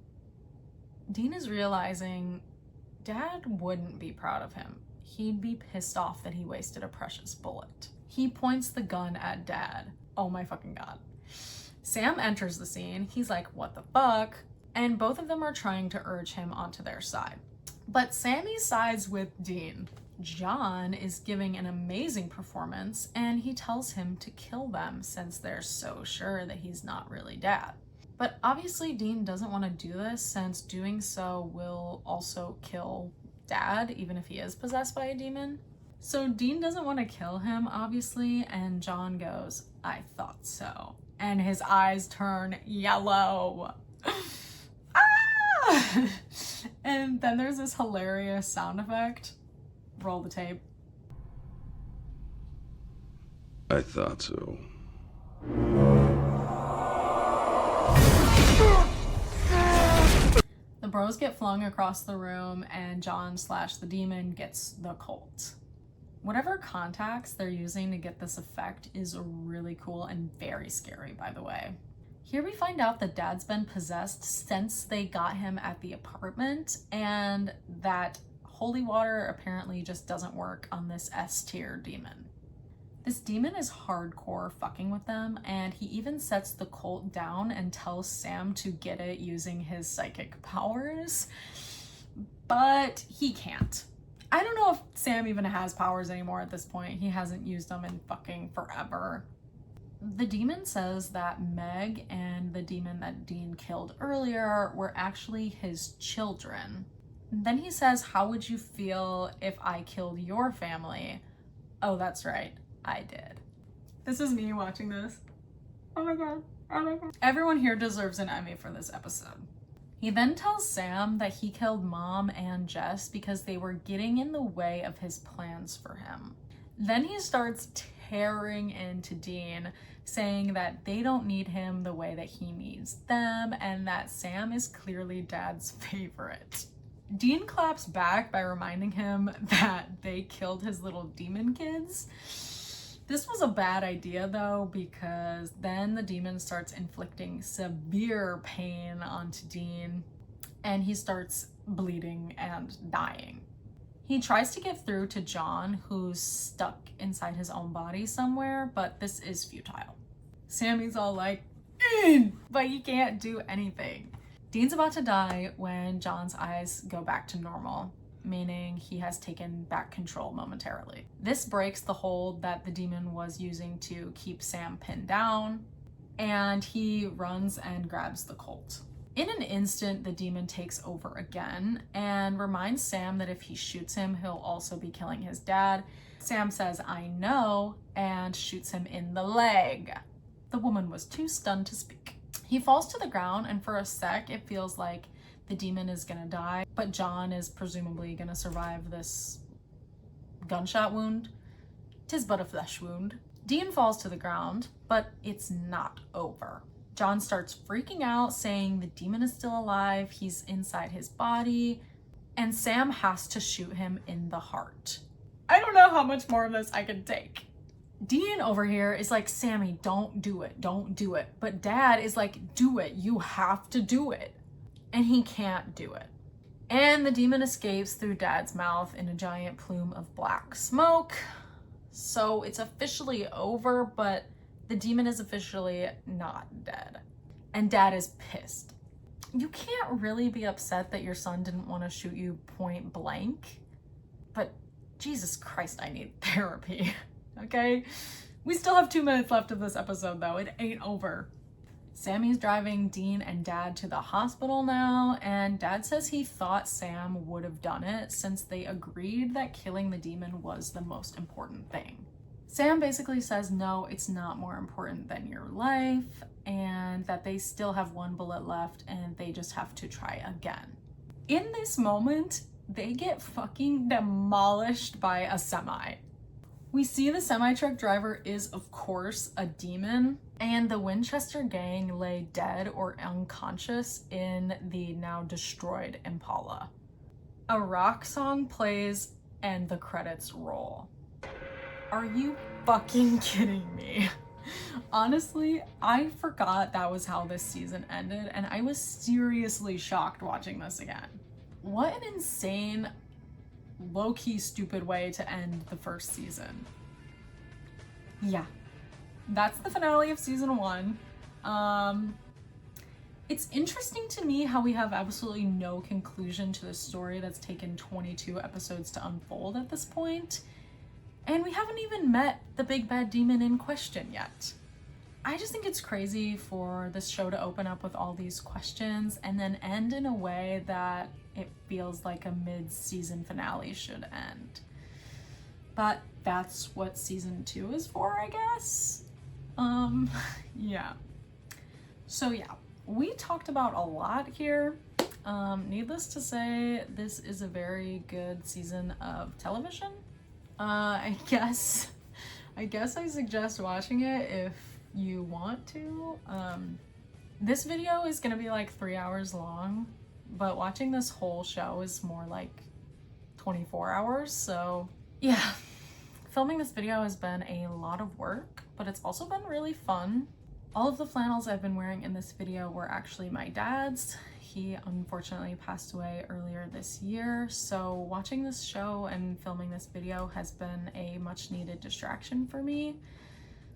Dean is realizing Dad wouldn't be proud of him. He'd be pissed off that he wasted a precious bullet. He points the gun at Dad. Oh my fucking god. Sam enters the scene. He's like, what the fuck? And both of them are trying to urge him onto their side. But Sammy sides with Dean. John is giving an amazing performance and he tells him to kill them since they're so sure that he's not really Dad. But obviously Dean doesn't want to do this since doing so will also kill Dad, even if he is possessed by a demon. So Dean doesn't want to kill him, obviously, and John goes, I thought so. And his eyes turn yellow. Ah! And then there's this hilarious sound effect. Roll the tape. I thought so. The bros get flung across the room and John / the demon gets the Colt. Whatever contacts they're using to get this effect is really cool and very scary, by the way. Here we find out that Dad's been possessed since they got him at the apartment and that holy water apparently just doesn't work on this S-tier demon. This demon is hardcore fucking with them, and he even sets the Colt down and tells Sam to get it using his psychic powers, but he can't. I don't know if Sam even has powers anymore at this point. He hasn't used them in fucking forever. The demon says that Meg and the demon that Dean killed earlier were actually his children. Then he says, how would you feel if I killed your family? Oh, that's right. I did. This is me watching this. Oh my god. Oh my god. Everyone here deserves an Emmy for this episode. He then tells Sam that he killed Mom and Jess because they were getting in the way of his plans for him. Then he starts tearing into Dean, saying that they don't need him the way that he needs them and that Sam is clearly Dad's favorite. Dean claps back by reminding him that they killed his little demon kids. This was a bad idea though, because then the demon starts inflicting severe pain onto Dean and he starts bleeding and dying. He tries to get through to John, who's stuck inside his own body somewhere, but this is futile. Sammy's all like, but he can't do anything. Dean's about to die when John's eyes go back to normal, meaning he has taken back control momentarily. This breaks the hold that the demon was using to keep Sam pinned down, and he runs and grabs the Colt. In an instant, the demon takes over again and reminds Sam that if he shoots him, he'll also be killing his dad. Sam says, I know, and shoots him in the leg. The woman was too stunned to speak. He falls to the ground, and for a sec, it feels like the demon is gonna die, but John is presumably gonna survive this gunshot wound. 'Tis but a flesh wound. Dean falls to the ground, but it's not over. John starts freaking out, saying the demon is still alive, he's inside his body, and Sam has to shoot him in the heart. I don't know how much more of this I can take. Dean over here is like, Sammy, don't do it, don't do it. But Dad is like, do it, you have to do it. And he can't do it. And the demon escapes through Dad's mouth in a giant plume of black smoke. So it's officially over, but the demon is officially not dead. And Dad is pissed. You can't really be upset that your son didn't want to shoot you point blank, but Jesus Christ, I need therapy, okay? We still have 2 minutes left of this episode though, it ain't over. Sammy's driving Dean and Dad to the hospital now, and Dad says he thought Sam would have done it since they agreed that killing the demon was the most important thing. Sam basically says no, it's not more important than your life, and that they still have 1 bullet left and they just have to try again. In this moment, they get fucking demolished by a semi. We see the semi-truck driver is, of course, a demon, and the Winchester gang lay dead or unconscious in the now destroyed Impala. A rock song plays and the credits roll. Are you fucking kidding me? Honestly, I forgot that was how this season ended, and I was seriously shocked watching this again. What an insane, low-key stupid way to end the first season. Yeah, that's the finale of season 1. It's interesting to me how we have absolutely no conclusion to the story that's taken 22 episodes to unfold at this point. And we haven't even met the big bad demon in question yet. I just think it's crazy for this show to open up with all these questions and then end in a way that it feels like a mid-season finale should end. But that's what season 2 is for, I guess. Yeah. So yeah, we talked about a lot here. Needless to say, this is a very good season of television. I guess I suggest watching it if you want to. This video is gonna be like 3 hours long, but watching this whole show is more like 24 hours, so yeah. Filming this video has been a lot of work, but it's also been really fun. All of the flannels I've been wearing in this video were actually my dad's. He unfortunately passed away earlier this year, so watching this show and filming this video has been a much needed distraction for me.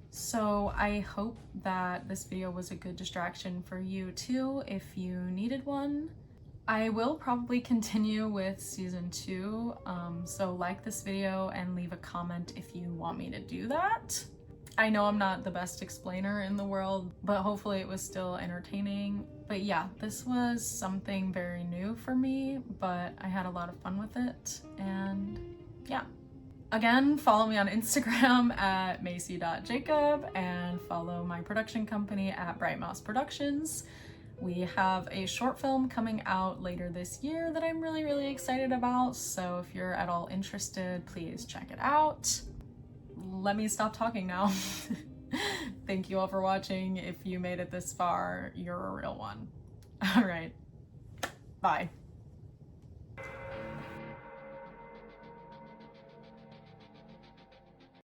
So I hope that this video was a good distraction for you too, if you needed one. I will probably continue with season 2, so like this video and leave a comment if you want me to do that. I know I'm not the best explainer in the world, but hopefully it was still entertaining. But yeah, this was something very new for me, but I had a lot of fun with it, and yeah. Again, follow me on Instagram at macy.jacob and follow my production company at Bright Mouse Productions. We have a short film coming out later this year that I'm really excited about, so if you're at all interested, please check it out. Let me stop talking now. Thank you all for watching. If you made it this far, you're a real one. All right, bye.